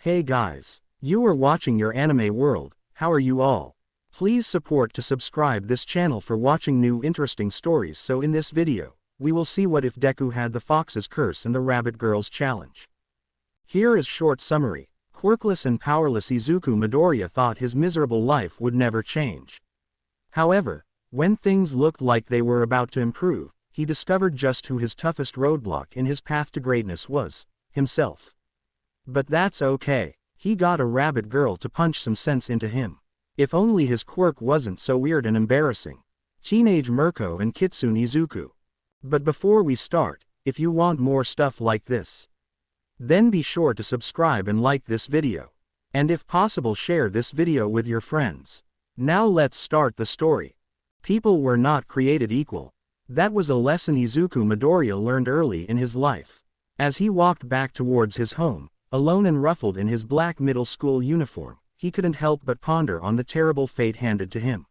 Hey guys, you are watching your anime world. How are you all? Please support to subscribe this channel for watching new interesting stories. So in this video, we will see what if Deku had the Fox's Curse and the Rabbit Girls Challenge. Here is short summary. Quirkless and powerless Izuku Midoriya thought his miserable life would never change. However, when things looked like they were about to improve, he discovered just who his toughest roadblock in his path to greatness was: himself. But that's okay. He got a rabbit girl to punch some sense into him. If only his quirk wasn't so weird and embarrassing. Teenage Mirko and Kitsune Izuku. But before we start, if you want more stuff like this, then be sure to subscribe and like this video. And if possible, share this video with your friends. Now let's start the story. People were not created equal. That was a lesson Izuku Midoriya learned early in his life. As he walked back towards his home, alone and ruffled in his black middle school uniform, he couldn't help but ponder on the terrible fate handed to him.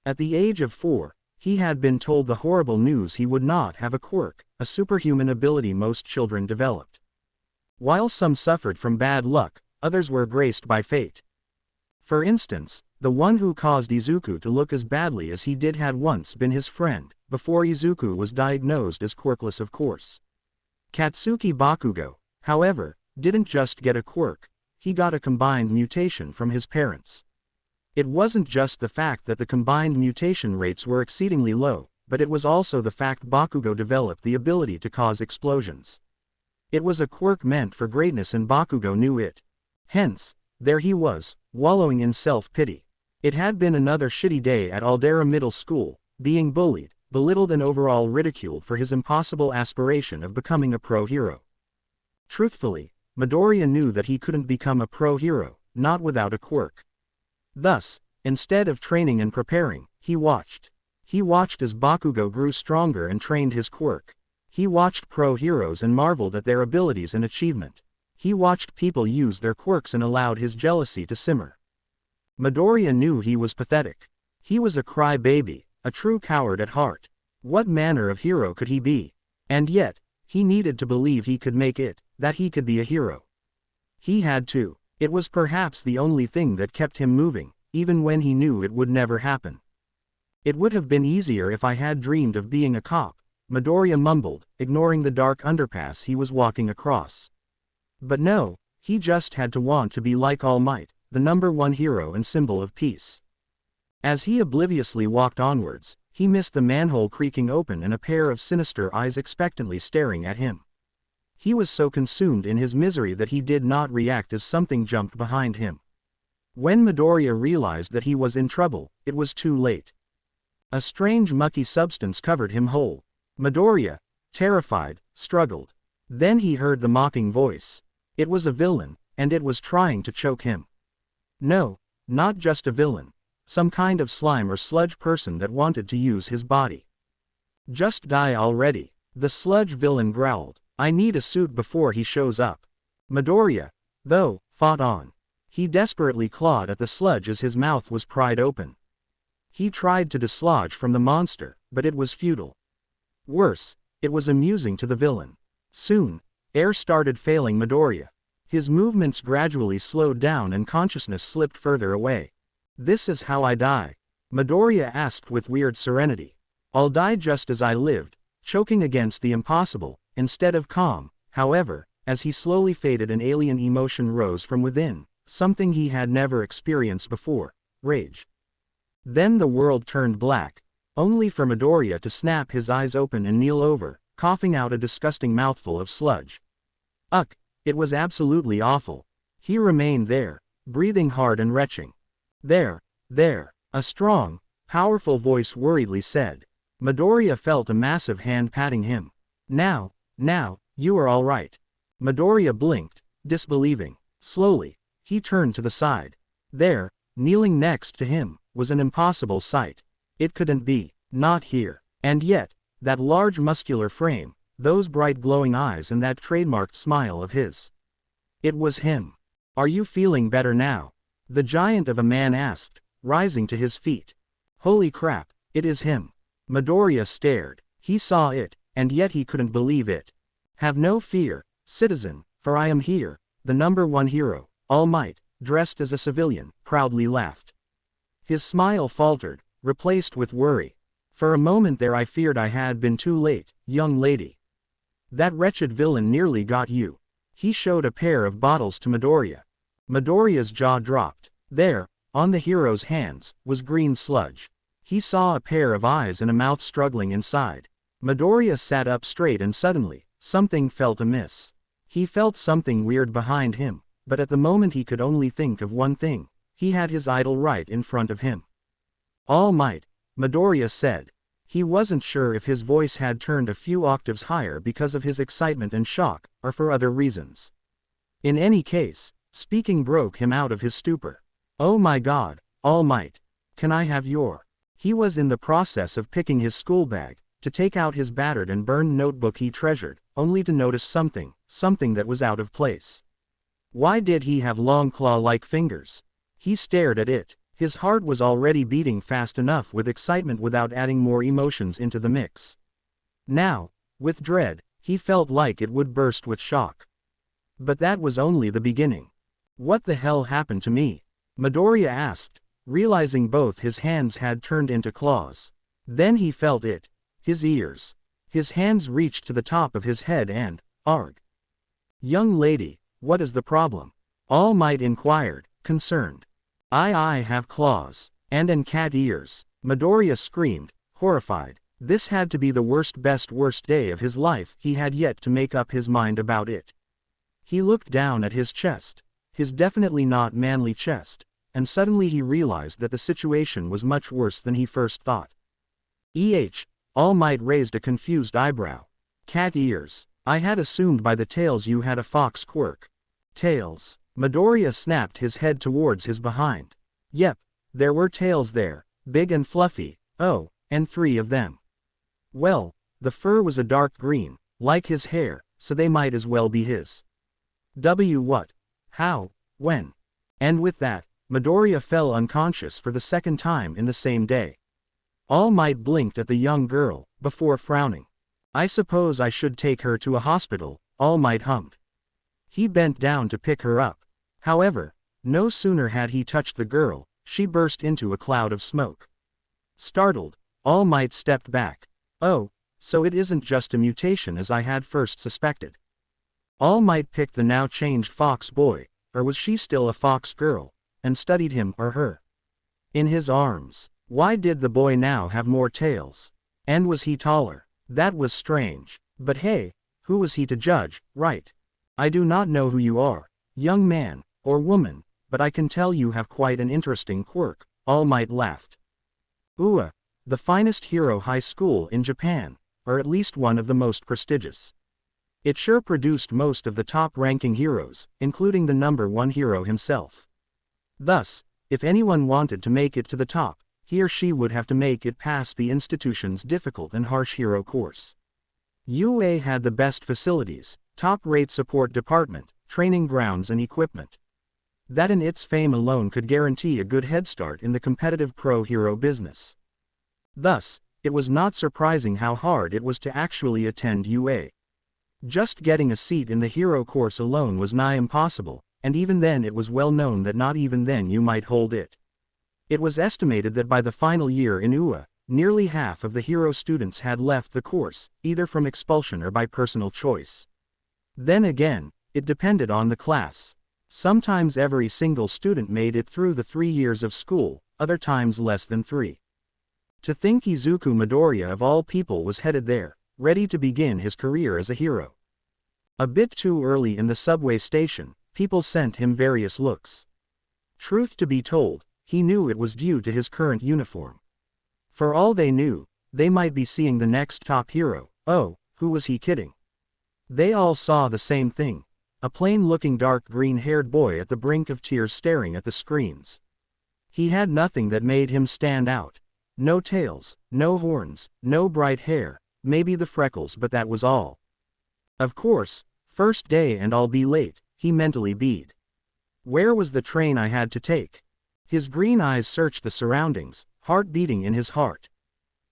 At the age of 4, he had been told the horrible news he would not have a quirk, a superhuman ability most children developed. While some suffered from bad luck, others were graced by fate. For instance, the one who caused Izuku to look as badly as he did had once been his friend, before Izuku was diagnosed as quirkless, of course. Katsuki Bakugo, however, didn't just get a quirk, he got a combined mutation from his parents. It wasn't just the fact that the combined mutation rates were exceedingly low, but it was also the fact Bakugo developed the ability to cause explosions. It was a quirk meant for greatness and Bakugo knew it. Hence, there he was, wallowing in self-pity. It had been another shitty day at Aldera Middle School, being bullied, belittled and overall ridiculed for his impossible aspiration of becoming a pro hero. Truthfully, Midoriya knew that he couldn't become a pro hero, not without a quirk. Thus, instead of training and preparing, he watched. He watched as Bakugo grew stronger and trained his quirk. He watched pro heroes and marveled at their abilities and achievement. He watched people use their quirks and allowed his jealousy to simmer. Midoriya knew he was pathetic. He was a crybaby, a true coward at heart. What manner of hero could he be? And yet, he needed to believe he could make it, that he could be a hero. He had to. It was perhaps the only thing that kept him moving, even when he knew it would never happen. It would have been easier if I had dreamed of being a cop, Midoriya mumbled, ignoring the dark underpass he was walking across. But no, he just had to want to be like All Might, the #1 hero and symbol of peace. As he obliviously walked onwards, he missed the manhole creaking open and a pair of sinister eyes expectantly staring at him. He was so consumed in his misery that he did not react as something jumped behind him. When Midoriya realized that he was in trouble, it was too late. A strange mucky substance covered him whole. Midoriya, terrified, struggled. Then he heard the mocking voice. It was a villain, and it was trying to choke him. No, not just a villain. Some kind of slime or sludge person that wanted to use his body. Just die already, the sludge villain growled. I need a suit before he shows up. Midoriya, though, fought on. He desperately clawed at the sludge as his mouth was pried open. He tried to dislodge from the monster, but it was futile. Worse, it was amusing to the villain. Soon, air started failing Midoriya. His movements gradually slowed down and consciousness slipped further away. This is how I die? Midoriya asked with weird serenity. I'll die just as I lived, choking against the impossible, instead of calm. However, as he slowly faded, an alien emotion rose from within, something he had never experienced before: rage. Then the world turned black, only for Midoriya to snap his eyes open and kneel over, coughing out a disgusting mouthful of sludge. Ugh, it was absolutely awful. He remained there, breathing hard and retching. There, a strong, powerful voice worriedly said. Midoriya felt a massive hand patting him. Now, you are all right. Midoriya blinked, disbelieving. Slowly, he turned to the side. There, kneeling next to him, was an impossible sight. It couldn't be, not here. And yet, that large muscular frame, those bright glowing eyes and that trademarked smile of his. It was him. Are you feeling better now? The giant of a man asked, rising to his feet. Holy crap, it is him. Midoriya stared. He saw it, and yet he couldn't believe it. Have no fear, citizen, for I am here, the #1 hero, All Might, dressed as a civilian, proudly laughed. His smile faltered, replaced with worry. For a moment there I feared I had been too late, young lady. That wretched villain nearly got you. He showed a pair of bottles to Midoriya. Midoriya's jaw dropped. There, on the hero's hands, was green sludge. He saw a pair of eyes and a mouth struggling inside. Midoriya sat up straight and suddenly, something felt amiss. He felt something weird behind him, but at the moment he could only think of one thing. He had his idol right in front of him. All Might, Midoriya said. He wasn't sure if his voice had turned a few octaves higher because of his excitement and shock, or for other reasons. In any case, speaking broke him out of his stupor. Oh my God, All Might. Can I have your? He was in the process of picking his school bag, to take out his battered and burned notebook he treasured, only to notice something that was out of place. Why did he have long claw-like fingers? He stared at it. His heart was already beating fast enough with excitement without adding more emotions into the mix. Now, with dread, he felt like it would burst with shock. But that was only the beginning. What the hell happened to me? Midoriya asked, realizing both his hands had turned into claws. Then he felt it. His ears. His hands reached to the top of his head and, arg. Young lady, what is the problem? All Might inquired, concerned. I have claws. And cat ears. Midoriya screamed, horrified. This had to be the worst day of his life. He had yet to make up his mind about it. He looked down at his chest. His definitely not manly chest. And suddenly he realized that the situation was much worse than he first thought. All Might raised a confused eyebrow. Cat ears. I had assumed by the tails you had a fox quirk. Tails. Midoriya snapped his head towards his behind. Yep, there were tails there, big and fluffy, oh, and 3 of them. Well, the fur was a dark green, like his hair, so they might as well be his. What? How? When? And with that, Midoriya fell unconscious for the second time in the same day. All Might blinked at the young girl, before frowning. I suppose I should take her to a hospital, All Might hummed. He bent down to pick her up. However, no sooner had he touched the girl, she burst into a cloud of smoke. Startled, All Might stepped back. Oh, so it isn't just a mutation as I had first suspected. All Might picked the now changed fox boy, or was she still a fox girl, and studied him or her. In his arms. Why did the boy now have more tails? And was he taller? That was strange. But hey, who was he to judge, right? I do not know who you are, young man, or woman, but I can tell you have quite an interesting quirk, All Might laughed. The finest hero high school in Japan, or at least one of the most prestigious. It sure produced most of the top-ranking heroes, including the #1 hero himself. Thus, if anyone wanted to make it to the top, he or she would have to make it past the institution's difficult and harsh hero course. UA had the best facilities, top-rate support department, training grounds and equipment. That in its fame alone could guarantee a good head start in the competitive pro-hero business. Thus, it was not surprising how hard it was to actually attend UA. Just getting a seat in the hero course alone was nigh impossible, and even then it was well known that not even then you might hold it. It was estimated that by the final year in UA, nearly half of the hero students had left the course, either from expulsion or by personal choice. Then again, it depended on the class. Sometimes every single student made it through the 3 years of school, other times less than 3. To think Izuku Midoriya of all people was headed there, ready to begin his career as a hero. A bit too early in the subway station, people sent him various looks. Truth to be told, he knew it was due to his current uniform. For all they knew, they might be seeing the next top hero. Oh, who was he kidding? They all saw the same thing. A plain-looking dark green-haired boy at the brink of tears staring at the screens. He had nothing that made him stand out. No tails, no horns, no bright hair, maybe the freckles, but that was all. Of course, first day and I'll be late, he mentally beat. Where was the train I had to take? His green eyes searched the surroundings, heart beating in his heart.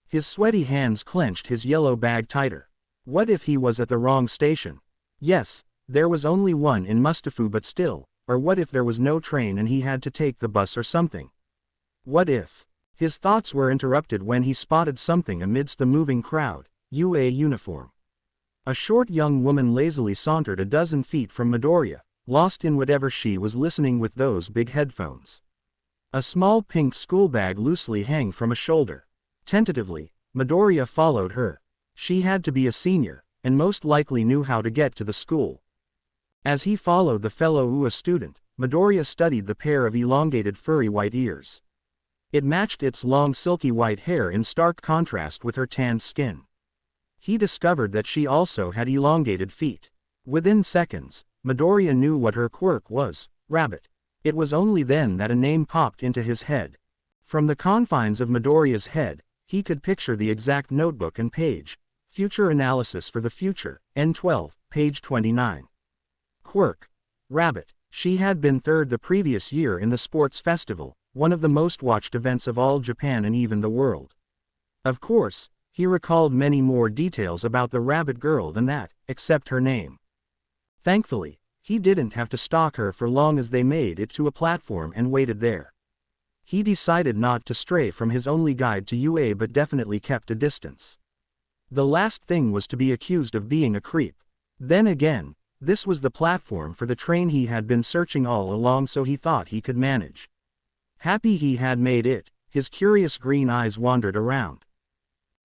His sweaty hands clenched his yellow bag tighter. What if he was at the wrong station? Yes, there was only one in Mustafu, but still, Or what if there was no train and he had to take the bus or something? What if? His thoughts were interrupted when he spotted something amidst the moving crowd, UA uniform. A short young woman lazily sauntered a dozen feet from Midoriya, lost in whatever she was listening with those big headphones. A small pink school bag loosely hung from a shoulder. Tentatively, Midoriya followed her. She had to be a senior, and most likely knew how to get to the school. As he followed the fellow UA student, Midoriya studied the pair of elongated furry white ears. It matched its long silky white hair in stark contrast with her tanned skin. He discovered that she also had elongated feet. Within seconds, Midoriya knew what her quirk was, rabbit. It was only then that a name popped into his head. From the confines of Midoriya's head, he could picture the exact notebook and page. Future Analysis for the Future, N12, page 29. Quirk. Rabbit. She had been third the previous year in the sports festival, one of the most watched events of all Japan and even the world. Of course, he recalled many more details about the rabbit girl than that, except her name. Thankfully, he didn't have to stalk her for long as they made it to a platform and waited there. He decided not to stray from his only guide to UA but definitely kept a distance. The last thing was to be accused of being a creep. Then again, this was the platform for the train he had been searching all along, so he thought he could manage. Happy he had made it, his curious green eyes wandered around.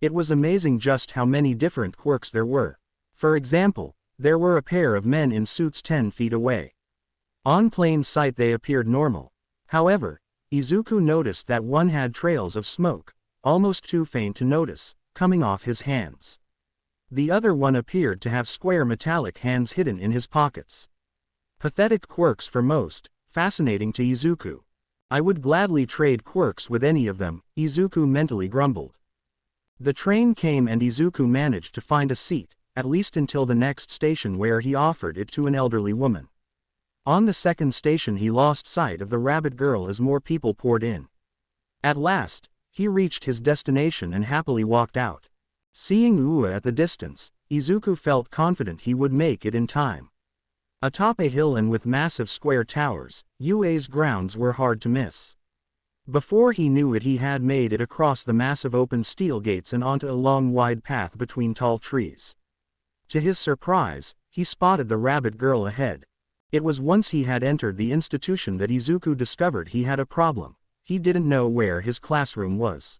It was amazing just how many different quirks there were. For example, there were a pair of men in suits 10 feet away. On plain sight they appeared normal. However, Izuku noticed that one had trails of smoke, almost too faint to notice, coming off his hands. The other one appeared to have square metallic hands hidden in his pockets. Pathetic quirks for most, fascinating to Izuku. I would gladly trade quirks with any of them, Izuku mentally grumbled. The train came and Izuku managed to find a seat, at least until the next station where he offered it to an elderly woman. On the second station he lost sight of the rabbit girl as more people poured in. At last, he reached his destination and happily walked out. Seeing UA at the distance, Izuku felt confident he would make it in time. Atop a hill and with massive square towers, UA's grounds were hard to miss. Before he knew it he had made it across the massive open steel gates and onto a long wide path between tall trees. To his surprise, he spotted the rabbit girl ahead. It was once he had entered the institution that Izuku discovered he had a problem. He didn't know where his classroom was.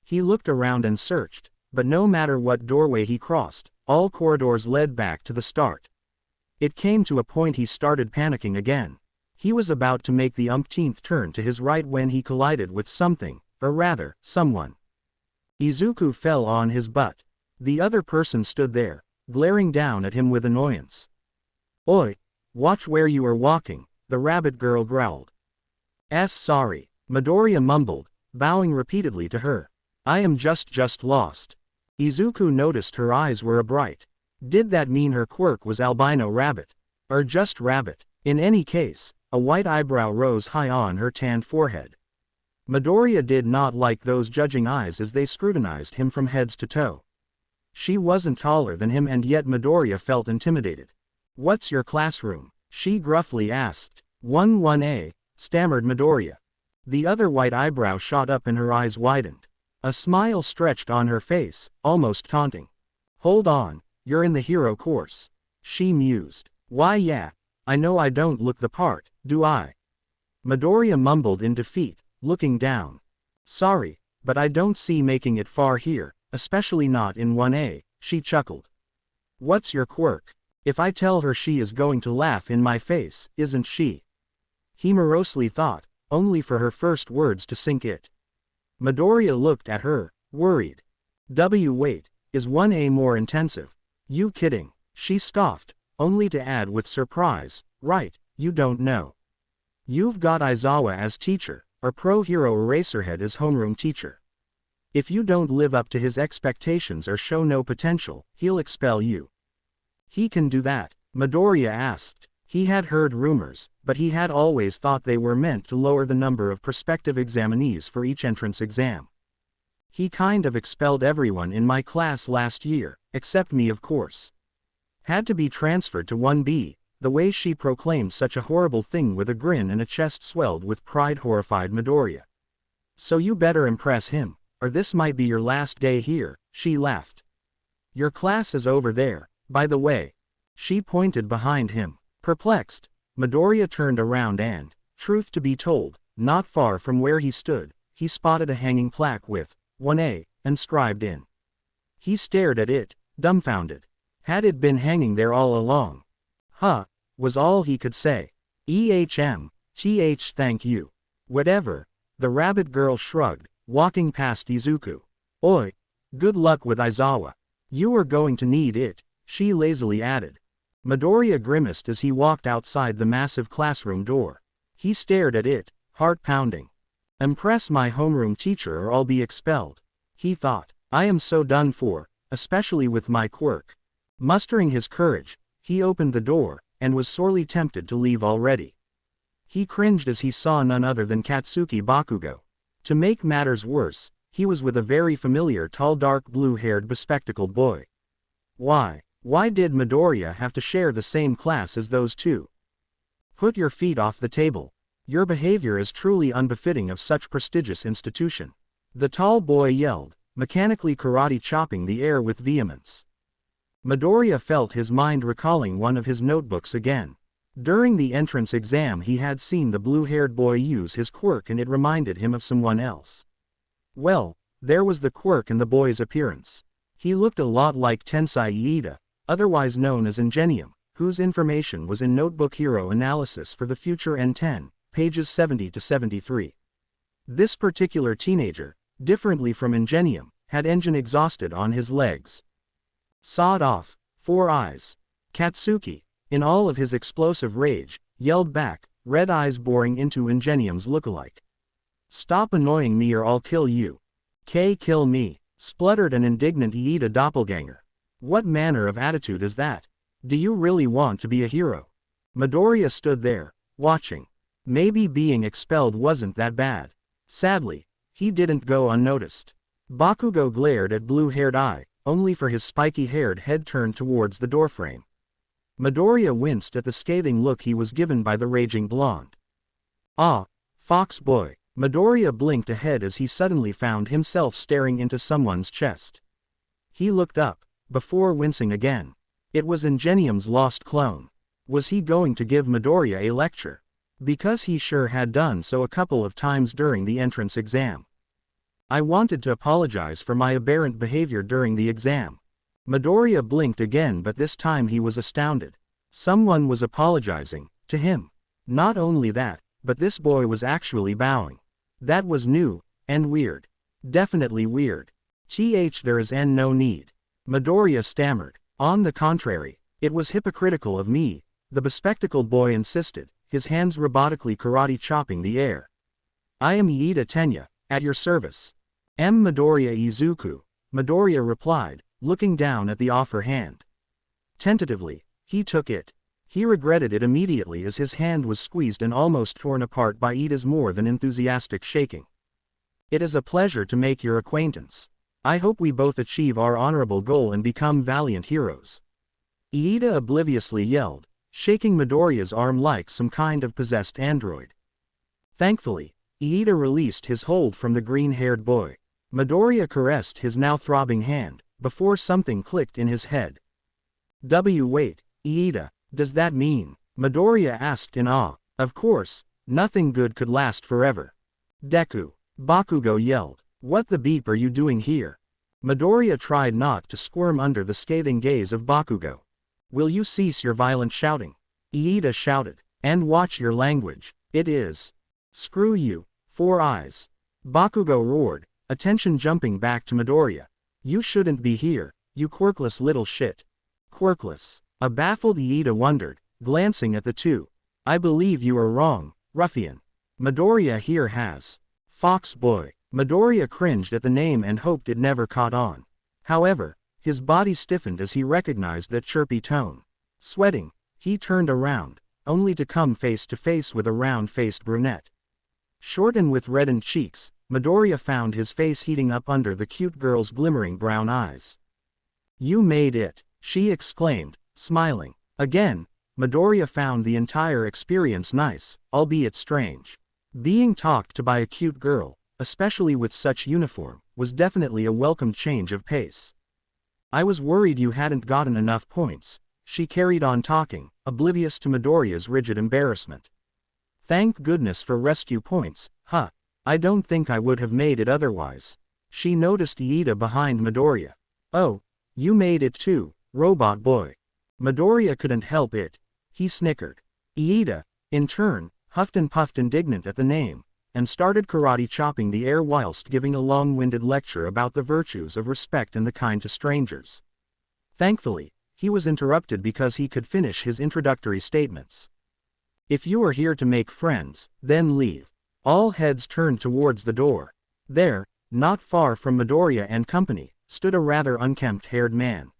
He looked around and searched, but no matter what doorway he crossed, all corridors led back to the start. It came to a point he started panicking again. He was about to make the umpteenth turn to his right when he collided with something, or rather, someone. Izuku fell on his butt. The other person stood there, glaring down at him with annoyance. "Oi! Watch where you are walking," the rabbit girl growled. Sorry," Midoriya mumbled, bowing repeatedly to her. "I am just lost." Izuku noticed her eyes were bright. Did that mean her quirk was albino rabbit? Or just rabbit? In any case, a white eyebrow rose high on her tanned forehead. Midoriya did not like those judging eyes as they scrutinized him from head to toe. She wasn't taller than him and yet Midoriya felt intimidated. "What's your classroom?" she gruffly asked. 1-1A, stammered Midoriya. The other white eyebrow shot up and her eyes widened. A smile stretched on her face, almost taunting. "Hold on, you're in the hero course," she mused. "Why yeah, I know I don't look the part, do I?" Midoriya mumbled in defeat, looking down. "Sorry, but I don't see making it far here, especially not in 1A, she chuckled. "What's your quirk? If I tell her she is going to laugh in my face, isn't she?" He morosely thought, only for her first words to sink it. Midoriya looked at her, worried. Wait, is 1A more intensive? You kidding?" she scoffed, only to add with surprise, "Right, you don't know. You've got Aizawa as teacher, or Pro Hero Eraserhead as homeroom teacher. If you don't live up to his expectations or show no potential, he'll expel you." "He can do that?" Midoriya asked. He had heard rumors, but he had always thought they were meant to lower the number of prospective examinees for each entrance exam. "He kind of expelled everyone in my class last year, except me of course. Had to be transferred to 1B, The way she proclaimed such a horrible thing with a grin and a chest swelled with pride horrified Midoriya. So you better impress him, or this might be your last day here, she laughed. Your class is over there, by the way. She pointed behind him. Perplexed, Midoriya turned around and, truth to be told, not far from where he stood, he spotted a hanging plaque with 1A inscribed in. He stared at it, dumbfounded. Had it been hanging there all along? Huh, was all he could say. Thank you. Whatever. The rabbit girl shrugged, walking past Izuku. Oi. Good luck with Aizawa. You are going to need it, she lazily added. Midoriya grimaced as he walked outside the massive classroom door. He stared at it, heart pounding. Impress my homeroom teacher or I'll be expelled, he thought. I am so done for, especially with my quirk. Mustering his courage, he opened the door, and was sorely tempted to leave already. He cringed as he saw none other than Katsuki Bakugo. To make matters worse, he was with a very familiar tall dark blue-haired bespectacled boy. Why did Midoriya have to share the same class as those two? Put your feet off the table. Your behavior is truly unbefitting of such prestigious institution. The tall boy yelled, mechanically karate chopping the air with vehemence. Midoriya felt his mind recalling one of his notebooks again. During the entrance exam he had seen the blue-haired boy use his quirk and it reminded him of someone else. Well, there was the quirk in the boy's appearance. He looked a lot like Tensai Iida, otherwise known as Ingenium, whose information was in Notebook Hero Analysis for the Future N10, pages 70 to 73. This particular teenager, differently from Ingenium, had engine exhausted on his legs. Sawed off, 4 eyes. Katsuki, in all of his explosive rage, yelled back, red eyes boring into Ingenium's lookalike. Stop annoying me or I'll kill you. Kill me, spluttered an indignant Iida doppelganger. What manner of attitude is that? Do you really want to be a hero? Midoriya stood there, watching. Maybe being expelled wasn't that bad. Sadly, he didn't go unnoticed. Bakugo glared at blue-haired eye, only for his spiky-haired head turned towards the doorframe. Midoriya winced at the scathing look he was given by the raging blonde. Ah, fox boy. Midoriya blinked ahead as he suddenly found himself staring into someone's chest. He looked up, before wincing again. It was Ingenium's lost clone. Was he going to give Midoriya a lecture? Because he sure had done so a couple of times during the entrance exam. I wanted to apologize for my aberrant behavior during the exam. Midoriya blinked again, but this time he was astounded. Someone was apologizing, to him. Not only that, but this boy was actually bowing. That was new, and weird. Definitely weird. There is no need. Midoriya stammered. On the contrary, it was hypocritical of me, the bespectacled boy insisted, his hands robotically karate chopping the air. I am Iida Tenya, at your service. Midoriya Izuku, Midoriya replied, looking down at the offer hand. Tentatively, he took it. He regretted it immediately as his hand was squeezed and almost torn apart by Iida's more than enthusiastic shaking. It is a pleasure to make your acquaintance. I hope we both achieve our honorable goal and become valiant heroes. Iida obliviously yelled, shaking Midoriya's arm like some kind of possessed android. Thankfully, Iida released his hold from the green-haired boy. Midoriya caressed his now throbbing hand, before something clicked in his head. Wait, Iida, does that mean? Midoriya asked in awe. Of course, nothing good could last forever. Deku, Bakugo yelled. What the beep are you doing here? Midoriya tried not to squirm under the scathing gaze of Bakugo. Will you cease your violent shouting? Iida shouted. And watch your language. It is. Screw you, 4 eyes. Bakugo roared, attention jumping back to Midoriya. You shouldn't be here, you quirkless little shit. Quirkless. A baffled Iida wondered, glancing at the two. I believe you are wrong, ruffian. Midoriya here has. Fox boy. Midoriya cringed at the name and hoped it never caught on. However, his body stiffened as he recognized that chirpy tone. Sweating, he turned around, only to come face to face with a round-faced brunette. Short and with reddened cheeks, Midoriya found his face heating up under the cute girl's glimmering brown eyes. You made it, she exclaimed, smiling. Again, Midoriya found the entire experience nice, albeit strange. Being talked to by a cute girl, especially with such uniform, was definitely a welcomed change of pace. I was worried you hadn't gotten enough points, she carried on talking, oblivious to Midoriya's rigid embarrassment. Thank goodness for rescue points, huh? I don't think I would have made it otherwise. She noticed Iida behind Midoriya. Oh, you made it too, robot boy. Midoriya couldn't help it. He snickered. Iida, in turn, huffed and puffed indignant at the name, and started karate chopping the air whilst giving a long-winded lecture about the virtues of respect and the kind to strangers. Thankfully, he was interrupted because he could finish his introductory statements. If you are here to make friends, then leave. All heads turned towards the door. There, not far from Midoriya and company, stood a rather unkempt-haired man.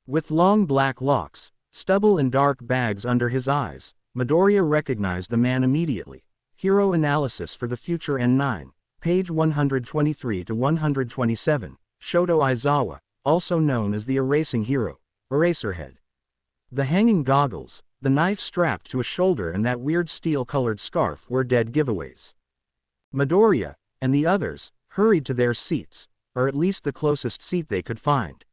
With long black locks, stubble and dark bags under his eyes, Midoriya recognized the man immediately. Hero Analysis for the Future N9, page 123 to 127, Shoto Aizawa, also known as the Erasing Hero, Eraserhead. The hanging goggles, the knife strapped to a shoulder and that weird steel-colored scarf were dead giveaways. Midoriya, and the others, hurried to their seats, or at least the closest seat they could find.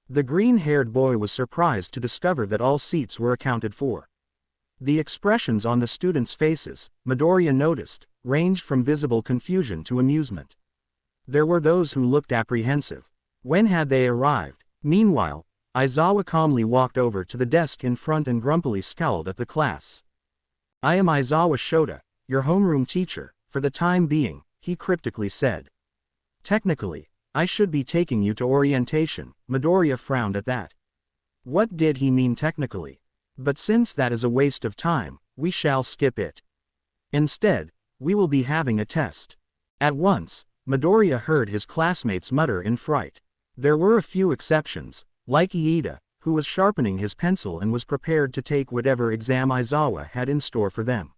The green-haired boy was surprised to discover that all seats were accounted for. The expressions on the students' faces, Midoriya noticed, ranged from visible confusion to amusement. There were those who looked apprehensive. When had they arrived? Meanwhile, Aizawa calmly walked over to the desk in front and grumpily scowled at the class. I am Aizawa Shota, your homeroom teacher, for the time being, he cryptically said. Technically, I should be taking you to orientation, Midoriya frowned at that. What did he mean technically? But since that is a waste of time, we shall skip it. Instead, we will be having a test. At once, Midoriya heard his classmates mutter in fright. There were a few exceptions, like Iida, who was sharpening his pencil and was prepared to take whatever exam Aizawa had in store for them.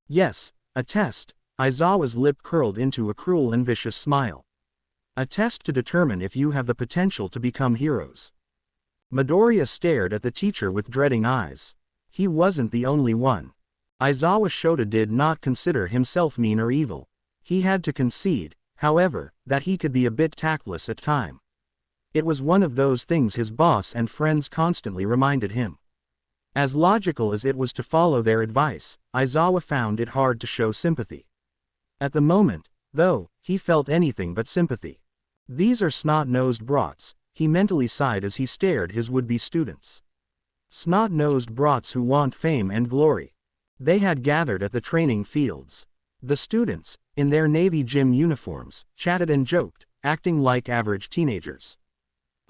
Yes, a test, Aizawa's lip curled into a cruel and vicious smile. A test to determine if you have the potential to become heroes. Midoriya stared at the teacher with dreading eyes. He wasn't the only one. Aizawa Shota did not consider himself mean or evil. He had to concede, however, that he could be a bit tactless at times. It was one of those things his boss and friends constantly reminded him. As logical as it was to follow their advice, Aizawa found it hard to show sympathy. At the moment, though, he felt anything but sympathy. These are snot-nosed brats, he mentally sighed as he stared his would-be students. Snot-nosed brats who want fame and glory. They had gathered at the training fields. The students, in their Navy gym uniforms, chatted and joked, acting like average teenagers.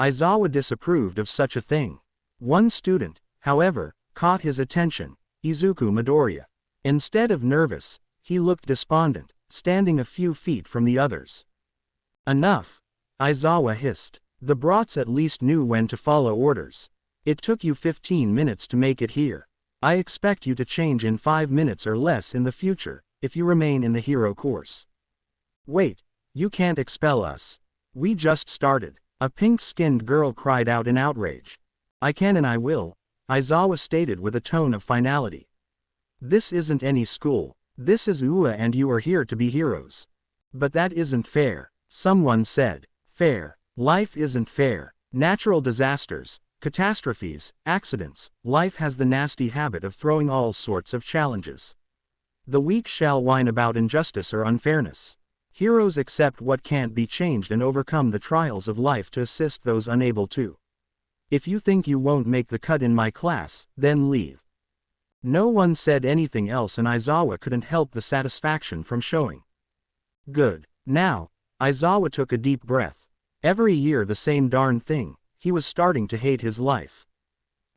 Aizawa disapproved of such a thing. One student, however, caught his attention, Izuku Midoriya. Instead of nervous, he looked despondent, standing a few feet from the others. Enough, Aizawa hissed. The brats at least knew when to follow orders. It took you 15 minutes to make it here. I expect you to change in 5 minutes or less in the future, if you remain in the hero course. Wait, you can't expel us. We just started. A pink-skinned girl cried out in outrage. I can and I will, Aizawa stated with a tone of finality. This isn't any school. This is UA and you are here to be heroes. But that isn't fair, someone said. Fair. Life isn't fair. Natural disasters, catastrophes, accidents, life has the nasty habit of throwing all sorts of challenges. The weak shall whine about injustice or unfairness. Heroes accept what can't be changed and overcome the trials of life to assist those unable to. If you think you won't make the cut in my class, then leave. No one said anything else and Aizawa couldn't help the satisfaction from showing. Good. Now, Aizawa took a deep breath. Every year the same darn thing, he was starting to hate his life.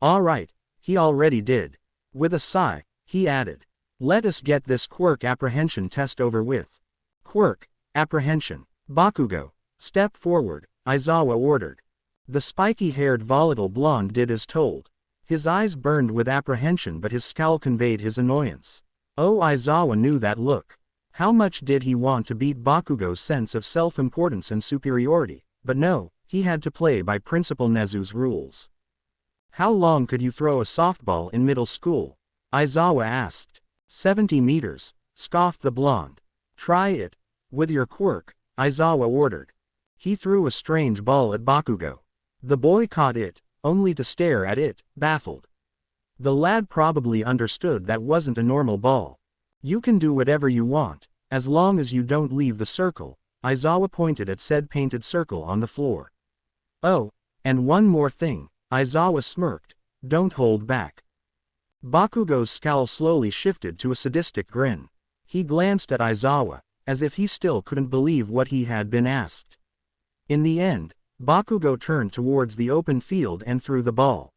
Alright, he already did. With a sigh, he added. Let us get this quirk apprehension test over with. Quirk, apprehension. Bakugo, step forward, Aizawa ordered. The spiky-haired volatile blonde did as told. His eyes burned with apprehension but his scowl conveyed his annoyance. Oh, Aizawa knew that look. How much did he want to beat Bakugo's sense of self-importance and superiority, but no, he had to play by Principal Nezu's rules. How long could you throw a softball in middle school? Aizawa asked. 70 meters, scoffed the blonde. Try it. With your quirk, Aizawa ordered. He threw a strange ball at Bakugo. The boy caught it, only to stare at it, baffled. The lad probably understood that wasn't a normal ball. You can do whatever you want, as long as you don't leave the circle. Aizawa pointed at said painted circle on the floor. Oh, and one more thing, Aizawa smirked. Don't hold back. Bakugo's scowl slowly shifted to a sadistic grin. He glanced at Aizawa, as if he still couldn't believe what he had been asked. In the end, Bakugo turned towards the open field and threw the ball.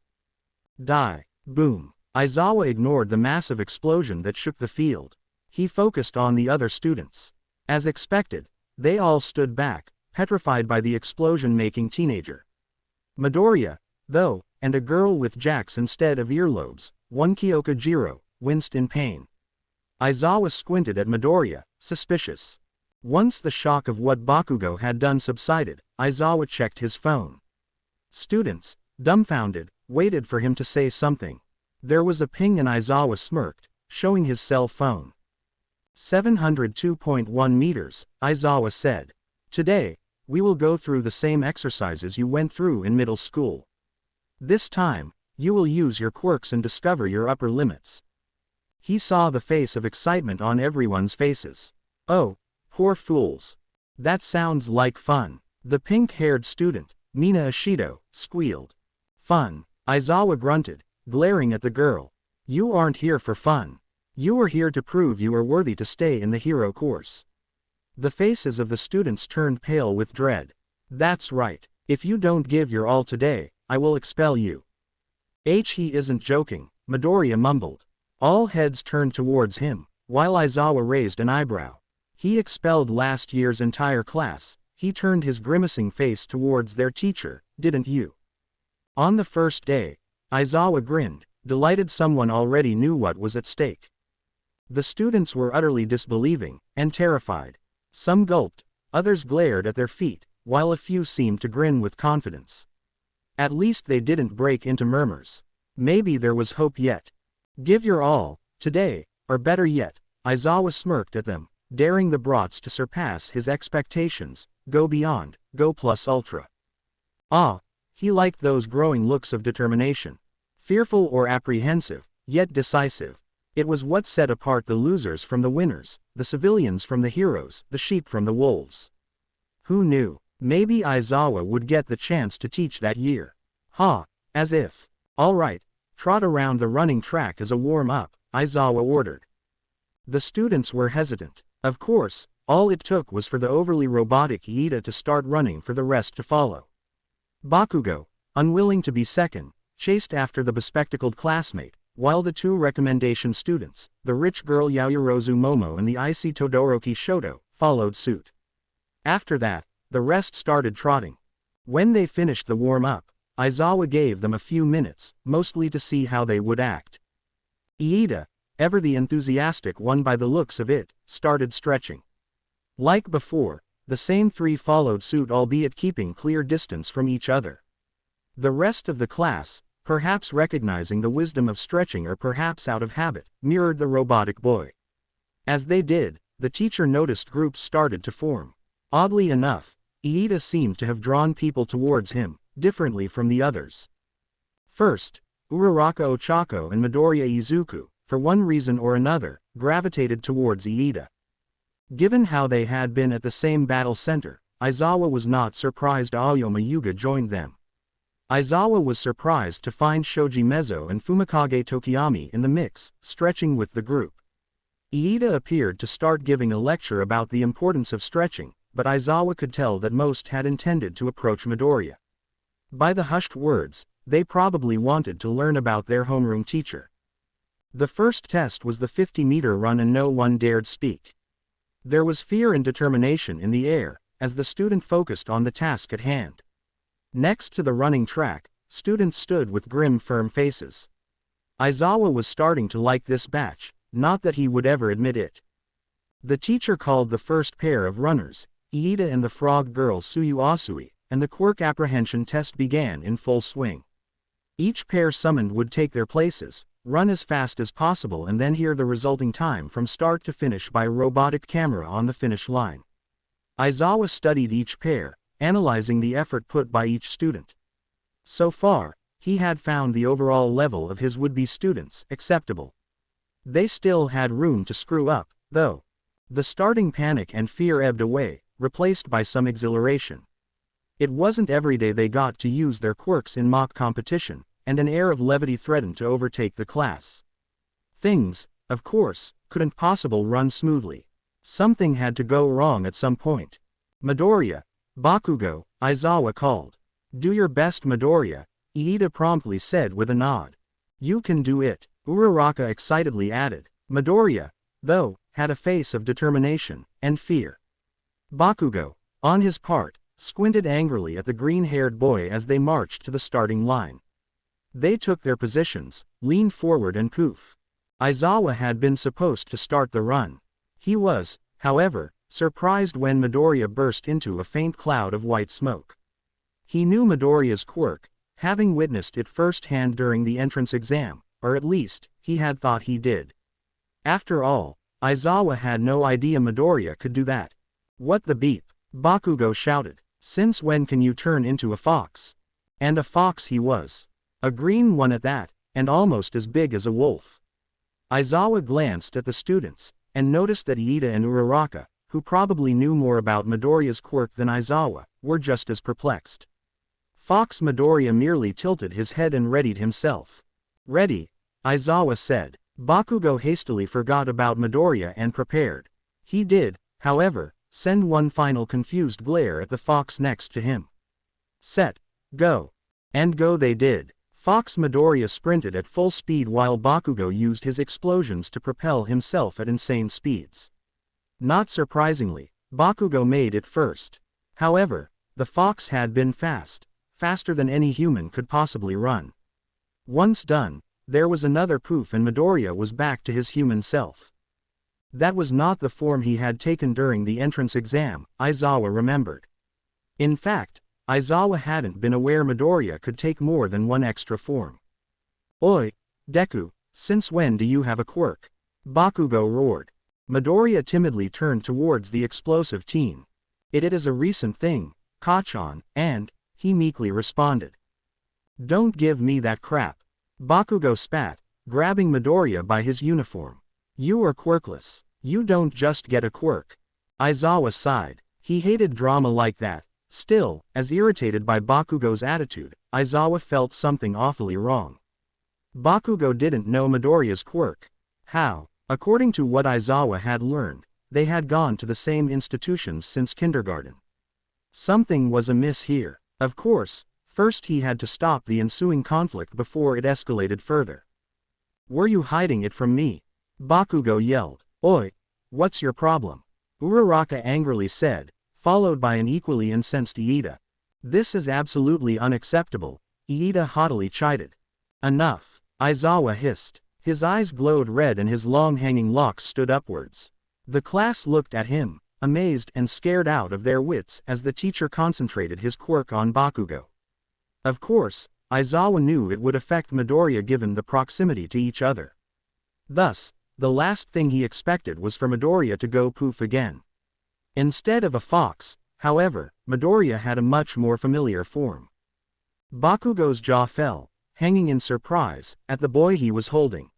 Die. Boom. Aizawa ignored the massive explosion that shook the field. He focused on the other students. As expected, they all stood back, petrified by the explosion-making teenager. Midoriya, though, and a girl with jacks instead of earlobes, one Kyoka Jiro, winced in pain. Aizawa squinted at Midoriya, suspicious. Once the shock of what Bakugo had done subsided, Aizawa checked his phone. Students, dumbfounded, waited for him to say something. There was a ping and Aizawa smirked, showing his cell phone. 702.1 meters, Aizawa said. Today, we will go through the same exercises you went through in middle school. This time, you will use your quirks and discover your upper limits. He saw the face of excitement on everyone's faces. Oh, poor fools. That sounds like fun. The pink-haired student, Mina Ashido, squealed. Fun, Aizawa grunted, glaring at the girl. You aren't here for fun. You are here to prove you are worthy to stay in the hero course. The faces of the students turned pale with dread. That's right. If you don't give your all today, I will expel you. He isn't joking, Midoriya mumbled. All heads turned towards him, while Aizawa raised an eyebrow. He expelled last year's entire class. He turned his grimacing face towards their teacher, didn't you? On the first day, Aizawa grinned, delighted someone already knew what was at stake. The students were utterly disbelieving, and terrified. Some gulped, others glared at their feet, while a few seemed to grin with confidence. At least they didn't break into murmurs. Maybe there was hope yet. Give your all, today, or better yet, Aizawa smirked at them, daring the brats to surpass his expectations, go beyond, go plus ultra. Ah, he liked those growing looks of determination. Fearful or apprehensive, yet decisive. It was what set apart the losers from the winners, the civilians from the heroes, the sheep from the wolves. Who knew? Maybe Aizawa would get the chance to teach that year. As if. All right, trot around the running track as a warm-up, Aizawa ordered. The students were hesitant. Of course, all it took was for the overly robotic Iida to start running for the rest to follow. Bakugo, unwilling to be second, chased after the bespectacled classmate, while the two recommendation students, the rich girl Yaoyorozu Momo and the icy Todoroki Shoto, followed suit. After that, the rest started trotting. When they finished the warm-up, Aizawa gave them a few minutes, mostly to see how they would act. Iida, ever the enthusiastic one by the looks of it, started stretching. Like before, the same three followed suit, albeit keeping clear distance from each other. The rest of the class, perhaps recognizing the wisdom of stretching or perhaps out of habit, mirrored the robotic boy. As they did, the teacher noticed groups started to form. Oddly enough, Iida seemed to have drawn people towards him, differently from the others. First, Uraraka Ochako and Midoriya Izuku, for one reason or another, gravitated towards Iida. Given how they had been at the same battle center, Aizawa was not surprised Aoyama Yuga joined them. Aizawa was surprised to find Shoji Mezo and Fumikage Tokiyami in the mix, stretching with the group. Iida appeared to start giving a lecture about the importance of stretching, but Aizawa could tell that most had intended to approach Midoriya. By the hushed words, they probably wanted to learn about their homeroom teacher. The first test was the 50-meter run and no one dared speak. There was fear and determination in the air, as the student focused on the task at hand. Next to the running track, students stood with grim firm faces. Aizawa was starting to like this batch, not that he would ever admit it. The teacher called the first pair of runners, Iida and the frog girl Suyu Asui, and the quirk apprehension test began in full swing. Each pair summoned would take their places, run as fast as possible and then hear the resulting time from start to finish by robotic camera on the finish line. Aizawa studied each pair, analyzing the effort put by each student. So far, he had found the overall level of his would-be students acceptable. They still had room to screw up, though. The starting panic and fear ebbed away, replaced by some exhilaration. It wasn't every day they got to use their quirks in mock competition, and an air of levity threatened to overtake the class. Things, of course, couldn't possibly run smoothly. Something had to go wrong at some point. "Midoriya, Bakugo," Aizawa called. "Do your best, Midoriya," Iida promptly said with a nod. "You can do it," Uraraka excitedly added. Midoriya, though, had a face of determination and fear. Bakugo, on his part, squinted angrily at the green-haired boy as they marched to the starting line. They took their positions, leaned forward and poof. Aizawa had been supposed to start the run. He was, however, surprised when Midoriya burst into a faint cloud of white smoke. He knew Midoriya's quirk, having witnessed it firsthand during the entrance exam, or at least, he had thought he did. After all, Aizawa had no idea Midoriya could do that. "What the beep?" Bakugo shouted. "Since when can you turn into a fox?" And a fox he was. A green one at that, and almost as big as a wolf. Aizawa glanced at the students, and noticed that Iida and Uraraka, who probably knew more about Midoriya's quirk than Aizawa, were just as perplexed. Fox Midoriya merely tilted his head and readied himself. "Ready," Aizawa said. Bakugo hastily forgot about Midoriya and prepared. He did, however, send one final confused glare at the fox next to him. "Set, go." And go they did. Fox Midoriya sprinted at full speed while Bakugo used his explosions to propel himself at insane speeds. Not surprisingly, Bakugo made it first. However, the fox had been fast, faster than any human could possibly run. Once done, there was another poof and Midoriya was back to his human self. That was not the form he had taken during the entrance exam, Aizawa remembered. In fact, Aizawa hadn't been aware Midoriya could take more than one extra form. "Oi, Deku, since when do you have a quirk?" Bakugo roared. Midoriya timidly turned towards the explosive teen. It is a recent thing, Kachan, and," he meekly responded. "Don't give me that crap." Bakugo spat, grabbing Midoriya by his uniform. "You are quirkless. You don't just get a quirk." Aizawa sighed. He hated drama like that. Still, as irritated by Bakugo's attitude, Aizawa felt something awfully wrong. Bakugo didn't know Midoriya's quirk. How? According to what Aizawa had learned, they had gone to the same institutions since kindergarten. Something was amiss here. Of course, first he had to stop the ensuing conflict before it escalated further. "Were you hiding it from me?" Bakugo yelled. "Oi, what's your problem?" Uraraka angrily said, followed by an equally incensed Iida. "This is absolutely unacceptable," Iida haughtily chided. "Enough," Aizawa hissed. His eyes glowed red and his long hanging locks stood upwards. The class looked at him, amazed and scared out of their wits as the teacher concentrated his quirk on Bakugo. Of course, Aizawa knew it would affect Midoriya given the proximity to each other. Thus, the last thing he expected was for Midoriya to go poof again. Instead of a fox, however, Midoriya had a much more familiar form. Bakugo's jaw fell, hanging in surprise, at the boy he was holding.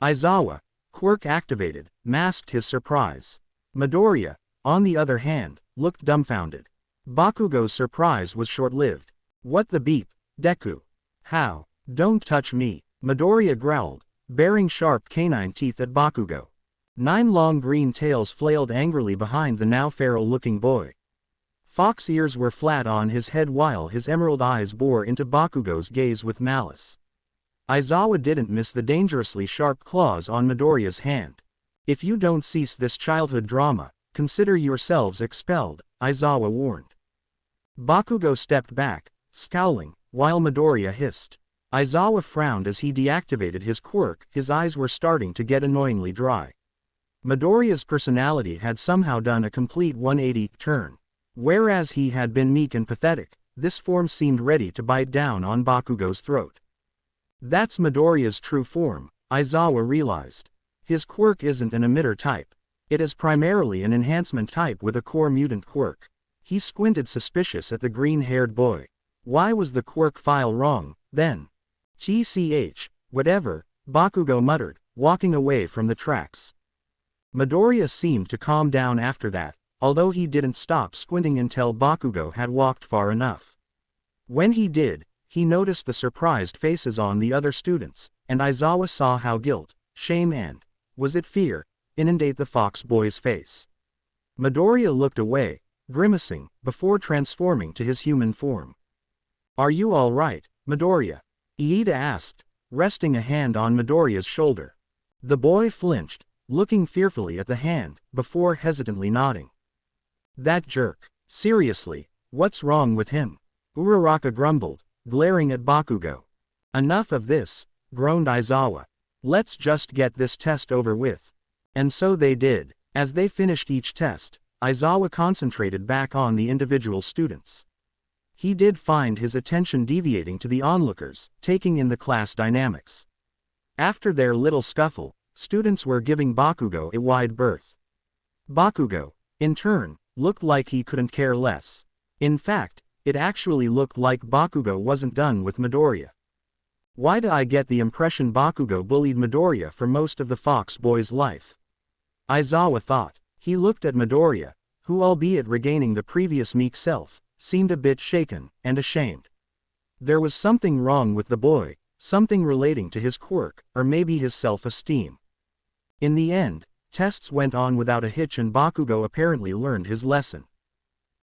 Aizawa, quirk activated, masked his surprise. Midoriya, on the other hand, looked dumbfounded. Bakugo's surprise was short-lived. "What the beep, Deku? How? Don't touch me," Midoriya growled, baring sharp canine teeth at Bakugo. 9 long green tails flailed angrily behind the now feral-looking boy. Fox ears were flat on his head while his emerald eyes bore into Bakugo's gaze with malice. Aizawa didn't miss the dangerously sharp claws on Midoriya's hand. "If you don't cease this childhood drama, consider yourselves expelled," Aizawa warned. Bakugo stepped back, scowling, while Midoriya hissed. Aizawa frowned as he deactivated his quirk, his eyes were starting to get annoyingly dry. Midoriya's personality had somehow done a complete 180 turn. Whereas he had been meek and pathetic, this form seemed ready to bite down on Bakugo's throat. That's Midoriya's true form, Aizawa realized. His quirk isn't an emitter type. It is primarily an enhancement type with a core mutant quirk. He squinted suspicious at the green-haired boy. Why was the quirk file wrong, then? TCH, whatever, Bakugo muttered, walking away from the tracks. Midoriya seemed to calm down after that, although he didn't stop squinting until Bakugo had walked far enough. When he did, he noticed the surprised faces on the other students, and Aizawa saw how guilt, shame and, was it fear, inundate the fox boy's face. Midoriya looked away, grimacing, before transforming to his human form. Are you all right, Midoriya? Iida asked, resting a hand on Midoriya's shoulder. The boy flinched, looking fearfully at the hand, before hesitantly nodding. That jerk. Seriously, what's wrong with him? Uraraka grumbled, glaring at Bakugo. Enough of this, groaned Aizawa. Let's just get this test over with. And so they did. As they finished each test, Aizawa concentrated back on the individual students. He did find his attention deviating to the onlookers, taking in the class dynamics. After their little scuffle, students were giving Bakugo a wide berth. Bakugo, in turn, looked like he couldn't care less. In fact, it actually looked like Bakugo wasn't done with Midoriya. Why do I get the impression Bakugo bullied Midoriya for most of the fox boy's life? Aizawa thought. He looked at Midoriya, who, albeit regaining the previous meek self, seemed a bit shaken and ashamed. There was something wrong with the boy, something relating to his quirk, or maybe his self-esteem. In the end, tests went on without a hitch and Bakugo apparently learned his lesson.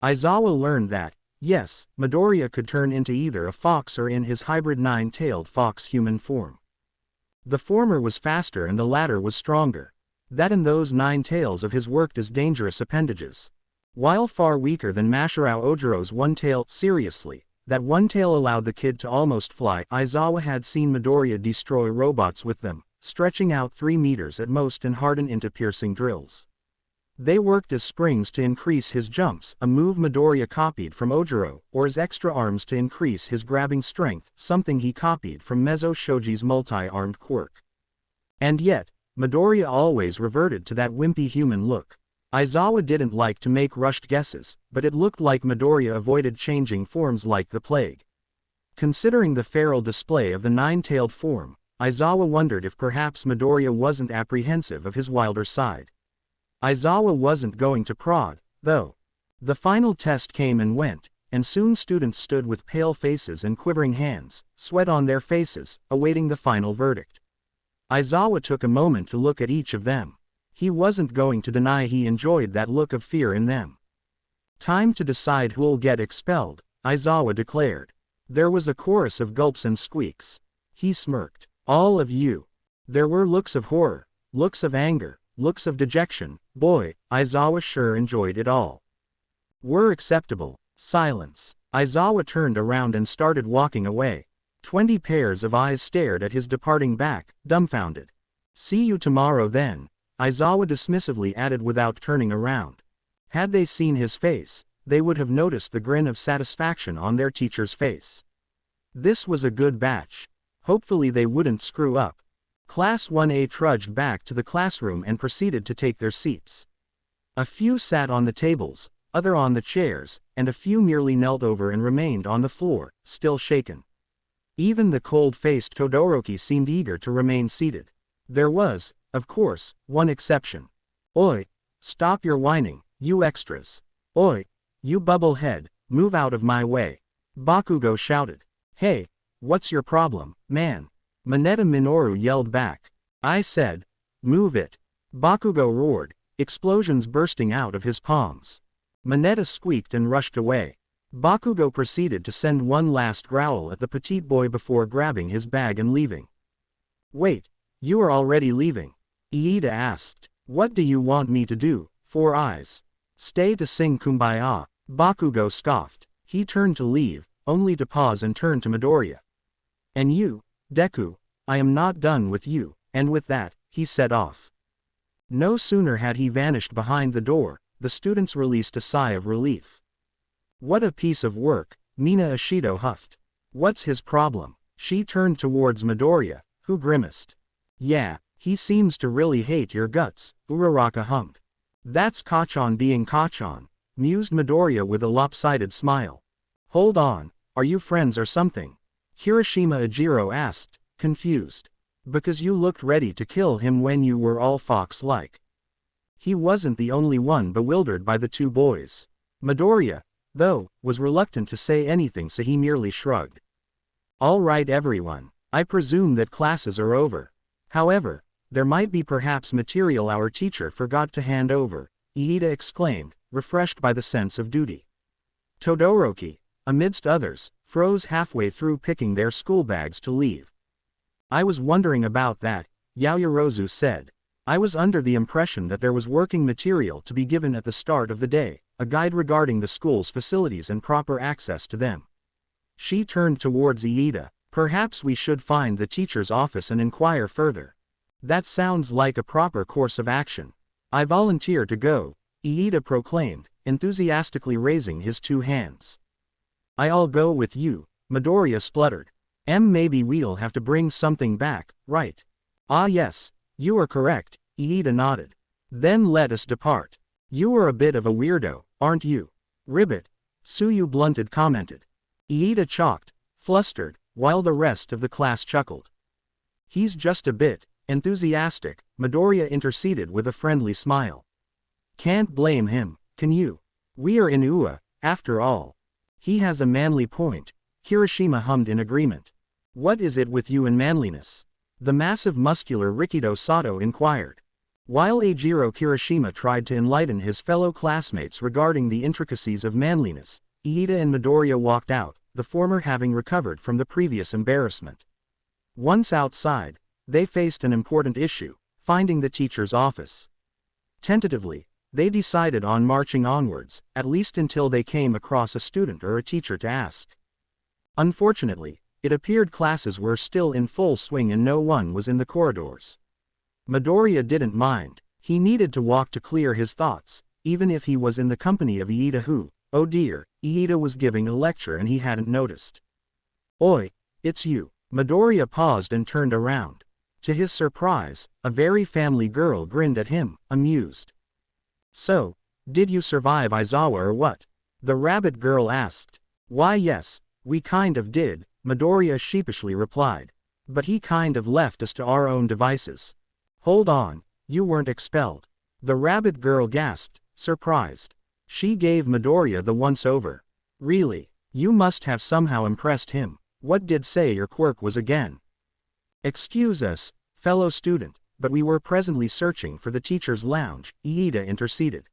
Aizawa learned that, yes, Midoriya could turn into either a fox or in his hybrid nine-tailed fox human form. The former was faster and the latter was stronger. That and those 9 tails of his worked as dangerous appendages. While far weaker than Mashirao Ojiro's one tail, seriously, that one tail allowed the kid to almost fly. Aizawa had seen Midoriya destroy robots with them, stretching out 3 meters at most and harden into piercing drills. They worked as springs to increase his jumps, a move Midoriya copied from Ojiro, or as extra arms to increase his grabbing strength, something he copied from Mezo Shoji's multi-armed quirk. And yet, Midoriya always reverted to that wimpy human look. Aizawa didn't like to make rushed guesses, but it looked like Midoriya avoided changing forms like the plague. Considering the feral display of the 9-tailed form, Aizawa wondered if perhaps Midoriya wasn't apprehensive of his wilder side. Aizawa wasn't going to prod, though. The final test came and went, and soon students stood with pale faces and quivering hands, sweat on their faces, awaiting the final verdict. Aizawa took a moment to look at each of them. He wasn't going to deny he enjoyed that look of fear in them. Time to decide who'll get expelled, Aizawa declared. There was a chorus of gulps and squeaks. He smirked. All of you. There were looks of horror, looks of anger, looks of dejection. Boy, Aizawa sure enjoyed it all. Were acceptable. Silence. Aizawa turned around and started walking away. 20 pairs of eyes stared at his departing back, dumbfounded. See you tomorrow then, Aizawa dismissively added without turning around. Had they seen his face, they would have noticed the grin of satisfaction on their teacher's face. This was a good batch. Hopefully they wouldn't screw up. Class 1A trudged back to the classroom and proceeded to take their seats. A few sat on the tables, other on the chairs, and a few merely knelt over and remained on the floor, still shaken. Even the cold-faced Todoroki seemed eager to remain seated. There was, of course, one exception. Oi! Stop your whining, you extras. Oi! You bubblehead, move out of my way. Bakugo shouted. Hey! What's your problem, man? Mineta Minoru yelled back. I said, move it. Bakugo roared, explosions bursting out of his palms. Mineta squeaked and rushed away. Bakugo proceeded to send one last growl at the petite boy before grabbing his bag and leaving. Wait, you are already leaving? Iida asked. What do you want me to do, Four Eyes? Stay to sing Kumbaya? Bakugo scoffed. He turned to leave, only to pause and turn to Midoriya. And you, Deku, I am not done with you, and with that, he set off. No sooner had he vanished behind the door, the students released a sigh of relief. What a piece of work, Mina Ashido huffed. What's his problem? She turned towards Midoriya, who grimaced. Yeah, he seems to really hate your guts, Uraraka hummed. That's Kacchan being Kacchan, mused Midoriya with a lopsided smile. Hold on, are you friends or something? Kirishima Ejiro asked, confused. Because you looked ready to kill him when you were all fox-like. He wasn't the only one bewildered by the two boys. Midoriya, though, was reluctant to say anything, so he merely shrugged. All right everyone, I presume that classes are over. However, there might be perhaps material our teacher forgot to hand over, Iida exclaimed, refreshed by the sense of duty. Todoroki, amidst others, froze halfway through picking their school bags to leave. I was wondering about that, Yaoyorozu said. I was under the impression that there was working material to be given at the start of the day, a guide regarding the school's facilities and proper access to them. She turned towards Iida. Perhaps we should find the teacher's office and inquire further. That sounds like a proper course of action. I volunteer to go, Iida proclaimed, enthusiastically raising his two hands. I'll go with you, Midoriya spluttered. Maybe we'll have to bring something back, right? Ah yes, you are correct, Iida nodded. Then let us depart. You are a bit of a weirdo, aren't you? Ribbit, Tsuyu blunted commented. Iida chalked, flustered, while the rest of the class chuckled. He's just a bit enthusiastic, Midoriya interceded with a friendly smile. Can't blame him, can you? We are in Ua, after all. He has a manly point, Kirishima hummed in agreement. What is it with you and manliness? The massive muscular Rikido Sato inquired. While Eijiro Kirishima tried to enlighten his fellow classmates regarding the intricacies of manliness, Iida and Midoriya walked out, the former having recovered from the previous embarrassment. Once outside, they faced an important issue, finding the teacher's office. Tentatively, they decided on marching onwards, at least until they came across a student or a teacher to ask. Unfortunately, it appeared classes were still in full swing and no one was in the corridors. Midoriya didn't mind. He needed to walk to clear his thoughts, even if he was in the company of Iida who, oh dear, Iida was giving a lecture and he hadn't noticed. Oi, it's you. Midoriya paused and turned around. To his surprise, a very family girl grinned at him, amused. So, did you survive Aizawa or what? The rabbit girl asked. Why yes, we kind of did, Midoriya sheepishly replied. But he kind of left us to our own devices. Hold on, you weren't expelled. The rabbit girl gasped, surprised. She gave Midoriya the once-over. Really, you must have somehow impressed him. What did say your quirk was again? Excuse us, fellow student, but we were presently searching for the teacher's lounge, Iida interceded.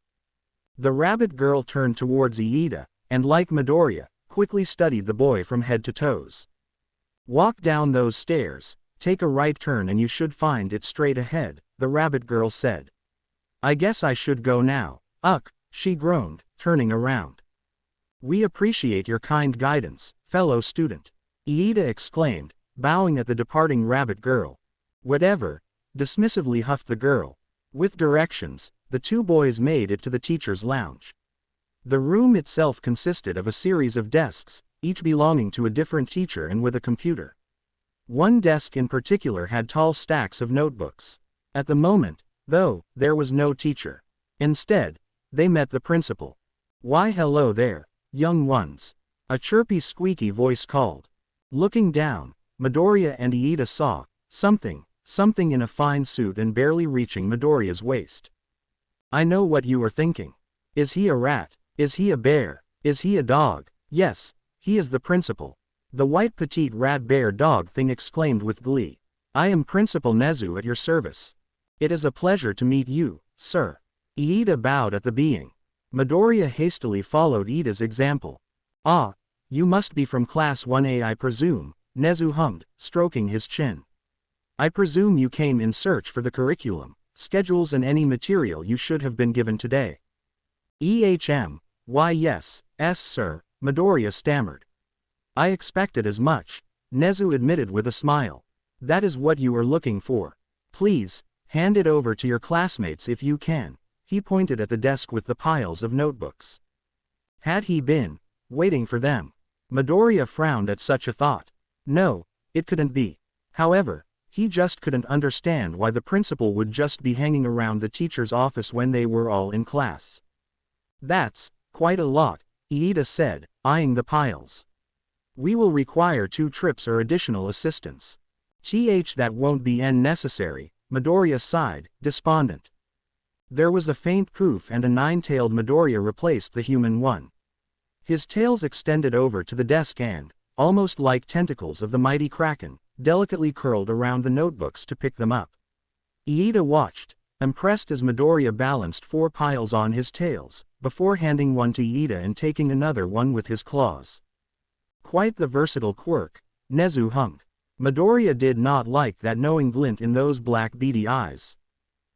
The rabbit girl turned towards Iida, and like Midoriya, quickly studied the boy from head to toes. Walk down those stairs, take a right turn and you should find it straight ahead, the rabbit girl said. I guess I should go now, she groaned, turning around. We appreciate your kind guidance, fellow student, Iida exclaimed, bowing at the departing rabbit girl. Whatever, dismissively huffed the girl. With directions, the two boys made it to the teacher's lounge. The room itself consisted of a series of desks, each belonging to a different teacher and with a computer. One desk in particular had tall stacks of notebooks. At the moment, though, there was no teacher. Instead, they met the principal. Why hello there, young ones. A chirpy squeaky voice called. Looking down, Midoriya and Iida saw something in a fine suit and barely reaching Midoriya's waist. I know what you are thinking. Is he a rat? Is he a bear? Is he a dog? Yes, he is the principal. The white petite rat bear dog thing exclaimed with glee. I am Principal Nezu at your service. It is a pleasure to meet you, sir. Iida bowed at the being. Midoriya hastily followed Iida's example. Ah, you must be from Class 1A I presume, Nezu hummed, stroking his chin. I presume you came in search for the curriculum, schedules and any material you should have been given today. Why yes, sir, Midoriya stammered. I expected as much, Nezu admitted with a smile. That is what you are looking for. Please, hand it over to your classmates if you can. He pointed at the desk with the piles of notebooks. Had he been waiting for them? Midoriya frowned at such a thought. No, It couldn't be. However, he just couldn't understand why the principal would just be hanging around the teacher's office when they were all in class. That's quite a lot, Iida said, eyeing the piles. We will require 2 trips or additional assistance. That won't be necessary, Midoriya sighed, despondent. There was a faint poof and a 9-tailed Midoriya replaced the human one. His tails extended over to the desk and, almost like tentacles of the mighty kraken, delicately curled around the notebooks to pick them up. Iida watched, impressed as Midoriya balanced 4 piles on his tails, before handing one to Iida and taking another one with his claws. Quite the versatile quirk, Nezu hummed. Midoriya did not like that knowing glint in those black beady eyes.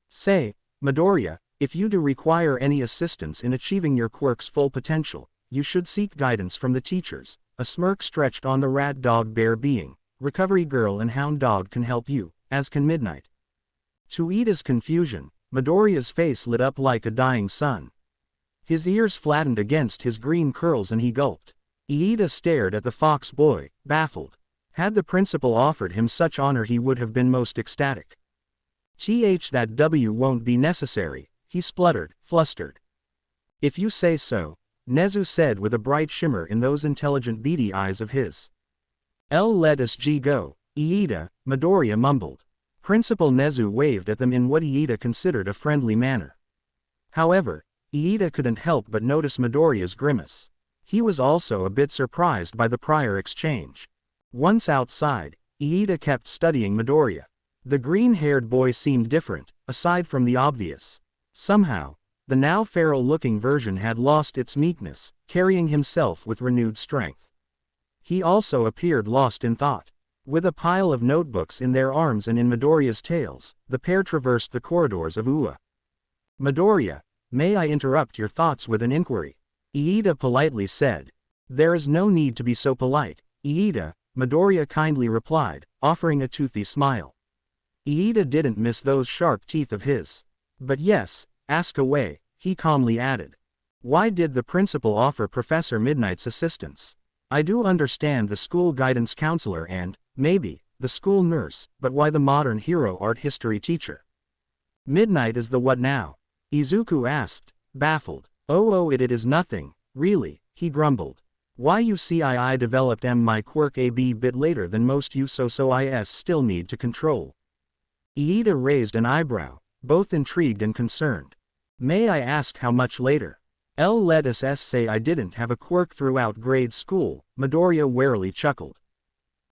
Say, Midoriya, if you do require any assistance in achieving your quirk's full potential, you should seek guidance from the teachers. A smirk stretched on the rat dog bear being. Recovery girl and hound dog can help you, as can Midnight. To Iida's confusion, Midoriya's face lit up like a dying sun. His ears flattened against his green curls and he gulped. Iida stared at the fox boy, baffled. Had the principal offered him such honor he would have been most ecstatic. That W won't be necessary, he spluttered, flustered. If you say so, Nezu said with a bright shimmer in those intelligent beady eyes of his. Let us go, Iida, Midoriya mumbled. Principal Nezu waved at them in what Iida considered a friendly manner. However, Iida couldn't help but notice Midoriya's grimace. He was also a bit surprised by the prior exchange. Once outside, Iida kept studying Midoriya. The green-haired boy seemed different, aside from the obvious. Somehow, the now feral-looking version had lost its meekness, carrying himself with renewed strength. He also appeared lost in thought. With a pile of notebooks in their arms and in Midoriya's tails, the pair traversed the corridors of Ua. Midoriya, may I interrupt your thoughts with an inquiry? Iida politely said. There is no need to be so polite, Iida, Midoriya kindly replied, offering a toothy smile. Iida didn't miss those sharp teeth of his. But yes, ask away, he calmly added. Why did the principal offer Professor Midnight's assistance? I do understand the school guidance counselor and, maybe, the school nurse, but why the modern hero art history teacher? Midnight is the what now? Izuku asked, baffled. Oh it is nothing, really, he grumbled. Why you see I developed my quirk a bit later than most you so is still need to control. Iida raised an eyebrow, both intrigued and concerned. May I ask how much later? Let us say I didn't have a quirk throughout grade school, Midoriya warily chuckled.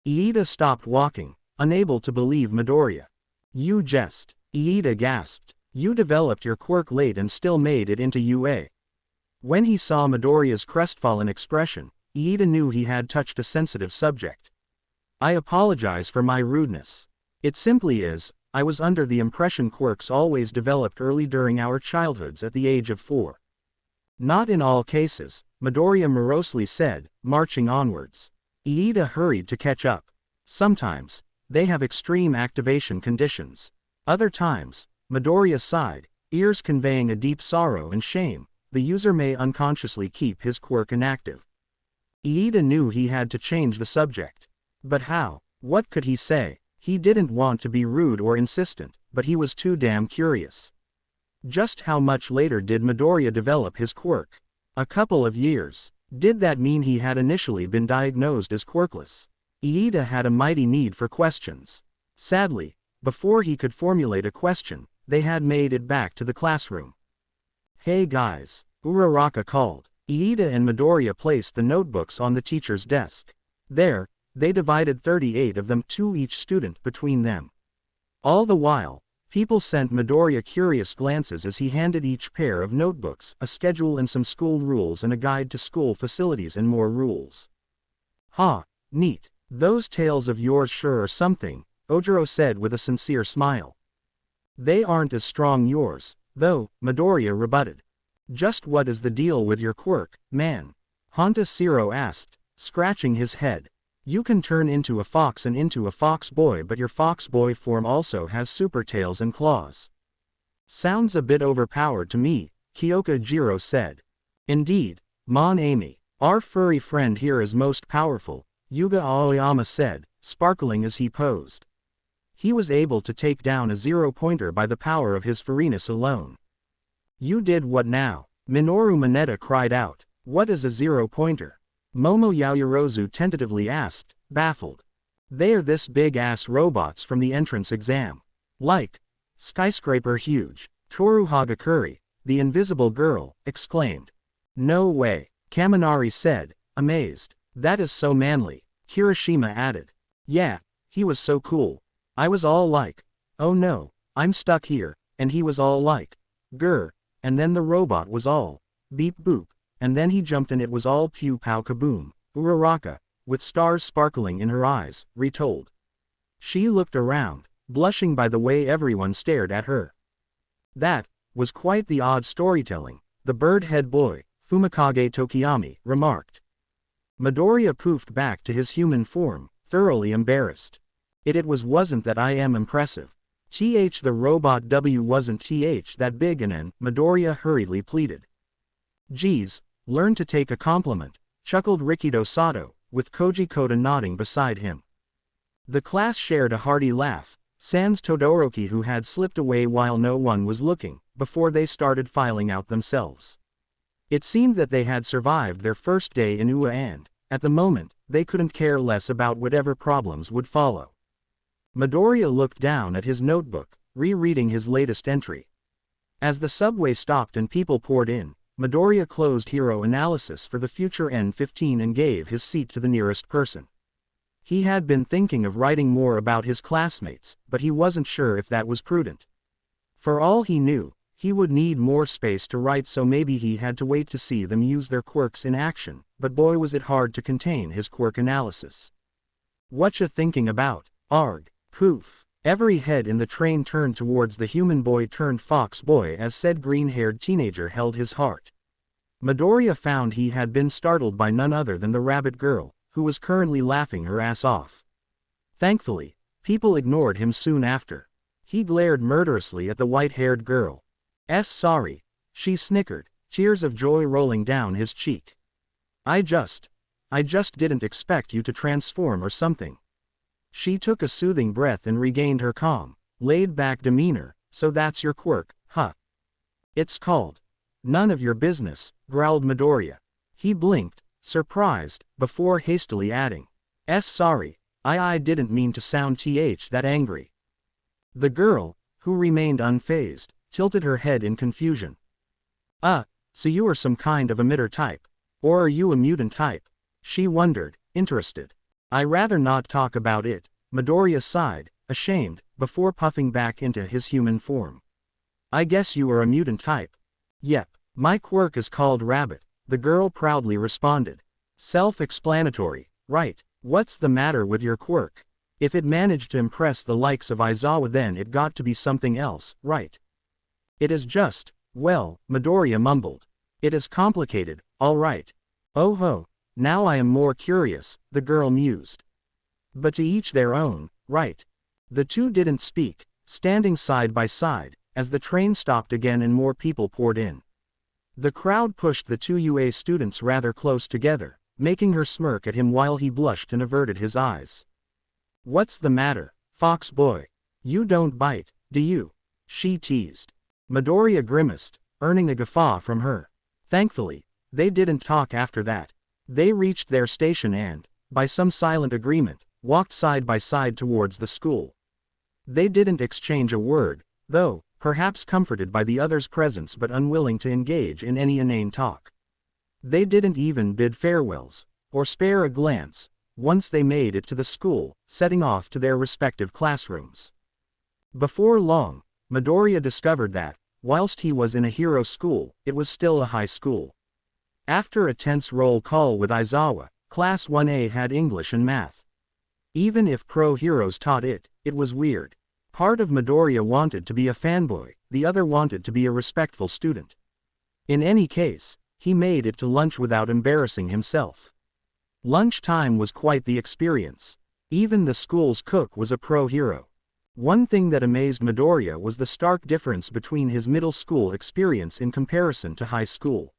Iida stopped walking, unable to believe Midoriya. You jest, Iida gasped. You developed your quirk late and still made it into UA. When he saw Midoriya's crestfallen expression, Iida knew he had touched a sensitive subject. I apologize for my rudeness. It simply is, I was under the impression quirks always developed early during our childhoods at the age of 4. Not in all cases, Midoriya morosely said, marching onwards. Iida hurried to catch up. Sometimes, they have extreme activation conditions. Other times, Midoriya sighed, ears conveying a deep sorrow and shame, the user may unconsciously keep his quirk inactive. Iida knew he had to change the subject. But how? What could he say? He didn't want to be rude or insistent, but he was too damn curious. Just how much later did Midoriya develop his quirk? A couple of years. Did that mean he had initially been diagnosed as quirkless? Iida had a mighty need for questions. Sadly, before he could formulate a question, they had made it back to the classroom. Hey guys, Uraraka called. Iida and Midoriya placed the notebooks on the teacher's desk. There, they divided 38 of them to each student between them. All the while, people sent Midoriya curious glances as he handed each pair of notebooks a schedule and some school rules and a guide to school facilities and more rules. Ha, neat. Those tails of yours sure are something, Ojiro said with a sincere smile. They aren't as strong yours, though, Midoriya rebutted. Just what is the deal with your quirk, man? Honta Siro asked, scratching his head. You can turn into a fox and into a fox boy, but your fox boy form also has super tails and claws. Sounds a bit overpowered to me, Kyoka Jiro said. Indeed, Mon Amy, our furry friend here is most powerful, Yuga Aoyama said, sparkling as he posed. He was able to take down a zero-pointer by the power of his furriness alone. You did what now? Minoru Mineta cried out. What is a zero-pointer? Momo Yaoyorozu tentatively asked, baffled. They're this big-ass robots from the entrance exam. Like skyscraper huge. Toru Hagakuri, the invisible girl, exclaimed. No way, Kaminari said, amazed. That is so manly, Kirishima added. Yeah, he was so cool. I was all like, oh no, I'm stuck here, and he was all like, grr, and then the robot was all, beep boop, and then he jumped and it was all pew pow kaboom, Uraraka, with stars sparkling in her eyes, retold. She looked around, blushing by the way everyone stared at her. That was quite the odd storytelling, the bird head boy, Fumikage Tokiyami, remarked. Midoriya poofed back to his human form, thoroughly embarrassed. It wasn't that I am impressive. The robot W wasn't that big and Midoriya hurriedly pleaded. Geez, learn to take a compliment, chuckled Rikido Sato, with Koji Koda nodding beside him. The class shared a hearty laugh, sans Todoroki who had slipped away while no one was looking, before they started filing out themselves. It seemed that they had survived their first day in UA and, at the moment, they couldn't care less about whatever problems would follow. Midoriya looked down at his notebook, rereading his latest entry. As the subway stopped and people poured in, Midoriya closed hero analysis for the future N15 and gave his seat to the nearest person. He had been thinking of writing more about his classmates, but he wasn't sure if that was prudent. For all he knew, he would need more space to write, so maybe he had to wait to see them use their quirks in action, but boy was it hard to contain his quirk analysis. Whatcha thinking about? Arg. Poof. Every head in the train turned towards the human boy turned fox boy as said green-haired teenager held his heart. Midoriya found he had been startled by none other than the rabbit girl, who was currently laughing her ass off. Thankfully, people ignored him soon after. He glared murderously at the white-haired girl. Sorry, she snickered, tears of joy rolling down his cheek. I just didn't expect you to transform or something. She took a soothing breath and regained her calm, laid-back demeanor. So that's your quirk, huh? It's called. None of your business, growled Midoriya. He blinked, surprised, before hastily adding. Sorry, I didn't mean to sound that angry. The girl, who remained unfazed, tilted her head in confusion. So you are some kind of emitter type. Or are you a mutant type? She wondered, interested. I rather not talk about it, Midoriya sighed, ashamed, before puffing back into his human form. I guess you are a mutant type. Yep, my quirk is called Rabbit, the girl proudly responded. Self-explanatory, right? What's the matter with your quirk? If it managed to impress the likes of Aizawa, then it got to be something else, right? It is just, well, Midoriya mumbled. It is complicated, all right. Oh ho, now I am more curious, the girl mused. But to each their own, right? The two didn't speak, standing side by side, as the train stopped again and more people poured in. The crowd pushed the two UA students rather close together, making her smirk at him while he blushed and averted his eyes. What's the matter, fox boy? You don't bite, do you? She teased. Midoriya grimaced, earning a guffaw from her. Thankfully, they didn't talk after that. They reached their station and, by some silent agreement, walked side by side towards the school. They didn't exchange a word, though, perhaps comforted by the other's presence but unwilling to engage in any inane talk. They didn't even bid farewells, or spare a glance, once they made it to the school, setting off to their respective classrooms. Before long, Midoriya discovered that, whilst he was in a hero school, it was still a high school. After a tense roll call with Aizawa, Class 1A had English and Math. Even if pro-heroes taught it, it was weird. Part of Midoriya wanted to be a fanboy, the other wanted to be a respectful student. In any case, he made it to lunch without embarrassing himself. Lunchtime was quite the experience. Even the school's cook was a pro-hero. One thing that amazed Midoriya was the stark difference between his middle school experience in comparison to high school.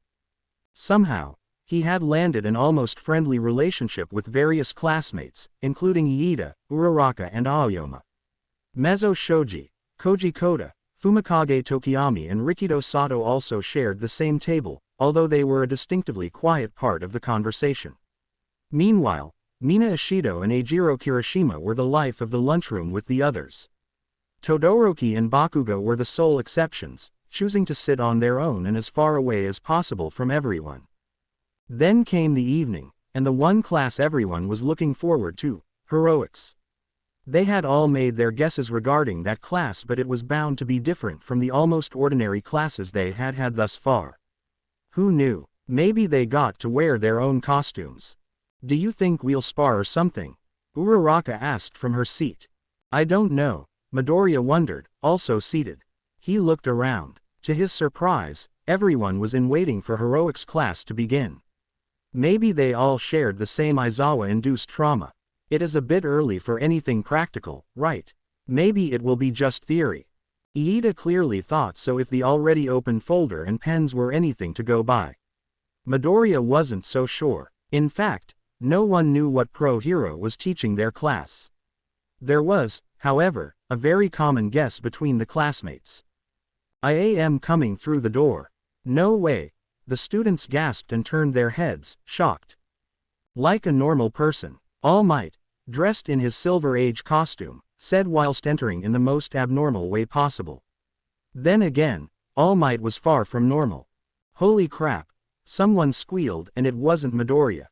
Somehow, He had landed an almost friendly relationship with various classmates, including Iida, Uraraka and Aoyama. Mezzo Shoji, Koji Koda, Fumikage Tokiyami and Rikido Sato also shared the same table, although they were a distinctively quiet part of the conversation. Meanwhile, Mina Ishido and Eijiro Kirishima were the life of the lunchroom with the others. Todoroki and Bakugo were the sole exceptions, choosing to sit on their own and as far away as possible from everyone. Then came the evening, and the one class everyone was looking forward to, heroics. They had all made their guesses regarding that class, but it was bound to be different from the almost ordinary classes they had had thus far. Who knew? Maybe they got to wear their own costumes. Do you think we'll spar or something? Uraraka asked from her seat. I don't know, Midoriya wondered, also seated. He looked around. To his surprise, everyone was in waiting for heroics class to begin. Maybe they all shared the same Aizawa-induced trauma. It is a bit early for anything practical, right? Maybe it will be just theory. Iida clearly thought so if the already open folder and pens were anything to go by. Midoriya wasn't so sure. In fact, no one knew what pro-hero was teaching their class. There was, however, a very common guess between the classmates. I am coming through the door. No way. The students gasped and turned their heads, shocked. Like a normal person, All Might, dressed in his Silver Age costume, said whilst entering in the most abnormal way possible. Then again, All Might was far from normal. Holy crap. Someone squealed and it wasn't Midoriya.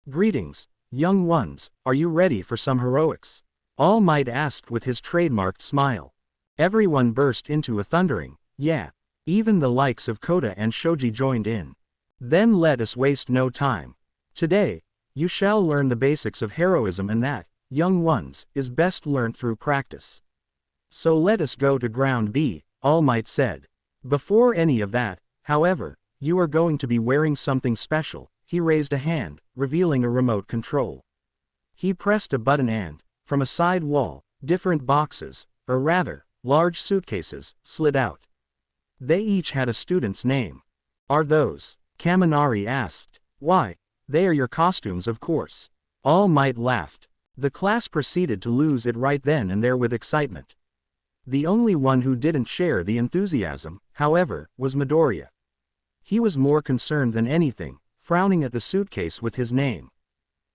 Greetings, young ones, are you ready for some heroics? All Might asked with his trademarked smile. Everyone burst into a thundering, yeah. Even the likes of Koda and Shoji joined in. Then let us waste no time. Today, you shall learn the basics of heroism, and that, young ones, is best learnt through practice. So let us go to ground B, All Might said. Before any of that, however, you are going to be wearing something special. He raised a hand, revealing a remote control. He pressed a button and, from a side wall, different boxes, or rather, large suitcases, slid out. They each had a student's name. Are those? Kaminari asked. Why, they are your costumes, of course. All Might laughed. The class proceeded to lose it right then and there with excitement. The only one who didn't share the enthusiasm, however, was Midoriya. He was more concerned than anything, frowning at the suitcase with his name.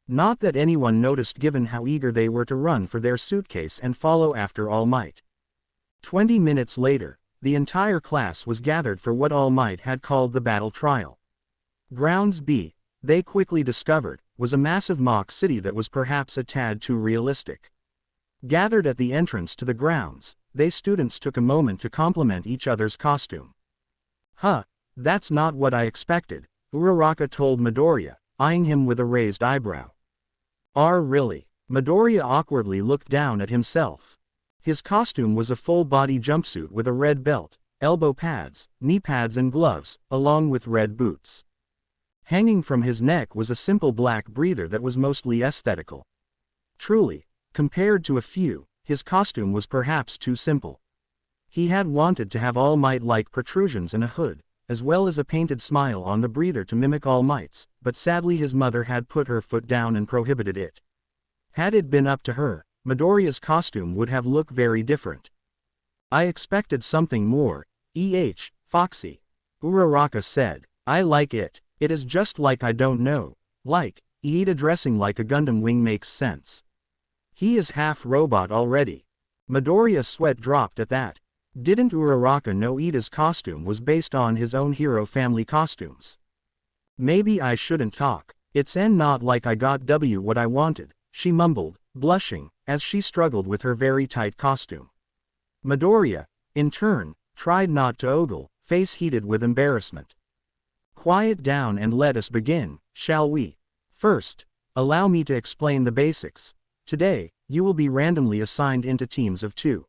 Not that anyone noticed given how eager they were to run for their suitcase and follow after All Might. 20 minutes later, the entire class was gathered for what All Might had called the battle trial. Grounds B, they quickly discovered, was a massive mock city that was perhaps a tad too realistic. Gathered at the entrance to the grounds, they students took a moment to compliment each other's costume. Huh, that's not what I expected, Uraraka told Midoriya, eyeing him with a raised eyebrow. Really? Midoriya awkwardly looked down at himself. His costume was a full-body jumpsuit with a red belt, elbow pads, knee pads and gloves, along with red boots. Hanging from his neck was a simple black breather that was mostly aesthetical. Truly, compared to a few, his costume was perhaps too simple. He had wanted to have All Might-like protrusions and a hood, as well as a painted smile on the breather to mimic All Might's, but sadly his mother had put her foot down and prohibited it. Had it been up to her, Midoriya's costume would have looked very different. I expected something more, Foxy. Uraraka said. I like it. It is just like I don't know. Like, Iida dressing like a Gundam wing makes sense. He is half robot already. Midoriya's sweat dropped at that. Didn't Uraraka know Iida's costume was based on his own hero family costumes? Maybe I shouldn't talk. It's not like I got what I wanted, she mumbled, blushing, as she struggled with her very tight costume. Midoriya, in turn, tried not to ogle, face heated with embarrassment. Quiet down and let us begin, shall we? First, allow me to explain the basics. Today, you will be randomly assigned into teams of 2.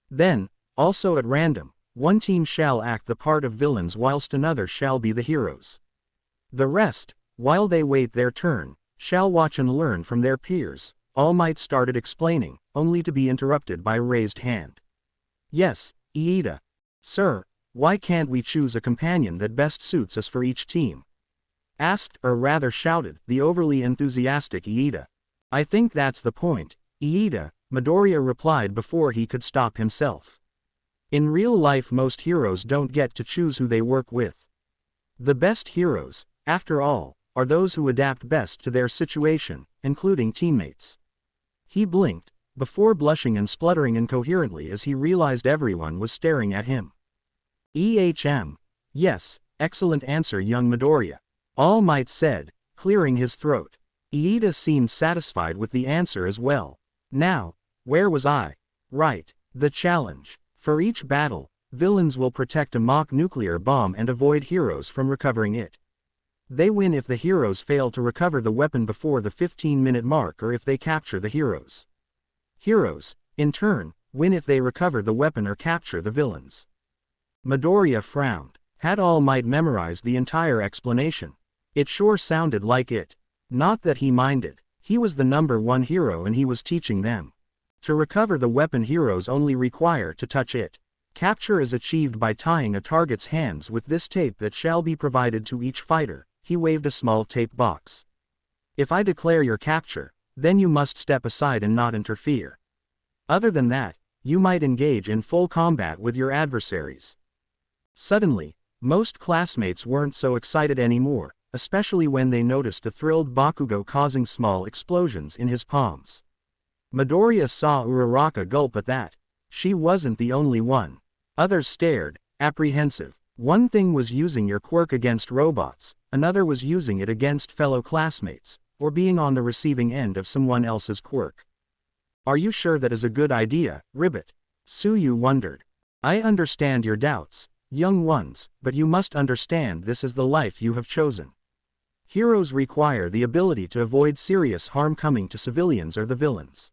Then, also at random, one team shall act the part of villains whilst another shall be the heroes. The rest, while they wait their turn, shall watch and learn from their peers. All Might started explaining, only to be interrupted by a raised hand. Yes, Iida. Sir, why can't we choose a companion that best suits us for each team? asked, or rather shouted, the overly enthusiastic Iida. I think that's the point, Iida, Midoriya replied before he could stop himself. In real life most heroes don't get to choose who they work with. The best heroes, after all, are those who adapt best to their situation, including teammates. He blinked, before blushing and spluttering incoherently as he realized everyone was staring at him. Yes, excellent answer young Midoriya, All Might said, clearing his throat. Iida seemed satisfied with the answer as well. Now, where was I? Right, the challenge. For each battle, villains will protect a mock nuclear bomb and avoid heroes from recovering it. They win if the heroes fail to recover the weapon before the 15-minute mark or if they capture the heroes. Heroes, in turn, win if they recover the weapon or capture the villains. Midoriya frowned. Had All Might memorized the entire explanation? It sure sounded like it. Not that he minded. He was the #1 hero and he was teaching them. To recover the weapon heroes only require to touch it. Capture is achieved by tying a target's hands with this tape that shall be provided to each fighter. He waved a small tape box. If I declare your capture, then you must step aside and not interfere. Other than that, you might engage in full combat with your adversaries. Suddenly, most classmates weren't so excited anymore, especially when they noticed a thrilled Bakugo causing small explosions in his palms. Midoriya saw Uraraka gulp at that. She wasn't the only one. Others stared, apprehensive. One thing was using your quirk against robots, another was using it against fellow classmates, or being on the receiving end of someone else's quirk. Are you sure that is a good idea, Ribbit? Suyu wondered. I understand your doubts, young ones, but you must understand this is the life you have chosen. Heroes require the ability to avoid serious harm coming to civilians or the villains.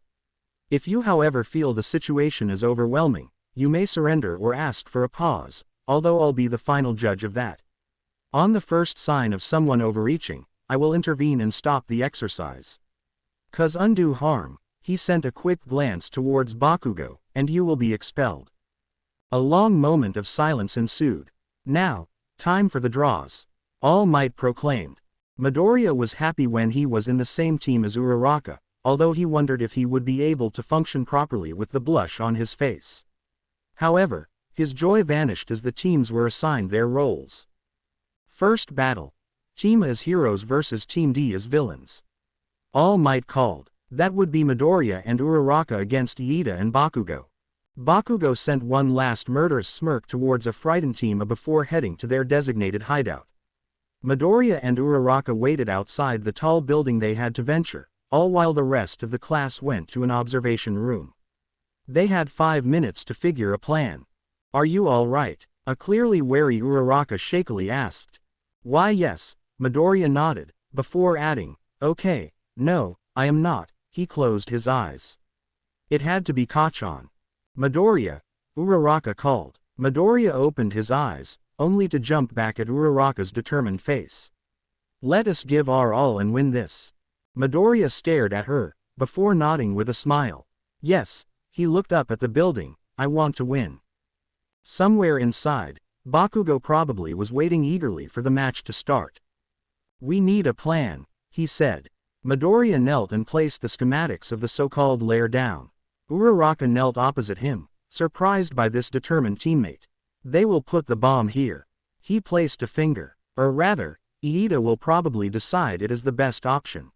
If you however feel the situation is overwhelming, you may surrender or ask for a pause, although I'll be the final judge of that. On the first sign of someone overreaching, I will intervene and stop the exercise. 'Cause undue harm, he sent a quick glance towards Bakugo, and you will be expelled. A long moment of silence ensued. Now, time for the draws. All Might proclaimed. Midoriya was happy when he was in the same team as Uraraka, although he wondered if he would be able to function properly with the blush on his face. However, his joy vanished as the teams were assigned their roles. First battle. Team A as heroes versus Team D as villains. All Might called. That would be Midoriya and Uraraka against Iida and Bakugo. Bakugo sent one last murderous smirk towards a frightened Team A before heading to their designated hideout. Midoriya and Uraraka waited outside the tall building they had to venture, all while the rest of the class went to an observation room. They had 5 minutes to figure a plan. Are you all right? A clearly wary Uraraka shakily asked. Why yes, Midoriya nodded, before adding, okay, no, I am not. He closed his eyes. It had to be Kacchan. Midoriya, Uraraka called. Midoriya opened his eyes, only to jump back at Uraraka's determined face. Let us give our all and win this. Midoriya stared at her, before nodding with a smile. Yes, he looked up at the building, I want to win. Somewhere inside, Bakugo probably was waiting eagerly for the match to start. We need a plan, he said. Midoriya knelt and placed the schematics of the so-called lair down. Uraraka knelt opposite him, surprised by this determined teammate. They will put the bomb here. He placed a finger, or rather, Iida will probably decide it is the best option.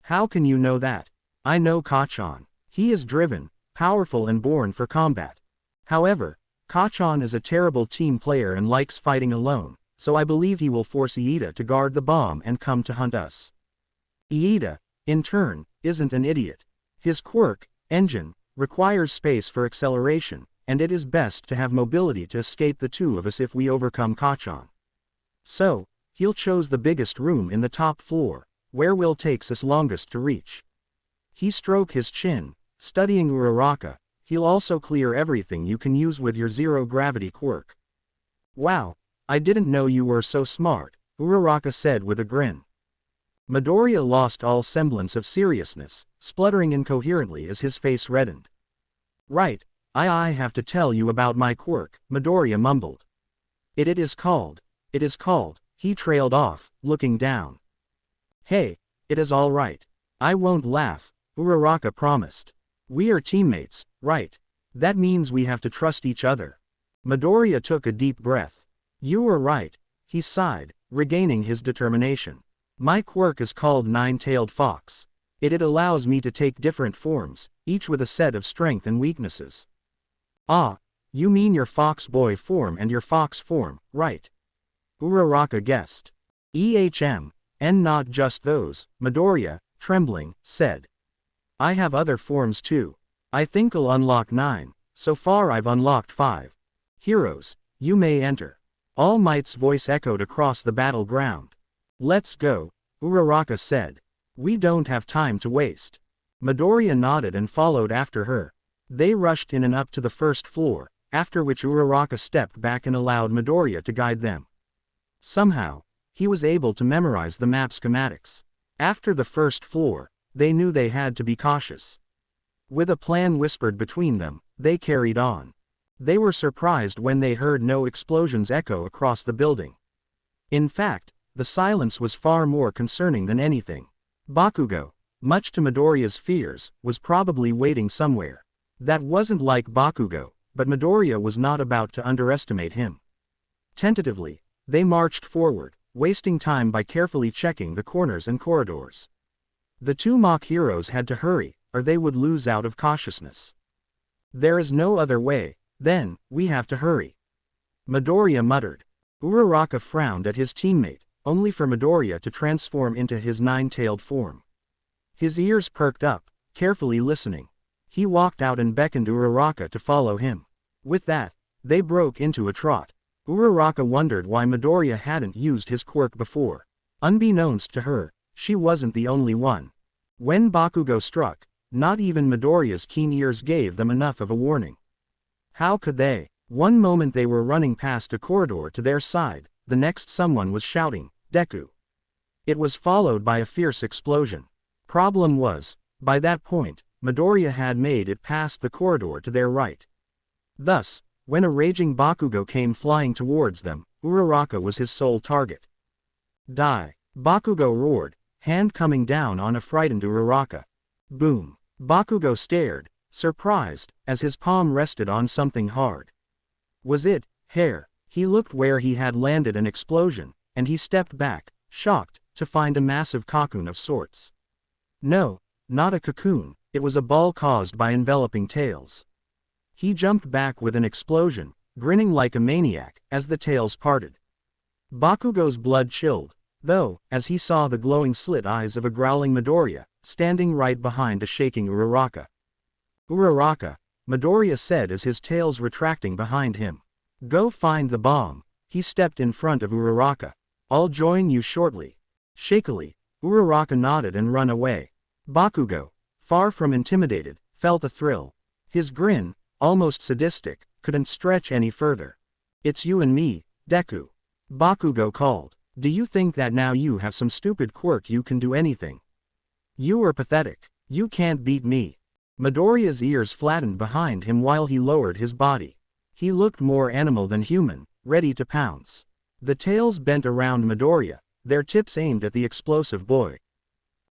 How can you know that? I know Kacchan. He is driven, powerful and born for combat. However, Kacchan is a terrible team player and likes fighting alone, so I believe he will force Iida to guard the bomb and come to hunt us. Iida, in turn, isn't an idiot. His quirk, engine, requires space for acceleration, and it is best to have mobility to escape the two of us if we overcome Kacchan. So, he'll choose the biggest room in the top floor, where will takes us longest to reach. He stroked his chin, studying Uraraka. He'll also clear everything you can use with your zero-gravity quirk. Wow, I didn't know you were so smart, Uraraka said with a grin. Midoriya lost all semblance of seriousness, spluttering incoherently as his face reddened. Right, I have to tell you about my quirk, Midoriya mumbled. It is called, he trailed off, looking down. Hey, it is all right. I won't laugh, Uraraka promised. We are teammates, right? That means we have to trust each other. Midoriya took a deep breath. You are right, he sighed, regaining his determination. My quirk is called Nine-Tailed Fox. It allows me to take different forms, each with a set of strength and weaknesses. Ah, you mean your Fox Boy form and your Fox form, right? Uraraka guessed. And not just those, Midoriya, trembling, said. I have other forms too. I think I'll unlock 9, so far I've unlocked 5. Heroes, you may enter. All Might's voice echoed across the battleground. Let's go, Uraraka said. We don't have time to waste. Midoriya nodded and followed after her. They rushed in and up to the first floor, after which Uraraka stepped back and allowed Midoriya to guide them. Somehow, he was able to memorize the map schematics. After the first floor, they knew they had to be cautious. With a plan whispered between them, they carried on. They were surprised when they heard no explosions echo across the building. In fact, the silence was far more concerning than anything. Bakugo, much to Midoriya's fears, was probably waiting somewhere. That wasn't like Bakugo, but Midoriya was not about to underestimate him. Tentatively, they marched forward, wasting time by carefully checking the corners and corridors. The two mock heroes had to hurry, or they would lose out of cautiousness. There is no other way, then, we have to hurry. Midoriya muttered. Uraraka frowned at his teammate, only for Midoriya to transform into his nine-tailed form. His ears perked up, carefully listening. He walked out and beckoned Uraraka to follow him. With that, they broke into a trot. Uraraka wondered why Midoriya hadn't used his quirk before. Unbeknownst to her, she wasn't the only one. When Bakugo struck, not even Midoriya's keen ears gave them enough of a warning. How could they? One moment they were running past a corridor to their side, the next someone was shouting, Deku. It was followed by a fierce explosion. Problem was, by that point, Midoriya had made it past the corridor to their right. Thus, when a raging Bakugo came flying towards them, Uraraka was his sole target. Die! Bakugo roared, hand coming down on a frightened Uraraka. Boom! Bakugo stared, surprised, as his palm rested on something hard. Was it hair? He looked where he had landed an explosion, and he stepped back, shocked, to find a massive cocoon of sorts. No, not a cocoon, it was a ball caused by enveloping tails. He jumped back with an explosion, grinning like a maniac, as the tails parted. Bakugo's blood chilled, though, as he saw the glowing slit eyes of a growling Midoriya, standing right behind a shaking Uraraka. Uraraka, Midoriya said as his tails retracting behind him. Go find the bomb. He stepped in front of Uraraka. I'll join you shortly. Shakily, Uraraka nodded and ran away. Bakugo, far from intimidated, felt a thrill. His grin, almost sadistic, couldn't stretch any further. It's you and me, Deku. Bakugo called. Do you think that now you have some stupid quirk you can do anything? You are pathetic. You can't beat me. Midoriya's ears flattened behind him while he lowered his body. He looked more animal than human, ready to pounce. The tails bent around Midoriya, their tips aimed at the explosive boy.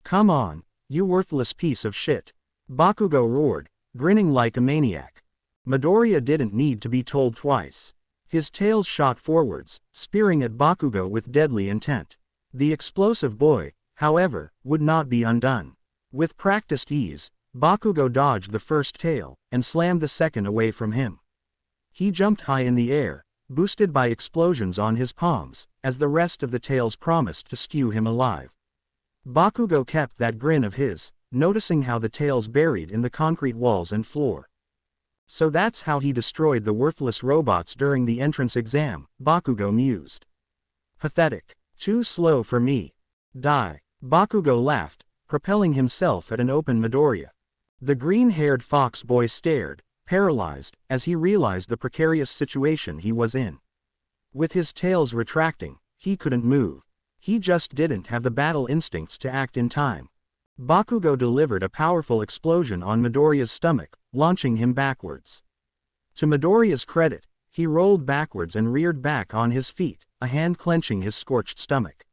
Come on, you worthless piece of shit. Bakugo roared, grinning like a maniac. Midoriya didn't need to be told twice. His tails shot forwards, spearing at Bakugo with deadly intent. The explosive boy, however, would not be undone. With practiced ease, Bakugo dodged the first tail, and slammed the second away from him. He jumped high in the air, boosted by explosions on his palms, as the rest of the tails promised to skew him alive. Bakugo kept that grin of his, noticing how the tails buried in the concrete walls and floor. So that's how he destroyed the worthless robots during the entrance exam, Bakugo mused. Pathetic. Too slow for me. Die. Bakugo laughed, propelling himself at an open Midoriya. The green-haired fox boy stared, paralyzed, as he realized the precarious situation he was in. With his tails retracting, he couldn't move. He just didn't have the battle instincts to act in time. Bakugo delivered a powerful explosion on Midoriya's stomach, launching him backwards. To Midoriya's credit, he rolled backwards and reared back on his feet, a hand clenching his scorched stomach.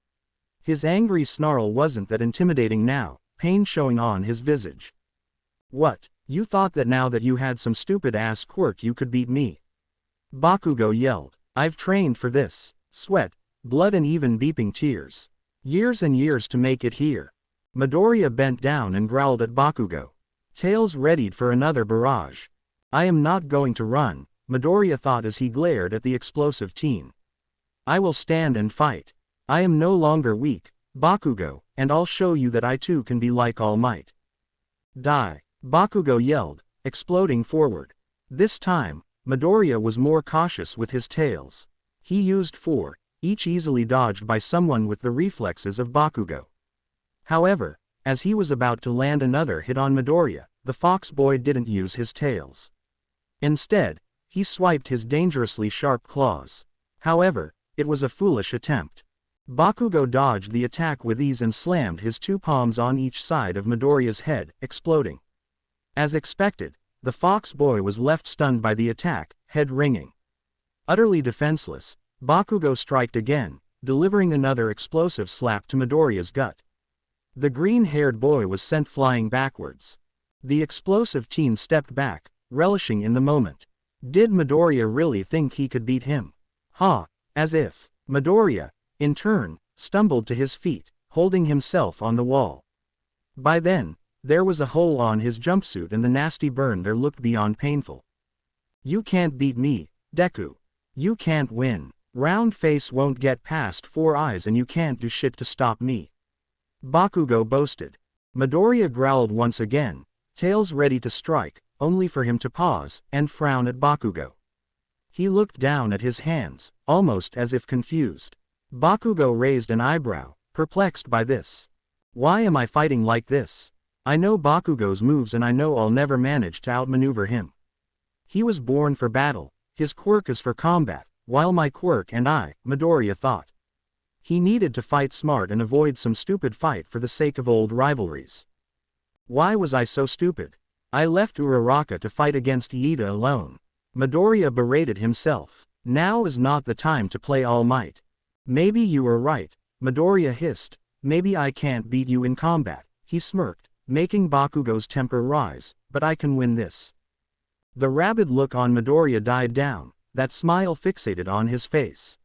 His angry snarl wasn't that intimidating now, pain showing on his visage. What, you thought that now that you had some stupid-ass quirk you could beat me? Bakugo yelled. I've trained for this. Sweat, blood and even beeping tears. Years and years to make it here. Midoriya bent down and growled at Bakugo. Tails readied for another barrage. I am not going to run, Midoriya thought as he glared at the explosive teen. I will stand and fight. I am no longer weak, Bakugo, and I'll show you that I too can be like All Might. Die, Bakugo yelled, exploding forward. This time, Midoriya was more cautious with his tails. He used 4, each easily dodged by someone with the reflexes of Bakugo. However, as he was about to land another hit on Midoriya, the fox boy didn't use his tails. Instead, he swiped his dangerously sharp claws. However, it was a foolish attempt. Bakugo dodged the attack with ease and slammed his 2 palms on each side of Midoriya's head, exploding. As expected, the fox boy was left stunned by the attack, head ringing. Utterly defenseless, Bakugo striked again, delivering another explosive slap to Midoriya's gut. The green-haired boy was sent flying backwards. The explosive teen stepped back, relishing in the moment. Did Midoriya really think he could beat him? Ha! As if. Midoriya, in turn, stumbled to his feet, holding himself on the wall. By then, there was a hole on his jumpsuit and the nasty burn there looked beyond painful. You can't beat me, Deku. You can't win. Round face won't get past 4 eyes and you can't do shit to stop me. Bakugo boasted. Midoriya growled once again, tails ready to strike, only for him to pause and frown at Bakugo. He looked down at his hands, almost as if confused. Bakugo raised an eyebrow, perplexed by this. Why am I fighting like this? I know Bakugo's moves and I know I'll never manage to outmaneuver him. He was born for battle, his quirk is for combat, while my quirk and I, Midoriya thought. He needed to fight smart and avoid some stupid fight for the sake of old rivalries. Why was I so stupid? I left Uraraka to fight against Iida alone. Midoriya berated himself. Now is not the time to play All Might. Maybe you are right, Midoriya hissed. Maybe I can't beat you in combat, he smirked, making Bakugo's temper rise, but I can win this. The rabid look on Midoriya died down, that smile fixated on his face.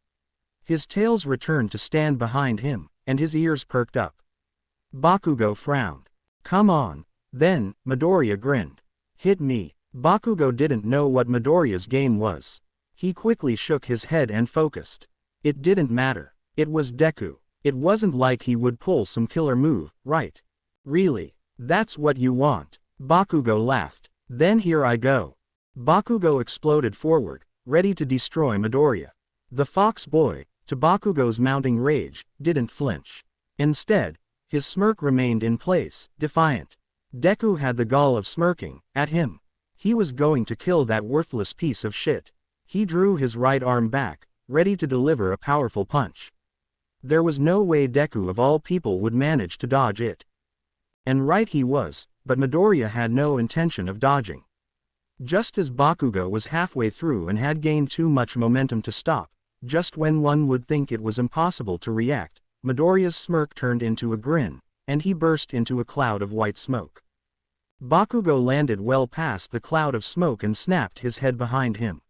His tails returned to stand behind him, and his ears perked up. Bakugo frowned. Come on. Then, Midoriya grinned. Hit me. Bakugo didn't know what Midoriya's game was. He quickly shook his head and focused. It didn't matter. It was Deku. It wasn't like he would pull some killer move, right? Really? That's what you want? Bakugo laughed. Then here I go. Bakugo exploded forward, ready to destroy Midoriya. The fox boy, to Bakugo's mounting rage, didn't flinch. Instead, his smirk remained in place, defiant. Deku had the gall of smirking at him. He was going to kill that worthless piece of shit. He drew his right arm back, ready to deliver a powerful punch. There was no way Deku of all people would manage to dodge it. And right he was, but Midoriya had no intention of dodging. Just as Bakugo was halfway through and had gained too much momentum to stop, just when one would think it was impossible to react, Midoriya's smirk turned into a grin, and he burst into a cloud of white smoke. Bakugo landed well past the cloud of smoke and snapped his head behind him.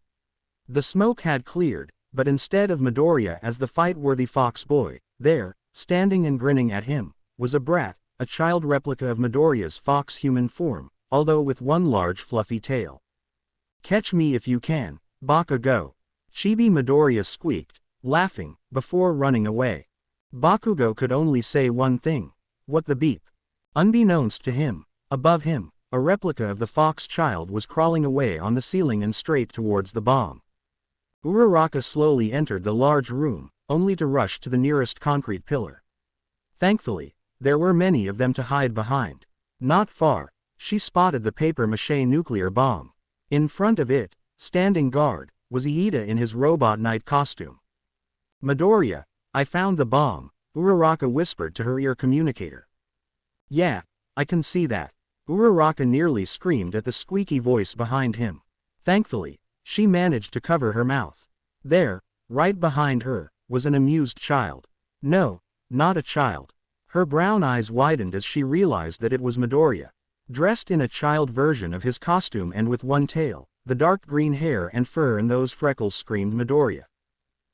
The smoke had cleared, but instead of Midoriya as the fight-worthy fox boy, there, standing and grinning at him, was a brat, a child replica of Midoriya's fox-human form, although with one large fluffy tail. Catch me if you can, Bakugo. Chibi Midoriya squeaked, laughing, before running away. Bakugo could only say one thing. What the beep? Unbeknownst to him, above him, a replica of the fox child was crawling away on the ceiling and straight towards the bomb. Uraraka slowly entered the large room, only to rush to the nearest concrete pillar. Thankfully, there were many of them to hide behind. Not far, she spotted the papier-mâché nuclear bomb. In front of it, standing guard, was Iida in his robot knight costume. Midoriya, I found the bomb, Uraraka whispered to her ear communicator. Yeah, I can see that. Uraraka nearly screamed at the squeaky voice behind him. Thankfully, she managed to cover her mouth. There, right behind her, was an amused child. No, not a child. Her brown eyes widened as she realized that it was Midoriya. Dressed in a child version of his costume and with one tail, the dark green hair and fur and those freckles screamed Midoriya.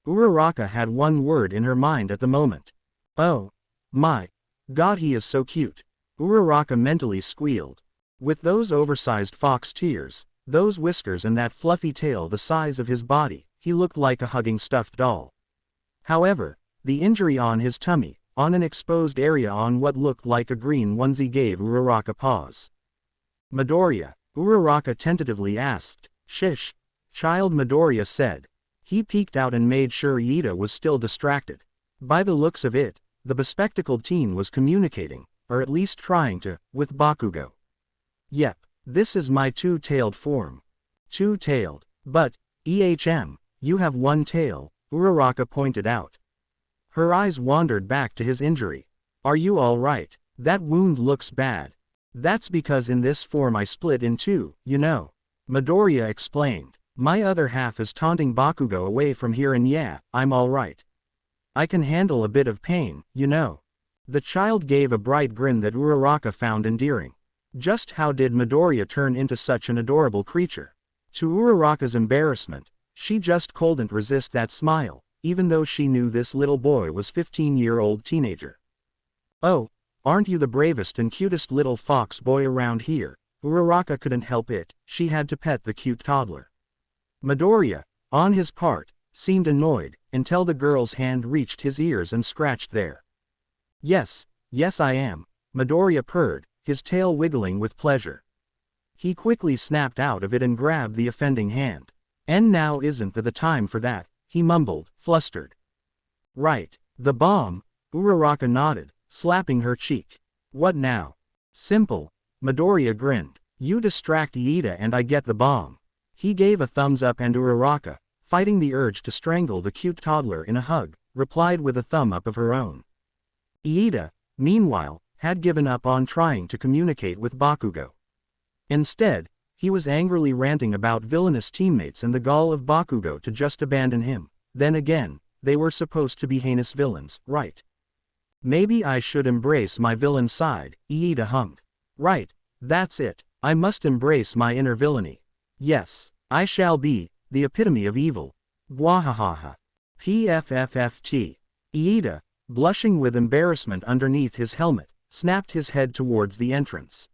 Uraraka had one word in her mind at the moment. Oh my God, he is so cute. Uraraka mentally squealed. With those oversized fox tears, those whiskers and that fluffy tail the size of his body, he looked like a hugging stuffed doll. However, the injury on his tummy, on an exposed area on what looked like a green onesie gave Uraraka pause. Midoriya, Uraraka tentatively asked. Shish, child, Midoriya said. He peeked out and made sure Iida was still distracted. By the looks of it, the bespectacled teen was communicating, or at least trying to, with Bakugo. Yep, this is my two-tailed form. Two-tailed, but, you have one tail, Uraraka pointed out. Her eyes wandered back to his injury. Are you all right? That wound looks bad. That's because in this form I split in two, you know. Midoriya explained. My other half is taunting Bakugo away from here, and yeah, I'm all right. I can handle a bit of pain, you know. The child gave a bright grin that Uraraka found endearing. Just how did Midoriya turn into such an adorable creature? To Uraraka's embarrassment, she just couldn't resist that smile, even though she knew this little boy was 15-year-old teenager. Oh, aren't you the bravest and cutest little fox boy around here? Uraraka couldn't help it, she had to pet the cute toddler. Midoriya, on his part, seemed annoyed, until the girl's hand reached his ears and scratched there. Yes I am, Midoriya purred, his tail wiggling with pleasure. He quickly snapped out of it and grabbed the offending hand. And now isn't the time for that, he mumbled, flustered. Right, the bomb, Uraraka nodded, slapping her cheek. What now? Simple, Midoriya grinned. You distract Iida and I get the bomb. He gave a thumbs up and Uraraka, fighting the urge to strangle the cute toddler in a hug, replied with a thumb up of her own. Iida, meanwhile, had given up on trying to communicate with Bakugo. Instead, he was angrily ranting about villainous teammates and the gall of Bakugo to just abandon him. Then again, they were supposed to be heinous villains, right? Maybe I should embrace my villain side, Iida hummed. Right, that's it, I must embrace my inner villainy. Yes, I shall be the epitome of evil. Bwahahaha. PFFFT. Iida, blushing with embarrassment underneath his helmet, snapped his head towards the entrance.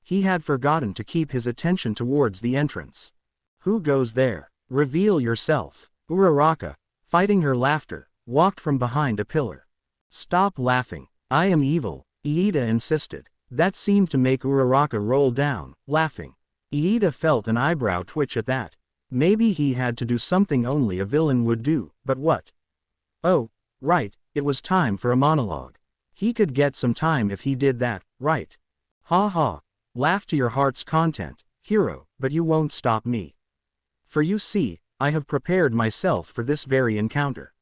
He had forgotten to keep his attention towards the entrance. Who goes there? Reveal yourself. Uraraka, fighting her laughter, walked from behind a pillar. Stop laughing. I am evil, Iida insisted. That seemed to make Uraraka roll down, laughing. Iida felt an eyebrow twitch at that. Maybe he had to do something only a villain would do, but what? Oh, right, it was time for a monologue. He could get some time if he did that, right? Ha ha. Laugh to your heart's content, hero, but you won't stop me. For you see, I have prepared myself for this very encounter.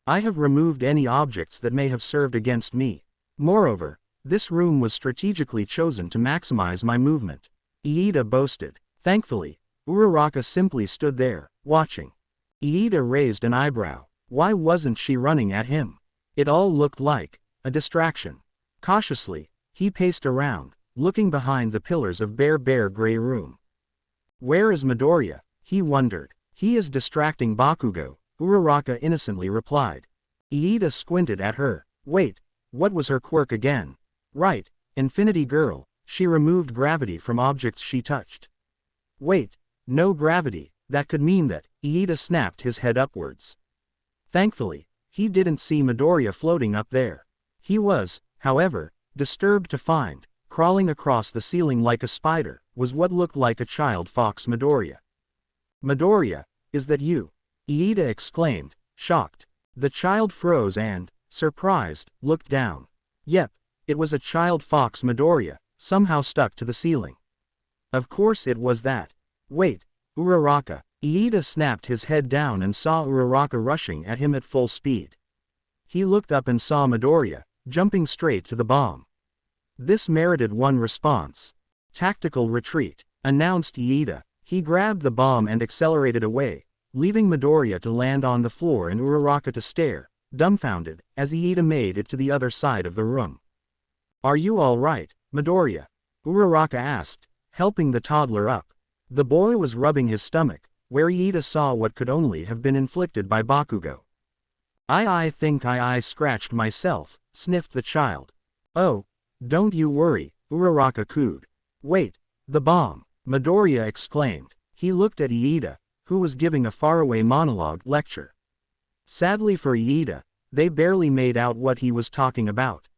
I have removed any objects that may have served against me. Moreover, this room was strategically chosen to maximize my movement. Iida boasted. Thankfully, Uraraka simply stood there, watching. Iida raised an eyebrow. Why wasn't she running at him? It all looked like a distraction. Cautiously, he paced around, looking behind the pillars of bare gray room. Where is Midoriya? He wondered. He is distracting Bakugo, Uraraka innocently replied. Iida squinted at her. Wait, what was her quirk again? Right, Infinity Girl, she removed gravity from objects she touched. Wait, no gravity, that could mean that, Iida snapped his head upwards. Thankfully, he didn't see Midoriya floating up there. He was, however, disturbed to find, crawling across the ceiling like a spider, was what looked like a child fox Midoriya. Midoriya, is that you? Iida exclaimed, shocked. The child froze and, surprised, looked down. Yep, it was a child fox Midoriya, somehow stuck to the ceiling. Of course it was that. Wait, Uraraka. Iida snapped his head down and saw Uraraka rushing at him at full speed. He looked up and saw Midoriya, jumping straight to the bomb. This merited one response. Tactical retreat, announced Iida. He grabbed the bomb and accelerated away, leaving Midoriya to land on the floor and Uraraka to stare, dumbfounded, as Iida made it to the other side of the room. "Are you all right, Midoriya?" Uraraka asked, helping the toddler up. The boy was rubbing his stomach, where Iida saw what could only have been inflicted by Bakugo. I think I scratched myself," sniffed the child. "Oh, don't you worry," Uraraka cooed. "Wait, the bomb," Midoriya exclaimed. He looked at Iida, who was giving a faraway monologue lecture. Sadly for Iida, they barely made out what he was talking about.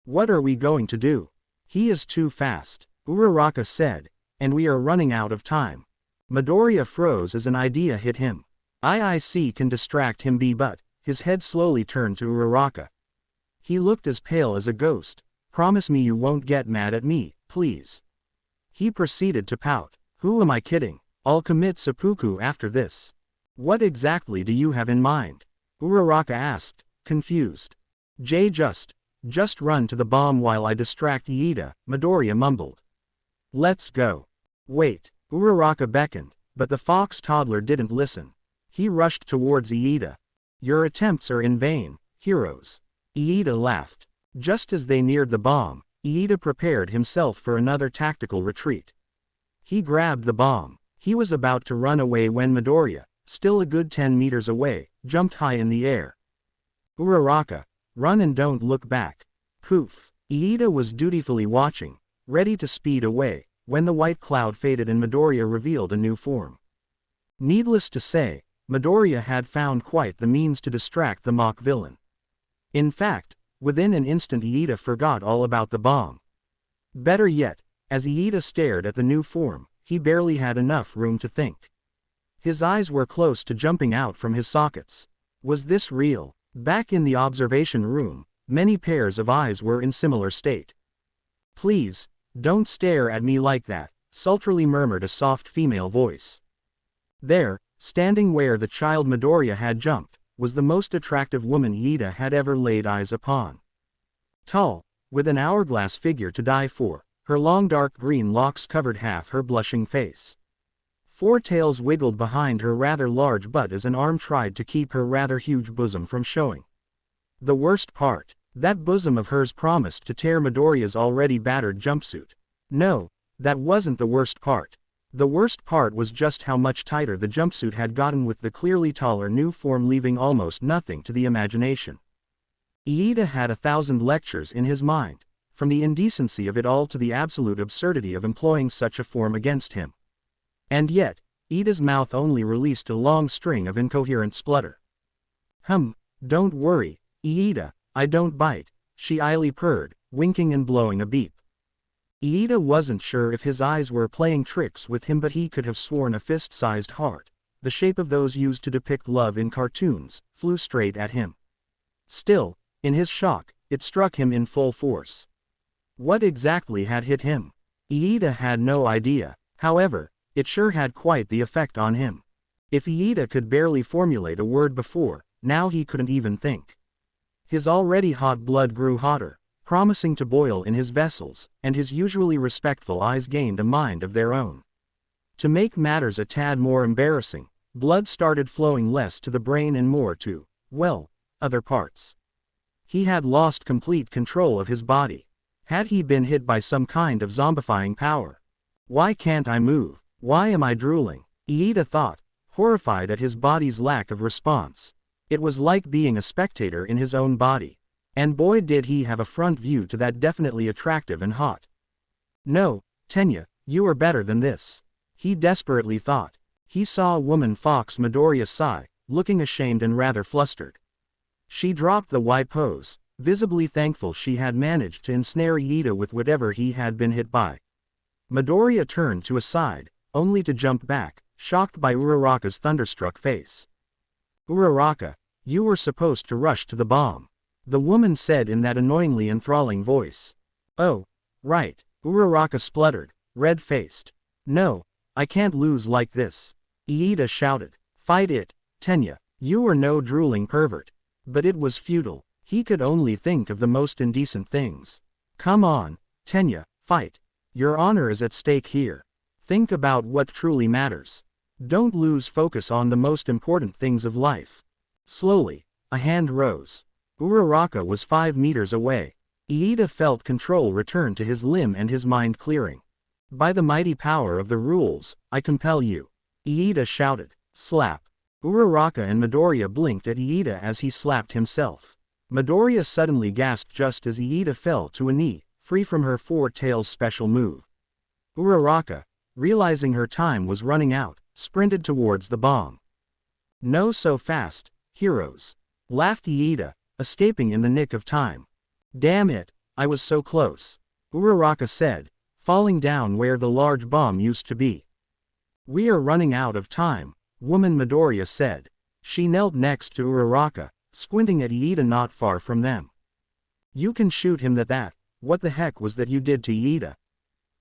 "What are we going to do? He is too fast," Uraraka said, "and we are running out of time." Midoriya froze as an idea hit him. IIC can distract him but, his head slowly turned to Uraraka. He looked as pale as a ghost. "Promise me you won't get mad at me, please." He proceeded to pout. "Who am I kidding? I'll commit seppuku after this." "What exactly do you have in mind?" Uraraka asked, confused. Just run to the bomb while I distract Iida," Midoriya mumbled. "Let's go." "Wait," Uraraka beckoned, but the fox toddler didn't listen. He rushed towards Iida. "Your attempts are in vain, heroes." Iida laughed. Just as they neared the bomb, Iida prepared himself for another tactical retreat. He grabbed the bomb. He was about to run away when Midoriya, still a good 10 meters away, jumped high in the air. "Uraraka, run and don't look back." Poof. Iida was dutifully watching, ready to speed away, when the white cloud faded and Midoriya revealed a new form. Needless to say, Midoriya had found quite the means to distract the mock villain. In fact, within an instant Iida forgot all about the bomb. Better yet, as Iida stared at the new form, he barely had enough room to think. His eyes were close to jumping out from his sockets. Was this real? Back in the observation room, many pairs of eyes were in similar state. "Please, don't stare at me like that," sultrily murmured a soft female voice. There, standing where the child Midoriya had jumped, was the most attractive woman Iida had ever laid eyes upon. Tall, with an hourglass figure to die for, her long dark green locks covered half her blushing face. Four tails wiggled behind her rather large butt as an arm tried to keep her rather huge bosom from showing. The worst part, that bosom of hers promised to tear Midoriya's already battered jumpsuit. No, that wasn't the worst part. The worst part was just how much tighter the jumpsuit had gotten with the clearly taller new form, leaving almost nothing to the imagination. Iida had 1,000 lectures in his mind, from the indecency of it all to the absolute absurdity of employing such a form against him. And yet, Iida's mouth only released a long string of incoherent splutter. Don't worry, Iida, I don't bite," she idly purred, winking and blowing a beep. Iida wasn't sure if his eyes were playing tricks with him, but he could have sworn a fist-sized heart, the shape of those used to depict love in cartoons, flew straight at him. Still, in his shock, it struck him in full force. What exactly had hit him? Iida had no idea. However, it sure had quite the effect on him. If Iida could barely formulate a word before, now he couldn't even think. His already hot blood grew hotter, promising to boil in his vessels, and his usually respectful eyes gained a mind of their own. To make matters a tad more embarrassing, blood started flowing less to the brain and more to, well, other parts. He had lost complete control of his body. Had he been hit by some kind of zombifying power? "Why can't I move? Why am I drooling?" Iida thought, horrified at his body's lack of response. It was like being a spectator in his own body. And boy did he have a front view to that, definitely attractive and hot. "No, Tenya, you are better than this," he desperately thought. He saw a woman fox Midoriya sigh, looking ashamed and rather flustered. She dropped the Y pose, visibly thankful she had managed to ensnare Iida with whatever he had been hit by. Midoriya turned to a side, only to jump back, shocked by Uraraka's thunderstruck face. "Uraraka, you were supposed to rush to the bomb," the woman said in that annoyingly enthralling voice. "Oh, right," Uraraka spluttered, red-faced. "No, I can't lose like this," Iida shouted. "Fight it, Tenya, you are no drooling pervert." But it was futile. He could only think of the most indecent things. "Come on, Tenya, fight. Your honor is at stake here. Think about what truly matters. Don't lose focus on the most important things of life." Slowly, A hand rose. Uraraka was 5 meters away. Iida felt control return to his limb and his mind clearing. By the mighty power of the rules, I compel you. Iida shouted. Slap. Uraraka and Midoriya blinked at Iida as he slapped himself. Midoriya suddenly gasped just as Iida fell to a knee, free from her Four Tails special move. Uraraka, realizing her time was running out, sprinted towards the bomb. No so fast, heroes. Laughed Iida, escaping in the nick of time. Damn it, I was so close. Uraraka said, falling down where the large bomb used to be. We are running out of time, woman Midoriya said. She knelt next to Uraraka, squinting at Iida not far from them. You can shoot him that. What the heck was that you did to Iida?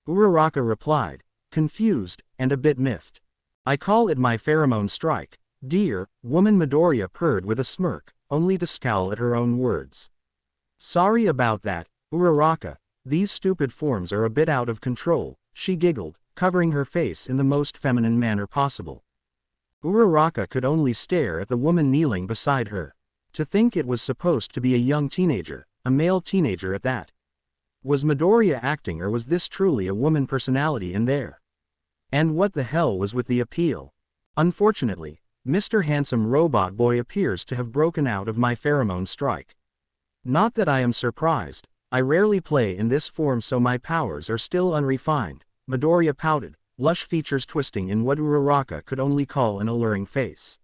Uraraka replied, confused, and a bit miffed. I call it my pheromone strike, dear, woman Midoriya purred with a smirk, only to scowl at her own words. Sorry about that, Uraraka, these stupid forms are a bit out of control, she giggled, covering her face in the most feminine manner possible. Uraraka could only stare at the woman kneeling beside her. To think it was supposed to be a young teenager, a male teenager at that. Was Midoriya acting or was this truly a woman personality in there? And what the hell was with the appeal? Unfortunately, Mr. Handsome Robot Boy appears to have broken out of my pheromone strike. Not that I am surprised, I rarely play in this form so my powers are still unrefined, Midoriya pouted, lush features twisting in what Uraraka could only call an alluring face.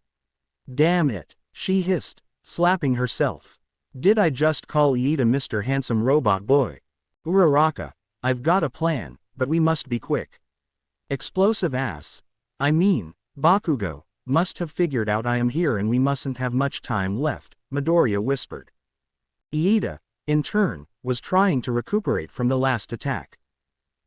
Damn it, she hissed, slapping herself. Did I just call Iida Mr. Handsome Robot Boy? Uraraka, I've got a plan, but we must be quick. Explosive ass. I mean, Bakugo, must have figured out I am here and we mustn't have much time left, Midoriya whispered. Iida, in turn, was trying to recuperate from the last attack.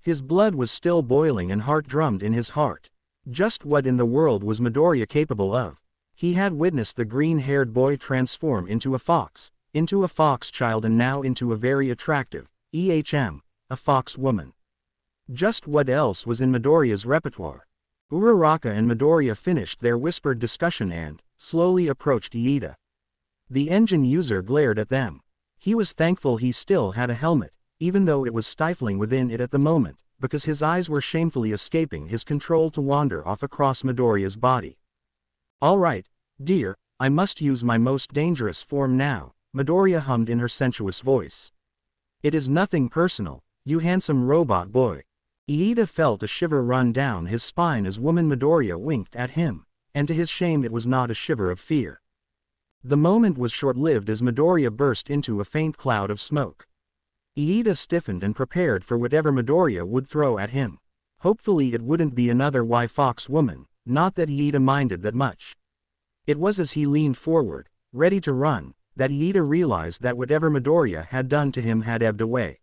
His blood was still boiling and heart drummed in his heart. Just what in the world was Midoriya capable of? He had witnessed the green-haired boy transform into a fox child and now into a very attractive, a fox woman. Just what else was in Midoriya's repertoire? Uraraka and Midoriya finished their whispered discussion and, slowly approached Iida. The engine user glared at them. He was thankful he still had a helmet, even though it was stifling within it at the moment, because his eyes were shamefully escaping his control to wander off across Midoriya's body. All right, dear, I must use my most dangerous form now, Midoriya hummed in her sensuous voice. It is nothing personal, you handsome robot boy. Iida felt a shiver run down his spine as woman Midoriya winked at him, and to his shame it was not a shiver of fear. The moment was short-lived as Midoriya burst into a faint cloud of smoke. Iida stiffened and prepared for whatever Midoriya would throw at him. Hopefully it wouldn't be another Y-Fox woman, not that Iida minded that much. It was as he leaned forward, ready to run, that Iida realized that whatever Midoriya had done to him had ebbed away.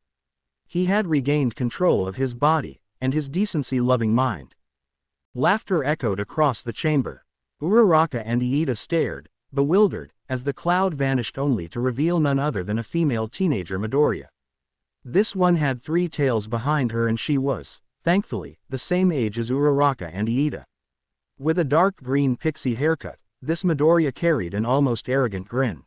He had regained control of his body, and his decency-loving mind. Laughter echoed across the chamber. Uraraka and Iida stared, bewildered, as the cloud vanished only to reveal none other than a female teenager Midoriya. This one had 3 tails behind her and she was, thankfully, the same age as Uraraka and Iida. With a dark green pixie haircut, this Midoriya carried an almost arrogant grin.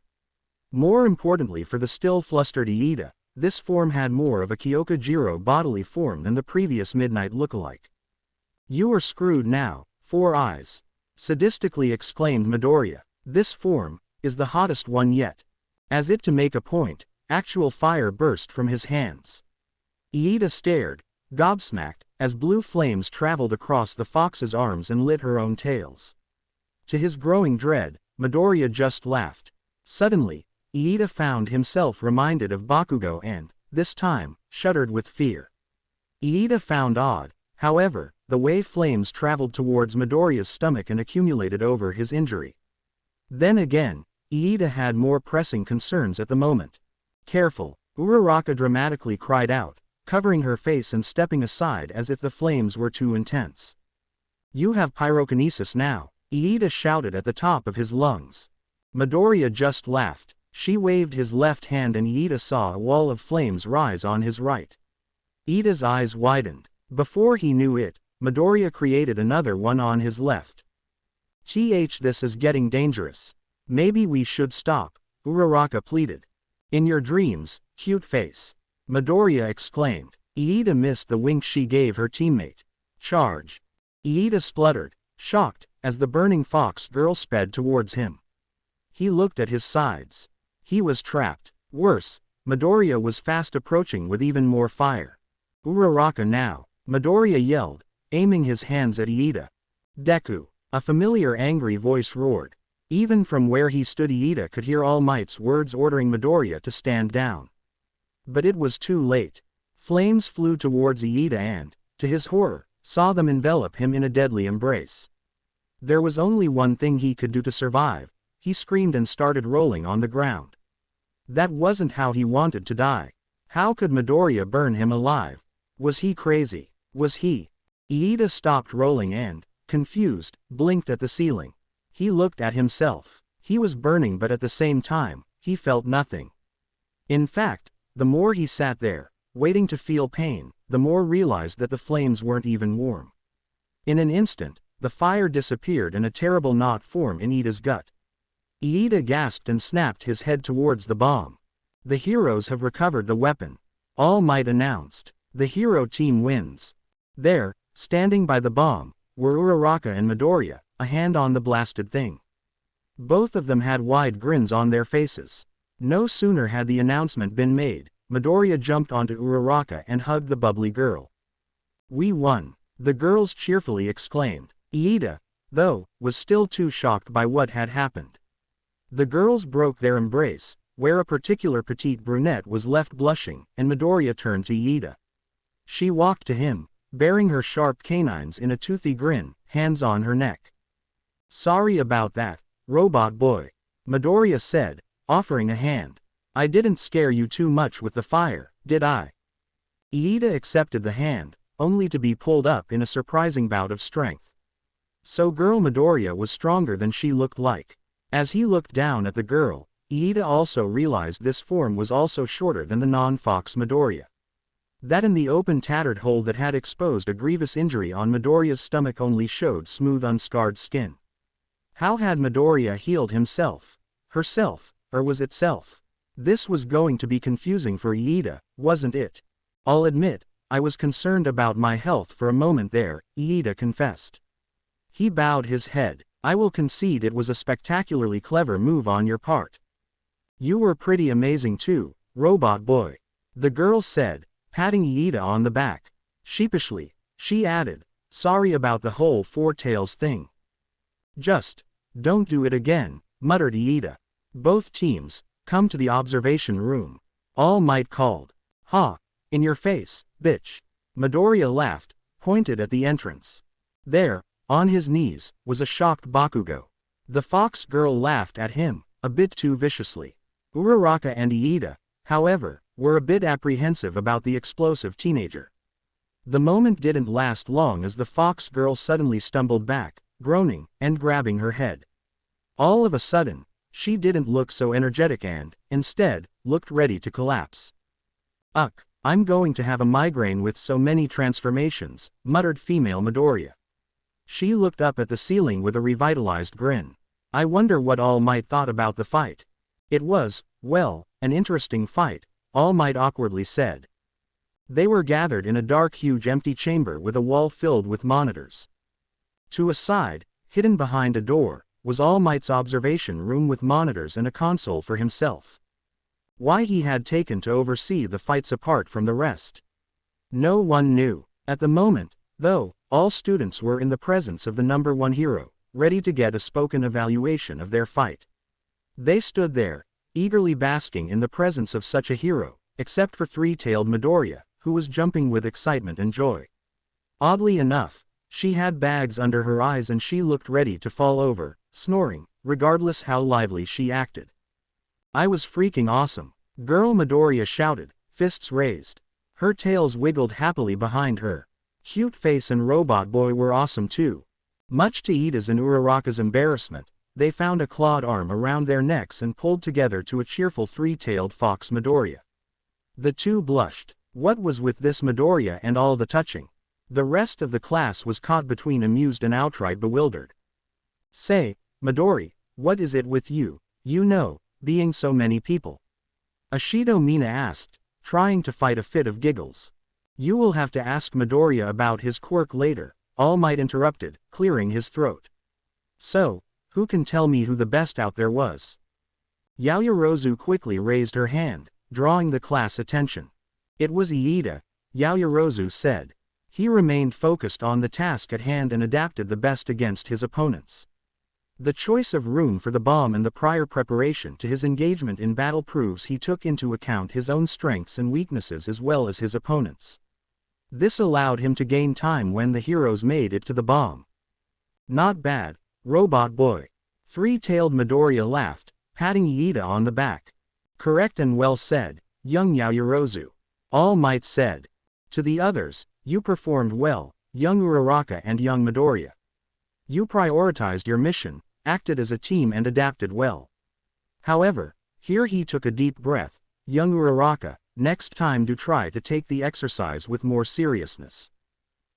More importantly for the still flustered Iida, this form had more of a Kyokujiro bodily form than the previous Midnight lookalike. You are screwed now, 4 eyes. Sadistically exclaimed Midoriya. This form is the hottest one yet. As if to make a point, actual fire burst from his hands. Iida stared, gobsmacked, as blue flames traveled across the fox's arms and lit her own tails. To his growing dread, Midoriya just laughed. Suddenly, Iida found himself reminded of Bakugo and, this time, shuddered with fear. Iida found odd, however, the way flames traveled towards Midoriya's stomach and accumulated over his injury. Then again, Iida had more pressing concerns at the moment. Careful, Uraraka dramatically cried out, covering her face and stepping aside as if the flames were too intense. You have pyrokinesis now, Iida shouted at the top of his lungs. Midoriya just laughed. She waved his left hand and Iida saw a wall of flames rise on his right. Iida's eyes widened. Before he knew it, Midoriya created another one on his left. This is getting dangerous. Maybe we should stop, Uraraka pleaded. In your dreams, cute face. Midoriya exclaimed. Iida missed the wink she gave her teammate. Charge. Iida spluttered, shocked, as the burning fox girl sped towards him. He looked at his sides. He was trapped. Worse, Midoriya was fast approaching with even more fire. Uraraka now, Midoriya yelled, aiming his hands at Iida. Deku. A familiar angry voice roared. Even from where he stood, Iida could hear All Might's words ordering Midoriya to stand down. But it was too late. Flames flew towards Iida and, to his horror, saw them envelop him in a deadly embrace. There was only one thing he could do to survive. He screamed and started rolling on the ground. That wasn't how he wanted to die. How could Midoriya burn him alive? Was he crazy? Was he? Iida stopped rolling and, confused, blinked at the ceiling. He looked at himself. He was burning, but at the same time, he felt nothing. In fact, the more he sat there, waiting to feel pain, the more realized that the flames weren't even warm. In an instant, the fire disappeared and a terrible knot formed in Iida's gut. Iida gasped and snapped his head towards the bomb. The heroes have recovered the weapon. All Might announced. The hero team wins. There, standing by the bomb, were Uraraka and Midoriya, a hand on the blasted thing. Both of them had wide grins on their faces. No sooner had the announcement been made, Midoriya jumped onto Uraraka and hugged the bubbly girl. We won, the girls cheerfully exclaimed. Iida, though, was still too shocked by what had happened. The girls broke their embrace, where a particular petite brunette was left blushing, and Midoriya turned to Iida. She walked to him, baring her sharp canines in a toothy grin, hands on her neck. Sorry about that, robot boy, Midoriya said, offering a hand. I didn't scare you too much with the fire, did I? Iida accepted the hand, only to be pulled up in a surprising bout of strength. So girl Midoriya was stronger than she looked like. As he looked down at the girl, Iida also realized this form was also shorter than the non-fox Midoriya. That in the open tattered hole that had exposed a grievous injury on Midoriya's stomach only showed smooth unscarred skin. How had Midoriya healed himself? Herself, or was it self? This was going to be confusing for Iida, wasn't it? I'll admit, I was concerned about my health for a moment there, Iida confessed. He bowed his head. I will concede it was a spectacularly clever move on your part. You were pretty amazing too, robot boy. The girl said, patting Iida on the back. Sheepishly, she added, sorry about the whole Four Tails thing. Just, don't do it again, muttered Iida. Both teams, come to the observation room. All Might called. Ha, in your face, bitch. Midoriya laughed, pointed at the entrance. There, on his knees, was a shocked Bakugo. The fox girl laughed at him, a bit too viciously. Uraraka and Iida, however, were a bit apprehensive about the explosive teenager. The moment didn't last long as the fox girl suddenly stumbled back, groaning, and grabbing her head. All of a sudden, she didn't look so energetic and, instead, looked ready to collapse. Ugh, I'm going to have a migraine with so many transformations, muttered female Midoriya. She looked up at the ceiling with a revitalized grin. I wonder what All Might thought about the fight. It was, well, an interesting fight, All Might awkwardly said. They were gathered in a dark, huge empty chamber with a wall filled with monitors. To a side, hidden behind a door, was All Might's observation room with monitors and a console for himself. Why he had taken to oversee the fights apart from the rest, no one knew. At the moment, though, all students were in the presence of the number one hero, ready to get a spoken evaluation of their fight. They stood there, eagerly basking in the presence of such a hero, except for three-tailed Midoriya, who was jumping with excitement and joy. Oddly enough, she had bags under her eyes and she looked ready to fall over, snoring, regardless how lively she acted. I was freaking awesome, girl Midoriya shouted, fists raised. Her tails wiggled happily behind her. Cute Face and Robot Boy were awesome too. Much to Iida's and Uraraka's embarrassment, they found a clawed arm around their necks and pulled together to a cheerful three-tailed fox Midoriya. The two blushed. What was with this Midoriya and all the touching? The rest of the class was caught between amused and outright bewildered. Say, Midori, What is it with you, being so many people? Ashido Mina asked, trying to fight a fit of giggles. You will have to ask Midoriya about his quirk later, All Might interrupted, clearing his throat. So, who can tell me who the best out there was? Yaoyorozu quickly raised her hand, drawing the class attention. It was Iida, Yaoyorozu said. He remained focused on the task at hand and adapted the best against his opponents. The choice of rune for the bomb and the prior preparation to his engagement in battle proves he took into account his own strengths and weaknesses as well as his opponents. This allowed him to gain time when the heroes made it to the bomb. Not bad, robot boy. Three-tailed Midoriya laughed, patting Iida on the back. Correct and well said, young Yaoyorozu. All Might said. To the others, you performed well, young Uraraka and young Midoriya. You prioritized your mission, acted as a team and adapted well. However, here he took a deep breath, young Uraraka, next time do try to take the exercise with more seriousness.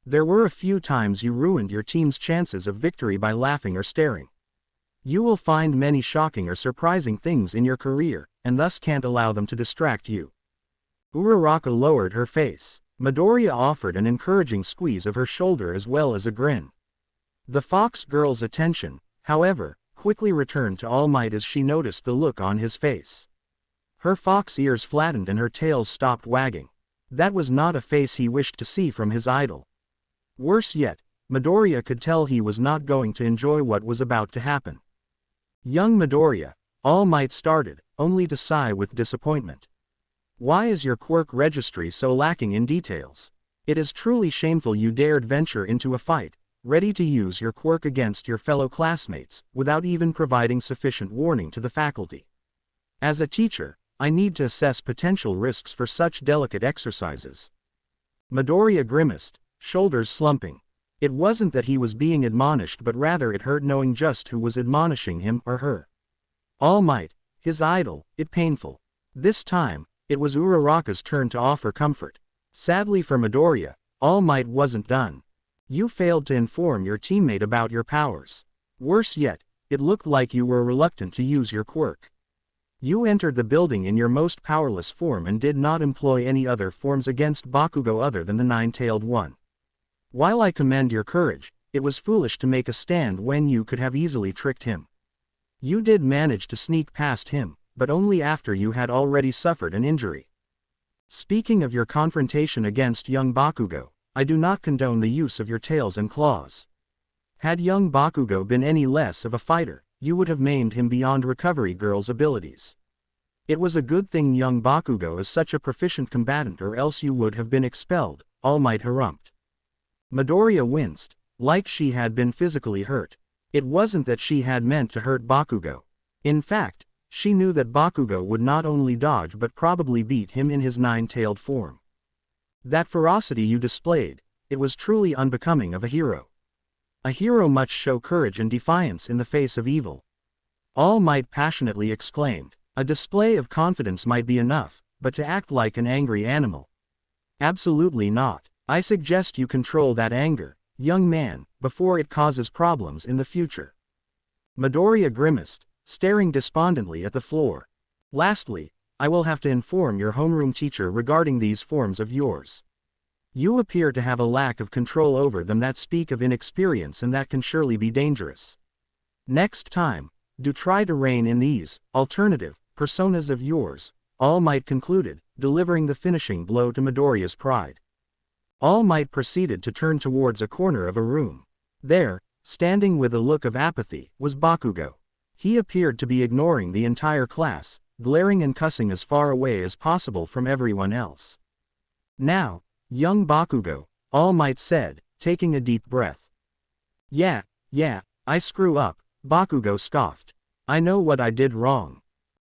There were a few times you ruined your team's chances of victory by laughing or staring. You will find many shocking or surprising things in your career, and thus can't allow them to distract you. Uraraka lowered her face. Midoriya offered an encouraging squeeze of her shoulder as well as a grin. The fox girl's attention, however, quickly returned to All Might as she noticed the look on his face. Her fox ears flattened and her tail stopped wagging. That was not a face he wished to see from his idol. Worse yet, Midoriya could tell he was not going to enjoy what was about to happen. Young Midoriya, All Might started, only to sigh with disappointment. Why is your quirk registry so lacking in details? It is truly shameful you dared venture into a fight, ready to use your quirk against your fellow classmates, without even providing sufficient warning to the faculty. As a teacher, I need to assess potential risks for such delicate exercises. Midoriya grimaced, shoulders slumping. It wasn't that he was being admonished but rather it hurt knowing just who was admonishing him or her. All Might, his idol, it painful. This time, it was Uraraka's turn to offer comfort. Sadly for Midoriya, All Might wasn't done. You failed to inform your teammate about your powers. Worse yet, it looked like you were reluctant to use your quirk. You entered the building in your most powerless form and did not employ any other forms against Bakugo other than the nine-tailed one. While I commend your courage, it was foolish to make a stand when you could have easily tricked him. You did manage to sneak past him, but only after you had already suffered an injury. Speaking of your confrontation against young Bakugo, I do not condone the use of your tails and claws. Had young Bakugo been any less of a fighter, you would have maimed him beyond Recovery Girl's abilities. It was a good thing young Bakugo is such a proficient combatant or else you would have been expelled, All Might harumphed. Midoriya winced, like she had been physically hurt. It wasn't that she had meant to hurt Bakugo. In fact, she knew that Bakugo would not only dodge but probably beat him in his nine-tailed form. That ferocity you displayed, it was truly unbecoming of a hero. A hero must show courage and defiance in the face of evil. All Might passionately exclaimed. A display of confidence might be enough, but to act like an angry animal. Absolutely not. I suggest you control that anger, young man, before it causes problems in the future. Midoriya grimaced, staring despondently at the floor. Lastly, I will have to inform your homeroom teacher regarding these forms of yours. You appear to have a lack of control over them that speak of inexperience and that can surely be dangerous. Next time, do try to rein in these alternative personas of yours, All Might concluded, delivering the finishing blow to Midoriya's pride. All Might proceeded to turn towards a corner of a room. There, standing with a look of apathy, was Bakugo. He appeared to be ignoring the entire class, glaring and cussing as far away as possible from everyone else. Now, young Bakugo, All Might said, taking a deep breath. Yeah, I screw up, Bakugo scoffed. I know what I did wrong.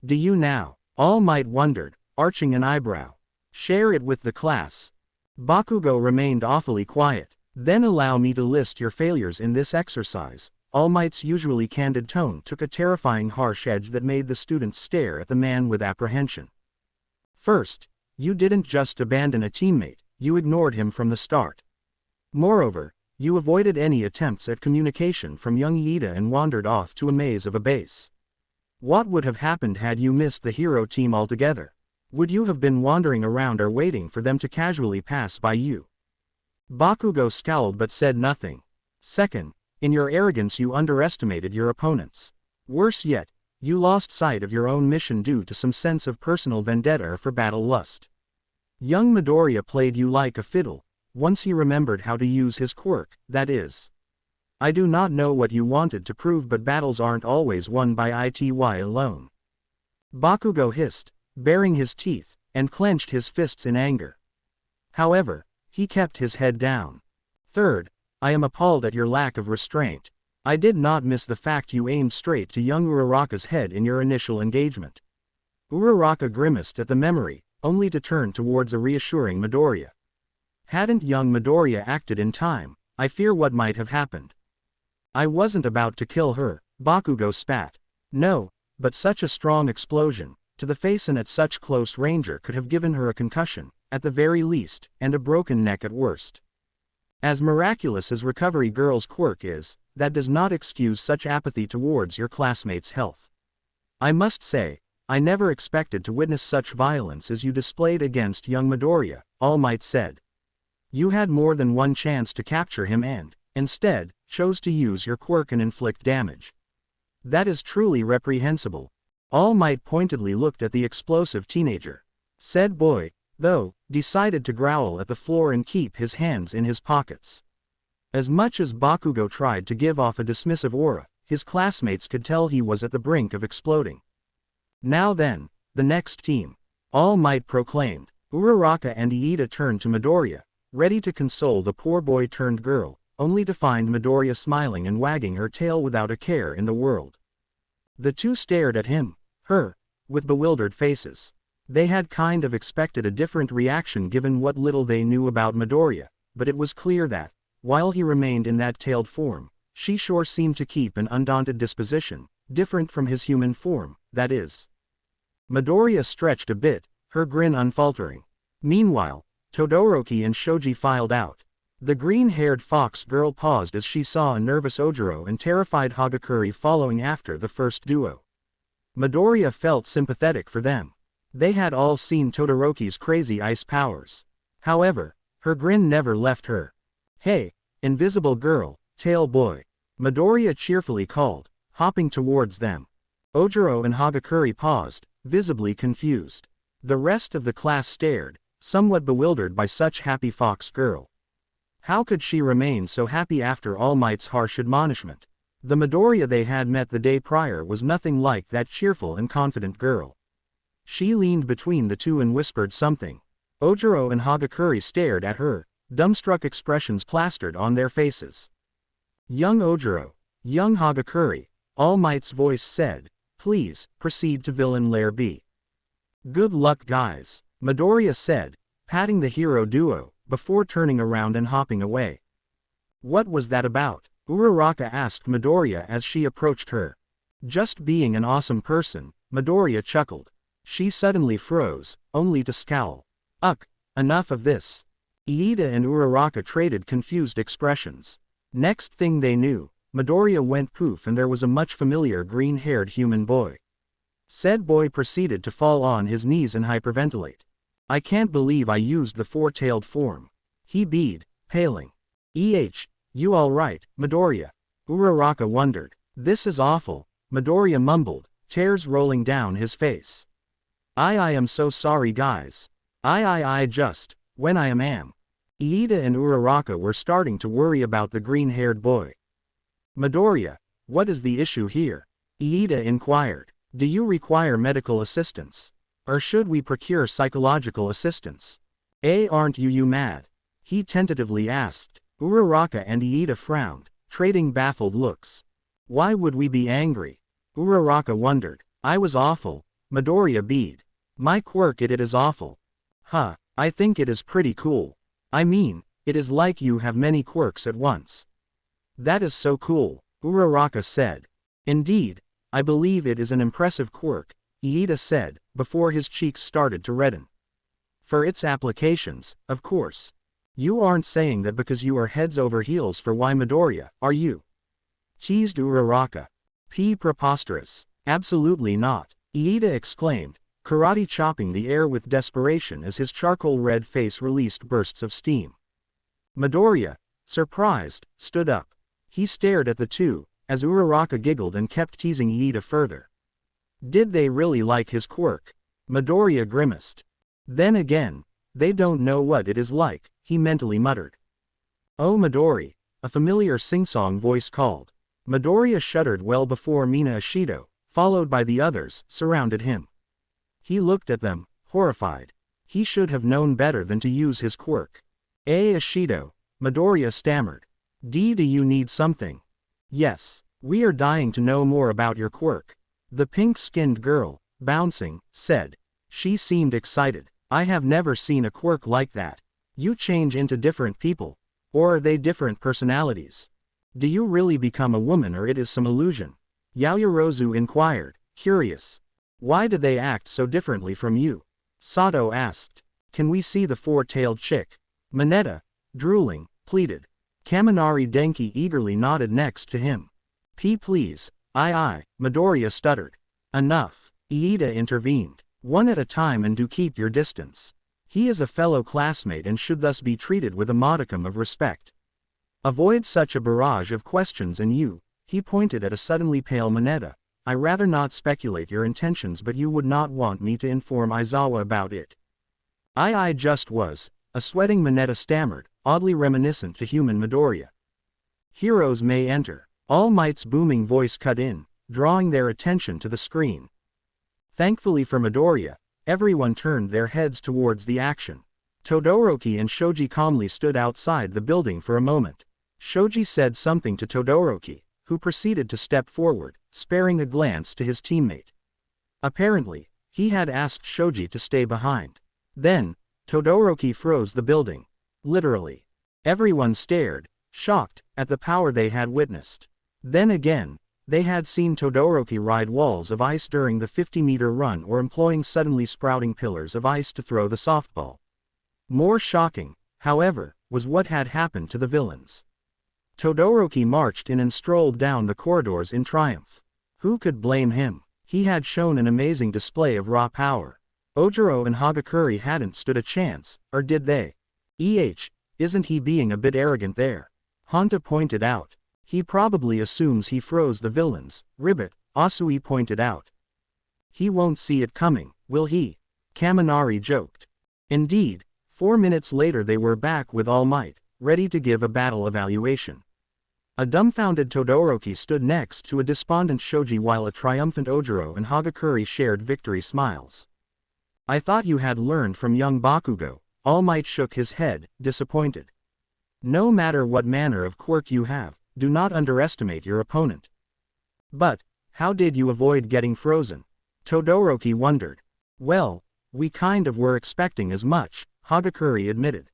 Do you now? All Might wondered, arching an eyebrow. Share it with the class. Bakugo remained awfully quiet. Then allow me to list your failures in this exercise. All Might's usually candid tone took a terrifying harsh edge that made the students stare at the man with apprehension. First, you didn't just abandon a teammate, you ignored him from the start. Moreover, You avoided any attempts at communication from young Iida and wandered off to a maze of a base. What would have happened had you missed the hero team altogether? Would you have been wandering around or waiting for them to casually pass by you? Bakugo scowled but said nothing. Second, in your arrogance you underestimated your opponents. Worse yet, you lost sight of your own mission due to some sense of personal vendetta or for battle lust. Young Midoriya played you like a fiddle, once he remembered how to use his quirk, that is. I do not know what you wanted to prove, but battles aren't always won by ity alone. Bakugo hissed, baring his teeth, and clenched his fists in anger. However, he kept his head down. Third, I am appalled at your lack of restraint. I did not miss the fact you aimed straight to young Uraraka's head in your initial engagement. Uraraka grimaced at the memory, only to turn towards a reassuring Midoriya. Hadn't young Midoriya acted in time, I fear what might have happened. I wasn't about to kill her, Bakugo spat. No, but such a strong explosion, to the face and at such close range, could have given her a concussion, at the very least, and a broken neck at worst. As miraculous as Recovery Girl's quirk is, that does not excuse such apathy towards your classmates' health. I must say, I never expected to witness such violence as you displayed against young Midoriya, All Might said. You had more than one chance to capture him and, instead, chose to use your quirk and inflict damage. That is truly reprehensible. All Might pointedly looked at the explosive teenager. Said boy, though, decided to growl at the floor and keep his hands in his pockets. As much as Bakugo tried to give off a dismissive aura, his classmates could tell he was at the brink of exploding. Now then, the next team. All Might proclaimed. Uraraka and Iida turned to Midoriya, ready to console the poor boy turned girl, only to find Midoriya smiling and wagging her tail without a care in the world. The two stared at him, her, with bewildered faces. They had kind of expected a different reaction given what little they knew about Midoriya, but it was clear that, while he remained in that tailed form, she sure seemed to keep an undaunted disposition, different from his human form, that is. Midoriya stretched a bit, her grin unfaltering. Meanwhile, Todoroki and Shoji filed out. The green-haired fox girl paused as she saw a nervous Ojiro and terrified Hagakure following after the first duo. Midoriya felt sympathetic for them. They had all seen Todoroki's crazy ice powers. However, her grin never left her. Hey, invisible girl, tail boy. Midoriya cheerfully called, hopping towards them. Ojiro and Hagakure paused, visibly confused. The rest of the class stared, somewhat bewildered by such happy fox girl. How could she remain so happy after All Might's harsh admonishment? The Midoriya they had met the day prior was nothing like that cheerful and confident girl. She leaned between the two and whispered something. Ojiro and Hagakure stared at her, dumbstruck expressions plastered on their faces. Young Ojiro, young Hagakure, All Might's voice said, please, proceed to Villain Lair B. Good luck guys, Midoriya said, patting the hero duo, before turning around and hopping away. What was that about? Uraraka asked Midoriya as she approached her. Just being an awesome person, Midoriya chuckled. She suddenly froze, only to scowl. Ugh, enough of this. Iida and Uraraka traded confused expressions. Next thing they knew, Midoriya went poof and there was a much familiar green-haired human boy. Said boy proceeded to fall on his knees and hyperventilate. I can't believe I used the four-tailed form. He bead, paling. You alright, Midoriya? Uraraka wondered. This is awful, Midoriya mumbled, tears rolling down his face. I am so sorry guys. I just, when I am. Iida and Uraraka were starting to worry about the green-haired boy. Midoriya, what is the issue here? Iida inquired. Do you require medical assistance? Or should we procure psychological assistance? Aren't you mad? He tentatively asked. Uraraka and Iida frowned, trading baffled looks. Why would we be angry? Uraraka wondered. I was awful, Midoriya bead. My quirk it is awful. Huh, I think it is pretty cool. I mean, it is like you have many quirks at once. That is so cool, Uraraka said. Indeed, I believe it is an impressive quirk, Iida said, before his cheeks started to redden. For its applications, of course. You aren't saying that because you are heads over heels for Y Midoriya, are you? Teased Uraraka. Preposterous. Absolutely not. Iida exclaimed, karate chopping the air with desperation as his charcoal red face released bursts of steam. Midoriya, surprised, stood up. He stared at the two, as Uraraka giggled and kept teasing Iida further. Did they really like his quirk? Midoriya grimaced. Then again, they don't know what it is like, he mentally muttered. Oh Midori, a familiar sing-song voice called. Midoriya shuddered well before Mina Ashido, followed by the others, surrounded him. He looked at them, horrified. He should have known better than to use his quirk. Ashido, Midoriya stammered. Do you need something? Yes, we are dying to know more about your quirk. The pink-skinned girl, bouncing, said. She seemed excited. I have never seen a quirk like that. You change into different people. Or are they different personalities? Do you really become a woman or it is some illusion? Yaoyorozu inquired, curious. Why do they act so differently from you? Sato asked. Can we see the four-tailed chick? Mineta, drooling, pleaded. Kaminari Denki eagerly nodded next to him. Please. Midoriya stuttered. Enough. Iida intervened. One at a time and do keep your distance. He is a fellow classmate and should thus be treated with a modicum of respect. Avoid such a barrage of questions and you, he pointed at a suddenly pale Mineta. I rather not speculate your intentions but you would not want me to inform Aizawa about it. I just was, a sweating Mineta stammered, oddly reminiscent to human Midoriya. Heroes may enter. All Might's booming voice cut in, drawing their attention to the screen. Thankfully for Midoriya, everyone turned their heads towards the action. Todoroki and Shoji calmly stood outside the building for a moment. Shoji said something to Todoroki, who proceeded to step forward, sparing a glance to his teammate. Apparently, he had asked Shoji to stay behind. Then, Todoroki froze the building. Literally. Everyone stared, shocked, at the power they had witnessed. Then again, they had seen Todoroki ride walls of ice during the 50-meter run or employing suddenly sprouting pillars of ice to throw the softball. More shocking, however, was what had happened to the villains. Todoroki marched in and strolled down the corridors in triumph. Who could blame him? He had shown an amazing display of raw power. Ojiro and Hagakure hadn't stood a chance, or did they? Isn't he being a bit arrogant there? Honta pointed out. He probably assumes he froze the villains, Ribbit, Asui pointed out. He won't see it coming, will he? Kaminari joked. Indeed, 4 minutes later they were back with All Might, ready to give a battle evaluation. A dumbfounded Todoroki stood next to a despondent Shoji while a triumphant Ojiro and Hagakure shared victory smiles. I thought you had learned from young Bakugo. All Might shook his head, disappointed. No matter what manner of quirk you have, do not underestimate your opponent. But, how did you avoid getting frozen? Todoroki wondered. Well, we kind of were expecting as much, Hagakure admitted.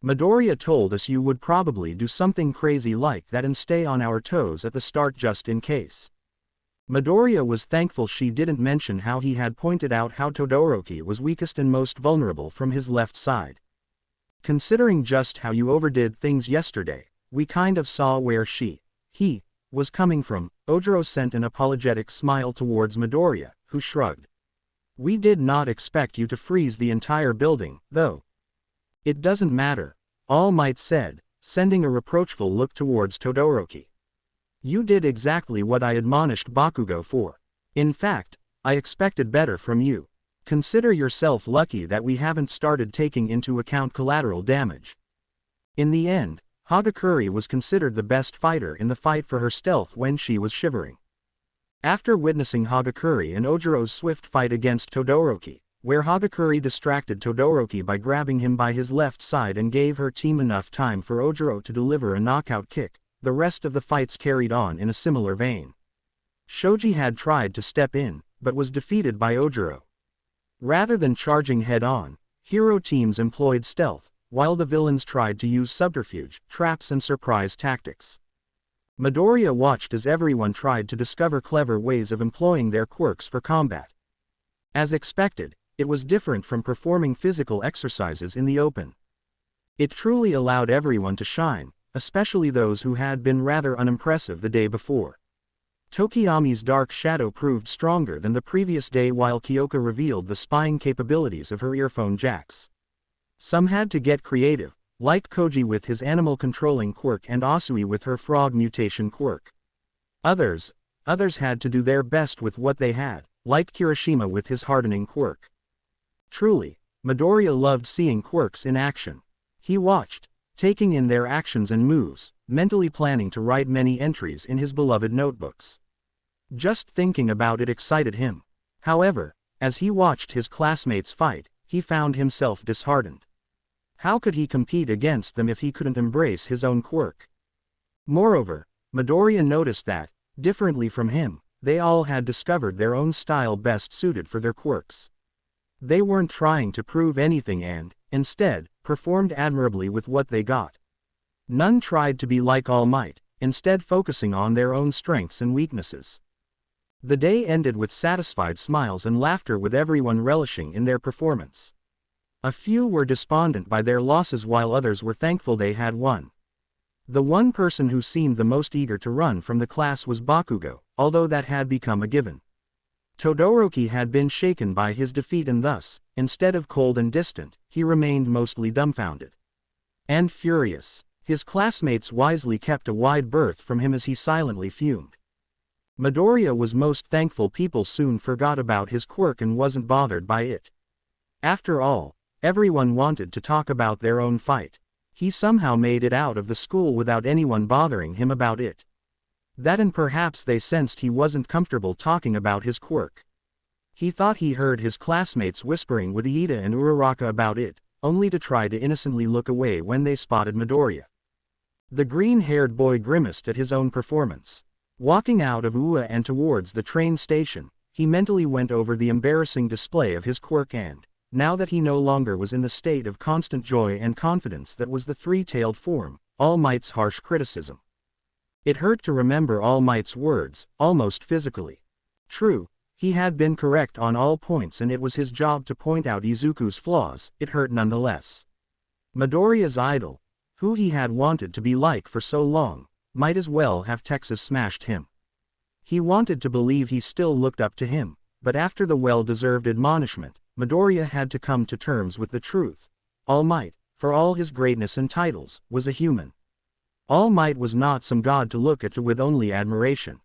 Midoriya told us you would probably do something crazy like that and stay on our toes at the start just in case. Midoriya was thankful she didn't mention how he had pointed out how Todoroki was weakest and most vulnerable from his left side. Considering just how you overdid things yesterday, we kind of saw where he was coming from. Ojiro sent an apologetic smile towards Midoriya, who shrugged. We did not expect you to freeze the entire building, though. It doesn't matter, All Might said, sending a reproachful look towards Todoroki. You did exactly what I admonished Bakugo for. In fact, I expected better from you. Consider yourself lucky that we haven't started taking into account collateral damage. In the end, Hagakure was considered the best fighter in the fight for her stealth when she was shivering. After witnessing Hagakure and Ojiro's swift fight against Todoroki, where Hagakure distracted Todoroki by grabbing him by his left side and gave her team enough time for Ojiro to deliver a knockout kick, the rest of the fights carried on in a similar vein. Shoji had tried to step in, but was defeated by Ojiro. Rather than charging head-on, hero teams employed stealth, while the villains tried to use subterfuge, traps and surprise tactics. Midoriya watched as everyone tried to discover clever ways of employing their quirks for combat. As expected, it was different from performing physical exercises in the open. It truly allowed everyone to shine, especially those who had been rather unimpressive the day before. Tokiyami's dark shadow proved stronger than the previous day while Kyoka revealed the spying capabilities of her earphone jacks. Some had to get creative, like Koji with his animal-controlling quirk and Asui with her frog mutation quirk. Others had to do their best with what they had, like Kirishima with his hardening quirk. Truly, Midoriya loved seeing quirks in action. He watched, taking in their actions and moves, mentally planning to write many entries in his beloved notebooks. Just thinking about it excited him. However, as he watched his classmates fight, he found himself disheartened. How could he compete against them if he couldn't embrace his own quirk? Moreover, Midoriya noticed that, differently from him, they all had discovered their own style best suited for their quirks. They weren't trying to prove anything and, instead, performed admirably with what they got. None tried to be like All Might, instead focusing on their own strengths and weaknesses. The day ended with satisfied smiles and laughter with everyone relishing in their performance. A few were despondent by their losses while others were thankful they had won. The one person who seemed the most eager to run from the class was Bakugo, although that had become a given. Todoroki had been shaken by his defeat and thus, instead of cold and distant, he remained mostly dumbfounded. And furious. His classmates wisely kept a wide berth from him as he silently fumed. Midoriya was most thankful people soon forgot about his quirk and wasn't bothered by it. After all, everyone wanted to talk about their own fight. He somehow made it out of the school without anyone bothering him about it. That and perhaps they sensed he wasn't comfortable talking about his quirk. He thought he heard his classmates whispering with Iida and Uraraka about it, only to try to innocently look away when they spotted Midoriya. The green-haired boy grimaced at his own performance. Walking out of UA and towards the train station, he mentally went over the embarrassing display of his quirk and, now that he no longer was in the state of constant joy and confidence that was the three-tailed form, All Might's harsh criticism. It hurt to remember All Might's words, almost physically. True, he had been correct on all points and it was his job to point out Izuku's flaws, it hurt nonetheless. Midoriya's idol, who he had wanted to be like for so long, might as well have Texas smashed him. He wanted to believe he still looked up to him, but after the well-deserved admonishment, Midoriya had to come to terms with the truth. All Might, for all his greatness and titles, was a human. All Might was not some god to look at with only admiration.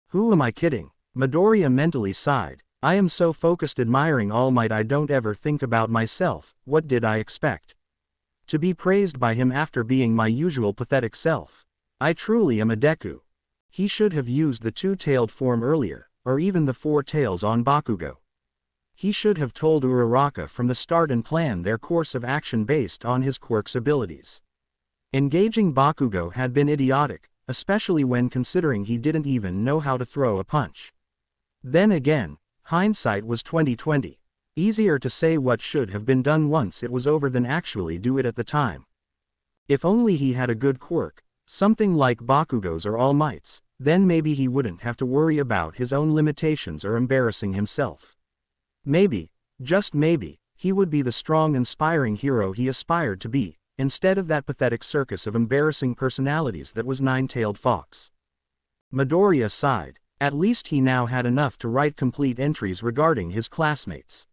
Who am I kidding? Midoriya mentally sighed. I am so focused admiring All Might I don't ever think about myself. What did I expect? To be praised by him after being my usual pathetic self. I truly am a Deku. He should have used the two-tailed form earlier, or even the four tails on Bakugo. He should have told Uraraka from the start and planned their course of action based on his quirk's abilities. Engaging Bakugo had been idiotic, especially when considering he didn't even know how to throw a punch. Then again, hindsight was 20/20. Easier to say what should have been done once it was over than actually do it at the time. If only he had a good quirk, something like Bakugo's or All Might's, then maybe he wouldn't have to worry about his own limitations or embarrassing himself. Maybe, just maybe, he would be the strong inspiring hero he aspired to be, instead of that pathetic circus of embarrassing personalities that was Nine-Tailed Fox. Midoriya sighed. At least he now had enough to write complete entries regarding his classmates.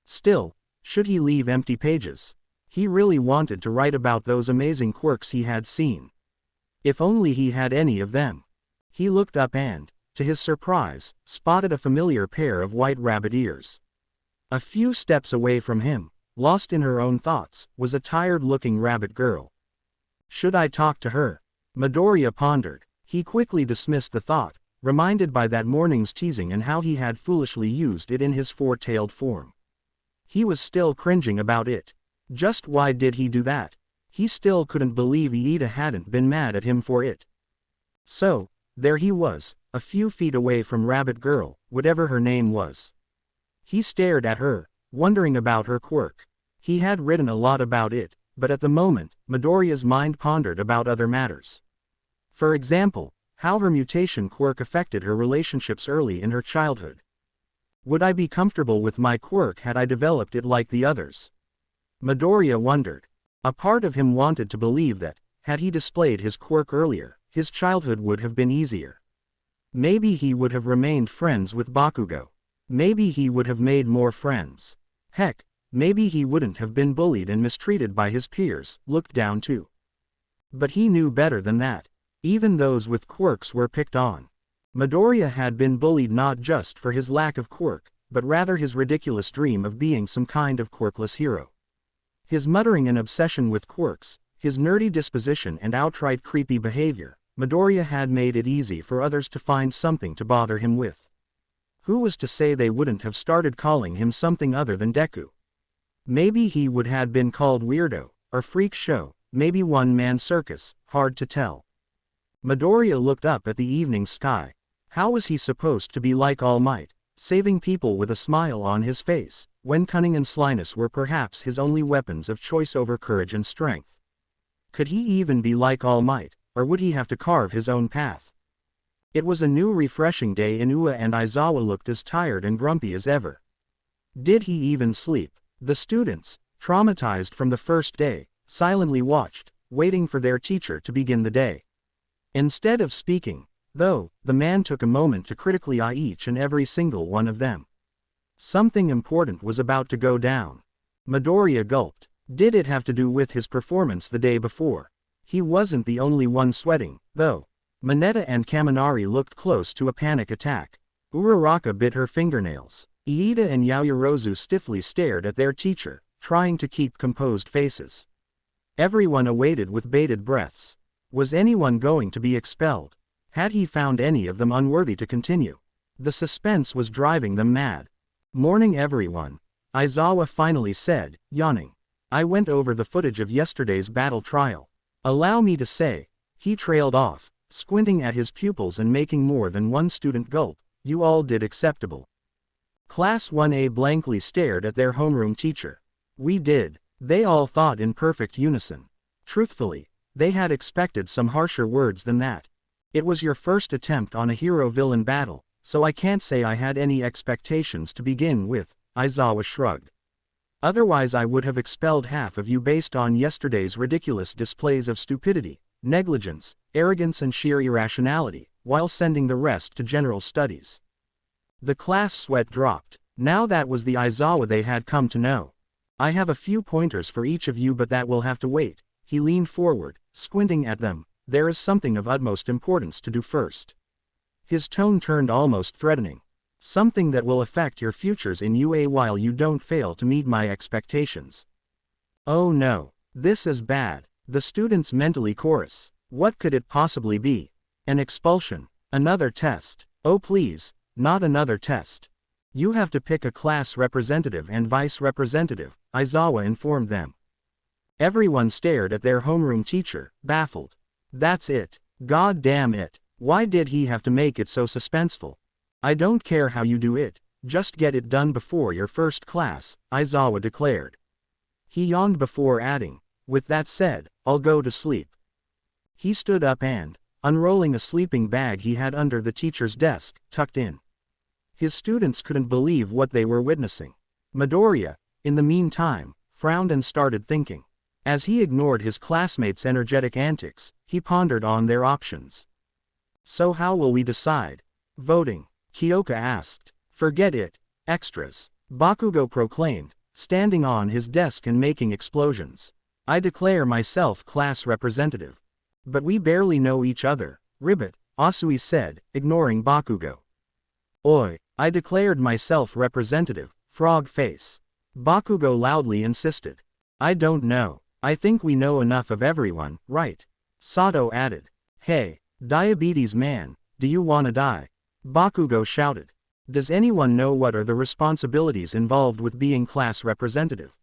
Still, should he leave empty pages? He really wanted to write about those amazing quirks he had seen. If only he had any of them. He looked up and, to his surprise, spotted a familiar pair of white rabbit ears. A few steps away from him, lost in her own thoughts, was a tired-looking rabbit girl. Should I talk to her? Midoriya pondered. He quickly dismissed the thought, reminded by that morning's teasing and how he had foolishly used it in his four-tailed form. He was still cringing about it. Just why did he do that? He still couldn't believe Iida hadn't been mad at him for it. So, there he was, a few feet away from Rabbit Girl, whatever her name was. He stared at her, wondering about her quirk. He had written a lot about it, but at the moment, Midoriya's mind pondered about other matters. For example, how her mutation quirk affected her relationships early in her childhood. Would I be comfortable with my quirk had I developed it like the others? Midoriya wondered. A part of him wanted to believe that, had he displayed his quirk earlier, his childhood would have been easier. Maybe he would have remained friends with Bakugo. Maybe he would have made more friends. Heck, maybe he wouldn't have been bullied and mistreated by his peers, looked down to. But he knew better than that. Even those with quirks were picked on. Midoriya had been bullied not just for his lack of quirk, but rather his ridiculous dream of being some kind of quirkless hero. His muttering and obsession with quirks, his nerdy disposition and outright creepy behavior, Midoriya had made it easy for others to find something to bother him with. Who was to say they wouldn't have started calling him something other than Deku? Maybe he would have been called weirdo, or freak show, maybe one-man circus, hard to tell. Midoriya looked up at the evening sky. How was he supposed to be like All Might, saving people with a smile on his face, when cunning and slyness were perhaps his only weapons of choice over courage and strength? Could he even be like All Might, or would he have to carve his own path? It was a new refreshing day and Ua and Aizawa looked as tired and grumpy as ever. Did he even sleep? The students, traumatized from the first day, silently watched, waiting for their teacher to begin the day. Instead of speaking, though, the man took a moment to critically eye each and every single one of them. Something important was about to go down. Midoriya gulped. Did it have to do with his performance the day before? He wasn't the only one sweating, though. Mineta and Kaminari looked close to a panic attack. Uraraka bit her fingernails. Iida and Yaoyorozu stiffly stared at their teacher, trying to keep composed faces. Everyone awaited with bated breaths. Was anyone going to be expelled? Had he found any of them unworthy to continue? The suspense was driving them mad. Morning everyone. Aizawa finally said, yawning. I went over the footage of yesterday's battle trial. Allow me to say, he trailed off, squinting at his pupils and making more than one student gulp. You all did acceptable. Class 1A blankly stared at their homeroom teacher. We did. They all thought in perfect unison. Truthfully, they had expected some harsher words than that. It was your first attempt on a hero-villain battle, so I can't say I had any expectations to begin with, Aizawa shrugged. Otherwise I would have expelled half of you based on yesterday's ridiculous displays of stupidity, negligence, arrogance and sheer irrationality, while sending the rest to general studies. The class sweat dropped. Now that was the Aizawa they had come to know. I have a few pointers for each of you but that will have to wait. He leaned forward, squinting at them. There is something of utmost importance to do first. His tone turned almost threatening. Something that will affect your futures in UA while you don't fail to meet my expectations. Oh no, this is bad. The students mentally chorus. What could it possibly be? An expulsion? Another test? Oh please, not another test. You have to pick a class representative and vice representative, Aizawa informed them. Everyone stared at their homeroom teacher, baffled. That's it. God damn it. Why did he have to make it so suspenseful? I don't care how you do it, just get it done before your first class, Aizawa declared. He yawned before adding, with that said, I'll go to sleep. He stood up and, unrolling a sleeping bag he had under the teacher's desk, tucked in. His students couldn't believe what they were witnessing. Midoriya, in the meantime, frowned and started thinking. As he ignored his classmates' energetic antics, he pondered on their options. So how will we decide? Voting, Kyoka asked. Forget it. Extras, Bakugo proclaimed, standing on his desk and making explosions. I declare myself class representative. But we barely know each other, Ribbit, Asui said, ignoring Bakugo. Oi, I declared myself representative, Frog Face. Bakugo loudly insisted. I don't know. I think we know enough of everyone, right? Sato added. Hey, diabetes man, do you wanna die? Bakugo shouted. Does anyone know what are the responsibilities involved with being class representative?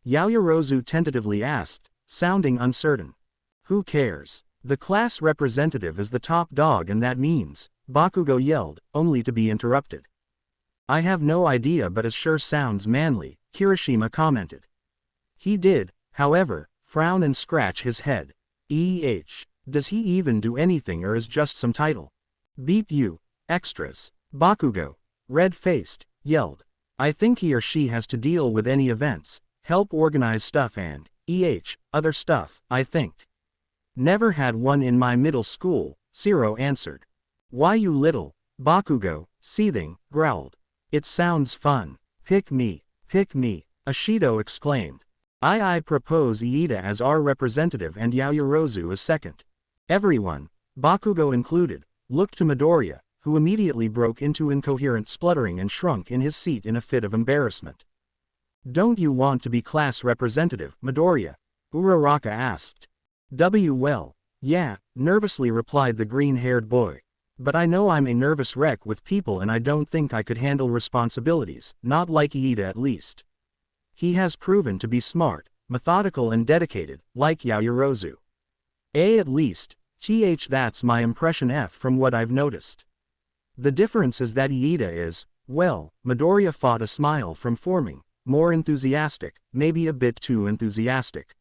Yaoyorozu tentatively asked, sounding uncertain. Who cares? The class representative is the top dog and that means, Bakugo yelled, only to be interrupted. I have no idea but it sure sounds manly, Kirishima commented. He did, however, frown and scratch his head. Does he even do anything or is just some title? Beep you, extras. Bakugo, red-faced, yelled. I think he or she has to deal with any events, help organize stuff and, Other stuff, I think. Never had one in my middle school, Zero answered. Why you little, Bakugo, seething, growled. It sounds fun. Pick me, Ashido exclaimed. I propose Iida as our representative and Yaoyorozu as second. Everyone, Bakugo included, looked to Midoriya, who immediately broke into incoherent spluttering and shrunk in his seat in a fit of embarrassment. Don't you want to be class representative, Midoriya? Uraraka asked. Well, yeah, nervously replied the green-haired boy. But I know I'm a nervous wreck with people and I don't think I could handle responsibilities, not like Iida at least. He has proven to be smart, methodical and dedicated, like Yaoyorozu. At least, that's my impression from what I've noticed. The difference is that Iida is, well, Midoriya fought a smile from forming, more enthusiastic, maybe a bit too enthusiastic.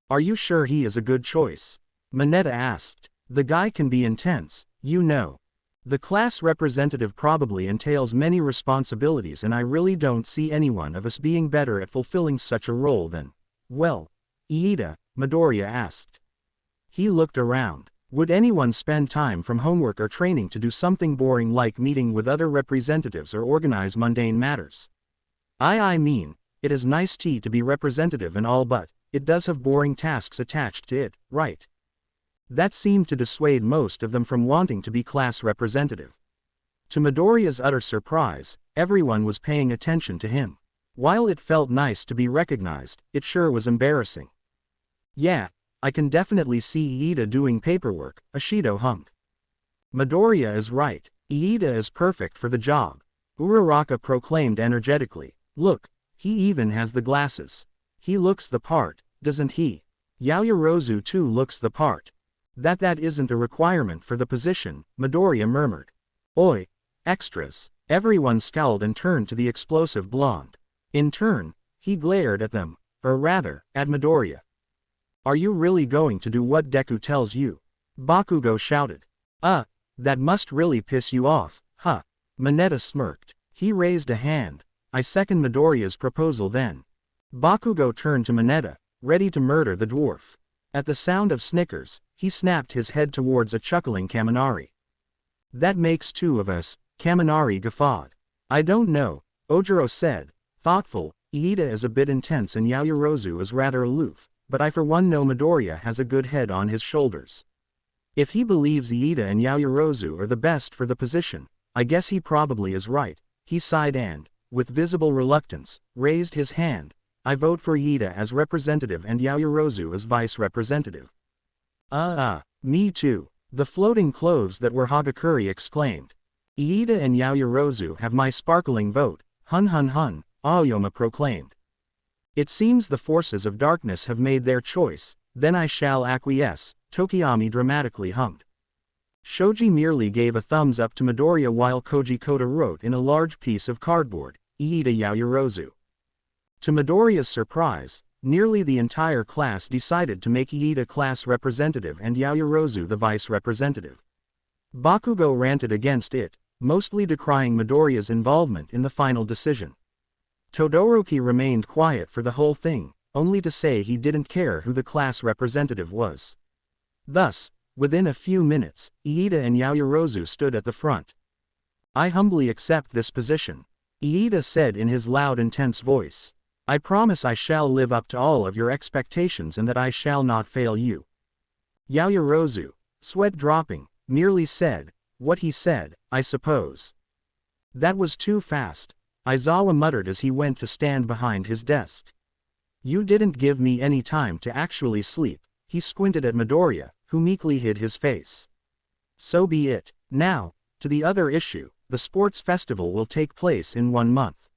Are you sure he is a good choice? Mineta asked. The guy can be intense, you know. The class representative probably entails many responsibilities and I really don't see anyone of us being better at fulfilling such a role than, well, Iida, Midoriya asked. He looked around. Would anyone spend time from homework or training to do something boring like meeting with other representatives or organize mundane matters? I mean, it is nice to be representative and all but, it does have boring tasks attached to it, right? That seemed to dissuade most of them from wanting to be class representative. To Midoriya's utter surprise, everyone was paying attention to him. While it felt nice to be recognized, it sure was embarrassing. Yeah, I can definitely see Iida doing paperwork, Ashido hummed. Midoriya is right, Iida is perfect for the job, Uraraka proclaimed energetically. Look, he even has the glasses. He looks the part, doesn't he? Yaoyorozu too looks the part. That isn't a requirement for the position, Midoriya murmured. Oi, extras. Everyone scowled and turned to the explosive blonde. In turn, he glared at them, or rather, at Midoriya. Are you really going to do what Deku tells you? Bakugo shouted. That must really piss you off, huh? Mineta smirked. He raised a hand. I second Midoriya's proposal then. Bakugo turned to Mineta, ready to murder the dwarf. At the sound of snickers, he snapped his head towards a chuckling Kaminari. That makes two of us, Kaminari guffawed. I don't know, Ojiro said, thoughtful. Iida is a bit intense and Yaoyorozu is rather aloof, but I for one know Midoriya has a good head on his shoulders. If he believes Iida and Yaoyorozu are the best for the position, I guess he probably is right. He sighed and, with visible reluctance, raised his hand. I vote for Iida as representative and Yaoyorozu as vice representative. Me too. The floating clothes that were Hagakure exclaimed. Iida and Yaoyorozu have my sparkling vote, hun, Aoyama proclaimed. It seems the forces of darkness have made their choice, then I shall acquiesce, Tokiyami dramatically hummed. Shoji merely gave a thumbs up to Midoriya while Koji Koda wrote in a large piece of cardboard, Iida Yaoyorozu. To Midoriya's surprise, nearly the entire class decided to make Iida class representative and Yaoyorozu the vice representative. Bakugo ranted against it, mostly decrying Midoriya's involvement in the final decision. Todoroki remained quiet for the whole thing, only to say he didn't care who the class representative was. Thus, within a few minutes, Iida and Yaoyorozu stood at the front. I humbly accept this position, Iida said in his loud intense voice. I promise I shall live up to all of your expectations and that I shall not fail you. Yaoyorozu, sweat dropping, merely said, what he said, I suppose. That was too fast, Aizawa muttered as he went to stand behind his desk. You didn't give me any time to actually sleep, he squinted at Midoriya, who meekly hid his face. So be it. Now, to the other issue, the sports festival will take place in 1 month.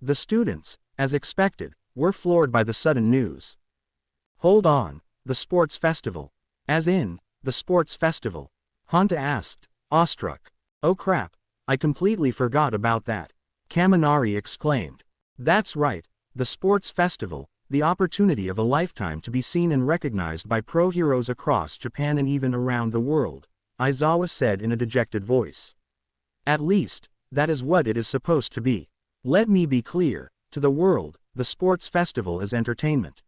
The students, as expected, were floored by the sudden news. Hold on, the sports festival? As in, the sports festival? Honta asked, awestruck. Oh crap, I completely forgot about that, Kaminari exclaimed. That's right, the sports festival, the opportunity of a lifetime to be seen and recognized by pro heroes across Japan and even around the world, Aizawa said in a dejected voice. At least, that is what it is supposed to be. Let me be clear. To the world, the sports festival is entertainment.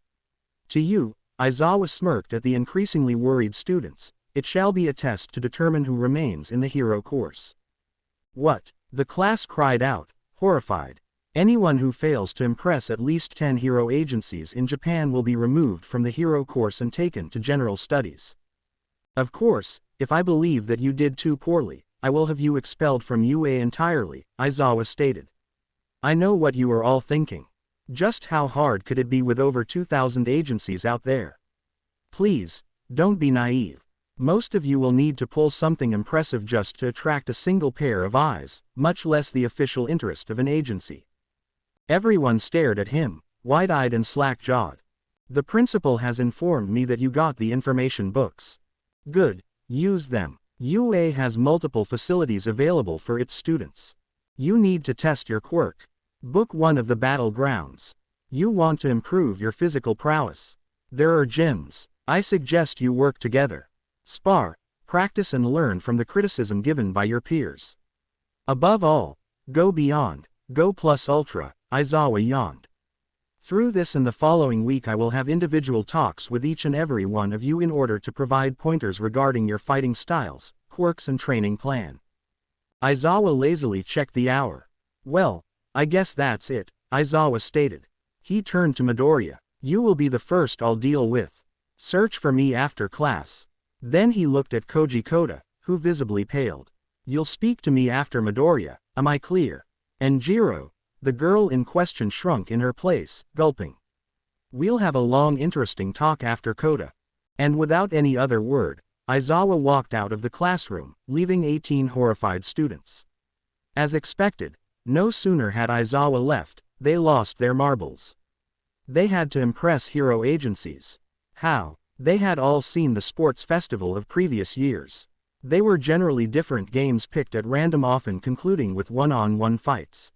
To you, Aizawa smirked at the increasingly worried students. It shall be a test to determine who remains in the hero course. What? The class cried out, horrified. Anyone who fails to impress at least 10 hero agencies in Japan will be removed from the hero course and taken to general studies. Of course, if I believe that you did too poorly, I will have you expelled from UA entirely, Aizawa stated. I know what you are all thinking. Just how hard could it be with over 2,000 agencies out there? Please, don't be naive. Most of you will need to pull something impressive just to attract a single pair of eyes, much less the official interest of an agency. Everyone stared at him, wide-eyed and slack-jawed. The principal has informed me that you got the information books. Good, use them. UA has multiple facilities available for its students. You need to test your quirk. Book 1 of the battlegrounds. You want to improve your physical prowess. There are gyms. I suggest you work together. Spar, practice and learn from the criticism given by your peers. Above all, go beyond, go plus ultra, Aizawa yawned. Through this and the following week I will have individual talks with each and every one of you in order to provide pointers regarding your fighting styles, quirks and training plan. Aizawa lazily checked the hour. Well, I guess that's it, Aizawa stated. He turned to Midoriya. You will be the first I'll deal with. Search for me after class. Then he looked at Koji Koda, who visibly paled. You'll speak to me after Midoriya, am I clear? And Jiro, the girl in question shrunk in her place, gulping. We'll have a long interesting talk after Koda. And without any other word, Aizawa walked out of the classroom, leaving 18 horrified students. As expected, no sooner had Aizawa left, they lost their marbles. They had to impress hero agencies. How? They had all seen the sports festival of previous years. They were generally different games picked at random, often concluding with one-on-one fights.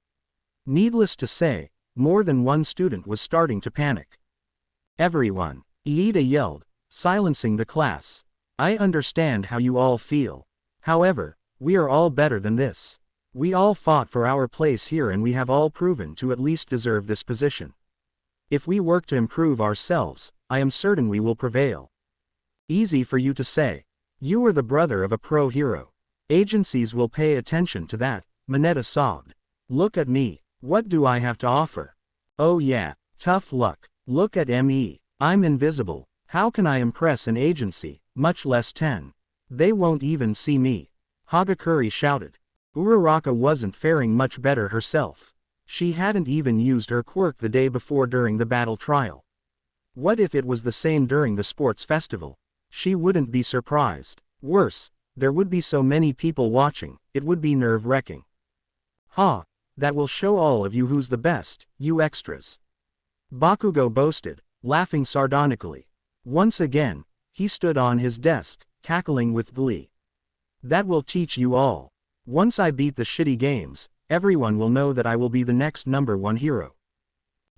Needless to say, more than one student was starting to panic. Everyone, Iida yelled, silencing the class. I understand how you all feel. However, we are all better than this. We all fought for our place here and we have all proven to at least deserve this position. If we work to improve ourselves, I am certain we will prevail. Easy for you to say. You are the brother of a pro hero. Agencies will pay attention to that, Mineta sobbed. Look at me, what do I have to offer? Oh yeah, tough luck. Look at me, I'm invisible. How can I impress an agency, much less 10? They won't even see me. Hagakure shouted. Uraraka wasn't faring much better herself. She hadn't even used her quirk the day before during the battle trial. What if it was the same during the sports festival? She wouldn't be surprised. Worse, there would be so many people watching, it would be nerve-wracking. Ha! That will show all of you who's the best, you extras. Bakugo boasted, laughing sardonically. Once again, he stood on his desk, cackling with glee. That will teach you all. Once I beat the shitty games, everyone will know that I will be the next #1 hero.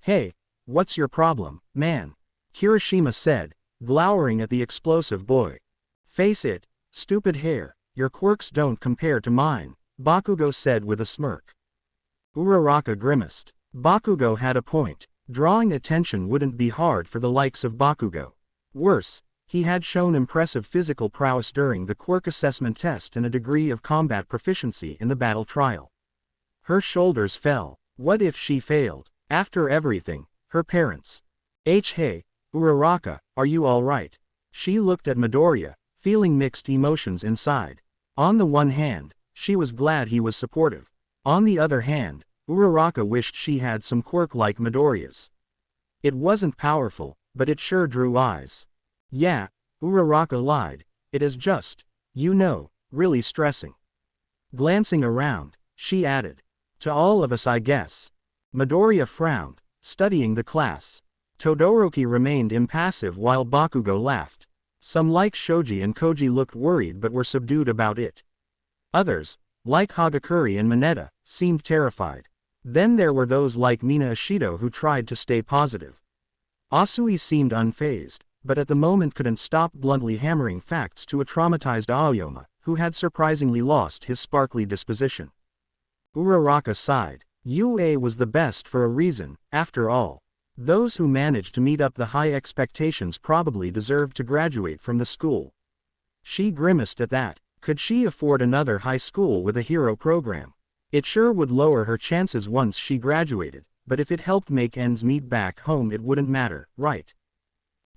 Hey, what's your problem, man? Kirishima said, glowering at the explosive boy. Face it, stupid hair, your quirks don't compare to mine, Bakugo said with a smirk. Uraraka grimaced. Bakugo had a point. Drawing attention wouldn't be hard for the likes of Bakugo. Worse, he had shown impressive physical prowess during the quirk assessment test and a degree of combat proficiency in the battle trial. Her shoulders fell. What if she failed? After everything, her parents. Hey, Uraraka, are you alright? She looked at Midoriya, feeling mixed emotions inside. On the one hand, she was glad he was supportive. On the other hand, Uraraka wished she had some quirk like Midoriya's. It wasn't powerful, but it sure drew eyes. Yeah, Uraraka lied, it is just, you know, really stressing. Glancing around, she added. To all of us I guess. Midoriya frowned, studying the class. Todoroki remained impassive while Bakugo laughed. Some like Shoji and Koji looked worried but were subdued about it. Others, like Hagakure and Mineta, seemed terrified. Then there were those like Mina Ashido who tried to stay positive. Asui seemed unfazed, but at the moment couldn't stop bluntly hammering facts to a traumatized Aoyama, who had surprisingly lost his sparkly disposition. Uraraka sighed. UA was the best for a reason, after all. Those who managed to meet up the high expectations probably deserved to graduate from the school. She grimaced at that. Could she afford another high school with a hero program? It sure would lower her chances once she graduated, but if it helped make ends meet back home it wouldn't matter, right?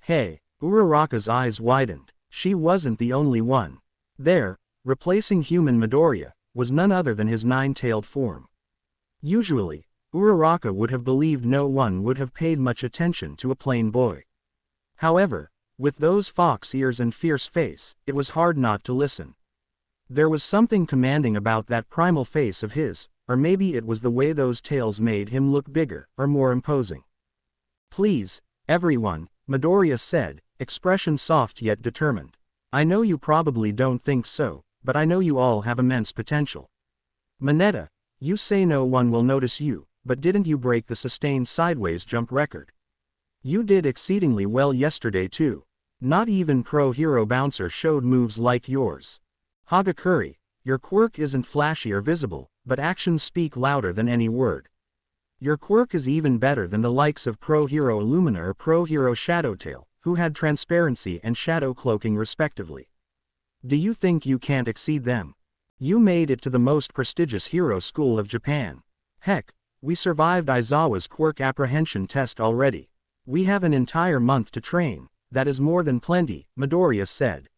Hey, Uraraka's eyes widened. She wasn't the only one. There, replacing human Midoriya, was none other than his nine-tailed form. Usually, Uraraka would have believed no one would have paid much attention to a plain boy. However, with those fox ears and fierce face, it was hard not to listen. There was something commanding about that primal face of his, or maybe it was the way those tails made him look bigger, or more imposing. Please, everyone, Midoriya said, expression soft yet determined. I know you probably don't think so, but I know you all have immense potential. Mineta, you say no one will notice you, but didn't you break the sustained sideways jump record? You did exceedingly well yesterday too. Not even Pro Hero Bouncer showed moves like yours. Hagakure, your quirk isn't flashy or visible, but actions speak louder than any word. Your quirk is even better than the likes of Pro Hero Illumina or Pro Hero Shadowtail, who had transparency and shadow cloaking respectively. Do you think you can't exceed them? You made it to the most prestigious hero school of Japan. Heck, we survived Aizawa's quirk apprehension test already. We have an entire month to train. That is more than plenty, Midoriya said.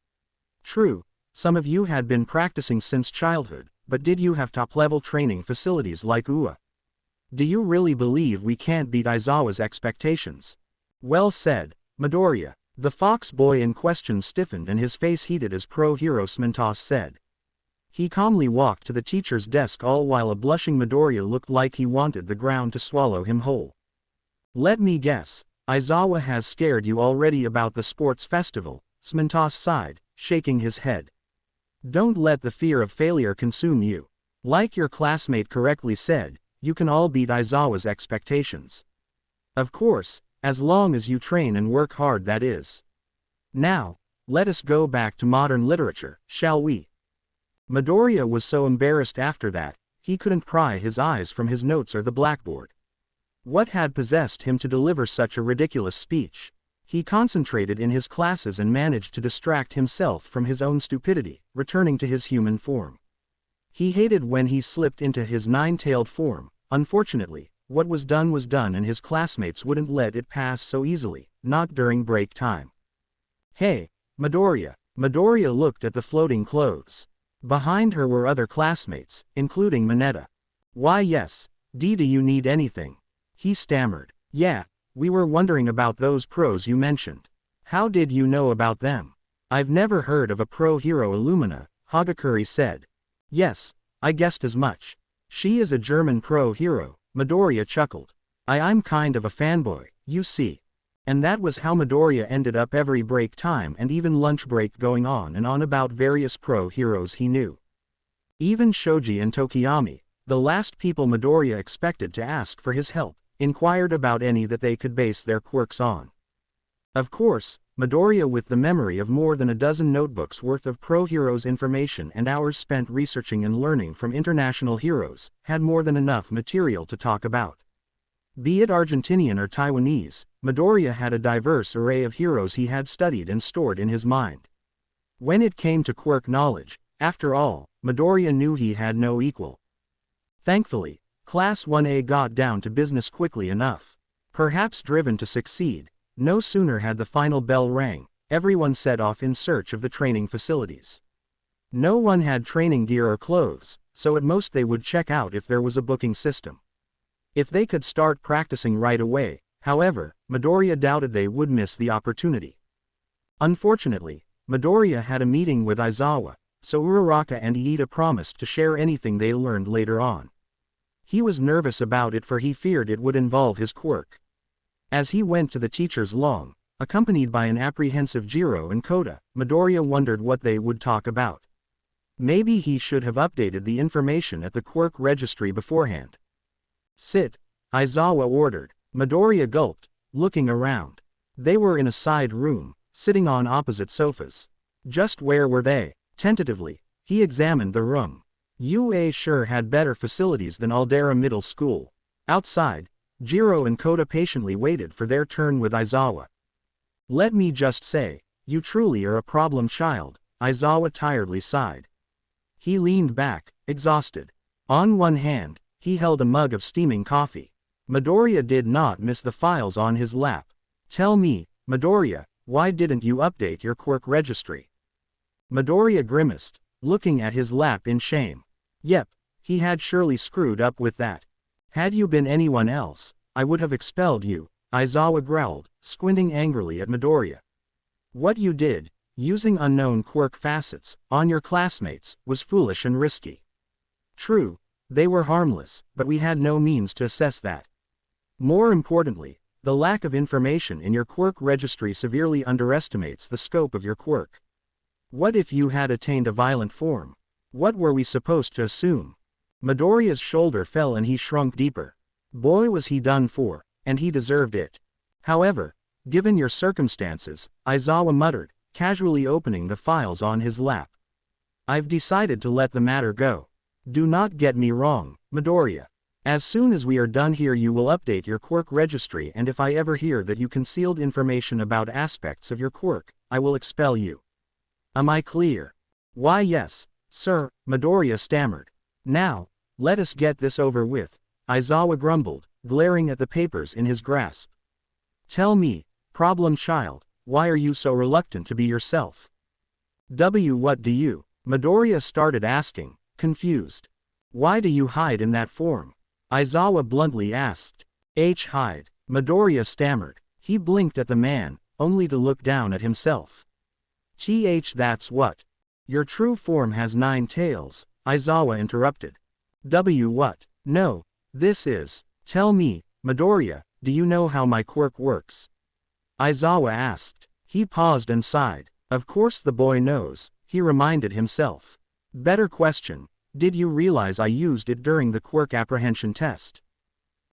True, some of you had been practicing since childhood, but did you have top-level training facilities like UA? Do you really believe we can't beat Aizawa's expectations? Well said, Midoriya. The fox boy in question stiffened and his face heated as Pro Hero Smintos said. He calmly walked to the teacher's desk all while a blushing Midoriya looked like he wanted the ground to swallow him whole. Let me guess, Aizawa has scared you already about the sports festival, Smintos sighed, shaking his head. Don't let the fear of failure consume you. Like your classmate correctly said, you can all beat Aizawa's expectations. Of course, as long as you train and work hard, that is. Now, let us go back to modern literature, shall we? Midoriya was so embarrassed after that, he couldn't pry his eyes from his notes or the blackboard. What had possessed him to deliver such a ridiculous speech? He concentrated in his classes and managed to distract himself from his own stupidity, returning to his human form. He hated when he slipped into his nine-tailed form. Unfortunately, what was done and his classmates wouldn't let it pass so easily, not during break time. Hey, Midoriya. Midoriya looked at the floating clothes. Behind her were other classmates, including Mineta. Why yes, do you need anything? He stammered. Yeah, we were wondering about those pros you mentioned. How did you know about them? I've never heard of a pro hero Illumina, Hagakure said. Yes, I guessed as much. She is a German pro hero, Midoriya chuckled. I'm kind of a fanboy, you see. And that was how Midoriya ended up every break time and even lunch break going on and on about various pro heroes he knew. Even Shoji and Tokiyami, the last people Midoriya expected to ask for his help, inquired about any that they could base their quirks on. Of course, Midoriya, with the memory of more than a dozen notebooks worth of pro heroes information and hours spent researching and learning from international heroes, had more than enough material to talk about. Be it Argentinian or Taiwanese, Midoriya had a diverse array of heroes he had studied and stored in his mind. When it came to quirk knowledge, after all, Midoriya knew he had no equal. Thankfully, Class 1A got down to business quickly enough. Perhaps driven to succeed, no sooner had the final bell rang, everyone set off in search of the training facilities. No one had training gear or clothes, so at most they would check out if there was a booking system. If they could start practicing right away, however, Midoriya doubted they would miss the opportunity. Unfortunately, Midoriya had a meeting with Aizawa, so Uraraka and Iida promised to share anything they learned later on. He was nervous about it, for he feared it would involve his quirk. As he went to the teacher's lawn, accompanied by an apprehensive Jiro and Kota, Midoriya wondered what they would talk about. Maybe he should have updated the information at the quirk registry beforehand. Sit, Aizawa ordered. Midoriya gulped, looking around. They were in a side room, sitting on opposite sofas. Just where were they? Tentatively, he examined the room. UA sure had better facilities than Aldera Middle School. Outside, Jiro and Kota patiently waited for their turn with Aizawa. Let me just say, you truly are a problem child, Aizawa tiredly sighed. He leaned back, exhausted. On one hand, he held a mug of steaming coffee. Midoriya did not miss the files on his lap. Tell me, Midoriya, why didn't you update your quirk registry? Midoriya grimaced, looking at his lap in shame. Yep, he had surely screwed up with that. Had you been anyone else, I would have expelled you, Aizawa growled, squinting angrily at Midoriya. What you did, using unknown quirk facets, on your classmates, was foolish and risky. True, they were harmless, but we had no means to assess that. More importantly, the lack of information in your quirk registry severely underestimates the scope of your quirk. What if you had attained a violent form? What were we supposed to assume? Midoriya's shoulder fell and he shrunk deeper. Boy was he done for, and he deserved it. However, given your circumstances, Aizawa muttered, casually opening the files on his lap. I've decided to let the matter go. Do not get me wrong, Midoriya. As soon as we are done here you will update your quirk registry, and if I ever hear that you concealed information about aspects of your quirk, I will expel you. Am I clear? Why yes, sir, Midoriya stammered. Now, let us get this over with, Aizawa grumbled, glaring at the papers in his grasp. Tell me, problem child, why are you so reluctant to be yourself? What do you? Midoriya started asking, confused. Why do you hide in that form? Aizawa bluntly asked. Hide. Midoriya stammered. He blinked at the man, only to look down at himself. That's what? Your true form has 9 tails, Aizawa interrupted. What? No, this is. Tell me, Midoriya, do you know how my quirk works? Aizawa asked. He paused and sighed. Of course the boy knows, he reminded himself. Better question, did you realize I used it during the quirk apprehension test?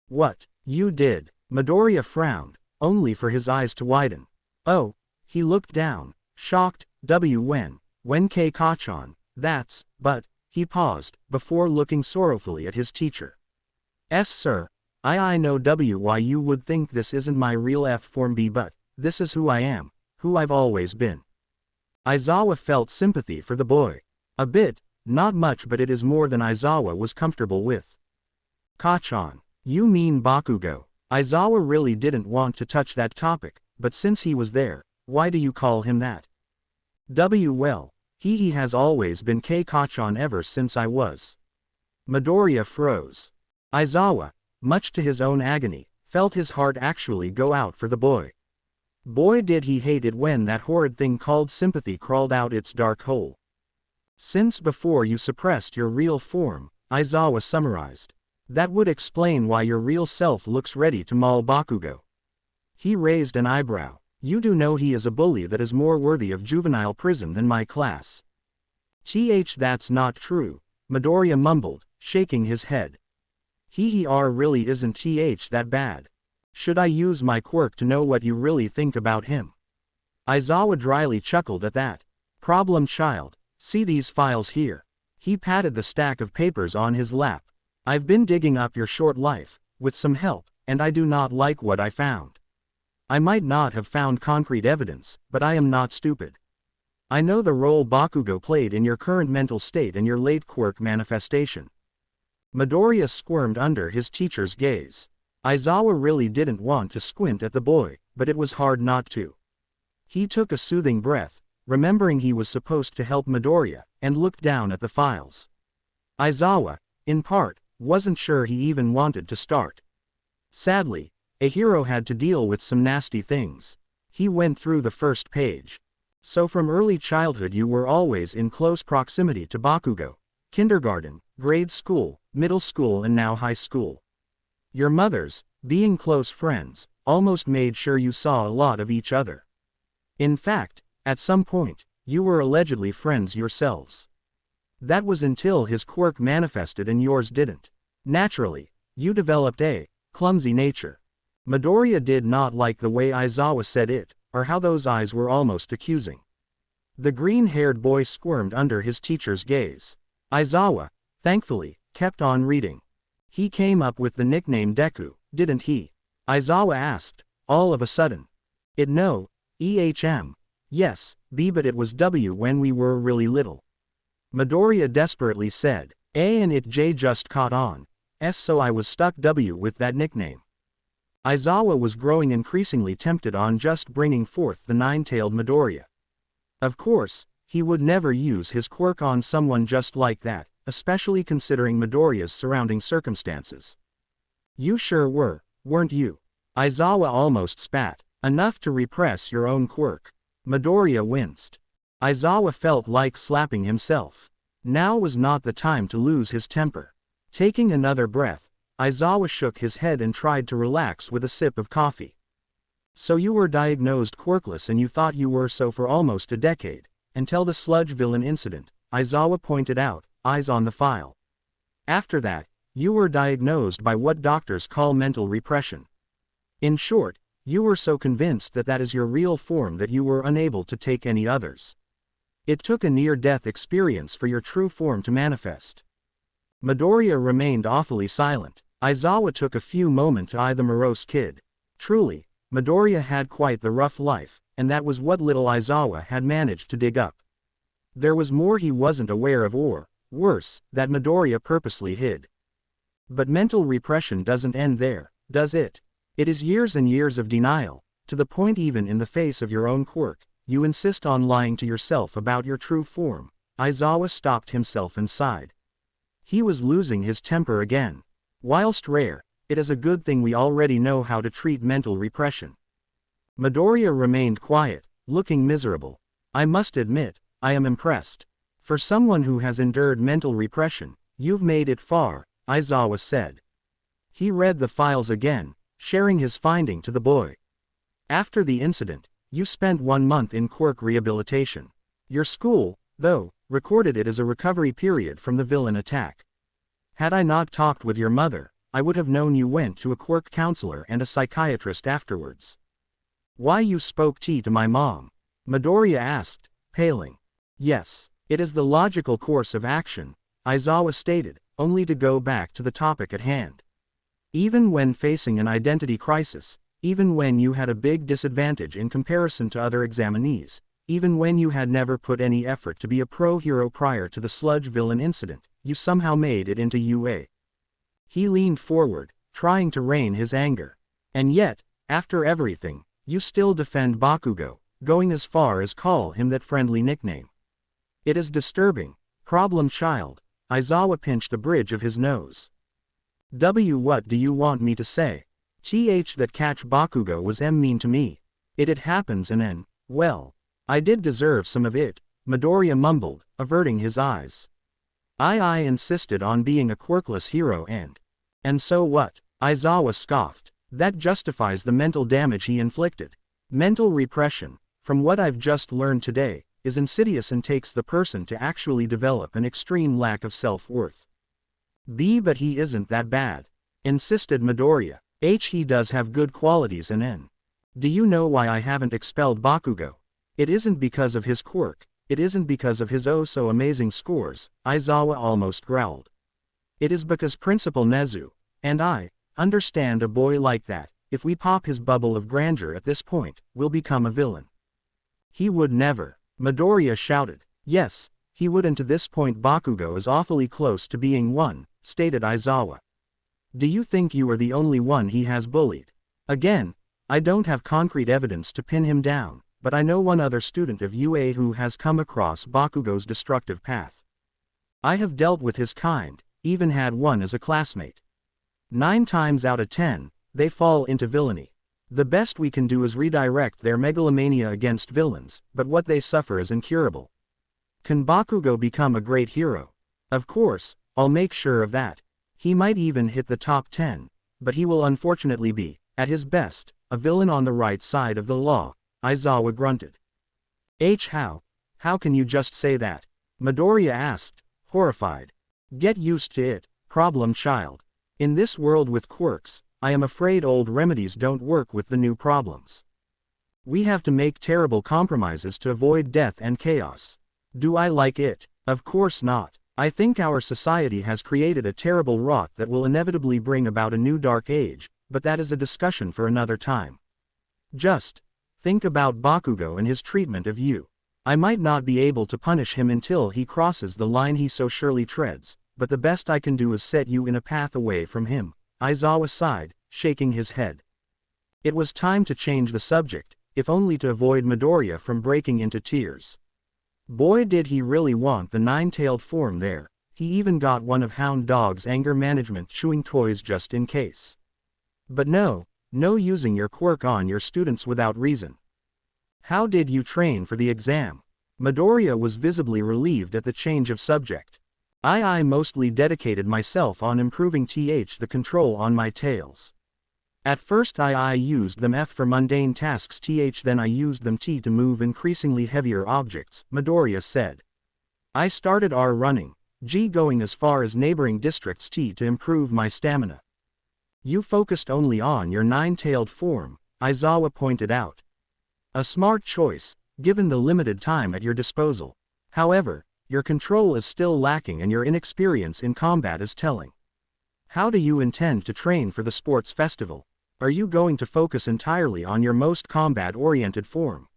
What, you did? Midoriya frowned, only for his eyes to widen. Oh, he looked down, shocked. When Kei-Kachan, that's, but, he paused, before looking sorrowfully at his teacher. Sir, I know why you would think this isn't my real F-form B, but, this is who I am, who I've always been. Aizawa felt sympathy for the boy. A bit, not much, but it is more than Aizawa was comfortable with. Kachan, you mean Bakugo? Aizawa really didn't want to touch that topic, but since he was there, why do you call him that? Well, he has always been Kei-Kachan ever since I was. Midoriya froze. Aizawa, much to his own agony, felt his heart actually go out for the boy. Boy did he hate it when that horrid thing called sympathy crawled out its dark hole. Since before you suppressed your real form, Aizawa summarized. That would explain why your real self looks ready to maul Bakugo. He raised an eyebrow. You do know he is a bully that is more worthy of juvenile prison than my class. That's not true, Midoriya mumbled, shaking his head. He really isn't that bad. Should I use my quirk to know what you really think about him? Aizawa dryly chuckled at that. Problem child, see these files here. He patted the stack of papers on his lap. I've been digging up your short life, with some help, and I do not like what I found. I might not have found concrete evidence, but I am not stupid. I know the role Bakugo played in your current mental state and your late quirk manifestation. Midoriya squirmed under his teacher's gaze. Aizawa really didn't want to squint at the boy, but it was hard not to. He took a soothing breath, remembering he was supposed to help Midoriya, and looked down at the files. Aizawa, in part, wasn't sure he even wanted to start. Sadly, a hero had to deal with some nasty things. He went through the first page. So from early childhood you were always in close proximity to Bakugo. Kindergarten, grade school, middle school and now high school. Your mothers, being close friends, almost made sure you saw a lot of each other. In fact, at some point, you were allegedly friends yourselves. That was until his quirk manifested and yours didn't. Naturally, you developed a clumsy nature. Midoriya did not like the way Aizawa said it, or how those eyes were almost accusing. The green-haired boy squirmed under his teacher's gaze. Aizawa, thankfully, kept on reading. He came up with the nickname Deku, didn't he? Aizawa asked, all of a sudden. It no. Yes, B but it was W when we were really little. Midoriya desperately said. A and it J just caught on. S so I was stuck W with that nickname. Aizawa was growing increasingly tempted on just bringing forth the nine-tailed Midoriya. Of course, he would never use his quirk on someone just like that, especially considering Midoriya's surrounding circumstances. You sure were, weren't you? Aizawa almost spat. Enough to repress your own quirk. Midoriya winced. Aizawa felt like slapping himself. Now was not the time to lose his temper. Taking another breath, Aizawa shook his head and tried to relax with a sip of coffee. So you were diagnosed quirkless and you thought you were so for almost a decade, until the sludge villain incident, Aizawa pointed out, eyes on the file. After that, you were diagnosed by what doctors call mental repression. In short, you were so convinced that that is your real form that you were unable to take any others. It took a near-death experience for your true form to manifest. Midoriya remained awfully silent. Aizawa took a few moments to eye the morose kid. Truly, Midoriya had quite the rough life, and that was what little Aizawa had managed to dig up. There was more he wasn't aware of or, worse, that Midoriya purposely hid. But mental repression doesn't end there, does it? It is years and years of denial, to the point even in the face of your own quirk, you insist on lying to yourself about your true form. Aizawa stopped himself and sighed. He was losing his temper again. Whilst rare, it is a good thing we already know how to treat mental repression. Midoriya remained quiet, looking miserable. I must admit, I am impressed. For someone who has endured mental repression, you've made it far, Aizawa said. He read the files again, sharing his finding to the boy. After the incident, you spent 1 month in quirk rehabilitation. Your school, though, recorded it as a recovery period from the villain attack. Had I not talked with your mother, I would have known you went to a quirk counselor and a psychiatrist afterwards. Why you spoke tea to my mom? Midoriya asked, paling. Yes, it is the logical course of action, Aizawa stated, only to go back to the topic at hand. Even when facing an identity crisis, even when you had a big disadvantage in comparison to other examinees, even when you had never put any effort to be a pro-hero prior to the sludge villain incident, you somehow made it into UA. He leaned forward, trying to rein his anger. And yet, after everything, you still defend Bakugo, going as far as call him that friendly nickname. It is disturbing. Problem child. Aizawa pinched the bridge of his nose. What do you want me to say? That catch Bakugo was mean to me. It happens and then, well, I did deserve some of it, Midoriya mumbled, averting his eyes. I insisted on being a quirkless hero and so what? Aizawa scoffed. That justifies the mental damage he inflicted. Mental repression, from what I've just learned today, is insidious and takes the person to actually develop an extreme lack of self-worth. But he isn't that bad, insisted Midoriya. He does have good qualities and do you know why I haven't expelled Bakugo? It isn't because of his quirk, it isn't because of his oh-so-amazing scores, Aizawa almost growled. It is because Principal Nezu, and I, understand a boy like that, if we pop his bubble of grandeur at this point, will become a villain. He would never, Midoriya shouted. Yes, he would, and to this point Bakugo is awfully close to being one, stated Aizawa. Do you think you are the only one he has bullied? Again, I don't have concrete evidence to pin him down, but I know one other student of UA who has come across Bakugo's destructive path. I have dealt with his kind, even had one as a classmate. 9 times out of 10, they fall into villainy. The best we can do is redirect their megalomania against villains, but what they suffer is incurable. Can Bakugo become a great hero? Of course, I'll make sure of that. He might even hit the top 10, but he will unfortunately be, at his best, a villain on the right side of the law, Aizawa grunted. How can you just say that? Midoriya asked, horrified. Get used to it, problem child. In this world with quirks, I am afraid old remedies don't work with the new problems. We have to make terrible compromises to avoid death and chaos. Do I like it? Of course not. I think our society has created a terrible rot that will inevitably bring about a new dark age, but that is a discussion for another time. Just think about Bakugo and his treatment of you. I might not be able to punish him until he crosses the line he so surely treads, but the best I can do is set you in a path away from him. Aizawa sighed, shaking his head. It was time to change the subject, if only to avoid Midoriya from breaking into tears. Boy, did he really want the nine-tailed form there. He even got one of Hound Dog's anger management chewing toys just in case. But no using your quirk on your students without reason. How did you train for the exam? Midoriya was visibly relieved at the change of subject. I mostly dedicated myself on improving the control on my tails. At first I used them for mundane tasks, then I used them to move increasingly heavier objects, Midoriya said. I started running, going as far as neighboring districts to improve my stamina. You focused only on your nine-tailed form, Aizawa pointed out. A smart choice, given the limited time at your disposal. However, your control is still lacking and your inexperience in combat is telling. How do you intend to train for the sports festival? Are you going to focus entirely on your most combat-oriented form?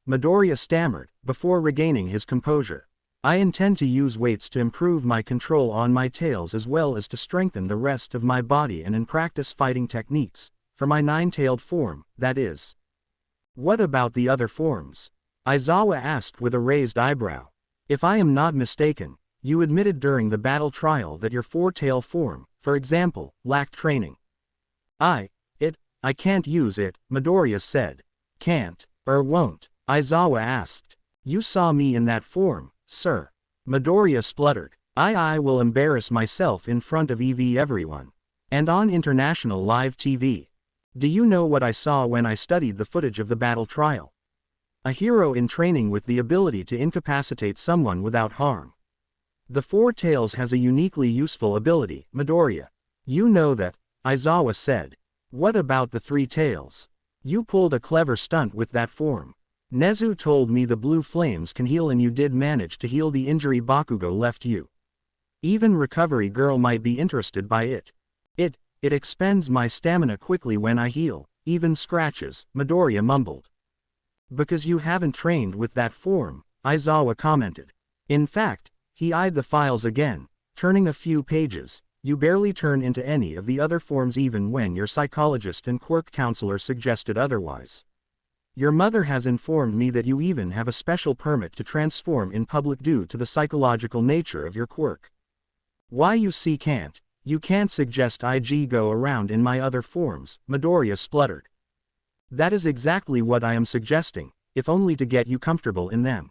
Midoriya stammered, before regaining his composure. I intend to use weights to improve my control on my tails as well as to strengthen the rest of my body and in practice fighting techniques, for my nine-tailed form, that is. What about the other forms? Aizawa asked with a raised eyebrow. If I am not mistaken, you admitted during the battle trial that your four-tail form, for example, lacked training. I can't use it, Midoriya said. Can't, or won't? Aizawa asked. You saw me in that form, sir. Midoriya spluttered. I will embarrass myself in front of everyone. And on international live TV. Do you know what I saw when I studied the footage of the battle trial? A hero in training with the ability to incapacitate someone without harm. The Four Tails has a uniquely useful ability, Midoriya. You know that, Aizawa said. What about the Three Tails? You pulled a clever stunt with that form. Nezu told me the blue flames can heal and you did manage to heal the injury Bakugo left you. Even Recovery Girl might be interested by it. It expends my stamina quickly when I heal, even scratches, Midoriya mumbled. Because you haven't trained with that form, Aizawa commented. In fact, he eyed the files again, turning a few pages. You barely turn into any of the other forms even when your psychologist and quirk counselor suggested otherwise. Your mother has informed me that you even have a special permit to transform in public due to the psychological nature of your quirk. Why you can't suggest I go around in my other forms, Midoriya spluttered. That is exactly what I am suggesting, if only to get you comfortable in them.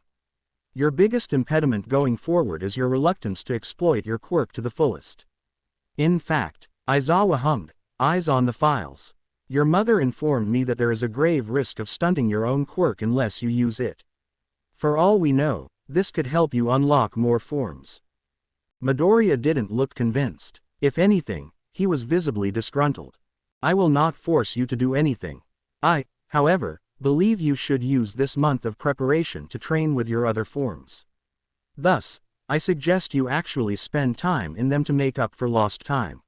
Your biggest impediment going forward is your reluctance to exploit your quirk to the fullest. In fact, Aizawa hummed, eyes on the files. Your mother informed me that there is a grave risk of stunting your own quirk unless you use it. For all we know, this could help you unlock more forms. Midoriya didn't look convinced. If anything, he was visibly disgruntled. I will not force you to do anything. I, however, believe you should use this month of preparation to train with your other forms. Thus, I suggest you actually spend time in them to make up for lost time.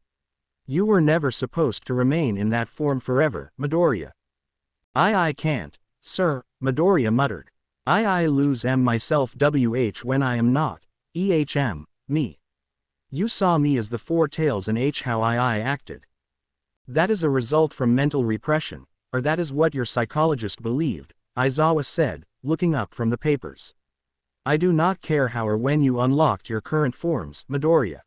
You were never supposed to remain in that form forever, Midoriya. I can't, sir, Midoriya muttered. I lose myself when I am not, me. You saw me as the Four Tails and how I acted. That is a result from mental repression, or that is what your psychologist believed, Aizawa said, looking up from the papers. I do not care how or when you unlocked your current forms, Midoriya.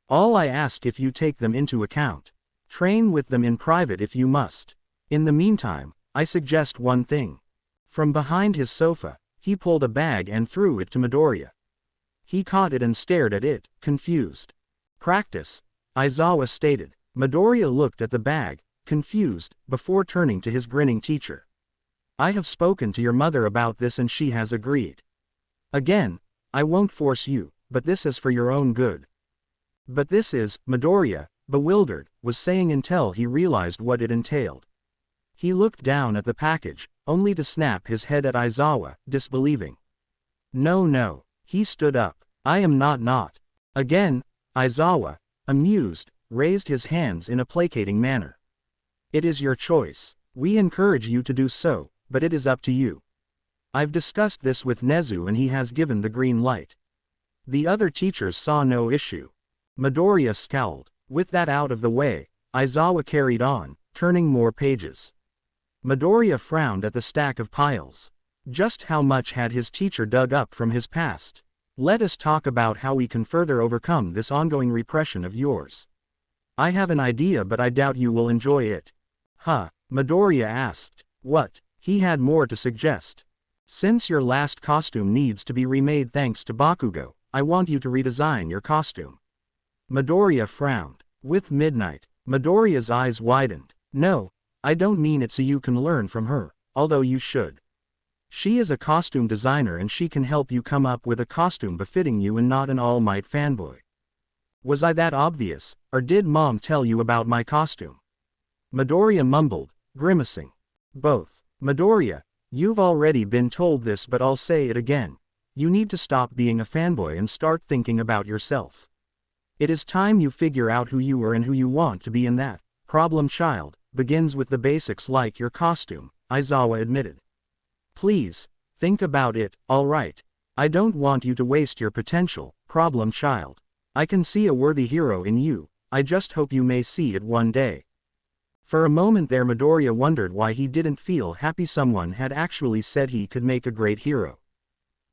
All I ask if you take them into account. Train with them in private if you must. In the meantime, I suggest one thing. From behind his sofa, he pulled a bag and threw it to Midoriya. He caught it and stared at it, confused. Practice, Aizawa stated. Midoriya looked at the bag, confused, before turning to his grinning teacher. I have spoken to your mother about this and she has agreed. Again, I won't force you, but this is for your own good. But this is, Midoriya, bewildered, was saying until he realized what it entailed. He looked down at the package, only to snap his head at Aizawa, disbelieving. No, he stood up. I am not. Again, Aizawa, amused, raised his hands in a placating manner. It is your choice. We encourage you to do so, but it is up to you. I've discussed this with Nezu and he has given the green light. The other teachers saw no issue. Midoriya scowled. With that out of the way, Aizawa carried on, turning more pages. Midoriya frowned at the stack of piles. Just how much had his teacher dug up from his past? Let us talk about how we can further overcome this ongoing repression of yours. I have an idea but I doubt you will enjoy it. Huh? Midoriya asked. What? He had more to suggest. Since your last costume needs to be remade thanks to Bakugo, I want you to redesign your costume. Midoriya frowned. With midnight, Midoriya's eyes widened. No, I don't mean it so you can learn from her, although you should. She is a costume designer and she can help you come up with a costume befitting you and not an All Might fanboy. Was I that obvious, or did Mom tell you about my costume? Midoriya mumbled, grimacing. Both. Midoriya, you've already been told this but I'll say it again. You need to stop being a fanboy and start thinking about yourself. It is time you figure out who you are and who you want to be, and that problem child begins with the basics like your costume, Aizawa admitted. Please, think about it, alright? I don't want you to waste your potential, problem child. I can see a worthy hero in you, I just hope you may see it one day. For a moment there Midoriya wondered why he didn't feel happy someone had actually said he could make a great hero.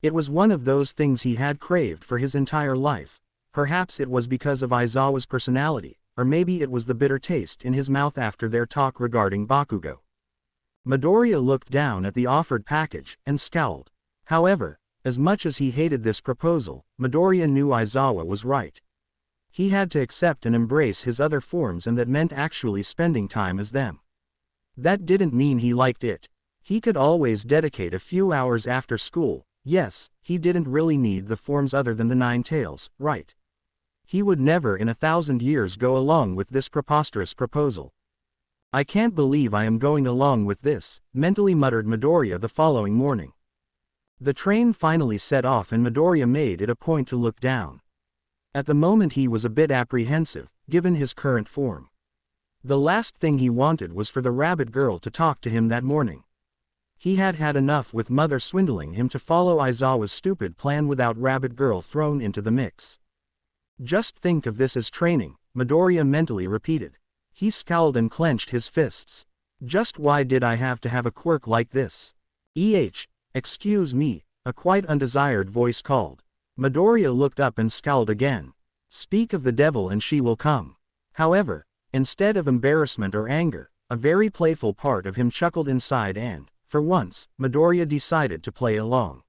It was one of those things he had craved for his entire life. Perhaps it was because of Aizawa's personality, or maybe it was the bitter taste in his mouth after their talk regarding Bakugo. Midoriya looked down at the offered package, and scowled. However, as much as he hated this proposal, Midoriya knew Aizawa was right. He had to accept and embrace his other forms, and that meant actually spending time as them. That didn't mean he liked it. He could always dedicate a few hours after school. Yes, he didn't really need the forms other than the 9 tails, right? He would never in 1,000 years go along with this preposterous proposal. I can't believe I am going along with this, mentally muttered Midoriya the following morning. The train finally set off and Midoriya made it a point to look down. At the moment he was a bit apprehensive, given his current form. The last thing he wanted was for the rabbit girl to talk to him that morning. He had had enough with Mother swindling him to follow Aizawa's stupid plan without rabbit girl thrown into the mix. Just think of this as training, Midoriya mentally repeated. He scowled and clenched his fists. Just why did I have to have a quirk like this? Excuse me, a quite undesired voice called. Midoriya looked up and scowled again. Speak of the devil and she will come. However, instead of embarrassment or anger, a very playful part of him chuckled inside and, for once, Midoriya decided to play along.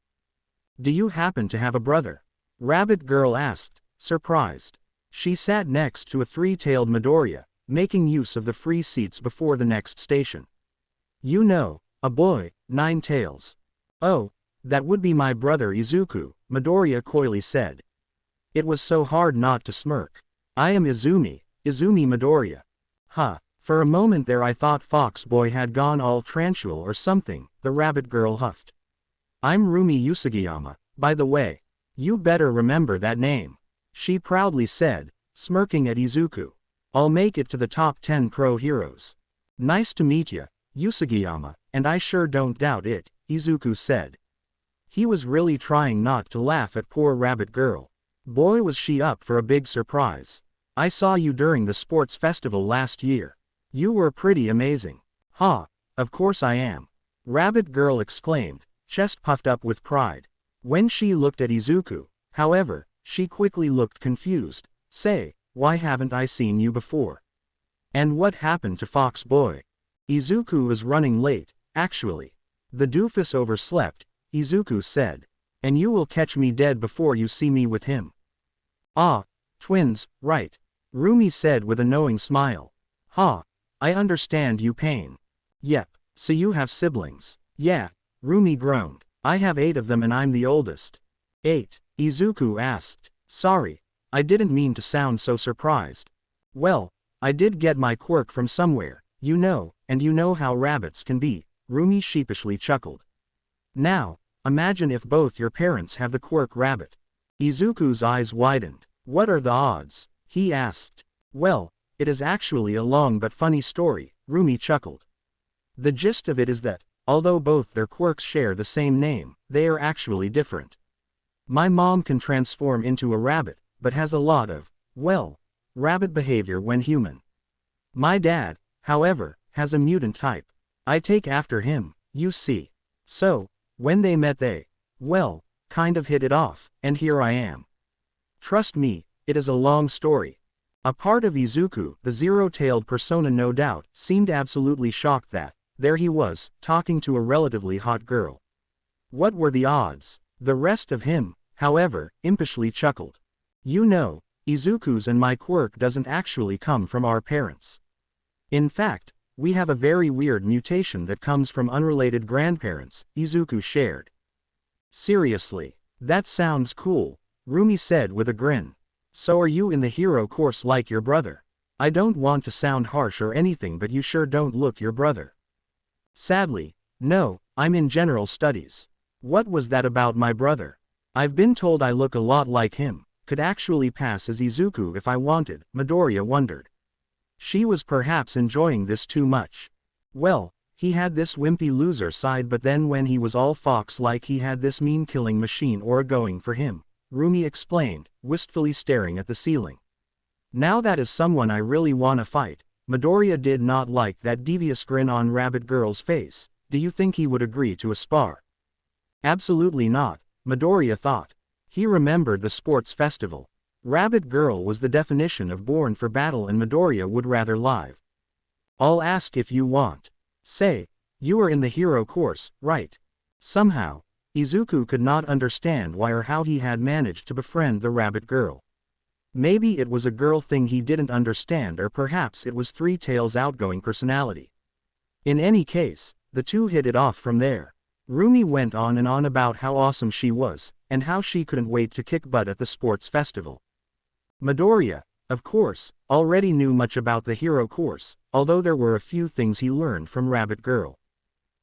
Do you happen to have a brother? Rabbit girl asked, surprised. She sat next to a 3-tailed Midoriya, making use of the free seats before the next station. You know, a boy, 9 tails. Oh, that would be my brother Izuku, Midoriya coyly said. It was so hard not to smirk. I am Izumi Midoriya. Huh, for a moment there I thought Fox Boy had gone all tranquil or something, the rabbit girl huffed. I'm Rumi Usagiyama, by the way. You better remember that name. She proudly said, smirking at Izuku. I'll make it to the top 10 pro heroes. Nice to meet ya, Usagiyama, and I sure don't doubt it, Izuku said. He was really trying not to laugh at poor rabbit girl. Boy was she up for a big surprise. I saw you during the sports festival last year. You were pretty amazing. Ha, of course I am. Rabbit girl exclaimed, chest puffed up with pride. When she looked at Izuku, however, she quickly looked confused. Say, why haven't I seen you before? And what happened to Fox Boy? Izuku is running late, actually. The doofus overslept, Izuku said. And you will catch me dead before you see me with him. Ah, twins, right. Rumi said with a knowing smile. Ha, I understand you pain. Yep, so you have siblings. Yeah, Rumi groaned. I have 8 of them and I'm the oldest. 8, Izuku asked. Sorry, I didn't mean to sound so surprised. Well, I did get my quirk from somewhere, you know, and you know how rabbits can be, Rumi sheepishly chuckled. Now, imagine if both your parents have the quirk rabbit. Izuku's eyes widened. What are the odds? He asked. Well, it is actually a long but funny story, Rumi chuckled. The gist of it is that, although both their quirks share the same name, they are actually different. My mom can transform into a rabbit, but has a lot of, well, rabbit behavior when human. My dad, however, has a mutant type. I take after him, you see. So, when they met well, kind of hit it off, and here I am. Trust me, it is a long story. A part of Izuku, the zero-tailed persona no doubt, seemed absolutely shocked that, there he was, talking to a relatively hot girl. What were the odds? The rest of him, however, impishly chuckled. You know, Izuku's and my quirk doesn't actually come from our parents. In fact, we have a very weird mutation that comes from unrelated grandparents, Izuku shared. Seriously, that sounds cool, Rumi said with a grin. So are you in the hero course like your brother? I don't want to sound harsh or anything, but you sure don't look your brother. Sadly, no, I'm in general studies. What was that about my brother? I've been told I look a lot like him, could actually pass as Izuku if I wanted, Midoriya wondered. She was perhaps enjoying this too much. Well, he had this wimpy loser side, but then when he was all fox-like he had this mean killing machine aura going for him, Rumi explained, wistfully staring at the ceiling. Now that is someone I really wanna fight. Midoriya did not like that devious grin on Rabbit Girl's face. Do you think he would agree to a spar? Absolutely not, Midoriya thought. He remembered the sports festival. Rabbit Girl was the definition of born for battle, and Midoriya would rather live. I'll ask if you want. Say, you are in the hero course, right? Somehow, Izuku could not understand why or how he had managed to befriend the Rabbit Girl. Maybe it was a girl thing he didn't understand, or perhaps it was Three Tails' outgoing personality. In any case, the two hit it off from there. Rumi went on and on about how awesome she was, and how she couldn't wait to kick butt at the sports festival. Midoriya, of course, already knew much about the hero course, although there were a few things he learned from Rabbit Girl.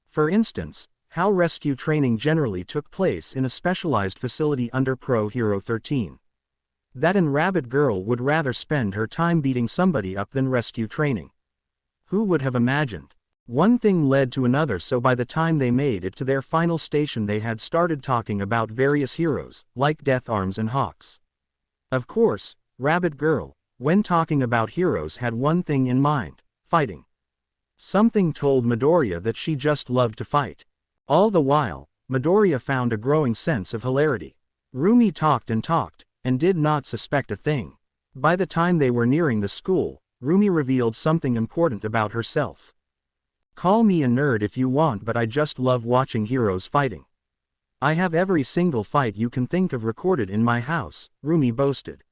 For instance, how rescue training generally took place in a specialized facility under Pro Hero 13. That and Rabbit Girl would rather spend her time beating somebody up than rescue training. Who would have imagined? One thing led to another, so by the time they made it to their final station they had started talking about various heroes, like Death Arms and Hawks. Of course, Rabbit Girl, when talking about heroes, had one thing in mind: fighting. Something told Midoriya that she just loved to fight. All the while, Midoriya found a growing sense of hilarity. Rumi talked and did not suspect a thing. By the time they were nearing the school, Rumi revealed something important about herself. Call me a nerd if you want, but I just love watching heroes fighting. I have every single fight you can think of recorded in my house, Rumi boasted.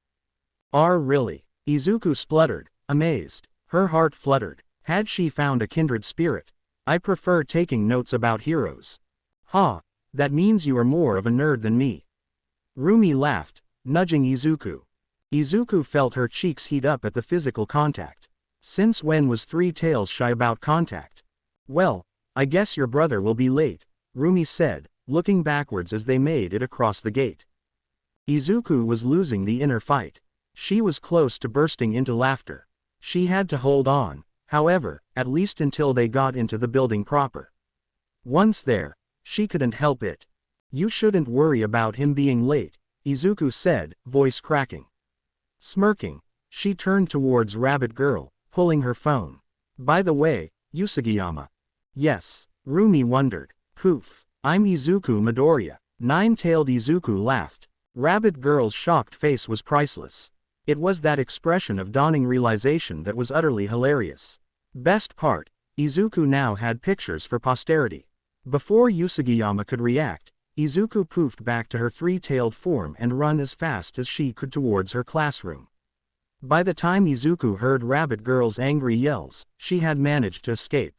Really? Izuku spluttered, amazed. Her heart fluttered. Had she found a kindred spirit? I prefer taking notes about heroes. Ha, that means you are more of a nerd than me. Rumi laughed, nudging Izuku. Izuku felt her cheeks heat up at the physical contact. Since when was Three Tails shy about contact? Well, I guess your brother will be late, Rumi said, looking backwards as they made it across the gate. Izuku was losing the inner fight. She was close to bursting into laughter. She had to hold on, however, at least until they got into the building proper. Once there, she couldn't help it. You shouldn't worry about him being late, Izuku said, voice cracking. Smirking, she turned towards Rabbit Girl, pulling her phone. By the way, Usagiyama. Yes, Rumi wondered. Poof, I'm Izuku Midoriya. Nine-tailed Izuku laughed. Rabbit Girl's shocked face was priceless. It was that expression of dawning realization that was utterly hilarious. Best part, Izuku now had pictures for posterity. Before Usagiyama could react, Izuku poofed back to her three-tailed form and run as fast as she could towards her classroom. By the time Izuku heard Rabbit Girl's angry yells, she had managed to escape.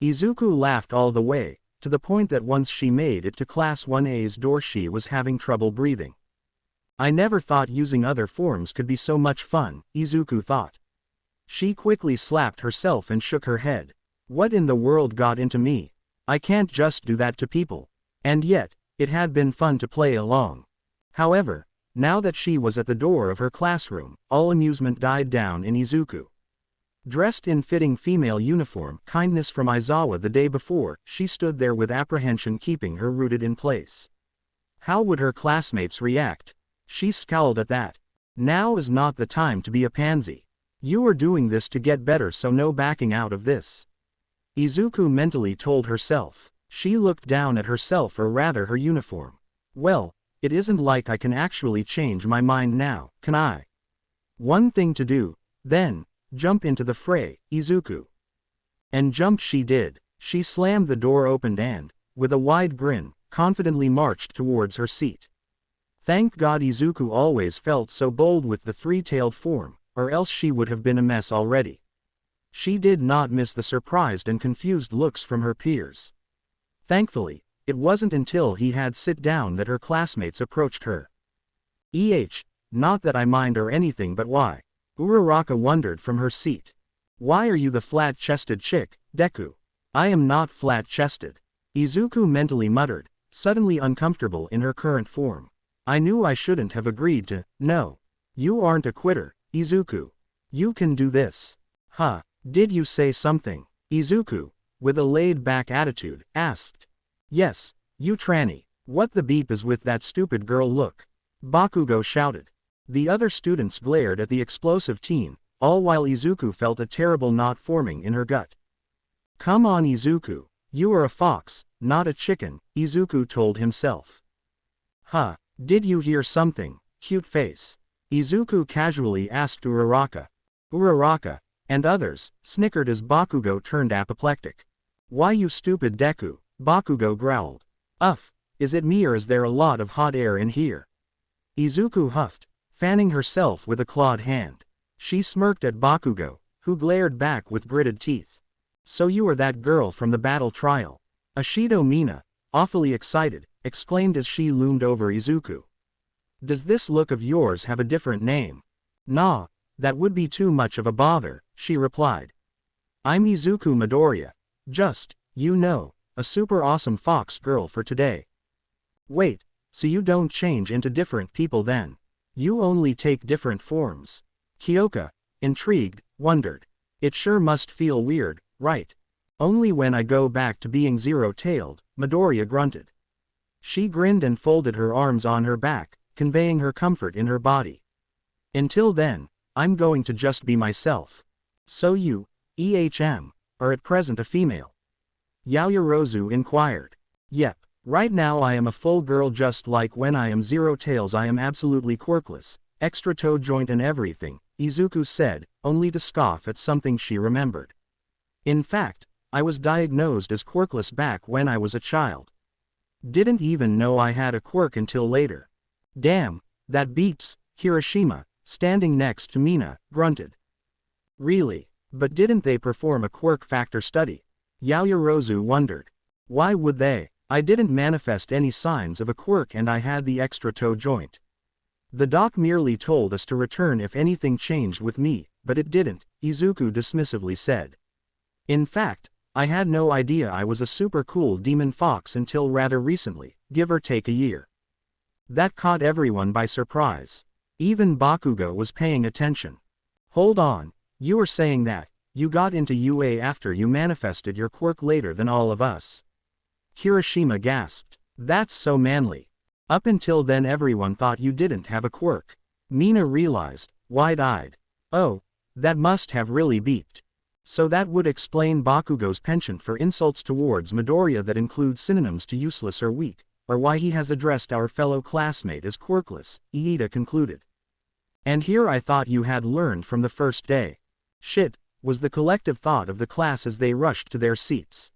Izuku laughed all the way, to the point that once she made it to Class 1A's door she was having trouble breathing. I never thought using other forms could be so much fun, Izuku thought. She quickly slapped herself and shook her head. What in the world got into me? I can't just do that to people. And yet, it had been fun to play along. However, Now that she was at the door of her classroom, all amusement died down in Izuku. Dressed in fitting female uniform, kindness from Aizawa the day before, she stood there with apprehension keeping her rooted in place. How would her classmates react? She scowled at that. Now is not the time to be a pansy. You are doing this to get better, so no backing out of this. Izuku mentally told herself. She looked down at herself, or rather her uniform. Well, it isn't like I can actually change my mind now, can I? One thing to do, then, jump into the fray, Izuku. And jumped she did. She slammed the door open and, with a wide grin, confidently marched towards her seat. Thank God Izuku always felt so bold with the three-tailed form, or else she would have been a mess already. She did not miss the surprised and confused looks from her peers. Thankfully, it wasn't until he had sit down that her classmates approached her. Not that I mind or anything, but why? Uraraka wondered from her seat. Why are you the flat-chested chick, Deku? I am not flat-chested. Izuku mentally muttered, suddenly uncomfortable in her current form. I knew I shouldn't have agreed to. No. You aren't a quitter, Izuku. You can do this. Huh, did you say something? Izuku, with a laid-back attitude, asked. Yes, you tranny. What the beep is with that stupid girl look? Bakugo shouted. The other students glared at the explosive teen, all while Izuku felt a terrible knot forming in her gut. Come on Izuku, you are a fox, not a chicken, Izuku told himself. Huh, did you hear something, cute face? Izuku casually asked Uraraka. Uraraka, and others, snickered as Bakugo turned apoplectic. Why you stupid Deku, Bakugo growled. Is it me or is there a lot of hot air in here? Izuku huffed, fanning herself with a clawed hand. She smirked at Bakugo, who glared back with gritted teeth. So you are that girl from the battle trial. Ashido Mina, awfully excited, exclaimed as she loomed over Izuku. Does this look of yours have a different name? Nah, that would be too much of a bother, she replied. I'm Izuku Midoriya. Just, you know, a super awesome fox girl for today. Wait, so you don't change into different people then? You only take different forms? Kyoka, intrigued, wondered. It sure must feel weird, right? Only when I go back to being zero-tailed, Midoriya grunted. She grinned and folded her arms on her back, conveying her comfort in her body. Until then, I'm going to just be myself. So you, are at present a female? Yaoyorozu inquired. Yep, right now I am a full girl, just like when I am Zero Tails I am absolutely quirkless, extra toe joint and everything, Izuku said, only to scoff at something she remembered. In fact, I was diagnosed as quirkless back when I was a child. Didn't even know I had a quirk until later. Damn, that beeps, Hiroshima, standing next to Mina, grunted. Really? But didn't they perform a quirk factor study? Yaoyorozu wondered. Why would they? I didn't manifest any signs of a quirk and I had the extra toe joint. The doc merely told us to return if anything changed with me, but it didn't, Izuku dismissively said. In fact, I had no idea I was a super cool demon fox until rather recently, give or take a year. That caught everyone by surprise. Even Bakugo was paying attention. Hold on, you were saying that you got into UA after you manifested your quirk later than all of us? Hiroshima gasped. That's so manly. Up until then everyone thought you didn't have a quirk. Mina realized, wide-eyed. Oh, that must have really beeped. So that would explain Bakugo's penchant for insults towards Midoriya that include synonyms to useless or weak, or why he has addressed our fellow classmate as quirkless, Iida concluded. And here I thought you had learned from the first day. Shit, was the collective thought of the class as they rushed to their seats.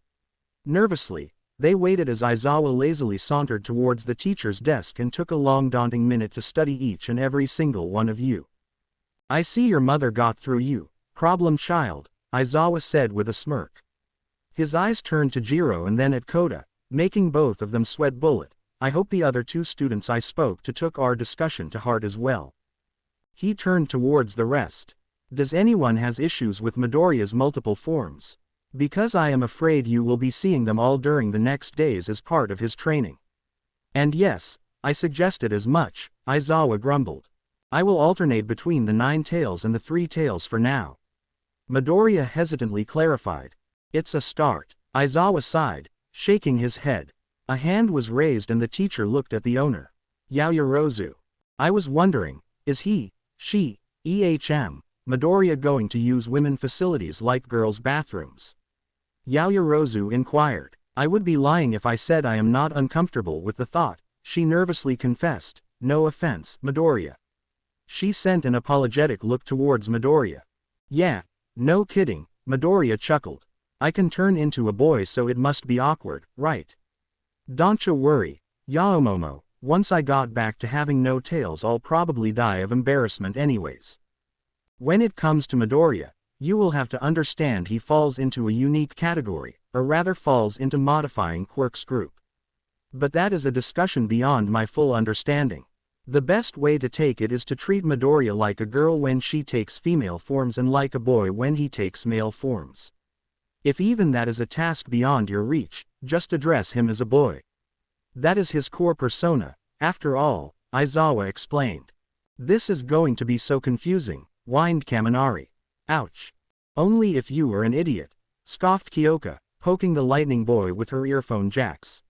Nervously, they waited as Aizawa lazily sauntered towards the teacher's desk and took a long daunting minute to study each and every single one of you. I see your mother got through you, problem child, Aizawa said with a smirk. His eyes turned to Jiro and then at Kota, making both of them sweat bullet. I hope the other two students I spoke to took our discussion to heart as well. He turned towards the rest. Does anyone has issues with Midoriya's multiple forms? Because I am afraid you will be seeing them all during the next days as part of his training. And yes, I suggested as much, Aizawa grumbled. I will alternate between the 9 tails and the 3 tails for now. Midoriya hesitantly clarified. It's a start. Aizawa sighed, shaking his head. A hand was raised and the teacher looked at the owner. Yaoyorozu. I was wondering, is he, she, Midoriya going to use women facilities like girls' bathrooms? Yaoyorozu inquired. I would be lying if I said I am not uncomfortable with the thought, she nervously confessed. No offense, Midoriya. She sent an apologetic look towards Midoriya. Yeah, no kidding, Midoriya chuckled. I can turn into a boy so it must be awkward, right? Don't you worry, Yaomomo, once I got back to having no tails I'll probably die of embarrassment anyways. When it comes to Midoriya, you will have to understand he falls into a unique category, or rather falls into modifying quirks group. But that is a discussion beyond my full understanding. The best way to take it is to treat Midoriya like a girl when she takes female forms and like a boy when he takes male forms. If even that is a task beyond your reach, just address him as a boy. That is his core persona, after all, Aizawa explained. This is going to be so confusing, whined Kaminari. Ouch. Only if you are an idiot, scoffed Kyoka, poking the lightning boy with her earphone jacks.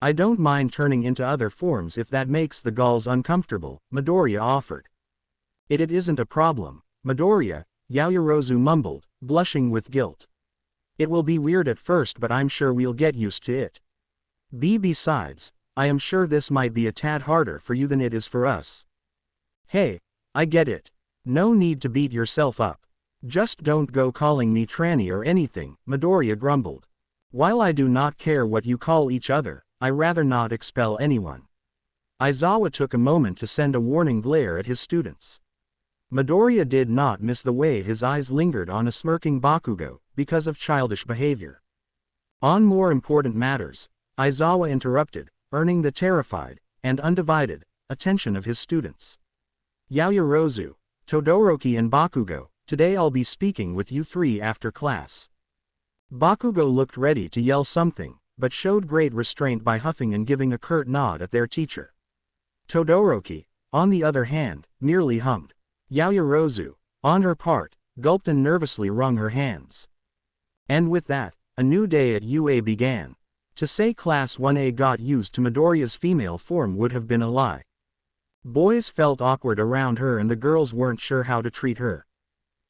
I don't mind turning into other forms if that makes the Gauls uncomfortable, Midoriya offered. It isn't a problem, Midoriya, Yaoyorozu mumbled, blushing with guilt. It will be weird at first but I'm sure we'll get used to it. Besides, I am sure this might be a tad harder for you than it is for us. Hey, I get it. No need to beat yourself up. Just don't go calling me tranny or anything, Midoriya grumbled. While I do not care what you call each other, I rather not expel anyone. Aizawa took a moment to send a warning glare at his students. Midoriya did not miss the way his eyes lingered on a smirking Bakugo, because of childish behavior. On more important matters, Aizawa interrupted, earning the terrified, and undivided, attention of his students. Yaoyorozu, Todoroki and Bakugo, today I'll be speaking with you 3 after class. Bakugo looked ready to yell something, but showed great restraint by huffing and giving a curt nod at their teacher. Todoroki, on the other hand, merely hummed. Yaoyorozu, on her part, gulped and nervously wrung her hands. And with that, a new day at UA began. To say Class 1A got used to Midoriya's female form would have been a lie. Boys felt awkward around her and the girls weren't sure how to treat her.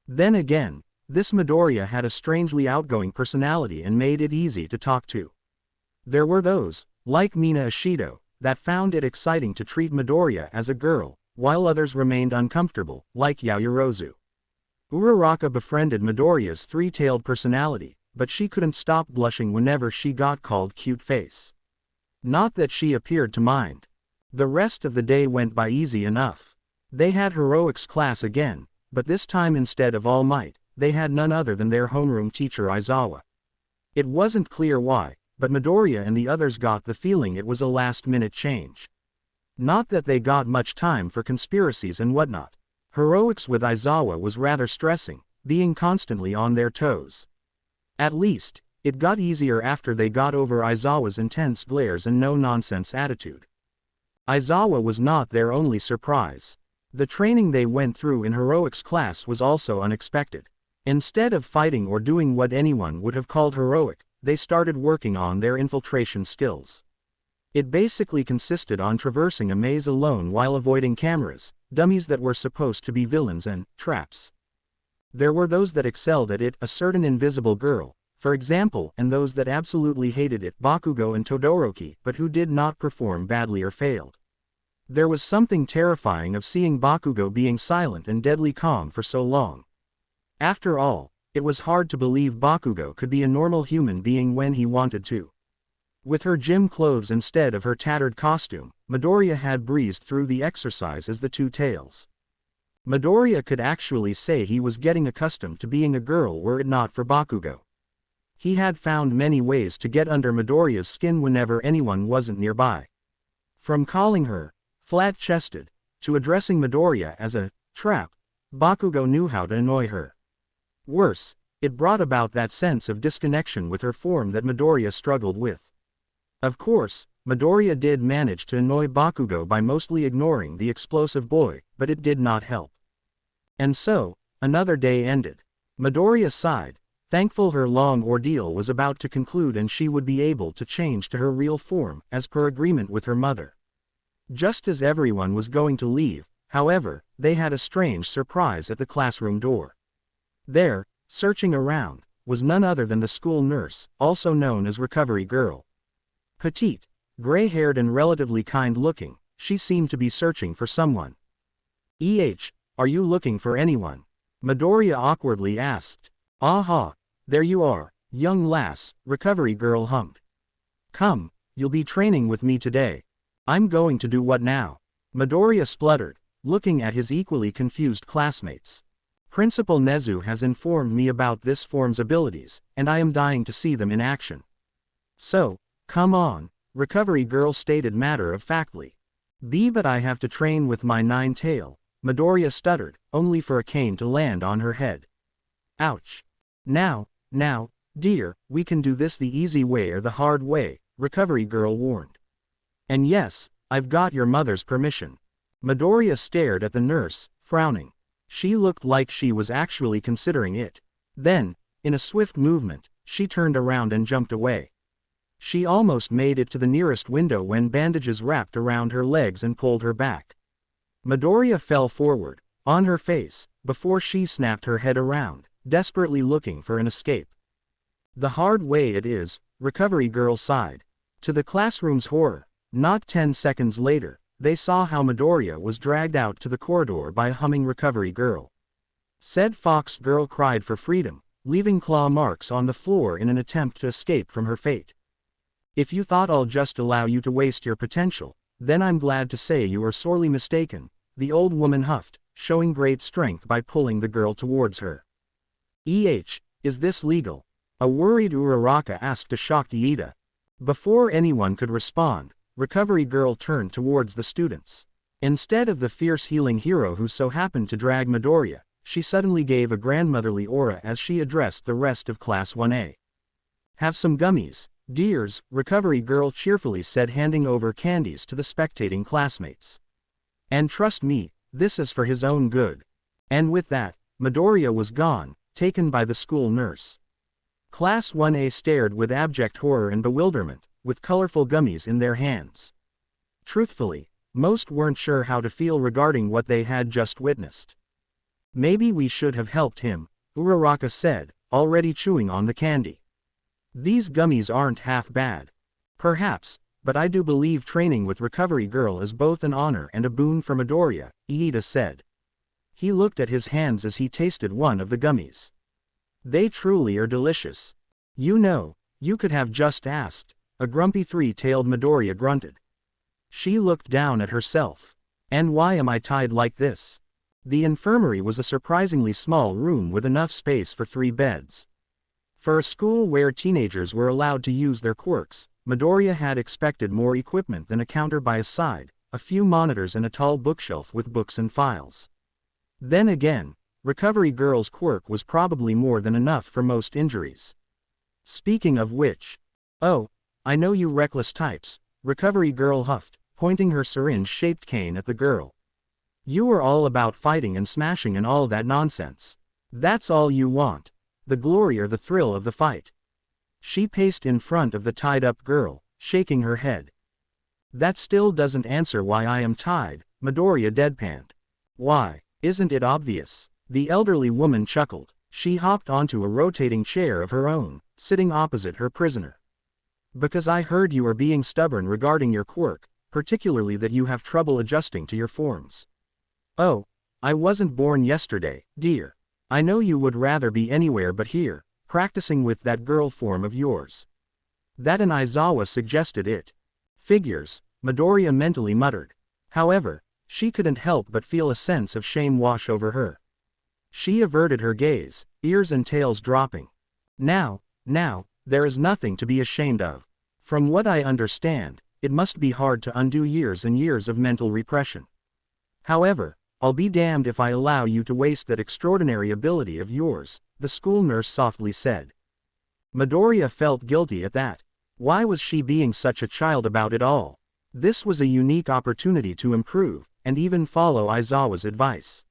Then again, this Midoriya had a strangely outgoing personality and made it easy to talk to. There were those, like Mina Ashido, that found it exciting to treat Midoriya as a girl, while others remained uncomfortable, like Yaoyorozu. Uraraka befriended Midoriya's 3-tailed personality, but she couldn't stop blushing whenever she got called cute face. Not that she appeared to mind. The rest of the day went by easy enough. They had heroics class again, but this time instead of All Might, they had none other than their homeroom teacher Aizawa. It wasn't clear why, but Midoriya and the others got the feeling it was a last-minute change. Not that they got much time for conspiracies and whatnot. Heroics with Aizawa was rather stressing, being constantly on their toes. At least, it got easier after they got over Aizawa's intense glares and no-nonsense attitude. Aizawa was not their only surprise. The training they went through in heroics class was also unexpected. Instead of fighting or doing what anyone would have called heroic, they started working on their infiltration skills. It basically consisted on traversing a maze alone while avoiding cameras, dummies that were supposed to be villains and traps. There were those that excelled at it, a certain invisible girl, for example, and those that absolutely hated it, Bakugo and Todoroki, but who did not perform badly or failed. There was something terrifying of seeing Bakugo being silent and deadly calm for so long. After all, it was hard to believe Bakugo could be a normal human being when he wanted to. With her gym clothes instead of her tattered costume, Midoriya had breezed through the exercise as the 2 tails. Midoriya could actually say he was getting accustomed to being a girl were it not for Bakugo. He had found many ways to get under Midoriya's skin whenever anyone wasn't nearby. From calling her flat-chested, to addressing Midoriya as a trap, Bakugo knew how to annoy her. Worse, it brought about that sense of disconnection with her form that Midoriya struggled with. Of course, Midoriya did manage to annoy Bakugo by mostly ignoring the explosive boy, but it did not help. And so, another day ended. Midoriya sighed, thankful her long ordeal was about to conclude and she would be able to change to her real form, as per agreement with her mother. Just as everyone was going to leave, however, they had a strange surprise at the classroom door. There, searching around, was none other than the school nurse, also known as Recovery Girl. Petite, gray-haired and relatively kind-looking, she seemed to be searching for someone. Are you looking for anyone? Midoriya awkwardly asked. Aha, there you are, young lass, Recovery Girl hummed. Come, you'll be training with me today. I'm going to do what now? Midoriya spluttered, looking at his equally confused classmates. Principal Nezu has informed me about this form's abilities, and I am dying to see them in action. So, come on, Recovery Girl stated matter-of-factly. But I have to train with my nine-tail, Midoriya stuttered, only for a cane to land on her head. Ouch. Now, dear, we can do this the easy way or the hard way, Recovery Girl warned. And yes, I've got your mother's permission. Midoriya stared at the nurse, frowning. She looked like she was actually considering it. Then, in a swift movement, she turned around and jumped away. She almost made it to the nearest window when bandages wrapped around her legs and pulled her back. Midoriya fell forward, on her face, before she snapped her head around, desperately looking for an escape. The hard way it is, Recovery Girl sighed. To the classroom's horror, not 10 seconds later, they saw how Midoriya was dragged out to the corridor by a humming Recovery Girl. Said fox girl cried for freedom, leaving claw marks on the floor in an attempt to escape from her fate. If you thought I'll just allow you to waste your potential, then I'm glad to say you are sorely mistaken, the old woman huffed, showing great strength by pulling the girl towards her. Is this legal? A worried Uraraka asked a shocked Iida. Before anyone could respond, Recovery Girl turned towards the students. Instead of the fierce healing hero who so happened to drag Midoriya, she suddenly gave a grandmotherly aura as she addressed the rest of Class 1A. Have some gummies, dears, Recovery Girl cheerfully said, handing over candies to the spectating classmates. And trust me, this is for his own good. And with that, Midoriya was gone, taken by the school nurse. Class 1A stared with abject horror and bewilderment, with colorful gummies in their hands. Truthfully, most weren't sure how to feel regarding what they had just witnessed. Maybe we should have helped him, Uraraka said, already chewing on the candy. These gummies aren't half bad. Perhaps, but I do believe training with Recovery Girl is both an honor and a boon for Midoriya, Iida said. He looked at his hands as he tasted one of the gummies. They truly are delicious. You know, you could have just asked, a grumpy three-tailed Midoriya grunted. She looked down at herself. And why am I tied like this? The infirmary was a surprisingly small room with enough space for 3 beds. For a school where teenagers were allowed to use their quirks, Midoriya had expected more equipment than a counter by his side, a few monitors and a tall bookshelf with books and files. Then again, Recovery Girl's quirk was probably more than enough for most injuries. Speaking of which, oh, I know you reckless types, Recovery Girl huffed, pointing her syringe-shaped cane at the girl. You are all about fighting and smashing and all that nonsense. That's all you want. The glory or the thrill of the fight. She paced in front of the tied-up girl, shaking her head. That still doesn't answer why I am tied, Midoriya deadpanned. Why, isn't it obvious? The elderly woman chuckled. She hopped onto a rotating chair of her own, sitting opposite her prisoner. Because I heard you are being stubborn regarding your quirk, particularly that you have trouble adjusting to your forms. Oh, I wasn't born yesterday, dear. I know you would rather be anywhere but here, practicing with that girl form of yours. That an Aizawa suggested it. Figures, Midoriya mentally muttered. However, she couldn't help but feel a sense of shame wash over her. She averted her gaze, ears and tails dropping. Now, there is nothing to be ashamed of. From what I understand, it must be hard to undo years and years of mental repression. However, I'll be damned if I allow you to waste that extraordinary ability of yours, the school nurse softly said. Midoriya felt guilty at that. Why was she being such a child about it all? This was a unique opportunity to improve, and even follow Aizawa's advice.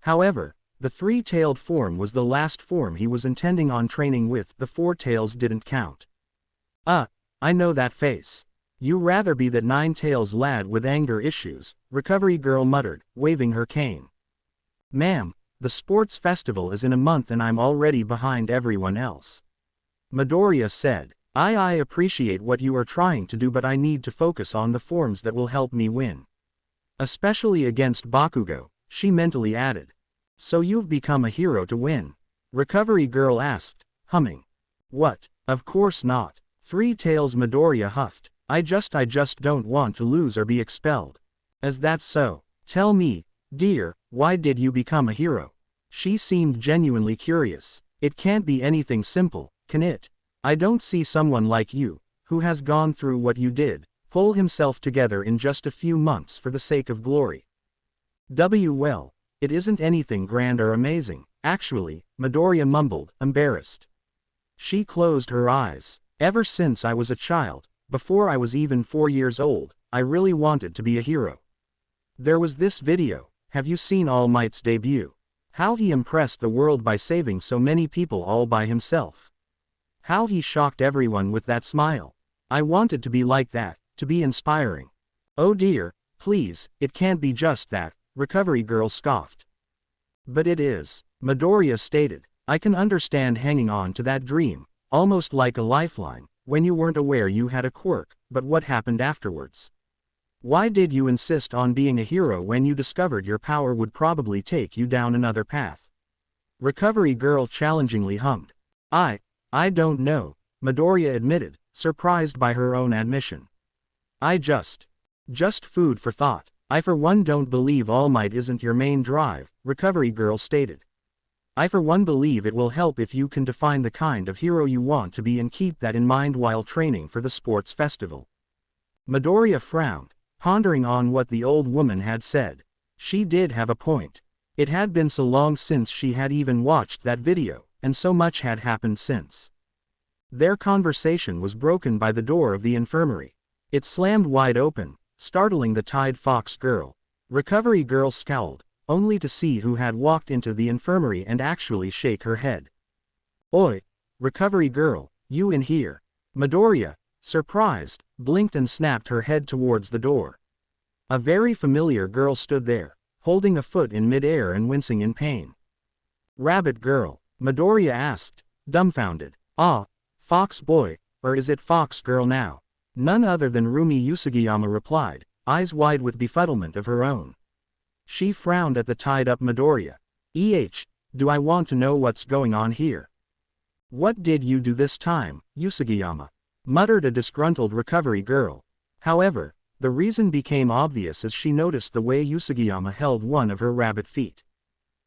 However, the three-tailed form was the last form he was intending on training with. The four tails didn't count. I know that face. You rather be that nine-tails lad with anger issues, Recovery Girl muttered, waving her cane. Ma'am, the sports festival is in a month and I'm already behind everyone else. Midoriya said, I appreciate what you are trying to do, but I need to focus on the forms that will help me win. Especially against Bakugo, she mentally added. So you've become a hero to win? Recovery Girl asked, humming. What? Of course not. Three Tails Midoriya huffed. I just don't want to lose or be expelled. Is that so? Tell me, dear, why did you become a hero? She seemed genuinely curious. It can't be anything simple, can it? I don't see someone like you, who has gone through what you did, pull himself together in just a few months for the sake of glory. Well, it isn't anything grand or amazing, actually, Midoriya mumbled, embarrassed. She closed her eyes. Ever since I was a child, before I was even 4 years old, I really wanted to be a hero. There was this video. Have you seen All Might's debut? How he impressed the world by saving so many people all by himself. How he shocked everyone with that smile. I wanted to be like that, to be inspiring. Oh dear, please, it can't be just that, Recovery Girl scoffed. But it is, Midoriya stated. I can understand hanging on to that dream, almost like a lifeline, when you weren't aware you had a quirk, but what happened afterwards? Why did you insist on being a hero when you discovered your power would probably take you down another path? Recovery Girl challengingly hummed. I don't know, Midoriya admitted, surprised by her own admission. Just food for thought. I for one don't believe All Might isn't your main drive, Recovery Girl stated. I for one believe it will help if you can define the kind of hero you want to be and keep that in mind while training for the sports festival. Midoriya frowned, pondering on what the old woman had said. She did have a point. It had been so long since she had even watched that video, and so much had happened since. Their conversation was broken by the door of the infirmary. It slammed wide open, startling the Tide Fox girl. Recovery Girl scowled, only to see who had walked into the infirmary and actually shake her head. Oi, Recovery Girl, you in here? Midoriya, surprised, blinked and snapped her head towards the door. A very familiar girl stood there, holding a foot in mid-air and wincing in pain. Rabbit Girl, Midoriya asked, dumbfounded. Fox Boy, or is it Fox Girl now? None other than Rumi Usagiyama replied, eyes wide with befuddlement of her own. She frowned at the tied-up Midoriya. Do I want to know what's going on here? What did you do this time, Usagiyama? Muttered a disgruntled Recovery Girl. However, the reason became obvious as she noticed the way Usagiyama held one of her rabbit feet.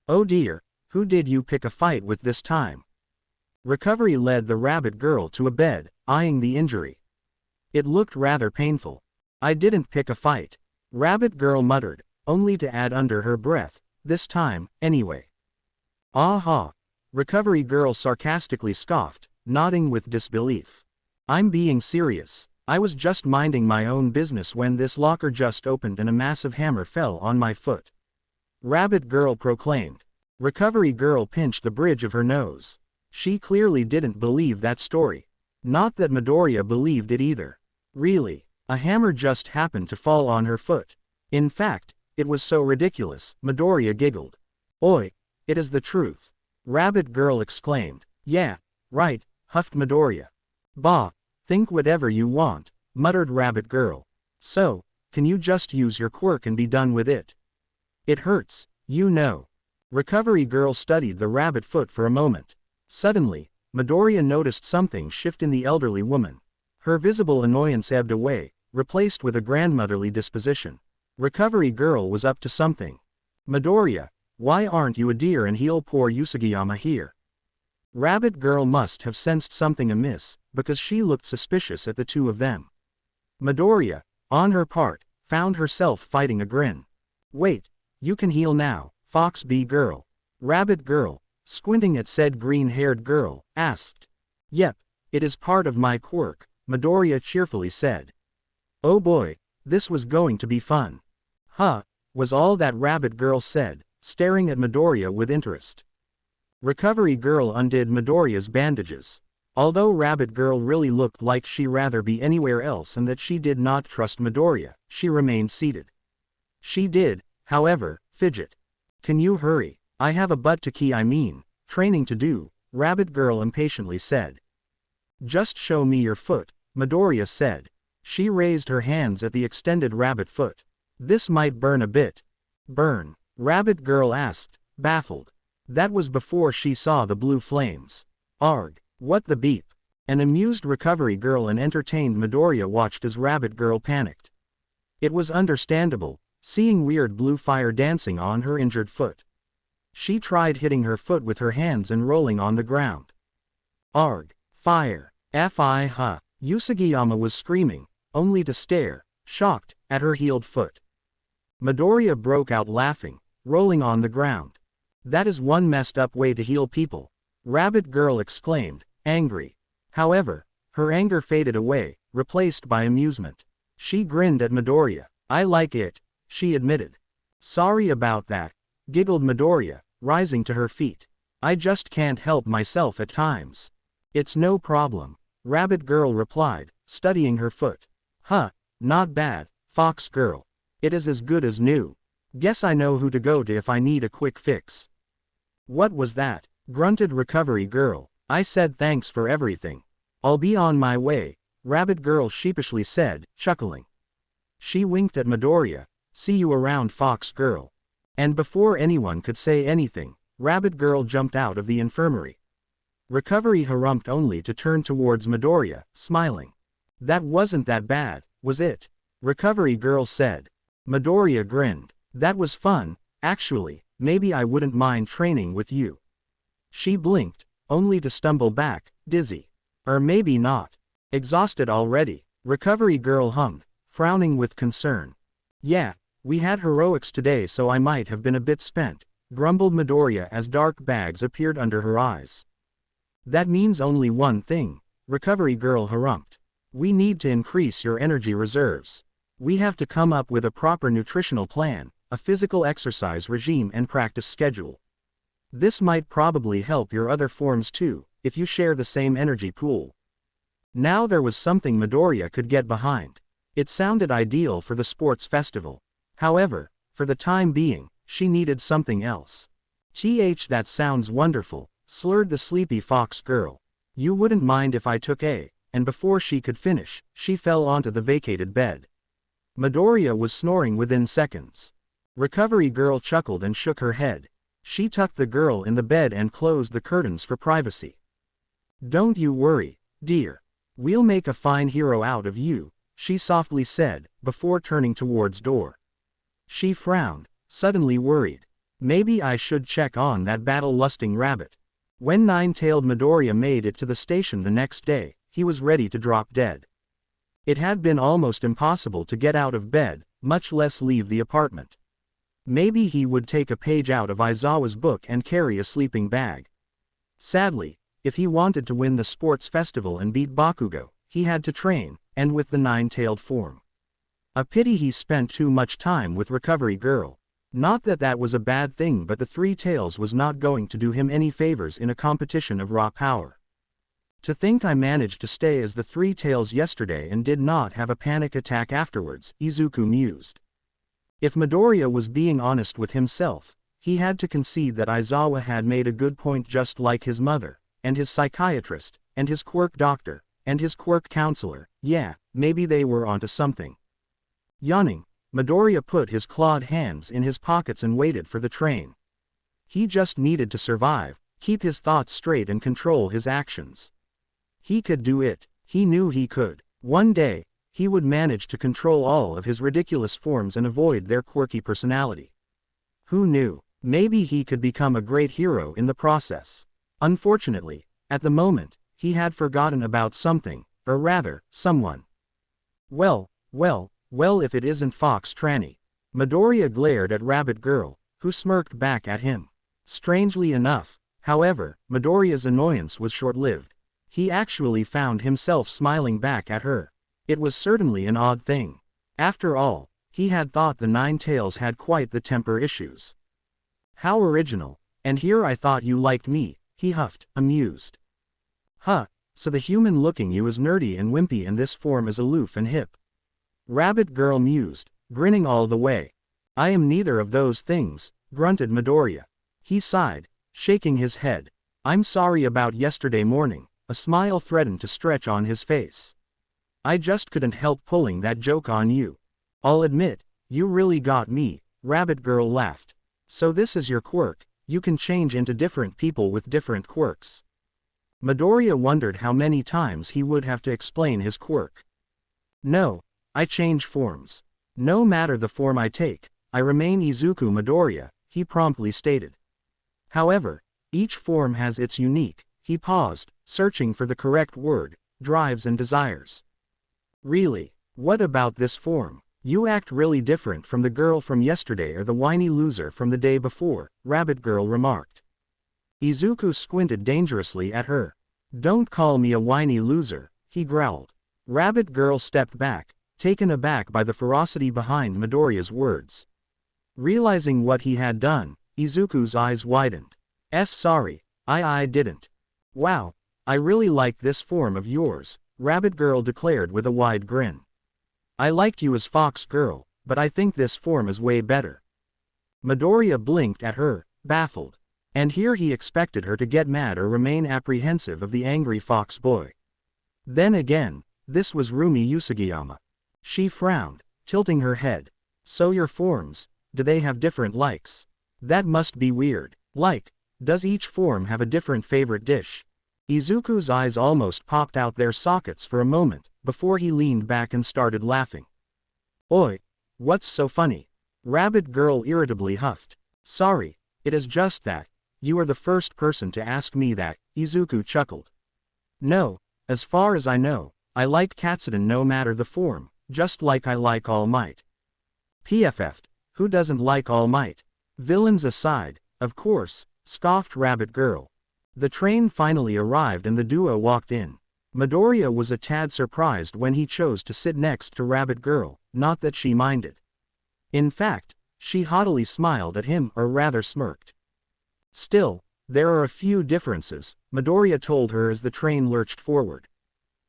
Oh dear, who did you pick a fight with this time? Recovery led the Rabbit Girl to a bed, eyeing the injury. It looked rather painful. I didn't pick a fight, Rabbit Girl muttered, only to add under her breath, this time, anyway. Aha! Recovery Girl sarcastically scoffed, nodding with disbelief. I'm being serious. I was just minding my own business when this locker just opened and a massive hammer fell on my foot. Rabbit Girl proclaimed. Recovery Girl pinched the bridge of her nose. She clearly didn't believe that story. Not that Midoriya believed it either. Really, a hammer just happened to fall on her foot. In fact, it was so ridiculous, Midoriya giggled. Oi, it is the truth. Rabbit Girl exclaimed. Yeah, right, huffed Midoriya. Bah, think whatever you want, muttered Rabbit Girl. So, can you just use your quirk and be done with it? It hurts, you know. Recovery Girl studied the rabbit foot for a moment. Suddenly, Midoriya noticed something shift in the elderly woman. Her visible annoyance ebbed away, replaced with a grandmotherly disposition. Recovery Girl was up to something. Midoriya, why aren't you a dear and heal poor Usagiyama here? Rabbit Girl must have sensed something amiss, because she looked suspicious at the two of them. Midoriya, on her part, found herself fighting a grin. Wait, you can heal now, Fox B Girl. Rabbit Girl, squinting at said green-haired girl, asked. Yep, it is part of my quirk, Midoriya cheerfully said. Oh boy, this was going to be fun. Huh, was all that Rabbit Girl said, staring at Midoriya with interest. Recovery Girl undid Midoriya's bandages. Although Rabbit Girl really looked like she'd rather be anywhere else and that she did not trust Midoriya, she remained seated. She did, however, fidget. Can you hurry? I have a training to do, Rabbit Girl impatiently said. Just show me your foot, Midoriya said. She raised her hands at the extended rabbit foot. This might burn a bit. Burn? Rabbit Girl asked, baffled. That was before she saw the blue flames. Arg, what the beep? An amused Recovery Girl and entertained Midoriya watched as Rabbit Girl panicked. It was understandable, seeing weird blue fire dancing on her injured foot. She tried hitting her foot with her hands and rolling on the ground. Arg, fire, huh. Usagiyama was screaming, only to stare, shocked, at her healed foot. Midoriya broke out laughing, rolling on the ground. That is one messed up way to heal people, Rabbit Girl exclaimed, angry. However, her anger faded away, replaced by amusement. She grinned at Midoriya. I like it, she admitted. Sorry about that, giggled Midoriya, rising to her feet. I just can't help myself at times. It's no problem, Rabbit Girl replied, studying her foot. Huh, not bad, Fox Girl. It is as good as new. Guess I know who to go to if I need a quick fix. What was that? Grunted Recovery Girl. I said thanks for everything. I'll be on my way, Rabbit Girl sheepishly said, chuckling. She winked at Midoriya. See you around, Fox Girl. And before anyone could say anything, Rabbit Girl jumped out of the infirmary. Recovery harumphed only to turn towards Midoriya, smiling. That wasn't that bad, was it? Recovery Girl said. Midoriya grinned. That was fun, actually, maybe I wouldn't mind training with you. She blinked, only to stumble back, dizzy. Or maybe not. Exhausted already, Recovery Girl hummed, frowning with concern. Yeah, we had heroics today so I might have been a bit spent, grumbled Midoriya as dark bags appeared under her eyes. That means only one thing, Recovery Girl harumphed. We need to increase your energy reserves. We have to come up with a proper nutritional plan, a physical exercise regime and practice schedule. This might probably help your other forms too, if you share the same energy pool. Now there was something Midoriya could get behind. It sounded ideal for the sports festival. However, for the time being, she needed something else. That sounds wonderful, slurred the sleepy Fox Girl. You wouldn't mind if I took a, and before she could finish, she fell onto the vacated bed. Midoriya was snoring within seconds. Recovery Girl chuckled and shook her head. She tucked the girl in the bed and closed the curtains for privacy. Don't you worry, dear. We'll make a fine hero out of you, she softly said, before turning towards door. She frowned, suddenly worried. Maybe I should check on that battle-lusting rabbit. When Nine-Tailed Midoriya made it to the station the next day, he was ready to drop dead. It had been almost impossible to get out of bed, much less leave the apartment. Maybe he would take a page out of Aizawa's book and carry a sleeping bag. Sadly, if he wanted to win the sports festival and beat Bakugo, he had to train, and with the nine-tailed form. A pity he spent too much time with Recovery Girl. Not that that was a bad thing, but the Three Tails was not going to do him any favors in a competition of raw power. To think I managed to stay as the Three Tails yesterday and did not have a panic attack afterwards, Izuku mused. If Midoriya was being honest with himself, he had to concede that Aizawa had made a good point, just like his mother, and his psychiatrist, and his quirk doctor, and his quirk counselor. Yeah, maybe they were onto something. Yawning, Midoriya put his clawed hands in his pockets and waited for the train. He just needed to survive, keep his thoughts straight and control his actions. He could do it, he knew he could. One day, he would manage to control all of his ridiculous forms and avoid their quirky personality. Who knew, maybe he could become a great hero in the process. Unfortunately, at the moment, he had forgotten about something, or rather, someone. Well, if it isn't Fox Tranny. Midoriya glared at Rabbit Girl, who smirked back at him. Strangely enough, however, Midoriya's annoyance was short-lived. He actually found himself smiling back at her. It was certainly an odd thing. After all, he had thought the Nine Tails had quite the temper issues. How original, and here I thought you liked me, he huffed, amused. Huh, so the human looking you is nerdy and wimpy and this form is aloof and hip. Rabbit Girl mused, grinning all the way. I am neither of those things, grunted Midoriya. He sighed, shaking his head. I'm sorry about yesterday morning, a smile threatened to stretch on his face. I just couldn't help pulling that joke on you. I'll admit, you really got me, Rabbit Girl laughed. So this is your quirk, you can change into different people with different quirks. Midoriya wondered how many times he would have to explain his quirk. No, I change forms. No matter the form I take, I remain Izuku Midoriya, he promptly stated. However, each form has its unique, he paused, searching for the correct word, drives and desires. Really, what about this form? You act really different from the girl from yesterday or the whiny loser from the day before, Rabbit Girl remarked. Izuku squinted dangerously at her. Don't call me a whiny loser, he growled. Rabbit Girl stepped back, taken aback by the ferocity behind Midoriya's words. Realizing what he had done, Izuku's eyes widened. Sorry, I didn't. Wow, I really like this form of yours, Rabbit Girl declared with a wide grin. I liked you as Fox Girl, but I think this form is way better. Midoriya blinked at her, baffled. And here he expected her to get mad or remain apprehensive of the angry fox boy. Then again, this was Rumi Usagiyama. She frowned, tilting her head. So your forms, do they have different likes? That must be weird. Like, does each form have a different favorite dish? Izuku's eyes almost popped out their sockets for a moment, before he leaned back and started laughing. Oi, what's so funny? Rabbit Girl irritably huffed. Sorry, it is just that. You are the first person to ask me that, Izuku chuckled. No, as far as I know, I like Katsuden no matter the form, just like I like All Might. PFF'd, who doesn't like All Might? Villains aside, of course, scoffed Rabbit Girl. The train finally arrived and the duo walked in. Midoriya was a tad surprised when he chose to sit next to Rabbit Girl, not that she minded. In fact, she haughtily smiled at him or rather smirked. Still, there are a few differences, Midoriya told her as the train lurched forward.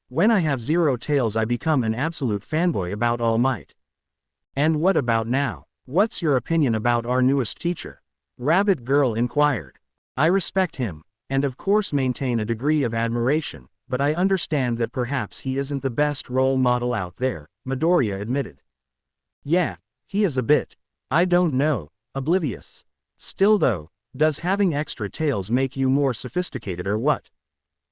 When I have 0 tails I become an absolute fanboy about All Might. And what about now? What's your opinion about our newest teacher? Rabbit Girl inquired. I respect him, and of course maintain a degree of admiration, but I understand that perhaps he isn't the best role model out there, Midoriya admitted. Yeah, he is a bit, I don't know, oblivious. Still though, does having extra tails make you more sophisticated or what?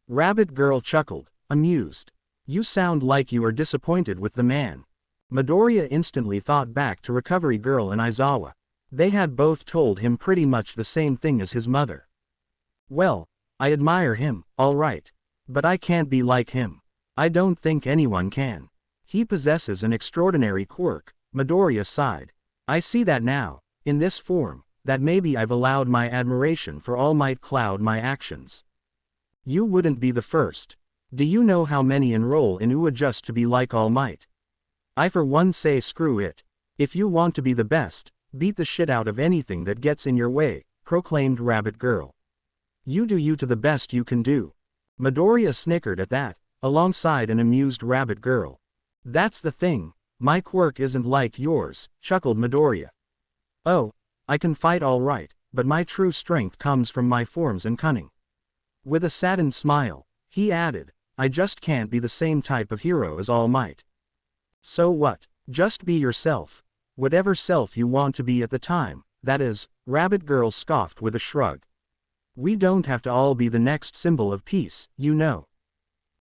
Rabbit Girl chuckled, amused. You sound like you are disappointed with the man. Midoriya instantly thought back to Recovery Girl and Aizawa. They had both told him pretty much the same thing as his mother. Well, I admire him, all right. But I can't be like him. I don't think anyone can. He possesses an extraordinary quirk, Midoriya sighed. I see that now, in this form, that maybe I've allowed my admiration for All Might cloud my actions. You wouldn't be the first. Do you know how many enroll in UA just to be like All Might? I for one say screw it. If you want to be the best, beat the shit out of anything that gets in your way, proclaimed Rabbit Girl. You do you to the best you can do. Midoriya snickered at that, alongside an amused Rabbit Girl. That's the thing, my quirk isn't like yours, chuckled Midoriya. Oh, I can fight all right, but my true strength comes from my forms and cunning. With a saddened smile, he added, I just can't be the same type of hero as All Might. So what? Just be yourself. Whatever self you want to be at the time, that is, Rabbit Girl scoffed with a shrug. We don't have to all be the next symbol of peace, you know.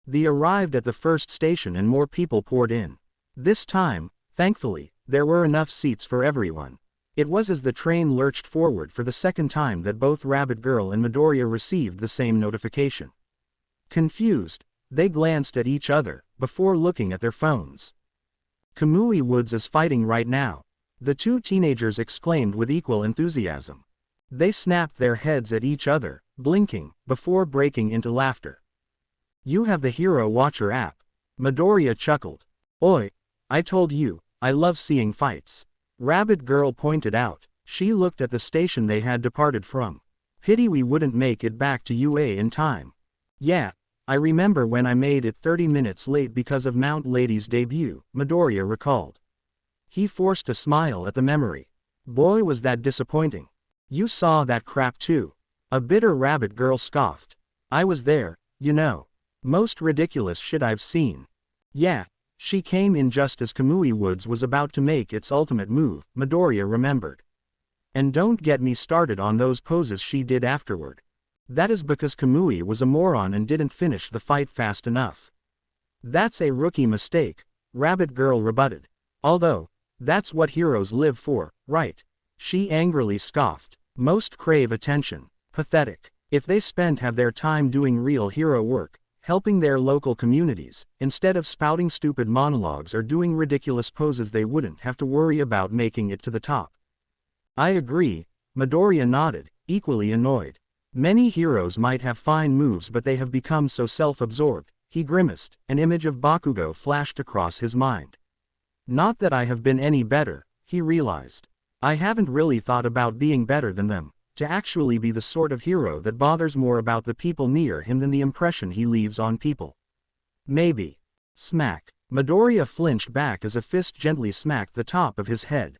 They arrived at the first station and more people poured in. This time, thankfully, there were enough seats for everyone. It was as the train lurched forward for the second time that both Rabbit Girl and Midoriya received the same notification. Confused, they glanced at each other, before looking at their phones. Kamui Woods is fighting right now, the two teenagers exclaimed with equal enthusiasm. They snapped their heads at each other, blinking, before breaking into laughter. You have the Hero Watcher app. Midoriya chuckled. Oi, I told you, I love seeing fights. Rabbit Girl pointed out. She looked at the station they had departed from. Pity we wouldn't make it back to UA in time. Yeah, I remember when I made it 30 minutes late because of Mount Lady's debut, Midoriya recalled. He forced a smile at the memory. Boy, was that disappointing. You saw that crap too. A bitter Rabbit Girl scoffed. I was there, you know. Most ridiculous shit I've seen. Yeah, she came in just as Kamui Woods was about to make its ultimate move, Midoriya remembered. And don't get me started on those poses she did afterward. That is because Kamui was a moron and didn't finish the fight fast enough. That's a rookie mistake, Rabbit Girl rebutted. Although, that's what heroes live for, right? She angrily scoffed. Most crave attention. Pathetic. If they spent half their time doing real hero work, helping their local communities, instead of spouting stupid monologues or doing ridiculous poses, they wouldn't have to worry about making it to the top. I agree, Midoriya nodded, equally annoyed. Many heroes might have fine moves, but they have become so self-absorbed. He grimaced, an image of Bakugo flashed across his mind. Not that I have been any better, he realized. I haven't really thought about being better than them, to actually be the sort of hero that bothers more about the people near him than the impression he leaves on people. Maybe. Smack. Midoriya flinched back as a fist gently smacked the top of his head.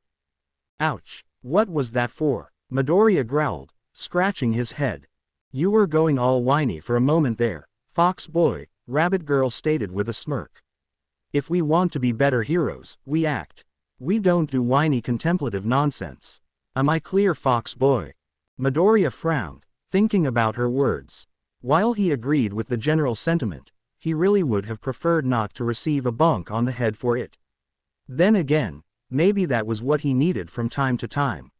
Ouch. What was that for? Midoriya growled, scratching his head. You were going all whiny for a moment there, Fox Boy, Rabbit Girl stated with a smirk. If we want to be better heroes, we act. We don't do whiny contemplative nonsense. Am I clear, Fox Boy? Midoriya frowned, thinking about her words. While he agreed with the general sentiment, he really would have preferred not to receive a bonk on the head for it. Then again, maybe that was what he needed from time to time.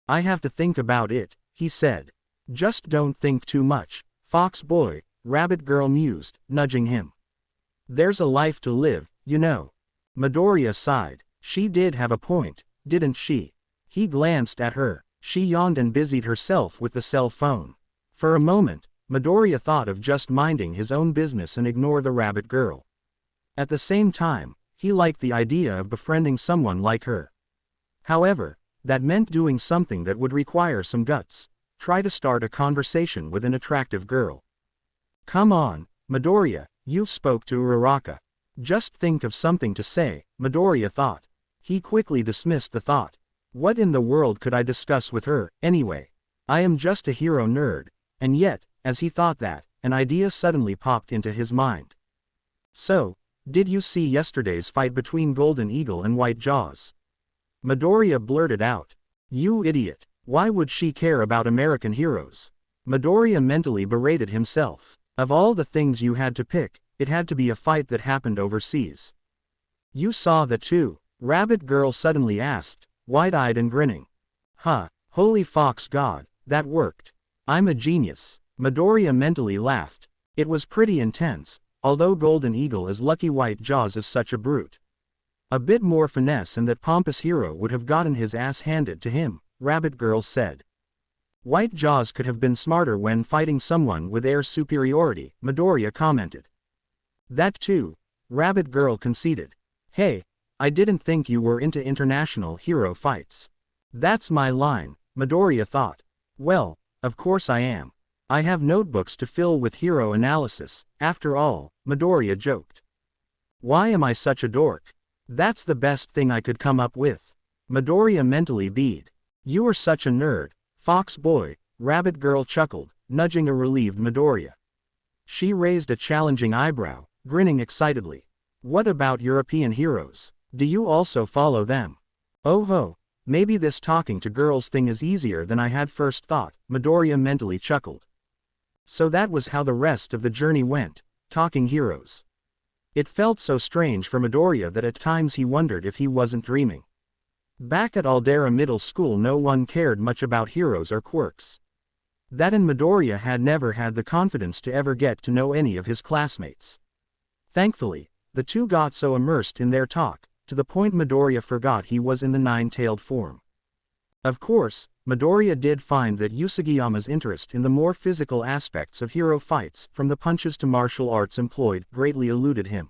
I have to think about it, he said. Just don't think too much, Fox Boy, Rabbit Girl mused, nudging him. There's a life to live, you know. Midoriya sighed. She did have a point, didn't she? He glanced at her. She yawned and busied herself with the cell phone. For a moment, Midoriya thought of just minding his own business and ignore the Rabbit Girl. At the same time, he liked the idea of befriending someone like her. However, that meant doing something that would require some guts. Try to start a conversation with an attractive girl. Come on, Midoriya, you spoke to Uraraka. Just think of something to say, Midoriya thought. He quickly dismissed the thought. What in the world could I discuss with her, anyway? I am just a hero nerd. And yet, as he thought that, an idea suddenly popped into his mind. So, did you see yesterday's fight between Golden Eagle and White Jaws? Midoriya blurted out. You idiot. Why would she care about American heroes? Midoriya mentally berated himself. Of all the things you had to pick, it had to be a fight that happened overseas. You saw that too? Rabbit Girl suddenly asked, wide-eyed and grinning. Huh, holy fox god, that worked. I'm a genius. Midoriya mentally laughed. It was pretty intense, although Golden Eagle is lucky White Jaws is such a brute. A bit more finesse and that pompous hero would have gotten his ass handed to him, Rabbit Girl said. White Jaws could have been smarter when fighting someone with air superiority, Midoriya commented. That too, Rabbit Girl conceded. Hey, I didn't think you were into international hero fights. That's my line, Midoriya thought. Well, of course I am. I have notebooks to fill with hero analysis, after all, Midoriya joked. Why am I such a dork? That's the best thing I could come up with. Midoriya mentally bead. You are such a nerd, Fox Boy, Rabbit Girl chuckled, nudging a relieved Midoriya. She raised a challenging eyebrow, grinning excitedly. What about European heroes? Do you also follow them? Oh ho, maybe this talking to girls thing is easier than I had first thought, Midoriya mentally chuckled. So that was how the rest of the journey went, talking heroes. It felt so strange for Midoriya that at times he wondered if he wasn't dreaming. Back at Aldera Middle School no one cared much about heroes or quirks. That and Midoriya had never had the confidence to ever get to know any of his classmates. Thankfully, the two got so immersed in their talk, to the point Midoriya forgot he was in the nine-tailed form. Of course, Midoriya did find that Usagiyama's interest in the more physical aspects of hero fights, from the punches to martial arts employed, greatly eluded him.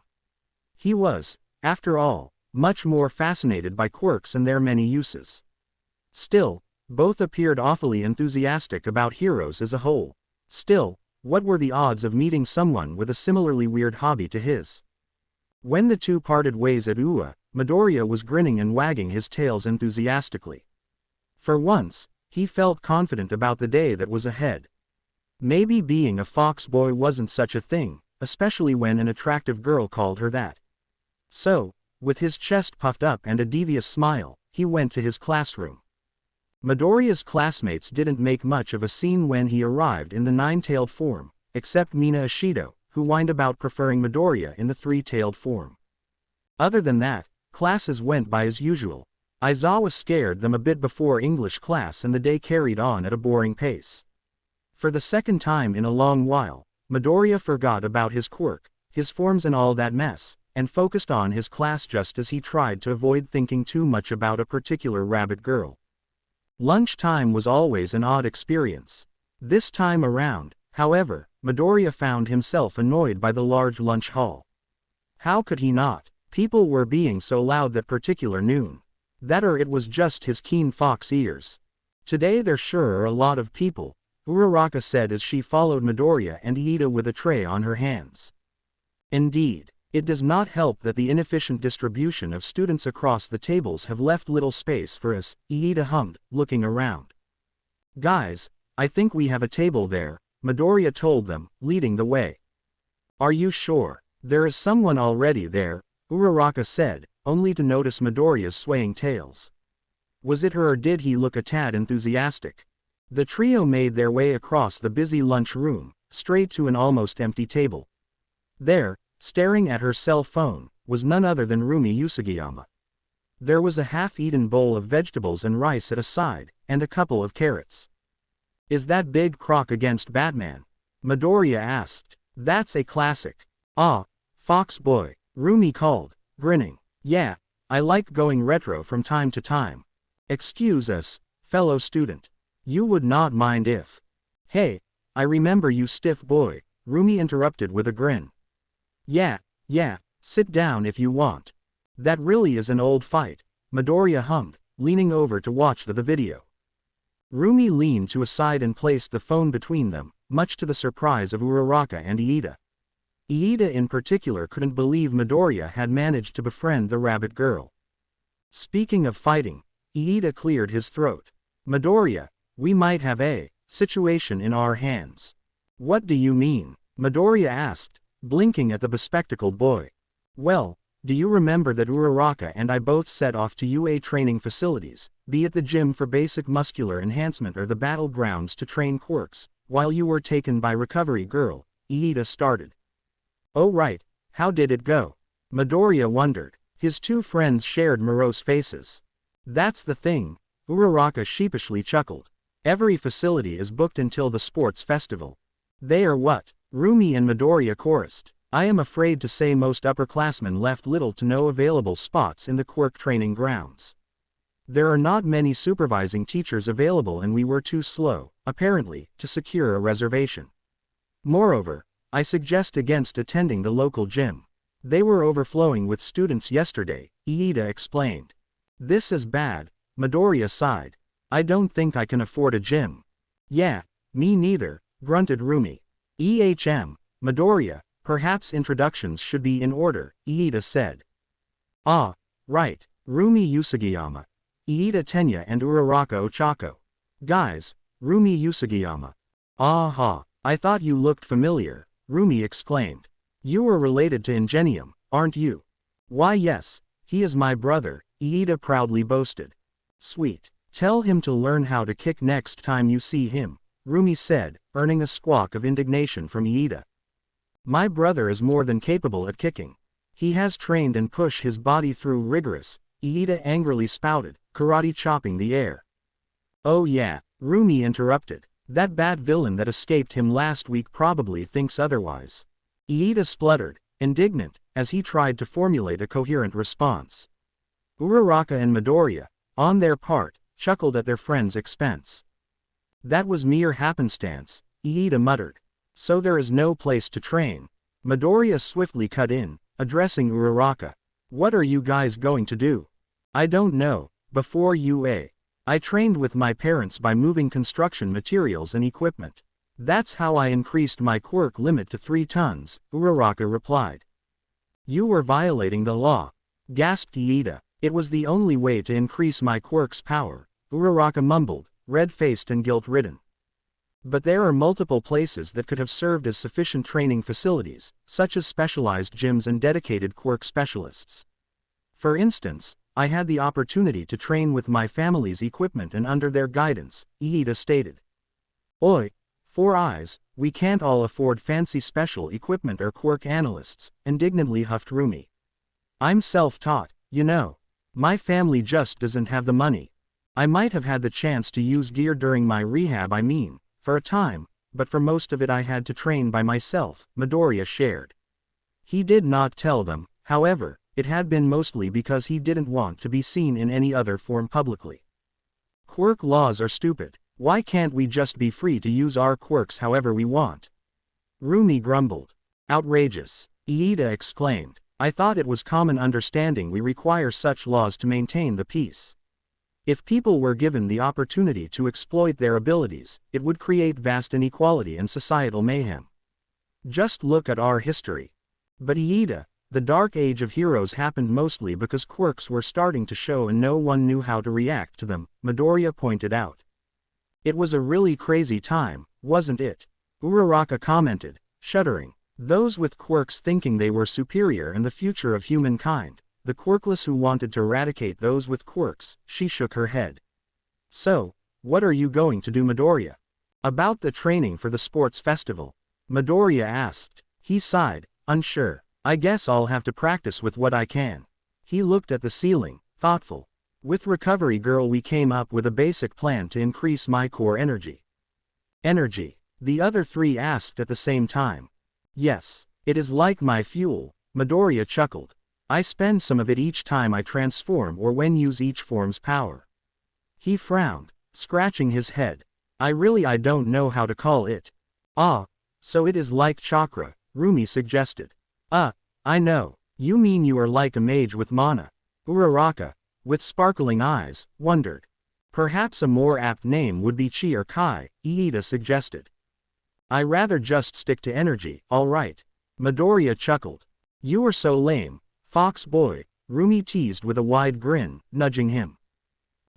He was, after all, much more fascinated by quirks and their many uses. Still, both appeared awfully enthusiastic about heroes as a whole. Still, what were the odds of meeting someone with a similarly weird hobby to his? When the two parted ways at Ua, Midoriya was grinning and wagging his tails enthusiastically. For once, he felt confident about the day that was ahead. Maybe being a fox boy wasn't such a thing, especially when an attractive girl called her that. So, with his chest puffed up and a devious smile, he went to his classroom. Midoriya's classmates didn't make much of a scene when he arrived in the nine-tailed form, except Mina Ashido, who whined about preferring Midoriya in the three-tailed form. Other than that, classes went by as usual. Aizawa scared them a bit before English class and the day carried on at a boring pace. For the second time in a long while, Midoriya forgot about his quirk, his forms and all that mess, and focused on his class just as he tried to avoid thinking too much about a particular rabbit girl. Lunchtime was always an odd experience. This time around, however, Midoriya found himself annoyed by the large lunch hall. How could he not? People were being so loud that particular noon. That or it was just his keen fox ears. Today there sure are a lot of people, Uraraka said as she followed Midoriya and Iida with a tray on her hands. Indeed, it does not help that the inefficient distribution of students across the tables have left little space for us, Iida hummed, looking around. Guys, I think we have a table there, Midoriya told them, leading the way. Are you sure? There is someone already there, Uraraka said, only to notice Midoriya's swaying tails. Was it her or did he look a tad enthusiastic? The trio made their way across the busy lunch room, straight to an almost empty table. There, staring at her cell phone, was none other than Rumi Usagiyama. There was a half-eaten bowl of vegetables and rice at a side, and a couple of carrots. Is that big croc against Batman? Midoriya asked. That's a classic. Ah, Fox boy, Rumi called, grinning. Yeah, I like going retro from time to time. Excuse us, fellow student. You would not mind if... Hey, I remember you stiff boy, Rumi interrupted with a grin. Yeah, sit down if you want. That really is an old fight, Midoriya hummed, leaning over to watch the video. Rumi leaned to a side and placed the phone between them, much to the surprise of Uraraka and Iida. Iida in particular couldn't believe Midoriya had managed to befriend the rabbit girl. Speaking of fighting, Iida cleared his throat. Midoriya, we might have a situation in our hands. What do you mean? Midoriya asked, blinking at the bespectacled boy. Well, do you remember that Uraraka and I both set off to UA training facilities, be it the gym for basic muscular enhancement or the battlegrounds to train quirks, while you were taken by Recovery Girl? Iida started. Oh right, how did it go? Midoriya wondered. His two friends shared morose faces. That's the thing, Uraraka sheepishly chuckled. Every facility is booked until the sports festival. They are what? Rumi and Midoriya chorused. I am afraid to say most upperclassmen left little to no available spots in the quirk training grounds. There are not many supervising teachers available and we were too slow, apparently, to secure a reservation. Moreover, I suggest against attending the local gym. They were overflowing with students yesterday, Iida explained. This is bad, Midoriya sighed. I don't think I can afford a gym. Yeah, me neither, grunted Rumi. Midoriya, perhaps introductions should be in order, Iida said. Ah, right, Rumi Usagiyama. Iida Tenya and Uraraka Ochako. Guys, Rumi Usagiyama. Aha, I thought you looked familiar, Rumi exclaimed. You are related to Ingenium, aren't you? Why yes, he is my brother, Iida proudly boasted. Sweet. Tell him to learn how to kick next time you see him, Rumi said, earning a squawk of indignation from Iida. My brother is more than capable at kicking. He has trained and pushed his body through rigorous, Iida angrily spouted, karate chopping the air. Oh yeah, Rumi interrupted. That bad villain that escaped him last week probably thinks otherwise. Iida spluttered, indignant, as he tried to formulate a coherent response. Uraraka and Midoriya, on their part, chuckled at their friend's expense. That was mere happenstance, Iida muttered. So there is no place to train. Midoriya swiftly cut in, addressing Uraraka. What are you guys going to do? I don't know. Before UA. I trained with my parents by moving construction materials and equipment. That's how I increased my quirk limit to 3 tons, Uraraka replied. You were violating the law, gasped Iida. It was the only way to increase my quirk's power, Uraraka mumbled, red-faced and guilt-ridden. But there are multiple places that could have served as sufficient training facilities, such as specialized gyms and dedicated quirk specialists. For instance, I had the opportunity to train with my family's equipment and under their guidance, Iida stated. Oi, 4 Eyes, we can't all afford fancy special equipment or quirk analysts, indignantly huffed Rumi. I'm self-taught, you know. My family just doesn't have the money. I might have had the chance to use gear during my rehab, for a time, but for most of it I had to train by myself, Midoriya shared. He did not tell them, however, it had been mostly because he didn't want to be seen in any other form publicly. Quirk laws are stupid. Why can't we just be free to use our quirks however we want? Rumi grumbled. Outrageous, Iida exclaimed. I thought it was common understanding we require such laws to maintain the peace. If people were given the opportunity to exploit their abilities, it would create vast inequality and societal mayhem. Just look at our history. But Iida, the Dark Age of Heroes happened mostly because quirks were starting to show and no one knew how to react to them, Midoriya pointed out. It was a really crazy time, wasn't it? Uraraka commented, shuddering. Those with quirks thinking they were superior and the future of humankind, the quirkless who wanted to eradicate those with quirks, she shook her head. So, what are you going to do, Midoriya? About the training for the sports festival? Midoriya asked. He sighed, unsure. I guess I'll have to practice with what I can. He looked at the ceiling, thoughtful. With Recovery Girl we came up with a basic plan to increase my core energy. Energy? The other 3 asked at the same time. Yes, it is like my fuel, Midoriya chuckled. I spend some of it each time I transform or when use each form's power. He frowned, scratching his head. I don't know how to call it. Ah, so it is like chakra, Rumi suggested. I know. You mean you are like a mage with mana. Uraraka, with sparkling eyes, wondered. Perhaps a more apt name would be Chi or Kai, Iida suggested. I rather just stick to energy, alright. Midoriya chuckled. You are so lame, fox boy, Rumi teased with a wide grin, nudging him.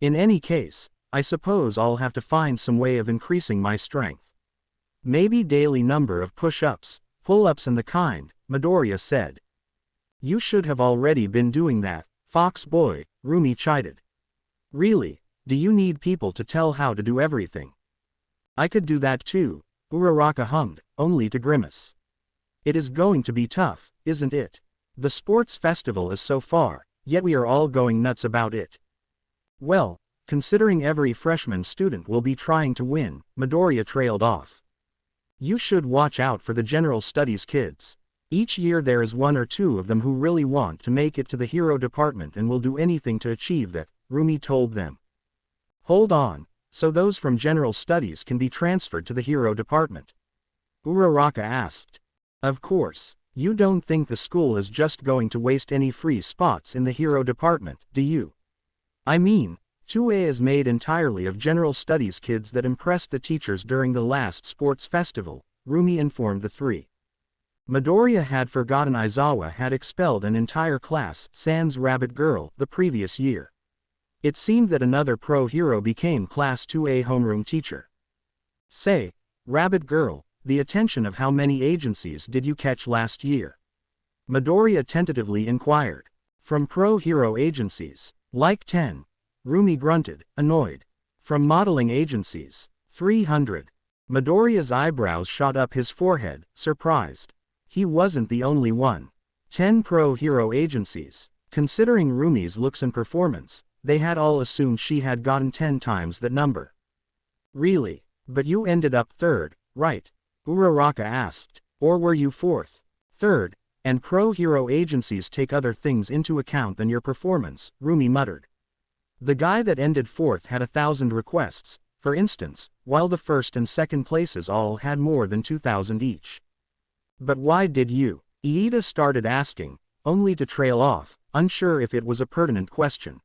In any case, I suppose I'll have to find some way of increasing my strength. Maybe daily number of push-ups, pull-ups and the kind, Midoriya said. You should have already been doing that, fox boy, Rumi chided. Really, do you need people to tell how to do everything? I could do that too, Uraraka hummed, only to grimace. It is going to be tough, isn't it? The sports festival is so far, yet we are all going nuts about it. Well, considering every freshman student will be trying to win, Midoriya trailed off. You should watch out for the general studies kids. Each year there is 1 or 2 of them who really want to make it to the hero department and will do anything to achieve that, Rumi told them. Hold on, so those from general studies can be transferred to the hero department? Uraraka asked. Of course, you don't think the school is just going to waste any free spots in the hero department, do you? I mean, 2A is made entirely of general studies kids that impressed the teachers during the last sports festival, Rumi informed the 3. Midoriya had forgotten Aizawa had expelled an entire class, sans Rabbit Girl, the previous year. It seemed that another pro-hero became Class 2A homeroom teacher. Say, Rabbit Girl, the attention of how many agencies did you catch last year? Midoriya tentatively inquired. From pro-hero agencies, like 10. Rumi grunted, annoyed. From modeling agencies, 300. Midoriya's eyebrows shot up his forehead, surprised. He wasn't the only one. 10 pro-hero agencies. Considering Rumi's looks and performance, they had all assumed she had gotten 10 times that number. Really? But you ended up 3rd, right? Uraraka asked. Or were you 4th? 3rd, and pro-hero agencies take other things into account than your performance, Rumi muttered. The guy that ended fourth had 1,000 requests, for instance, while the first and second places all had more than 2,000 each. But why did you? Iida started asking, only to trail off, unsure if it was a pertinent question.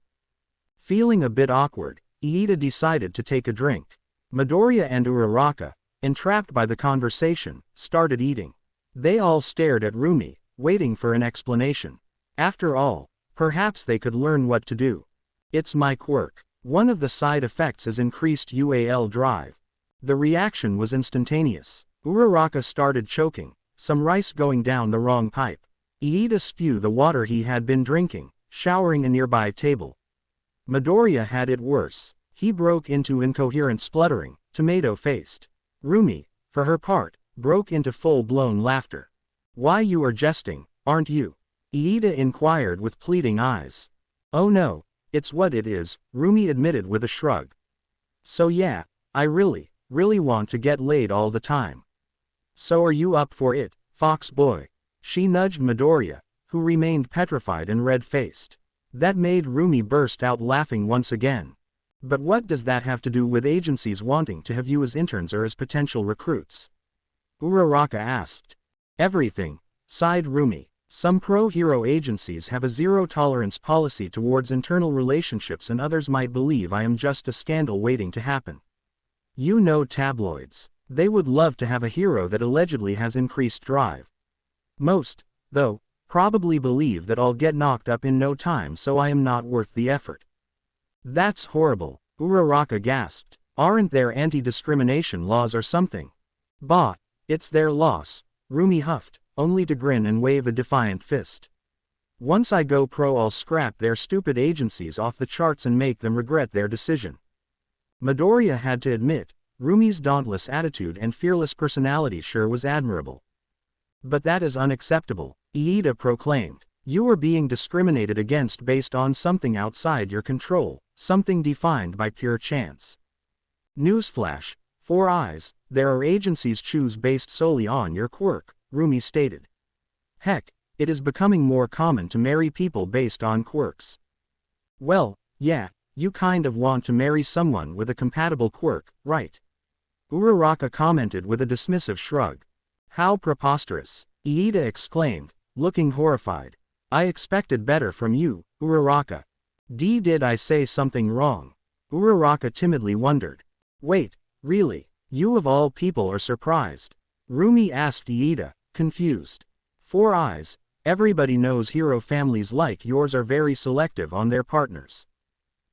Feeling a bit awkward, Iida decided to take a drink. Midoriya and Uraraka, entrapped by the conversation, started eating. They all stared at Rumi, waiting for an explanation. After all, perhaps they could learn what to do. It's my quirk. One of the side effects is increased UAL drive. The reaction was instantaneous. Uraraka started choking, some rice going down the wrong pipe. Iida spewed the water he had been drinking, showering a nearby table. Midoriya had it worse. He broke into incoherent spluttering, tomato-faced. Rumi, for her part, broke into full-blown laughter. Why, you are jesting, aren't you? Iida inquired with pleading eyes. Oh no, it's what it is, Rumi admitted with a shrug. So yeah, I really want to get laid all the time. So are you up for it, fox boy? She nudged Midoriya, who remained petrified and red-faced. That made Rumi burst out laughing once again. But what does that have to do with agencies wanting to have you as interns or as potential recruits? Uraraka asked. Everything, sighed Rumi. Some pro-hero agencies have a zero-tolerance policy towards internal relationships and others might believe I am just a scandal waiting to happen. You know tabloids. They would love to have a hero that allegedly has increased drive. Most, though, probably believe that I'll get knocked up in no time so I am not worth the effort. That's horrible, Uraraka gasped. Aren't there anti-discrimination laws or something? Bah, it's their loss, Rumi huffed, only to grin and wave a defiant fist. Once I go pro I'll scrap their stupid agencies off the charts and make them regret their decision. Midoriya had to admit, Rumi's dauntless attitude and fearless personality sure was admirable. But that is unacceptable, Iida proclaimed. You are being discriminated against based on something outside your control, something defined by pure chance. Newsflash, 4 eyes, there are agencies choose based solely on your quirk, Rumi stated. Heck, it is becoming more common to marry people based on quirks. Well, yeah, you kind of want to marry someone with a compatible quirk, right? Uraraka commented with a dismissive shrug. How preposterous, Iida exclaimed, looking horrified. I expected better from you, Uraraka. Did I say something wrong? Uraraka timidly wondered. Wait, really, you of all people are surprised? Rumi asked Iida, confused. 4 eyes, everybody knows hero families like yours are very selective on their partners.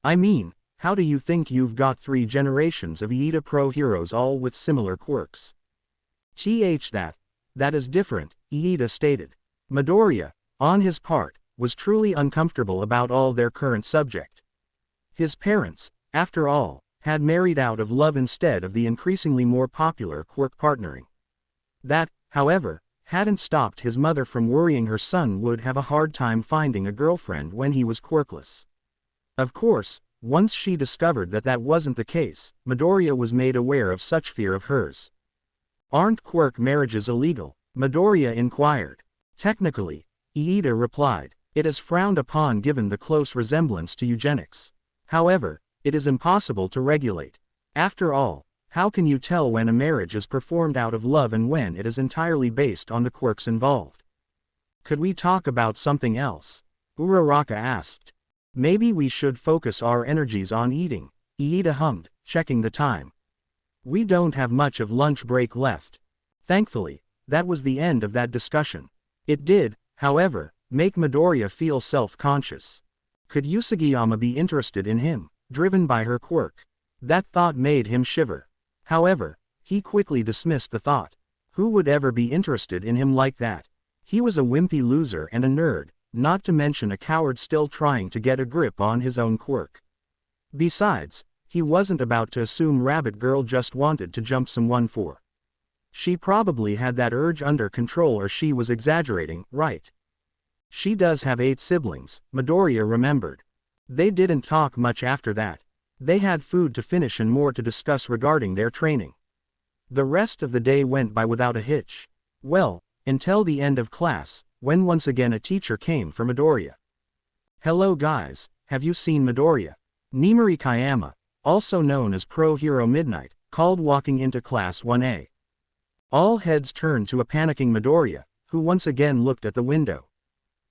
I mean, how do you think you've got 3 generations of Iida pro heroes all with similar quirks? That is different, Iida stated. Midoriya, on his part, was truly uncomfortable about all their current subject. His parents, after all, had married out of love instead of the increasingly more popular quirk partnering. That, however, hadn't stopped his mother from worrying her son would have a hard time finding a girlfriend when he was quirkless. Of course, once she discovered that that wasn't the case, Midoriya was made aware of such fear of hers. Aren't quirk marriages illegal? Midoriya inquired. Technically, Iida replied, it is frowned upon given the close resemblance to eugenics. However, it is impossible to regulate. After all, how can you tell when a marriage is performed out of love and when it is entirely based on the quirks involved? Could we talk about something else? Uraraka asked. Maybe we should focus our energies on eating, Iida hummed, checking the time. We don't have much of lunch break left. Thankfully, that was the end of that discussion. It did, however, make Midoriya feel self-conscious. Could Usagiyama be interested in him, driven by her quirk? That thought made him shiver. However, he quickly dismissed the thought. Who would ever be interested in him like that? He was a wimpy loser and a nerd, not to mention a coward still trying to get a grip on his own quirk. Besides, he wasn't about to assume Rabbit Girl just wanted to jump someone for. She probably had that urge under control or she was exaggerating, right? She does have 8 siblings, Midoriya remembered. They didn't talk much after that. They had food to finish and more to discuss regarding their training. The rest of the day went by without a hitch. Well, until the end of class, when once again a teacher came for Midoriya. Hello guys, have you seen Midoriya? Nimari Kayama, also known as Pro Hero Midnight, called walking into Class 1A. All heads turned to a panicking Midoriya, who once again looked at the window.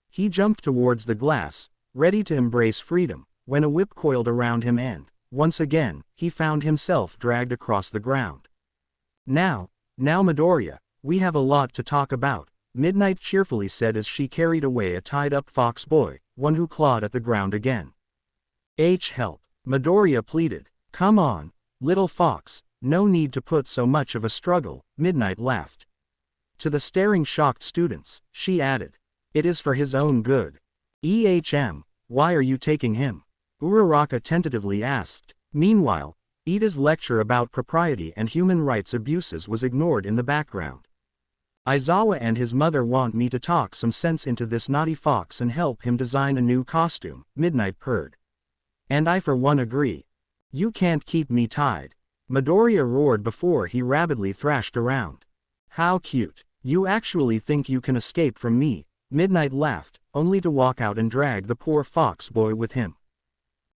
He jumped towards the glass, ready to embrace freedom, when a whip coiled around him and, once again, he found himself dragged across the ground. Now Midoriya, we have a lot to talk about, Midnight cheerfully said as she carried away a tied-up fox boy, one who clawed at the ground again. Help, Midoriya pleaded. Come on, little fox, no need to put so much of a struggle, Midnight laughed. To the staring shocked students, she added, it is for his own good. Why are you taking him? Uraraka tentatively asked. Meanwhile, Ida's lecture about propriety and human rights abuses was ignored in the background. Aizawa and his mother want me to talk some sense into this naughty fox and help him design a new costume, Midnight purred. And I for one agree. You can't keep me tied. Midoriya roared before he rapidly thrashed around. How cute. You actually think you can escape from me? Midnight laughed, only to walk out and drag the poor fox boy with him.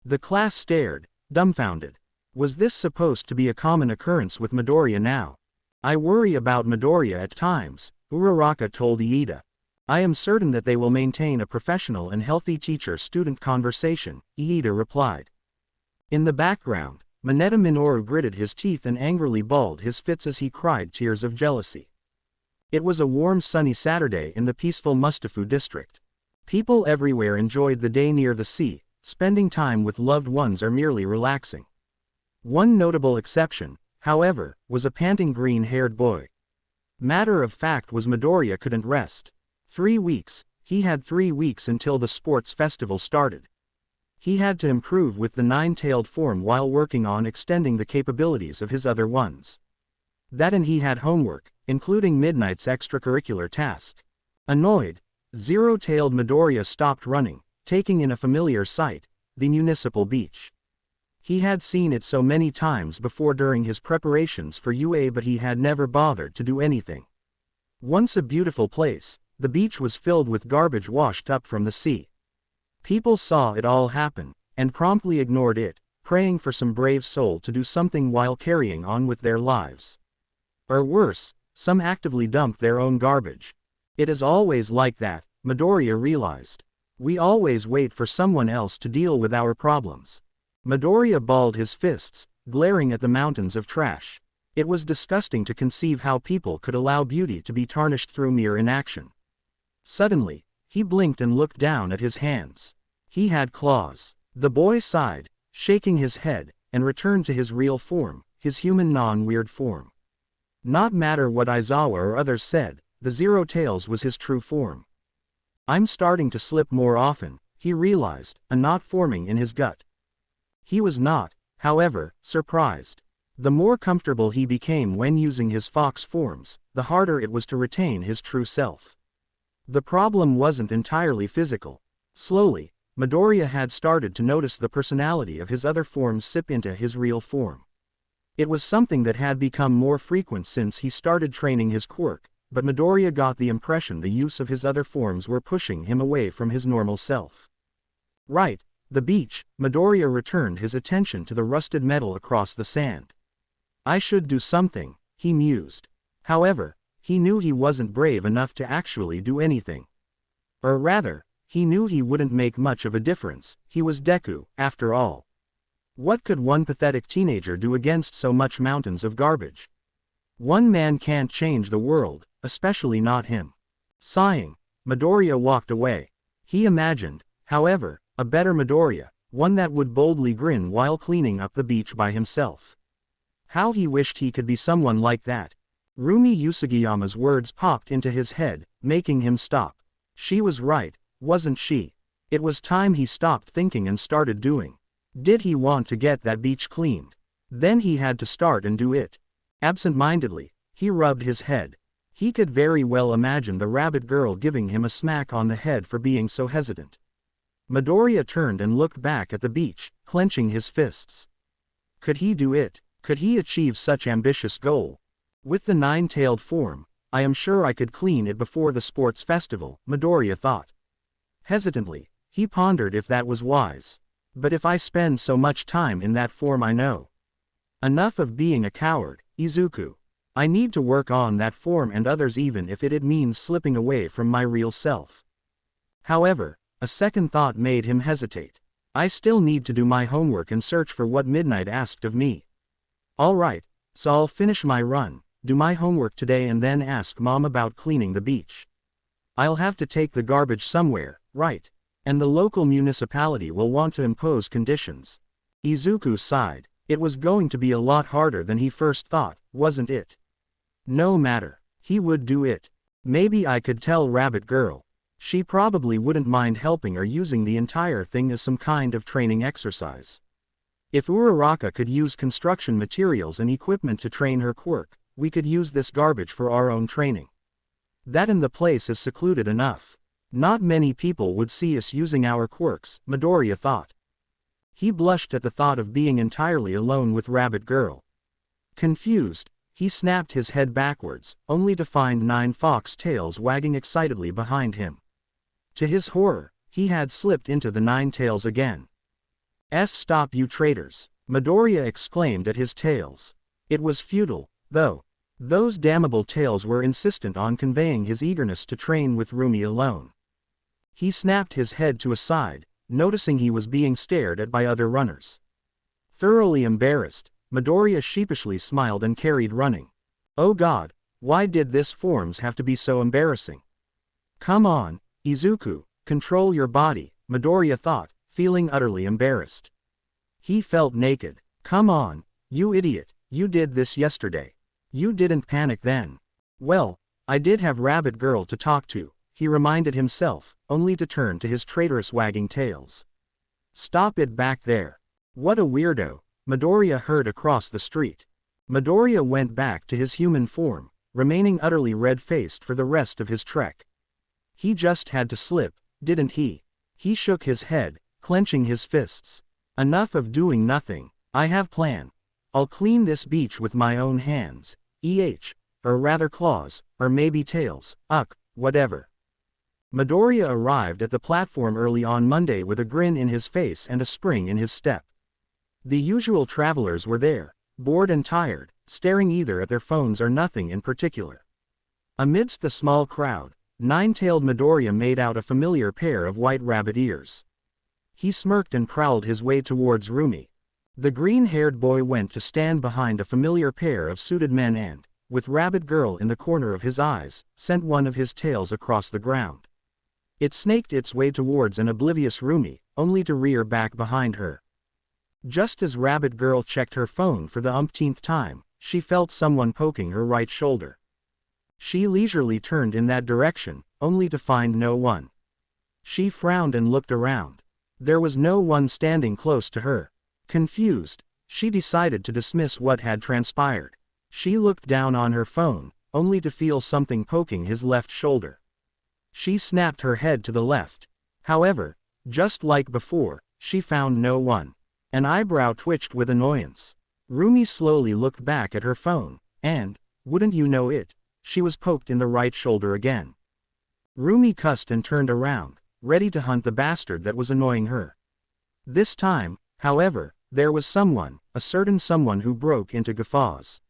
The class stared, dumbfounded. Was this supposed to be a common occurrence with Midoriya now? I worry about Midoriya at times, Uraraka told Iida. I am certain that they will maintain a professional and healthy teacher-student conversation, Iida replied. In the background, Mineta Minoru gritted his teeth and angrily bawled his fits as he cried tears of jealousy. It was a warm sunny Saturday in the peaceful Mustafu district. People everywhere enjoyed the day near the sea, spending time with loved ones or merely relaxing. One notable exception, however, was a panting green-haired boy. Matter of fact was Midoriya couldn't rest. 3 weeks, he had 3 weeks until the sports festival started. He had to improve with the nine-tailed form while working on extending the capabilities of his other ones. That and he had homework, including Midnight's extracurricular task. Annoyed, zero-tailed Midoriya stopped running, taking in a familiar sight, the municipal beach. He had seen it so many times before during his preparations for UA, but he had never bothered to do anything. Once a beautiful place, the beach was filled with garbage washed up from the sea. People saw it all happen, and promptly ignored it, praying for some brave soul to do something while carrying on with their lives. Or worse, some actively dumped their own garbage. It is always like that, Midoriya realized. We always wait for someone else to deal with our problems. Midoriya balled his fists, glaring at the mountains of trash. It was disgusting to conceive how people could allow beauty to be tarnished through mere inaction. Suddenly, he blinked and looked down at his hands. He had claws. The boy sighed, shaking his head, and returned to his real form, his human non-weird form. Not matter what Aizawa or others said, the Zero Tails was his true form. I'm starting to slip more often, he realized, a knot forming in his gut. He was not, however, surprised. The more comfortable he became when using his fox forms, the harder it was to retain his true self. The problem wasn't entirely physical. Slowly, Midoriya had started to notice the personality of his other forms sip into his real form. It was something that had become more frequent since he started training his quirk, but Midoriya got the impression the use of his other forms were pushing him away from his normal self. Right, the beach, Midoriya returned his attention to the rusted metal across the sand. I should do something, he mused. However, he knew he wasn't brave enough to actually do anything. Or rather, he knew he wouldn't make much of a difference. He was Deku, after all. What could one pathetic teenager do against so much mountains of garbage? One man can't change the world, especially not him. Sighing, Midoriya walked away. He imagined, however, a better Midoriya, one that would boldly grin while cleaning up the beach by himself. How he wished he could be someone like that. Rumi Usagiyama's words popped into his head, making him stop. She was right, wasn't she? It was time he stopped thinking and started doing. Did he want to get that beach cleaned? Then he had to start and do it. Absent-mindedly, he rubbed his head. He could very well imagine the rabbit girl giving him a smack on the head for being so hesitant. Midoriya turned and looked back at the beach, clenching his fists. Could he do it? Could he achieve such ambitious goal? With the nine-tailed form, I am sure I could clean it before the sports festival, Midoriya thought. Hesitantly, he pondered if that was wise. But if I spend so much time in that form, I know. Enough of being a coward, Izuku. I need to work on that form and others, even if it means slipping away from my real self. However, a second thought made him hesitate. I still need to do my homework and search for what Midnight asked of me. Alright, so I'll finish my run, do my homework today, and then ask Mom about cleaning the beach. I'll have to take the garbage somewhere, right? And the local municipality will want to impose conditions. Izuku sighed. It was going to be a lot harder than he first thought, wasn't it? No matter. He would do it. Maybe I could tell Rabbit Girl. She probably wouldn't mind helping or using the entire thing as some kind of training exercise. If Uraraka could use construction materials and equipment to train her quirk, we could use this garbage for our own training. That and the place is secluded enough. Not many people would see us using our quirks, Midoriya thought. He blushed at the thought of being entirely alone with Rabbit Girl. Confused, he snapped his head backwards, only to find 9 fox tails wagging excitedly behind him. To his horror, he had slipped into the 9 tails again. Stop, you traitors! Midoriya exclaimed at his tails. It was futile, though. Those damnable tails were insistent on conveying his eagerness to train with Rumi alone. He snapped his head to a side, noticing he was being stared at by other runners. Thoroughly embarrassed, Midoriya sheepishly smiled and carried running. Oh God, why did this forms have to be so embarrassing? Come on, Izuku, control your body, Midoriya thought, feeling utterly embarrassed. He felt naked. Come on, you idiot, you did this yesterday. You didn't panic then. Well, I did have Rabbit Girl to talk to, he reminded himself, only to turn to his traitorous wagging tails. Stop it back there. What a weirdo, Midoriya heard across the street. Midoriya went back to his human form, remaining utterly red-faced for the rest of his trek. He just had to slip, didn't he? He shook his head, clenching his fists. Enough of doing nothing. I have plan. I'll clean this beach with my own hands. Or rather claws, or maybe tails, whatever. Midoriya arrived at the platform early on Monday with a grin in his face and a spring in his step. The usual travelers were there, bored and tired, staring either at their phones or nothing in particular. Amidst the small crowd, 9-tailed Midoriya made out a familiar pair of white rabbit ears. He smirked and prowled his way towards Rumi. The green-haired boy went to stand behind a familiar pair of suited men and, with Rabbit Girl in the corner of his eyes, sent one of his tails across the ground. It snaked its way towards an oblivious Rumi, only to rear back behind her. Just as Rabbit Girl checked her phone for the umpteenth time, she felt someone poking her right shoulder. She leisurely turned in that direction, only to find no one. She frowned and looked around. There was no one standing close to her. Confused, she decided to dismiss what had transpired. She looked down on her phone, only to feel something poking his left shoulder. She snapped her head to the left. However, just like before, she found no one. An eyebrow twitched with annoyance. Rumi slowly looked back at her phone, and, wouldn't you know it, she was poked in the right shoulder again. Rumi cussed and turned around, ready to hunt the bastard that was annoying her. This time, however, there was someone, a certain someone who broke into guffaws.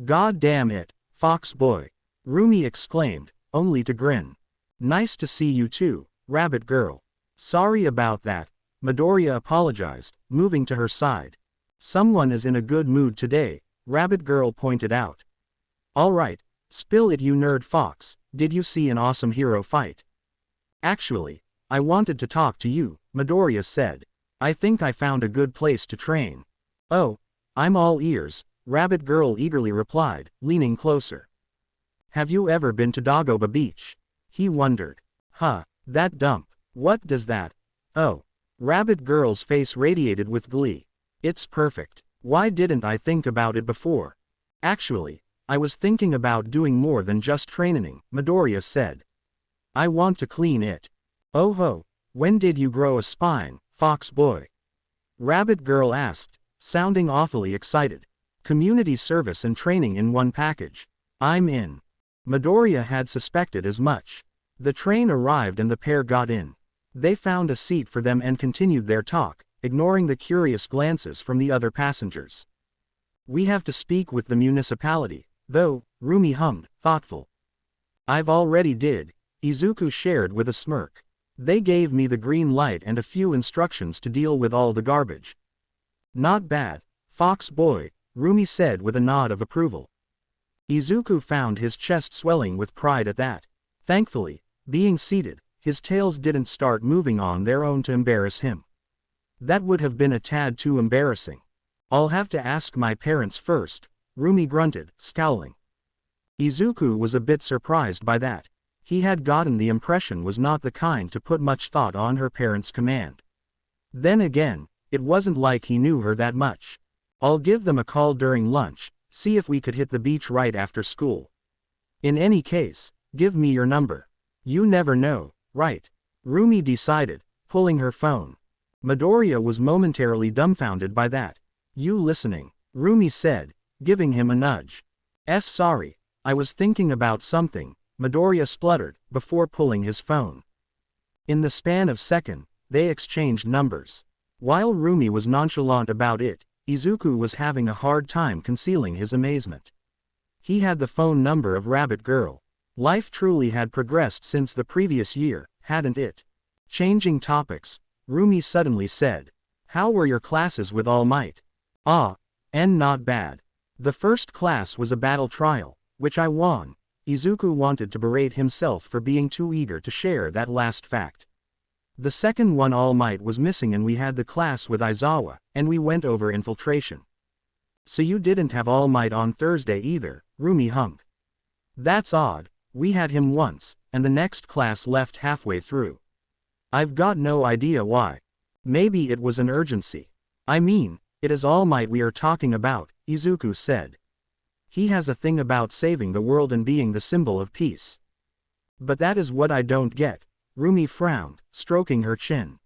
God damn it, Fox Boy! Rumi exclaimed, only to grin. Nice to see you too, Rabbit Girl. Sorry about that, Midoriya apologized, moving to her side. Someone is in a good mood today, Rabbit Girl pointed out. Alright, spill it, you nerd fox, did you see an awesome hero fight? Actually, I wanted to talk to you, Midoriya said. I think I found a good place to train. Oh, I'm all ears, Rabbit Girl eagerly replied, leaning closer. Have you ever been to Dagoba Beach? He wondered. Huh, that dump. What does that? Oh. Rabbit Girl's face radiated with glee. It's perfect. Why didn't I think about it before? Actually, I was thinking about doing more than just training, Midoriya said. I want to clean it. Oh ho, when did you grow a spine, Fox Boy? Rabbit Girl asked, sounding awfully excited. Community service and training in one package. I'm in. Midoriya had suspected as much. The train arrived and the pair got in. They found a seat for them and continued their talk, ignoring the curious glances from the other passengers. We have to speak with the municipality, though, Rumi hummed, thoughtful. I've already did, Izuku shared with a smirk. They gave me the green light and a few instructions to deal with all the garbage. Not bad, Fox boy, Rumi said with a nod of approval. Izuku found his chest swelling with pride at that. Thankfully, being seated, his tails didn't start moving on their own to embarrass him. That would have been a tad too embarrassing. I'll have to ask my parents first, Rumi grunted, scowling. Izuku was a bit surprised by that. He had gotten the impression was not the kind to put much thought on her parents' command. Then again, it wasn't like he knew her that much. I'll give them a call during lunch, see if we could hit the beach right after school. In any case, give me your number. You never know, right? Rumi decided, pulling her phone. Midoriya was momentarily dumbfounded by that. You listening? Rumi said, giving him a nudge. Sorry, I was thinking about something, Midoriya spluttered, before pulling his phone. In the span of second, they exchanged numbers. While Rumi was nonchalant about it, Izuku was having a hard time concealing his amazement. He had the phone number of Rabbit Girl. Life truly had progressed since the previous year, hadn't it? Changing topics, Rumi suddenly said. How were your classes with All Might? Not bad. The first class was a battle trial, which I won. Izuku wanted to berate himself for being too eager to share that last fact. The second one All Might was missing and we had the class with Aizawa, and we went over infiltration. So you didn't have All Might on Thursday either, Rumi hummed. That's odd, we had him once, and the next class left halfway through. I've got no idea why. Maybe it was an urgency. I mean, it is All Might we are talking about, Izuku said. He has a thing about saving the world and being the symbol of peace. But that is what I don't get, Rumi frowned, stroking her chin.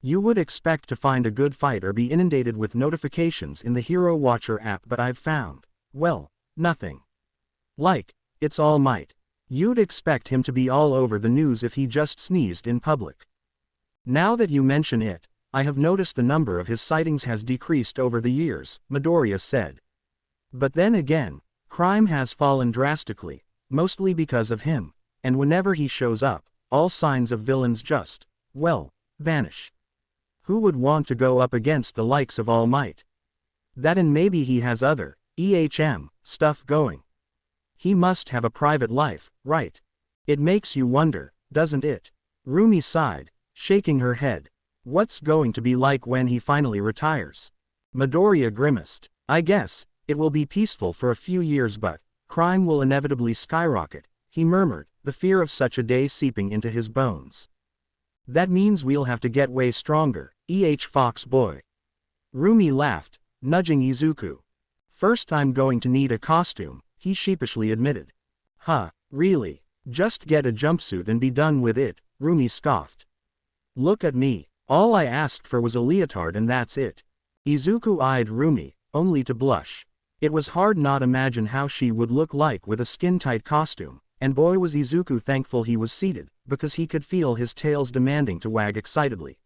You would expect to find a good fight or be inundated with notifications in the Hero Watcher app, but I've found, well, nothing. Like, it's All Might. You'd expect him to be all over the news if he just sneezed in public. Now that you mention it, I have noticed the number of his sightings has decreased over the years, Midoriya said. But then again, crime has fallen drastically, mostly because of him, and whenever he shows up, all signs of villains just, well, vanish. Who would want to go up against the likes of All Might? That and maybe he has other, stuff going. He must have a private life, right? It makes you wonder, doesn't it? Rumi sighed, shaking her head. What's going to be like when he finally retires? Midoriya grimaced. I guess, it will be peaceful for a few years but, crime will inevitably skyrocket, he murmured, the fear of such a day seeping into his bones. That means we'll have to get way stronger, Fox boy. Rumi laughed, nudging Izuku. First I'm going to need a costume, he sheepishly admitted. Really? Just get a jumpsuit and be done with it, Rumi scoffed. Look at me, all I asked for was a leotard and that's it. Izuku eyed Rumi, only to blush. It was hard not imagine how she would look like with a skin-tight costume, and boy was Izuku thankful he was seated, because he could feel his tails demanding to wag excitedly.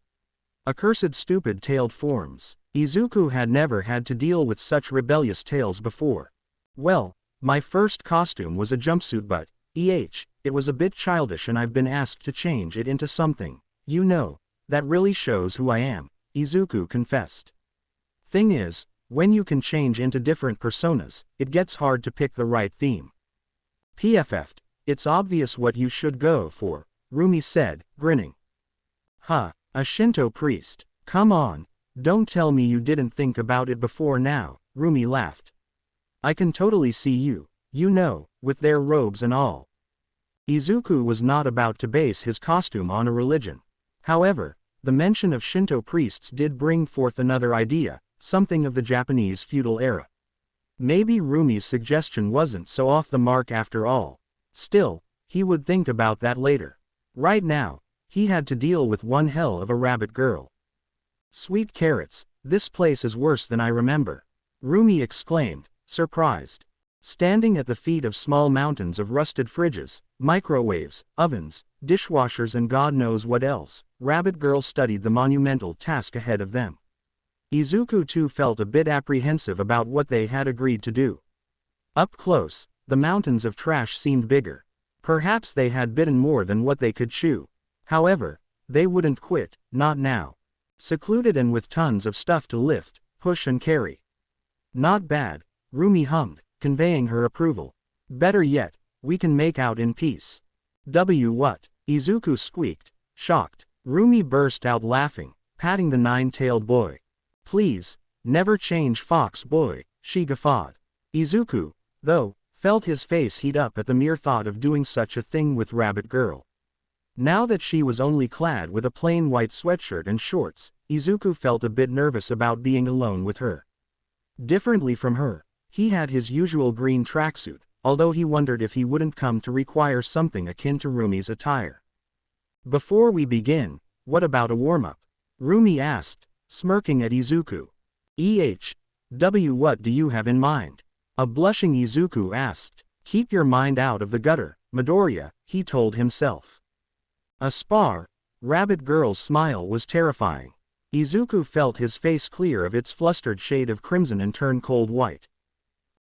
Accursed stupid tailed forms. Izuku had never had to deal with such rebellious tails before. Well, my first costume was a jumpsuit but, it was a bit childish and I've been asked to change it into something, you know, that really shows who I am, Izuku confessed. Thing is, when you can change into different personas, it gets hard to pick the right theme. PFF'd, it's obvious what you should go for, Rumi said, grinning. A Shinto priest, come on, don't tell me you didn't think about it before now, Rumi laughed. I can totally see you, you know, with their robes and all. Izuku was not about to base his costume on a religion. However, the mention of Shinto priests did bring forth another idea, something of the Japanese feudal era. Maybe Rumi's suggestion wasn't so off the mark after all. Still, he would think about that later. Right now, he had to deal with one hell of a rabbit girl. Sweet carrots, this place is worse than I remember, Rumi exclaimed, surprised. Standing at the feet of small mountains of rusted fridges, microwaves, ovens, dishwashers and God knows what else, Rabbit Girl studied the monumental task ahead of them. Izuku too felt a bit apprehensive about what they had agreed to do. Up close, the mountains of trash seemed bigger. Perhaps they had bitten more than what they could chew. However, they wouldn't quit, not now. Secluded and with tons of stuff to lift, push and carry. Not bad, Rumi hummed, conveying her approval. Better yet, we can make out in peace. What? Izuku squeaked, shocked. Rumi burst out laughing, patting the nine-tailed boy. Please, never change Fox boy, she guffawed. Izuku, though, felt his face heat up at the mere thought of doing such a thing with Rabbit Girl. Now that she was only clad with a plain white sweatshirt and shorts, Izuku felt a bit nervous about being alone with her. Differently from her, he had his usual green tracksuit, although he wondered if he wouldn't come to require something akin to Rumi's attire. Before we begin, what about a warm-up? Rumi asked, smirking at Izuku. What do you have in mind? A blushing Izuku asked. Keep your mind out of the gutter, Midoriya, he told himself. A spar? Rabbit Girl's smile was terrifying. Izuku felt his face clear of its flustered shade of crimson and turn cold white.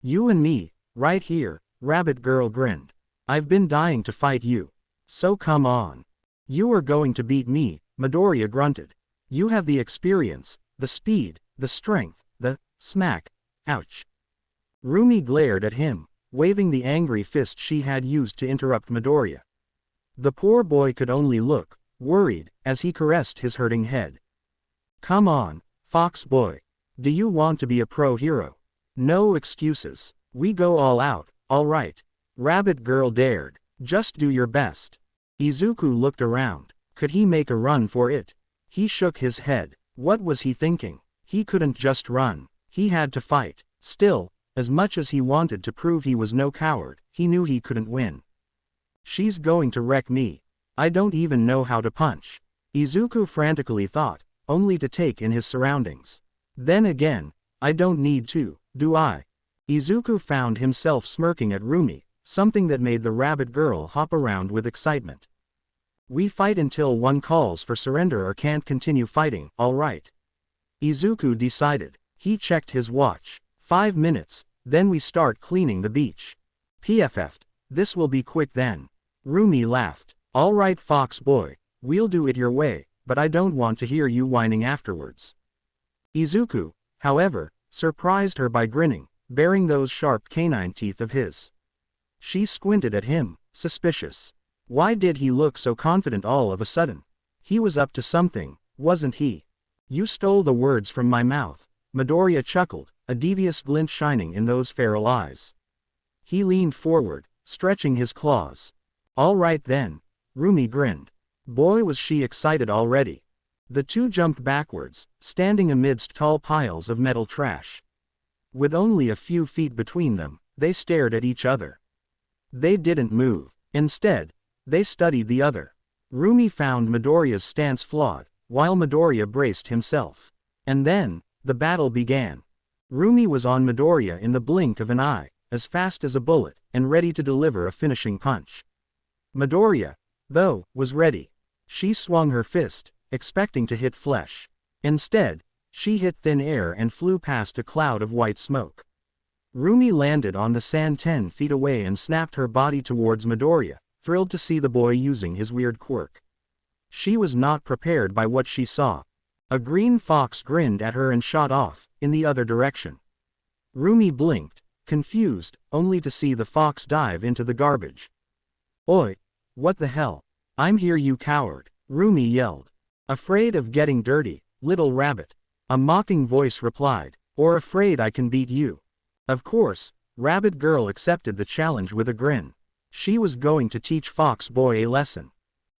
You and me, right here, Rabbit Girl grinned. I've been dying to fight you. So come on. You are going to beat me, Midoriya grunted. You have the experience, the speed, the strength, the smack. Ouch. Rumi glared at him, waving the angry fist she had used to interrupt Midoriya. The poor boy could only look, worried, as he caressed his hurting head. Come on, Fox boy. Do you want to be a pro hero? No excuses. We go all out, all right. Rabbit Girl dared. Just do your best. Izuku looked around. Could he make a run for it? He shook his head. What was he thinking? He couldn't just run. He had to fight. Still, as much as he wanted to prove he was no coward, he knew he couldn't win. She's going to wreck me. I don't even know how to punch. Izuku frantically thought, only to take in his surroundings. Then again, I don't need to, do I? Izuku found himself smirking at Rumi, something that made the Rabbit Girl hop around with excitement. We fight until one calls for surrender or can't continue fighting, all right. Izuku decided. He checked his watch. 5 minutes, then we start cleaning the beach. PFF'd. This will be quick then. Rumi laughed. All right Fox boy, we'll do it your way, but I don't want to hear you whining afterwards. Izuku, however, surprised her by grinning, baring those sharp canine teeth of his. She squinted at him, suspicious. Why did he look so confident all of a sudden? He was up to something, wasn't he? You stole the words from my mouth. Midoriya chuckled, a devious glint shining in those feral eyes. He leaned forward, stretching his claws. All right then. Rumi grinned. Boy was she excited already. The two jumped backwards, standing amidst tall piles of metal trash. With only a few feet between them, they stared at each other. They didn't move. Instead, they studied the other. Rumi found Midoriya's stance flawed, while Midoriya braced himself. And then, the battle began. Rumi was on Midoriya in the blink of an eye, as fast as a bullet, and ready to deliver a finishing punch. Midoriya, though, was ready. She swung her fist, expecting to hit flesh. Instead, she hit thin air and flew past a cloud of white smoke. Rumi landed on the sand 10 feet away and snapped her body towards Midoriya, thrilled to see the boy using his weird quirk. She was not prepared by what she saw. A green fox grinned at her and shot off, in the other direction. Rumi blinked, confused, only to see the fox dive into the garbage. Oi! What the hell? I'm here you coward, Rumi yelled. Afraid of getting dirty, little rabbit? A mocking voice replied, or afraid I can beat you? Of course, Rabbit Girl accepted the challenge with a grin. She was going to teach Fox Boy a lesson.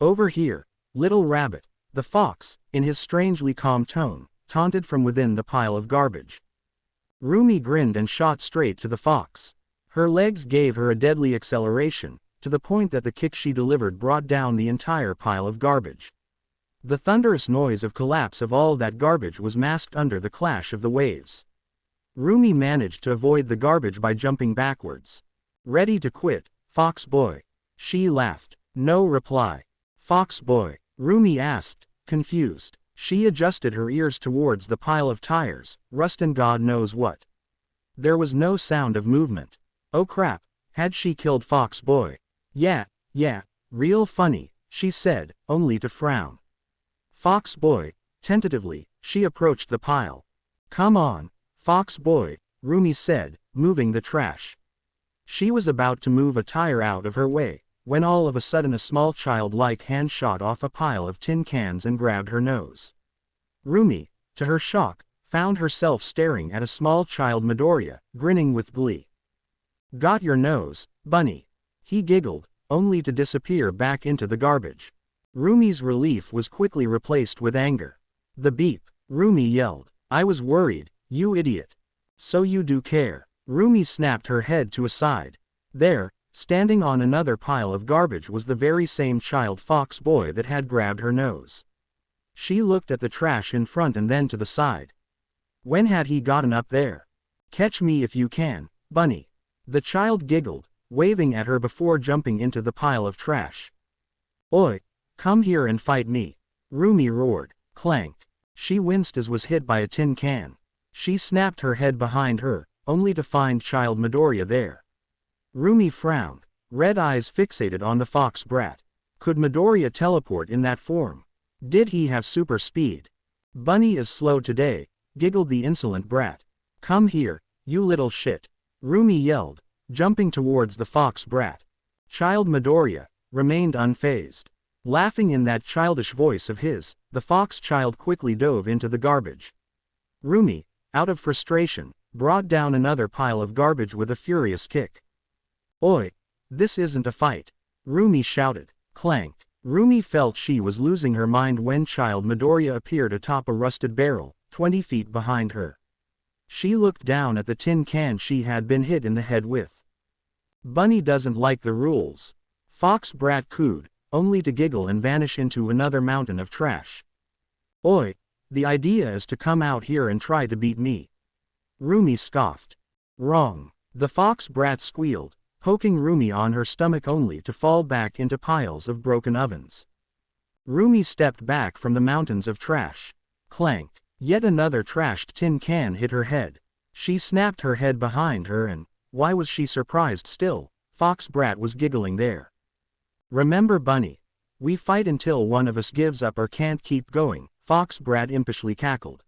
Over here, little rabbit, the fox, in his strangely calm tone, taunted from within the pile of garbage. Rumi grinned and shot straight to the fox. Her legs gave her a deadly acceleration, to the point that the kick she delivered brought down the entire pile of garbage. The thunderous noise of collapse of all that garbage was masked under the clash of the waves. Rumi managed to avoid the garbage by jumping backwards. Ready to quit, Fox Boy? She laughed. No reply. Fox Boy? Rumi asked, confused. She adjusted her ears towards the pile of tires, rust and God knows what. There was no sound of movement. Oh crap, had she killed Fox Boy? Yeah, real funny, she said, only to frown. Fox Boy, tentatively, she approached the pile. Come on, Fox Boy, Rumi said, moving the trash. She was about to move a tire out of her way, when all of a sudden a small childlike hand shot off a pile of tin cans and grabbed her nose. Rumi, to her shock, found herself staring at a small child Midoriya, grinning with glee. Got your nose, bunny. He giggled, only to disappear back into the garbage. Rumi's relief was quickly replaced with anger. The beep, Rumi yelled. I was worried, you idiot. So you do care. Rumi snapped her head to a side. There, standing on another pile of garbage was the very same child Fox Boy that had grabbed her nose. She looked at the trash in front and then to the side. When had he gotten up there? Catch me if you can, bunny. The child giggled, waving at her before jumping into the pile of trash. Oi, come here and fight me. Rumi roared. Clank. She winced as was hit by a tin can. She snapped her head behind her, only to find child Midoriya there. Rumi frowned, red eyes fixated on the fox brat. Could Midoriya teleport in that form? Did he have super speed? Bunny is slow today, giggled the insolent brat. Come here, you little shit. Rumi yelled, jumping towards the fox brat. Child Midoriya remained unfazed. Laughing in that childish voice of his, the fox child quickly dove into the garbage. Rumi, out of frustration, brought down another pile of garbage with a furious kick. Oi! This isn't a fight! Rumi shouted. Clank! Rumi felt she was losing her mind when child Midoriya appeared atop a rusted barrel, 20 feet behind her. She looked down at the tin can she had been hit in the head with. Bunny doesn't like the rules. Fox brat cooed, only to giggle and vanish into another mountain of trash. Oi! The idea is to come out here and try to beat me. Rumi scoffed. Wrong. The fox brat squealed, poking Rumi on her stomach only to fall back into piles of broken ovens. Rumi stepped back from the mountains of trash. Clank. Yet another trashed tin can hit her head. She snapped her head behind her and, why was she surprised still? Fox brat was giggling there. Remember bunny. We fight until one of us gives up or can't keep going, Fox brat impishly cackled.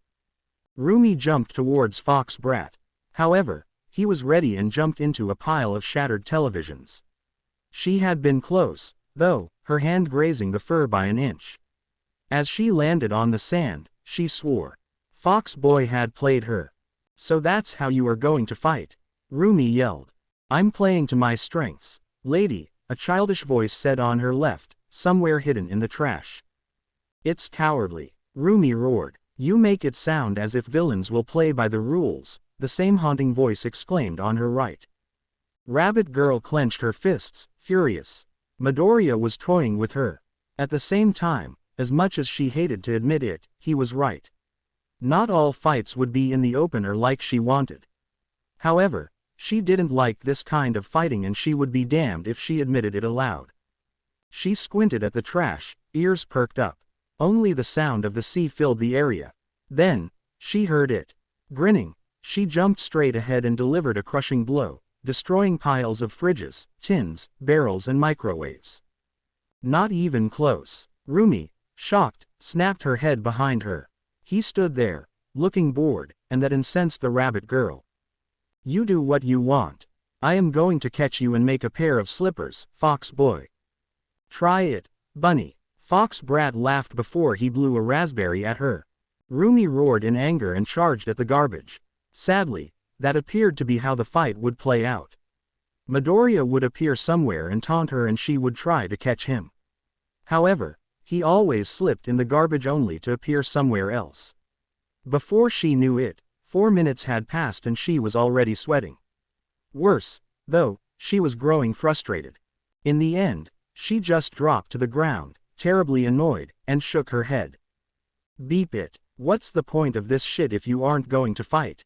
Rumi jumped towards Fox brat. However, he was ready and jumped into a pile of shattered televisions. She had been close, though, her hand grazing the fur by an inch. As she landed on the sand, she swore. Fox Boy had played her. So that's how you are going to fight? Rumi yelled. I'm playing to my strengths, lady, a childish voice said on her left, somewhere hidden in the trash. It's cowardly, Rumi roared. You make it sound as if villains will play by the rules, the same haunting voice exclaimed on her right. Rabbit Girl clenched her fists, furious. Midoriya was toying with her. At the same time, as much as she hated to admit it, he was right. Not all fights would be in the open or like she wanted. However, she didn't like this kind of fighting and she would be damned if she admitted it aloud. She squinted at the trash, ears perked up. Only the sound of the sea filled the area. Then, she heard it. Grinning, she jumped straight ahead and delivered a crushing blow, destroying piles of fridges, tins, barrels and microwaves. Not even close. Rumi, shocked, snapped her head behind her. He stood there, looking bored, and that incensed the rabbit girl. You do what you want. I am going to catch you and make a pair of slippers, Fox Boy. Try it, bunny. Fox brat laughed before he blew a raspberry at her. Rumi roared in anger and charged at the garbage. Sadly, that appeared to be how the fight would play out. Midoriya would appear somewhere and taunt her and she would try to catch him. However, he always slipped in the garbage only to appear somewhere else. Before she knew it, 4 minutes had passed and she was already sweating. Worse, though, she was growing frustrated. In the end, she just dropped to the ground, terribly annoyed, and shook her head. Beep it. What's the point of this shit if you aren't going to fight?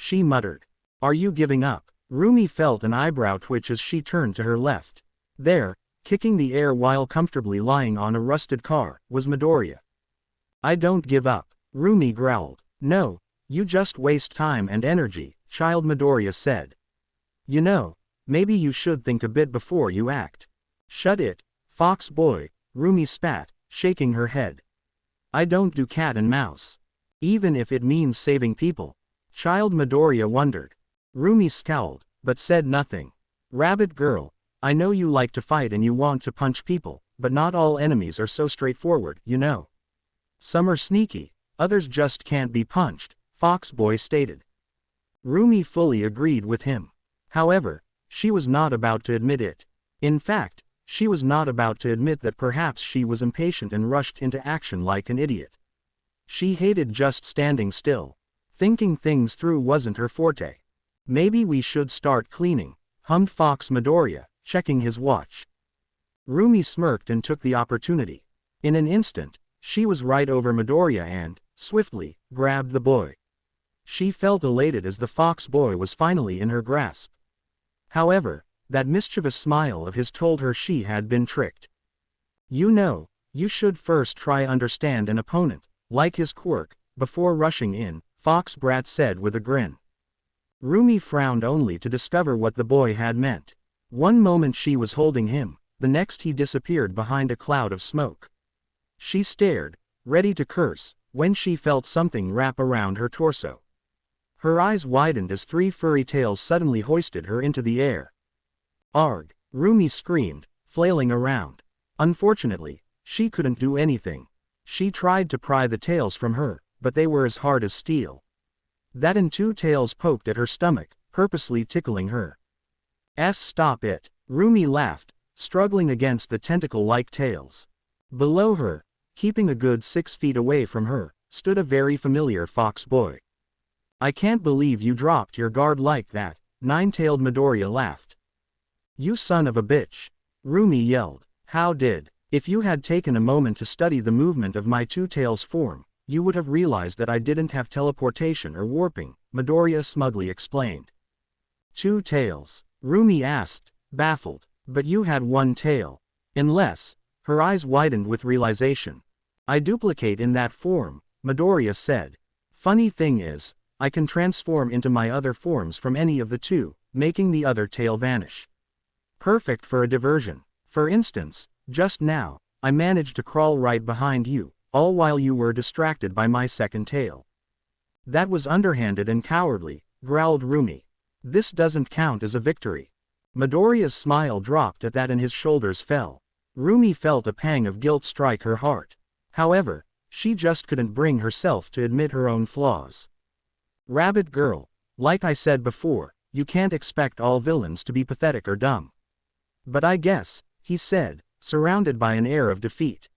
she muttered. Are you giving up? Rumi felt an eyebrow twitch as she turned to her left. There, kicking the air while comfortably lying on a rusted car, was Midoriya. I don't give up, Rumi growled. No, you just waste time and energy, child, Midoriya said. You know, maybe you should think a bit before you act. Shut it, fox boy, Rumi spat, shaking her head. I don't do cat and mouse. Even if it means saving people. Child, Midoriya wondered. Rumi scowled, but said nothing. Rabbit girl, I know you like to fight and you want to punch people, but not all enemies are so straightforward, you know. Some are sneaky, others just can't be punched, fox boy stated. Rumi fully agreed with him. However, she was not about to admit it. In fact, she was not about to admit that perhaps she was impatient and rushed into action like an idiot. She hated just standing still. Thinking things through wasn't her forte. Maybe we should start cleaning, hummed Fox Midoriya, checking his watch. Rumi smirked and took the opportunity. In an instant, she was right over Midoriya and, swiftly, grabbed the boy. She felt elated as the fox boy was finally in her grasp. However, that mischievous smile of his told her she had been tricked. You know, you should first try understand an opponent, like his quirk, before rushing in, Fox Brat said with a grin. Rumi frowned only to discover what the boy had meant. One moment she was holding him, the next he disappeared behind a cloud of smoke. She stared, ready to curse, when she felt something wrap around her torso. Her eyes widened as three furry tails suddenly hoisted her into the air. Arg! Rumi screamed, flailing around. Unfortunately, she couldn't do anything. She tried to pry the tails from her, but they were as hard as steel. That and two tails poked at her stomach, purposely tickling her. Stop it, Rumi laughed, struggling against the tentacle-like tails. Below her, keeping a good 6 feet away from her, stood a very familiar fox boy. I can't believe you dropped your guard like that, Nine-tailed Midoriya laughed. You son of a bitch, Rumi yelled. How did? If you had taken a moment to study the movement of my two tails form, you would have realized that I didn't have teleportation or warping, Midoriya smugly explained. Two tails? Rumi asked, baffled. But you had one tail. Unless, her eyes widened with realization. I duplicate in that form, Midoriya said. Funny thing is, I can transform into my other forms from any of the two, making the other tail vanish. Perfect for a diversion. For instance, just now, I managed to crawl right behind you, all while you were distracted by my second tail. That was underhanded and cowardly, growled Rumi. This doesn't count as a victory. Midoriya's smile dropped at that and his shoulders fell. Rumi felt a pang of guilt strike her heart. However, she just couldn't bring herself to admit her own flaws. Rabbit girl, like I said before, you can't expect all villains to be pathetic or dumb. But I guess, he said, surrounded by an air of defeat.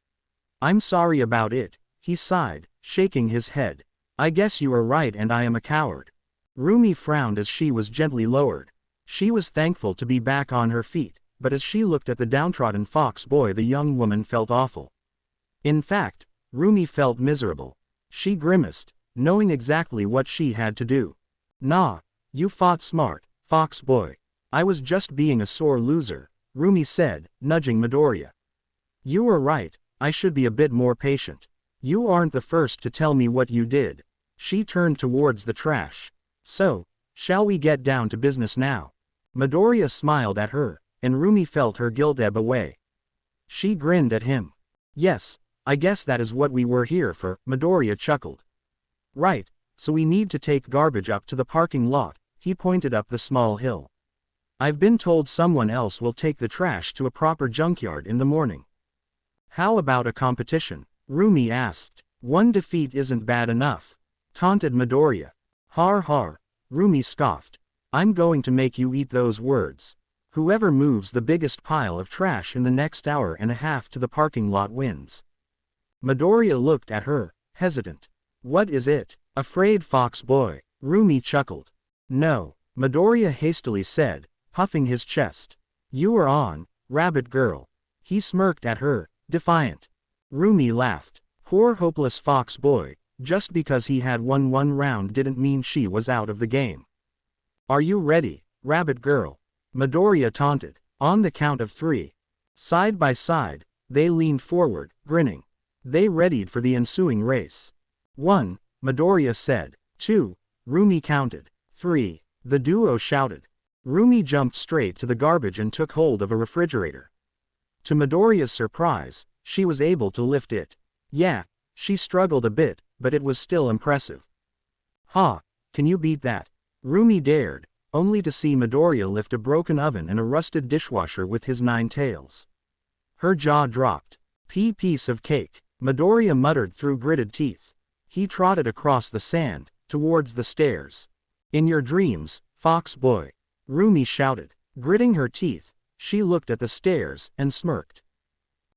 I'm sorry about it, he sighed, shaking his head. I guess you are right and I am a coward. Rumi frowned as she was gently lowered. She was thankful to be back on her feet, but as she looked at the downtrodden fox boy, the young woman felt awful. In fact, Rumi felt miserable. She grimaced, knowing exactly what she had to do. Nah, you fought smart, fox boy. I was just being a sore loser, Rumi said, nudging Midoriya. You were right, I should be a bit more patient. You aren't the first to tell me what you did. She turned towards the trash. So, shall we get down to business now? Midoriya smiled at her, and Rumi felt her guilt ebb away. She grinned at him. Yes, I guess that is what we were here for, Midoriya chuckled. Right, so we need to take garbage up to the parking lot, he pointed up the small hill. I've been told someone else will take the trash to a proper junkyard in the morning. How about a competition? Rumi asked. One defeat isn't bad enough, taunted Midoriya. Har har, Rumi scoffed. I'm going to make you eat those words. Whoever moves the biggest pile of trash in the next hour and a half to the parking lot wins. Midoriya looked at her, hesitant. What is it? Afraid, fox boy? Rumi chuckled. No, Midoriya hastily said, puffing his chest. You are on, rabbit girl. He smirked at her, defiant. Rumi laughed. Poor hopeless fox boy, Just because he had won one round didn't mean she was out of the game. "Are you ready, Rabbit Girl?" Midoriya taunted. On the count of 3. Side by side, they leaned forward, grinning. They readied for the ensuing race. 1, Midoriya said. 2, Rumi counted. 3, the duo shouted. Rumi jumped straight to the garbage and took hold of a refrigerator. To Midoriya's surprise, she was able to lift it. Yeah, she struggled a bit, but it was still impressive. "Ha, can you beat that?" Rumi dared, only to see Midoriya lift a broken oven and a rusted dishwasher with his 9 tails. Her jaw dropped. Piece of cake," Midoriya muttered through gritted teeth. He trotted across the sand, towards the stairs. "In your dreams, Fox Boy," Rumi shouted. Gritting her teeth, she looked at the stairs and smirked.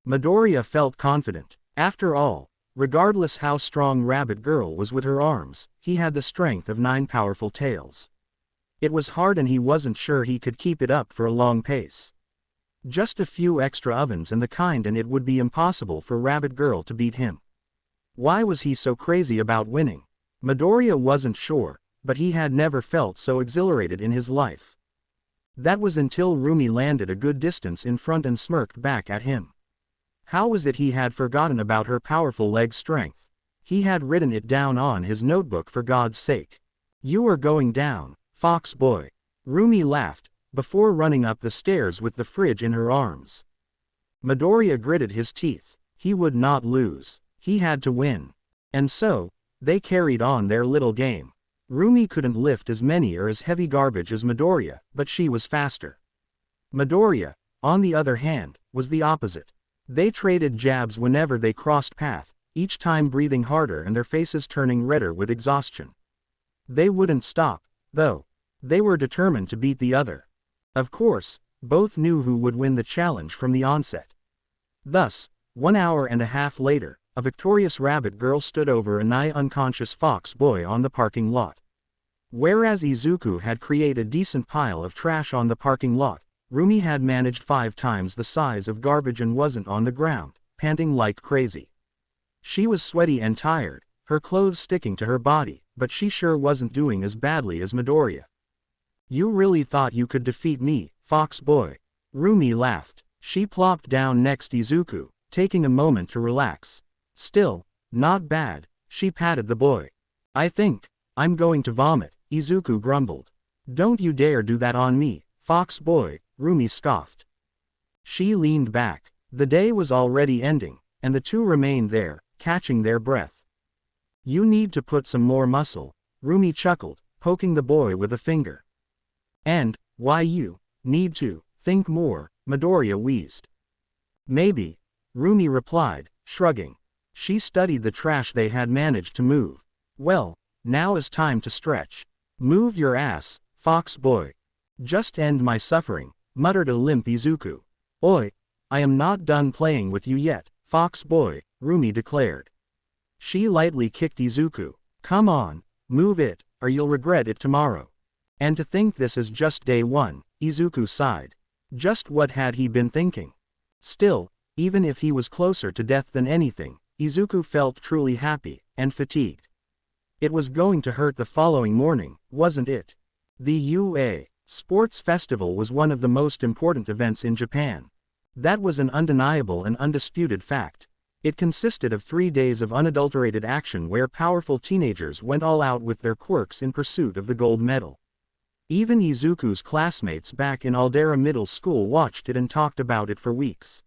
Midoriya felt confident. After all, regardless how strong Rabbit Girl was with her arms, he had the strength of 9 powerful tails. It was hard and he wasn't sure he could keep it up for a long pace. Just a few extra ovens and it would be impossible for Rabbit Girl to beat him. Why was he so crazy about winning? Midoriya wasn't sure, but he had never felt so exhilarated in his life. That was until Rumi landed a good distance in front and smirked back at him. How was it he had forgotten about her powerful leg strength? He had written it down on his notebook for God's sake. "You are going down, Fox Boy." Rumi laughed, before running up the stairs with the fridge in her arms. Midoriya gritted his teeth. He would not lose. He had to win. And so, they carried on their little game. Rumi couldn't lift as many or as heavy garbage as Midoriya, but she was faster. Midoriya, on the other hand, was the opposite. They traded jabs whenever they crossed path, each time breathing harder and their faces turning redder with exhaustion. They wouldn't stop, though. They were determined to beat the other. Of course, both knew who would win the challenge from the onset. Thus, 1 hour and a half later, a victorious Rabbit Girl stood over a nigh unconscious Fox Boy on the parking lot. Whereas Izuku had created a decent pile of trash on the parking lot, Rumi had managed 5 times the size of garbage and wasn't on the ground, panting like crazy. She was sweaty and tired, her clothes sticking to her body, but she sure wasn't doing as badly as Midoriya. "You really thought you could defeat me, Fox Boy?" Rumi laughed. She plopped down next to Izuku, taking a moment to relax. "Still, not bad," she patted the boy. "I think I'm going to vomit," Izuku grumbled. "Don't you dare do that on me, Fox Boy," Rumi scoffed. She leaned back. The day was already ending, and the two remained there, catching their breath. "You need to put some more muscle," Rumi chuckled, poking the boy with a finger. "And, why you need to think more," Midoriya wheezed. "Maybe," Rumi replied, shrugging. She studied the trash they had managed to move. "Well, now is time to stretch. Move your ass, Fox Boy." "Just end my suffering," muttered a limp Izuku. "Oi, I am not done playing with you yet, Fox Boy," Rumi declared. She lightly kicked Izuku. "Come on, move it, or you'll regret it tomorrow." "And to think this is just day 1, Izuku sighed. Just what had he been thinking? Still, even if he was closer to death than anything, Izuku felt truly happy, and fatigued. It was going to hurt the following morning, wasn't it? The UA Sports Festival was one of the most important events in Japan. That was an undeniable and undisputed fact. It consisted of 3 days of unadulterated action where powerful teenagers went all out with their quirks in pursuit of the gold medal. Even Izuku's classmates back in Aldera Middle School watched it and talked about it for weeks.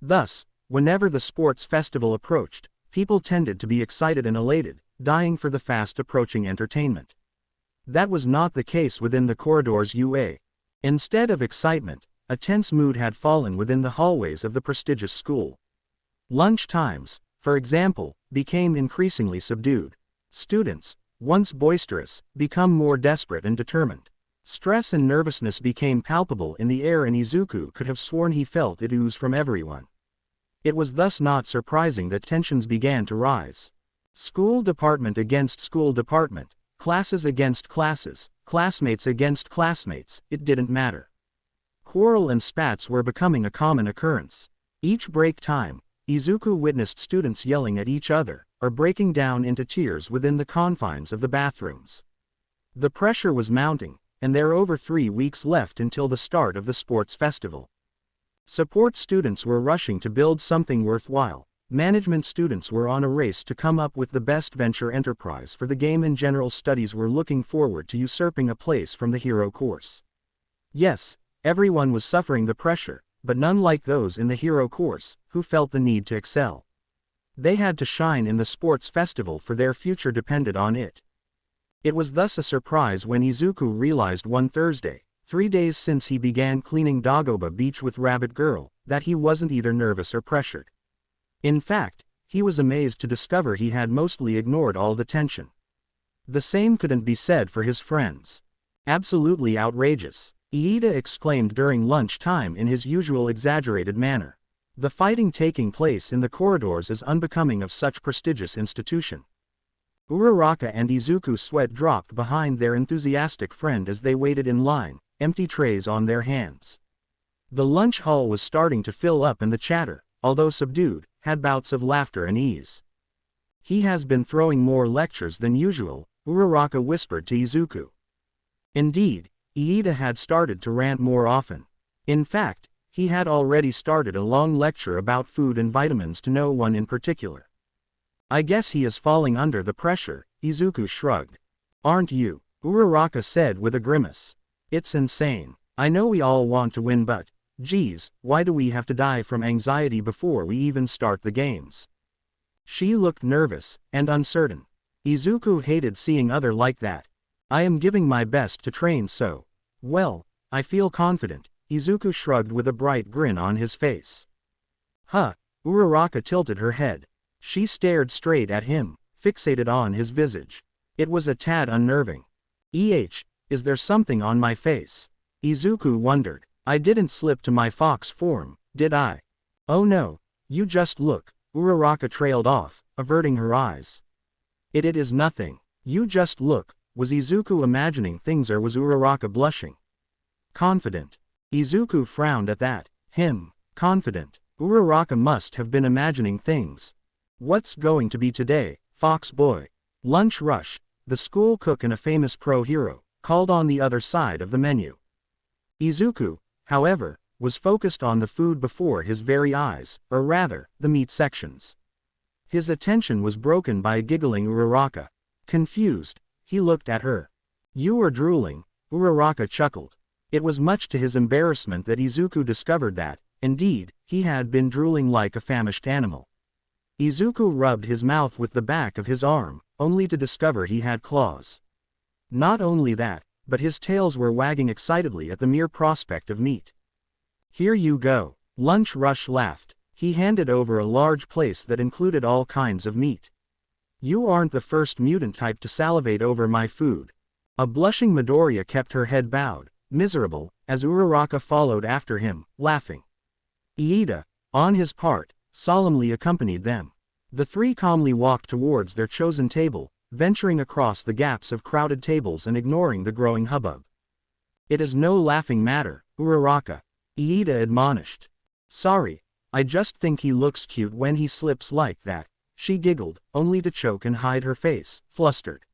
Thus, whenever the sports festival approached, people tended to be excited and elated, dying for the fast-approaching entertainment. That was not the case within the corridors UA. Instead of excitement, a tense mood had fallen within the hallways of the prestigious school. Lunch times, for example, became increasingly subdued. Students, once boisterous, became more desperate and determined. Stress and nervousness became palpable in the air and Izuku could have sworn he felt it ooze from everyone. It was thus not surprising that tensions began to rise. School department against school department, classes against classes, classmates against classmates, it didn't matter. Quarrel and spats were becoming a common occurrence. Each break time, Izuku witnessed students yelling at each other, or breaking down into tears within the confines of the bathrooms. The pressure was mounting, and there are over 3 weeks left until the start of the sports festival. Support students were rushing to build something worthwhile. Management students were on a race to come up with the best venture enterprise for the game, and general studies were looking forward to usurping a place from the hero course. Yes, everyone was suffering the pressure, but none like those in the hero course, who felt the need to excel. They had to shine in the sports festival, for their future depended on it. It was thus a surprise when Izuku realized one Thursday, 3 days since he began cleaning Dagoba Beach with Rabbit Girl, that he wasn't either nervous or pressured. In fact, he was amazed to discover he had mostly ignored all the tension. The same couldn't be said for his friends. Absolutely outrageous, Iida exclaimed during lunch time in his usual exaggerated manner. The fighting taking place in the corridors is unbecoming of such prestigious institution. Uraraka and Izuku sweat dropped behind their enthusiastic friend as they waited in line, empty trays on their hands. The lunch hall was starting to fill up, and the chatter, although subdued, had bouts of laughter and ease. He has been throwing more lectures than usual, Uraraka whispered to Izuku. Indeed, Iida had started to rant more often. In fact, he had already started a long lecture about food and vitamins to no one in particular. I guess he is falling under the pressure, Izuku shrugged. Aren't you? Uraraka said with a grimace. It's insane. I know we all want to win, but, geez, why do we have to die from anxiety before we even start the games? She looked nervous and uncertain. Izuku hated seeing others like that. I am giving my best to train, so, well, I feel confident, Izuku shrugged with a bright grin on his face. Huh, Uraraka tilted her head. She stared straight at him, fixated on his visage. It was a tad unnerving. Is there something on my face? Izuku wondered. I didn't slip to my fox form, did I? Oh no, you just look, Uraraka trailed off, averting her eyes. It is nothing. You just look. Was Izuku imagining things, or was Uraraka blushing? Confident. Izuku frowned at that. Confident. Uraraka must have been imagining things. What's going to be today, Fox Boy? Lunch rush. The school cook and a famous pro hero called on the other side of the menu. Izuku, however, was focused on the food before his very eyes, or rather, the meat sections. His attention was broken by a giggling Uraraka. Confused, he looked at her. You are drooling, Uraraka chuckled. It was much to his embarrassment that Izuku discovered that, indeed, he had been drooling like a famished animal. Izuku rubbed his mouth with the back of his arm, only to discover he had claws. Not only that, but his tails were wagging excitedly at the mere prospect of meat. Here you go. Lunch Rush laughed. He handed over a large plate that included all kinds of meat. You aren't the first mutant type to salivate over my food. A blushing Midoriya kept her head bowed, miserable, as Uraraka followed after him, laughing. Iida, on his part, solemnly accompanied them. The three calmly walked towards their chosen table, venturing across the gaps of crowded tables and ignoring the growing hubbub. It is no laughing matter, Uraraka, Iida admonished. Sorry, I just think he looks cute when he slips like that, she giggled, only to choke and hide her face, flustered.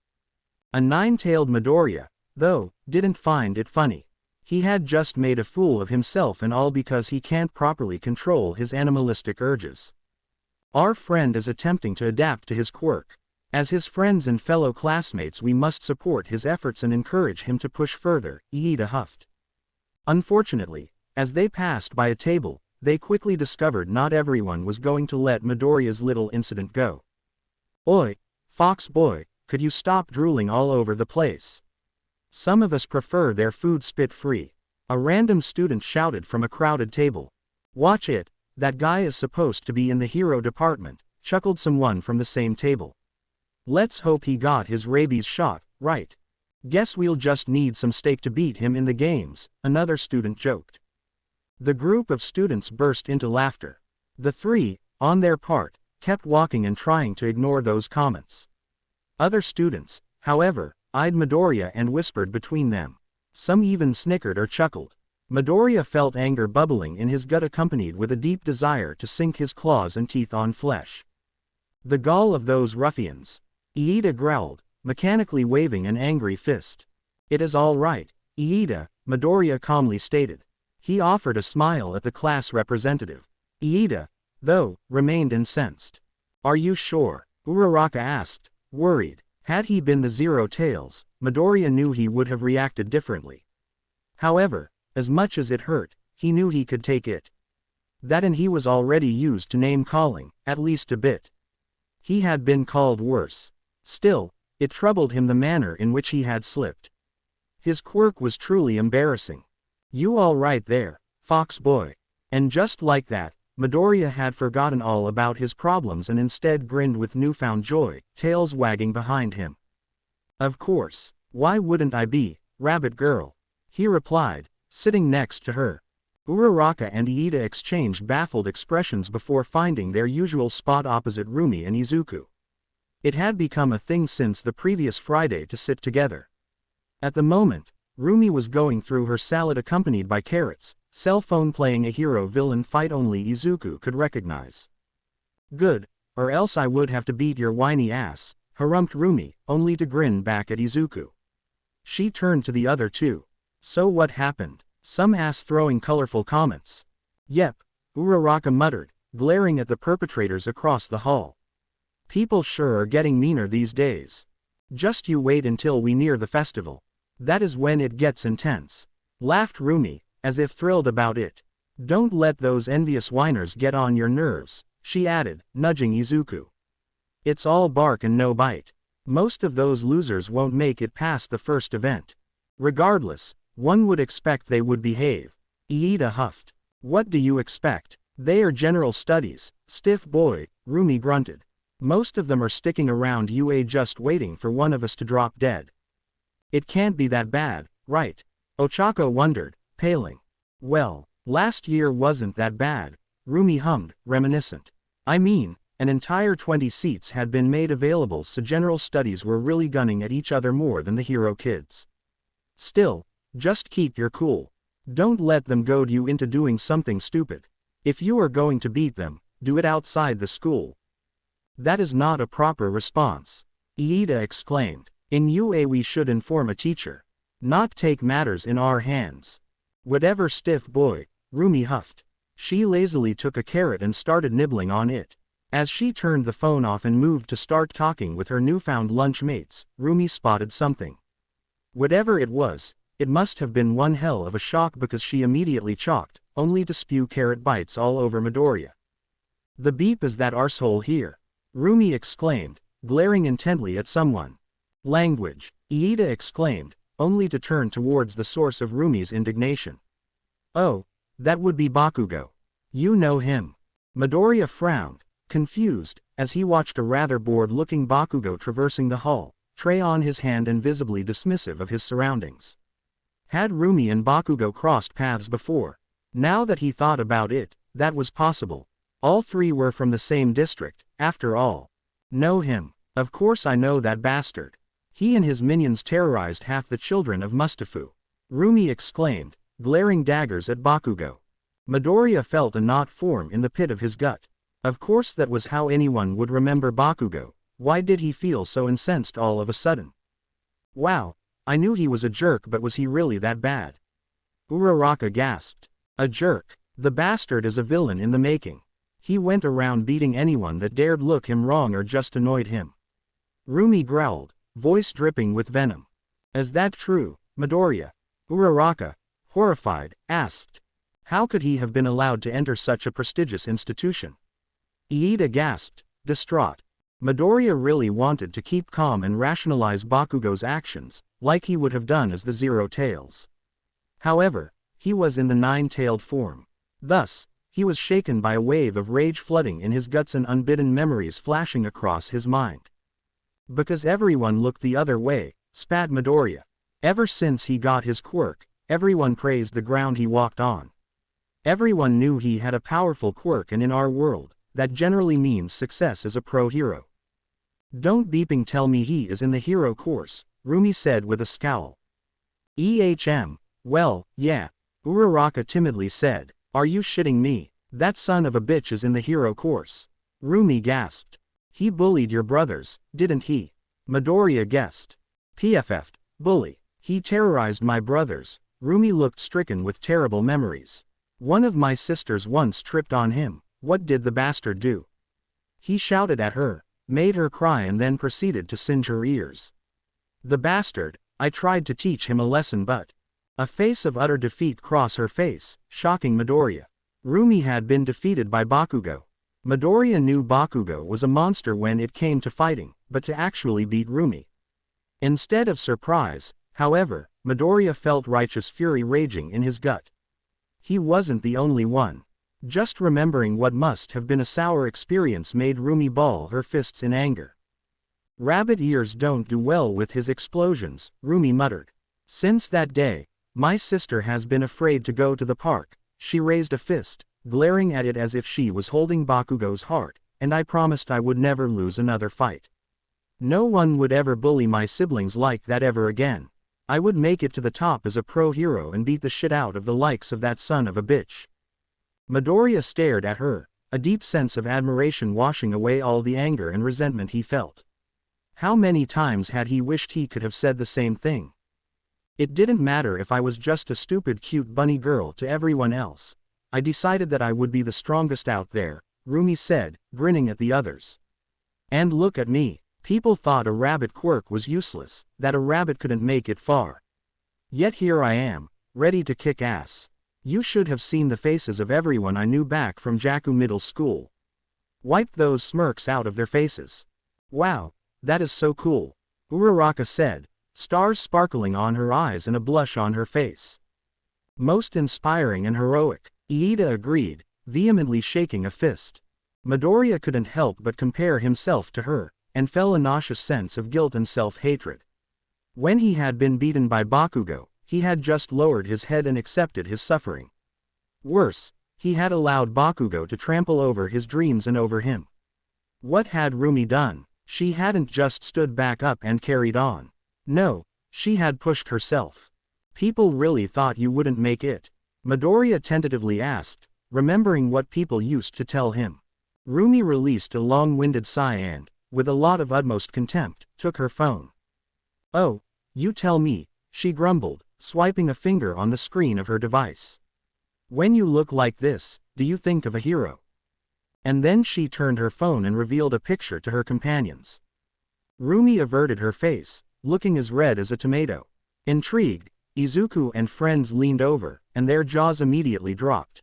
A nine-tailed Midoriya, though, didn't find it funny. He had just made a fool of himself, and all because he can't properly control his animalistic urges. Our friend is attempting to adapt to his quirk. As his friends and fellow classmates, we must support his efforts and encourage him to push further, Iida huffed. Unfortunately, as they passed by a table, they quickly discovered not everyone was going to let Midoriya's little incident go. Oi, Fox Boy, could you stop drooling all over the place? Some of us prefer their food spit free. A random student shouted from a crowded table. Watch it, that guy is supposed to be in the hero department, chuckled someone from the same table. Let's hope he got his rabies shot, right? Guess we'll just need some steak to beat him in the games, another student joked. The group of students burst into laughter. The three, on their part, kept walking and trying to ignore those comments. Other students, however, eyed Midoriya and whispered between them. Some even snickered or chuckled. Midoriya felt anger bubbling in his gut, accompanied with a deep desire to sink his claws and teeth on flesh. The gall of those ruffians. Iida growled, mechanically waving an angry fist. It is all right, Iida, Midoriya calmly stated. He offered a smile at the class representative. Iida, though, remained incensed. Are you sure? Uraraka asked, worried. Had he been the Zero Tails, Midoriya knew he would have reacted differently. However, as much as it hurt, he knew he could take it. That and he was already used to name-calling, at least a bit. He had been called worse. Still, it troubled him the manner in which he had slipped. His quirk was truly embarrassing. You all right there, Fox boy? And just like that, Midoriya had forgotten all about his problems and instead grinned with newfound joy, tails wagging behind him. Of course, why wouldn't I be, rabbit girl? He replied, sitting next to her. Uraraka and Iida exchanged baffled expressions before finding their usual spot opposite Rumi and Izuku. It had become a thing since the previous Friday to sit together. At the moment, Rumi was going through her salad accompanied by carrots, cell phone playing a hero-villain fight only Izuku could recognize. Good, or else I would have to beat your whiny ass, harumphed Rumi, only to grin back at Izuku. She turned to the other two. So what happened? Some ass throwing colorful comments. Yep, Uraraka muttered, glaring at the perpetrators across the hall. People sure are getting meaner these days. Just you wait until we near the festival. That is when it gets intense. Laughed Rumi, as if thrilled about it. Don't let those envious whiners get on your nerves, she added, nudging Izuku. It's all bark and no bite. Most of those losers won't make it past the first event. Regardless, one would expect they would behave. Iida huffed. What do you expect? They are general studies, stiff boy, Rumi grunted. Most of them are sticking around UA just waiting for one of us to drop dead. It can't be that bad, right? Ochako wondered, paling. Well, last year wasn't that bad, Rumi hummed, reminiscent. I mean, an entire 20 seats had been made available, so general studies were really gunning at each other more than the hero kids. Still, just keep your cool. Don't let them goad you into doing something stupid. If you are going to beat them, do it outside the school. That is not a proper response, Iida exclaimed. In UA we should inform a teacher. Not take matters in our hands. Whatever, stiff boy, Rumi huffed. She lazily took a carrot and started nibbling on it. As she turned the phone off and moved to start talking with her newfound lunch mates, Rumi spotted something. Whatever it was, it must have been one hell of a shock because she immediately chalked, only to spew carrot bites all over Midoriya. The beep is that arsehole here, Rumi exclaimed, glaring intently at someone. Language, Iida exclaimed, only to turn towards the source of Rumi's indignation. Oh, that would be Bakugo. You know him. Midoriya frowned, confused, as he watched a rather bored-looking Bakugo traversing the hall, tray on his hand and visibly dismissive of his surroundings. Had Rumi and Bakugo crossed paths before? Now that he thought about it, that was possible. All three were from the same district, after all. Know him? Of course I know that bastard. He and his minions terrorized half the children of Mustafu. Rumi exclaimed, glaring daggers at Bakugo. Midoriya felt a knot form in the pit of his gut. Of course that was how anyone would remember Bakugo. Why did he feel so incensed all of a sudden? Wow, I knew he was a jerk, but was he really that bad? Uraraka gasped. A jerk? The bastard is a villain in the making. He went around beating anyone that dared look him wrong or just annoyed him. Rumi growled, voice dripping with venom. Is that true, Midoriya? Uraraka, horrified, asked. How could he have been allowed to enter such a prestigious institution? Iida gasped, distraught. Midoriya really wanted to keep calm and rationalize Bakugo's actions, like he would have done as the Zero Tails. However, he was in the nine-tailed form. Thus, he was shaken by a wave of rage flooding in his guts and unbidden memories flashing across his mind. Because everyone looked the other way, spat Midoriya. Ever since he got his quirk, everyone praised the ground he walked on. Everyone knew he had a powerful quirk, and in our world, that generally means success as a pro hero. Don't beeping tell me he is in the hero course, Rumi said with a scowl. Well, yeah, Uraraka timidly said. Are you shitting me? That son of a bitch is in the hero course. Rumi gasped. He bullied your brothers, didn't he? Midoriya guessed. PFF'd. Bully. He terrorized my brothers. Rumi looked stricken with terrible memories. One of my sisters once tripped on him. What did the bastard do? He shouted at her, made her cry and then proceeded to singe her ears. The bastard, I tried to teach him a lesson but... A face of utter defeat crossed her face, shocking Midoriya. Rumi had been defeated by Bakugo. Midoriya knew Bakugo was a monster when it came to fighting, but to actually beat Rumi. Instead of surprise, however, Midoriya felt righteous fury raging in his gut. He wasn't the only one. Just remembering what must have been a sour experience made Rumi ball her fists in anger. Rabbit ears don't do well with his explosions, Rumi muttered. Since that day, my sister has been afraid to go to the park. She raised a fist, glaring at it as if she was holding Bakugo's heart, and I promised I would never lose another fight. No one would ever bully my siblings like that ever again. I would make it to the top as a pro hero and beat the shit out of the likes of that son of a bitch. Midoriya stared at her, a deep sense of admiration washing away all the anger and resentment he felt. How many times had he wished he could have said the same thing? It didn't matter if I was just a stupid cute bunny girl to everyone else. I decided that I would be the strongest out there, Rumi said, grinning at the others. And look at me. People thought a rabbit quirk was useless, that a rabbit couldn't make it far. Yet here I am, ready to kick ass. You should have seen the faces of everyone I knew back from Jaku Middle School. Wiped those smirks out of their faces. Wow, that is so cool, Uraraka said, stars sparkling on her eyes and a blush on her face. Most inspiring and heroic, Iida agreed, vehemently shaking a fist. Midoriya couldn't help but compare himself to her, and felt a nauseous sense of guilt and self-hatred. When he had been beaten by Bakugo, he had just lowered his head and accepted his suffering. Worse, he had allowed Bakugo to trample over his dreams and over him. What had Rumi done? She hadn't just stood back up and carried on. No, she had pushed herself. People really thought you wouldn't make it? Midoriya tentatively asked, remembering what people used to tell him. Rumi released a long-winded sigh and, with a lot of utmost contempt, took her phone. Oh, you tell me, she grumbled, swiping a finger on the screen of her device. When you look like this, do you think of a hero? And then she turned her phone and revealed a picture to her companions. Rumi averted her face, looking as red as a tomato. Intrigued, Izuku and friends leaned over, and their jaws immediately dropped.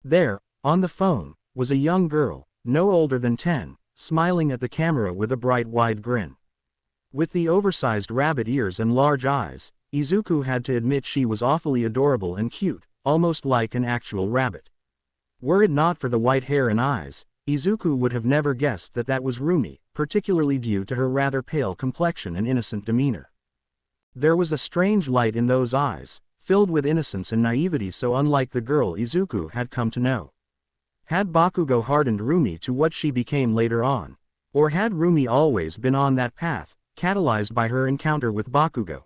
There, on the phone, was a young girl, no older than 10, smiling at the camera with a bright wide grin. With the oversized rabbit ears and large eyes, Izuku had to admit she was awfully adorable and cute, almost like an actual rabbit. Were it not for the white hair and eyes, Izuku would have never guessed that that was Rumi, particularly due to her rather pale complexion and innocent demeanor. There was a strange light in those eyes, filled with innocence and naivety so unlike the girl Izuku had come to know. Had Bakugo hardened Rumi to what she became later on? Or had Rumi always been on that path, catalyzed by her encounter with Bakugo?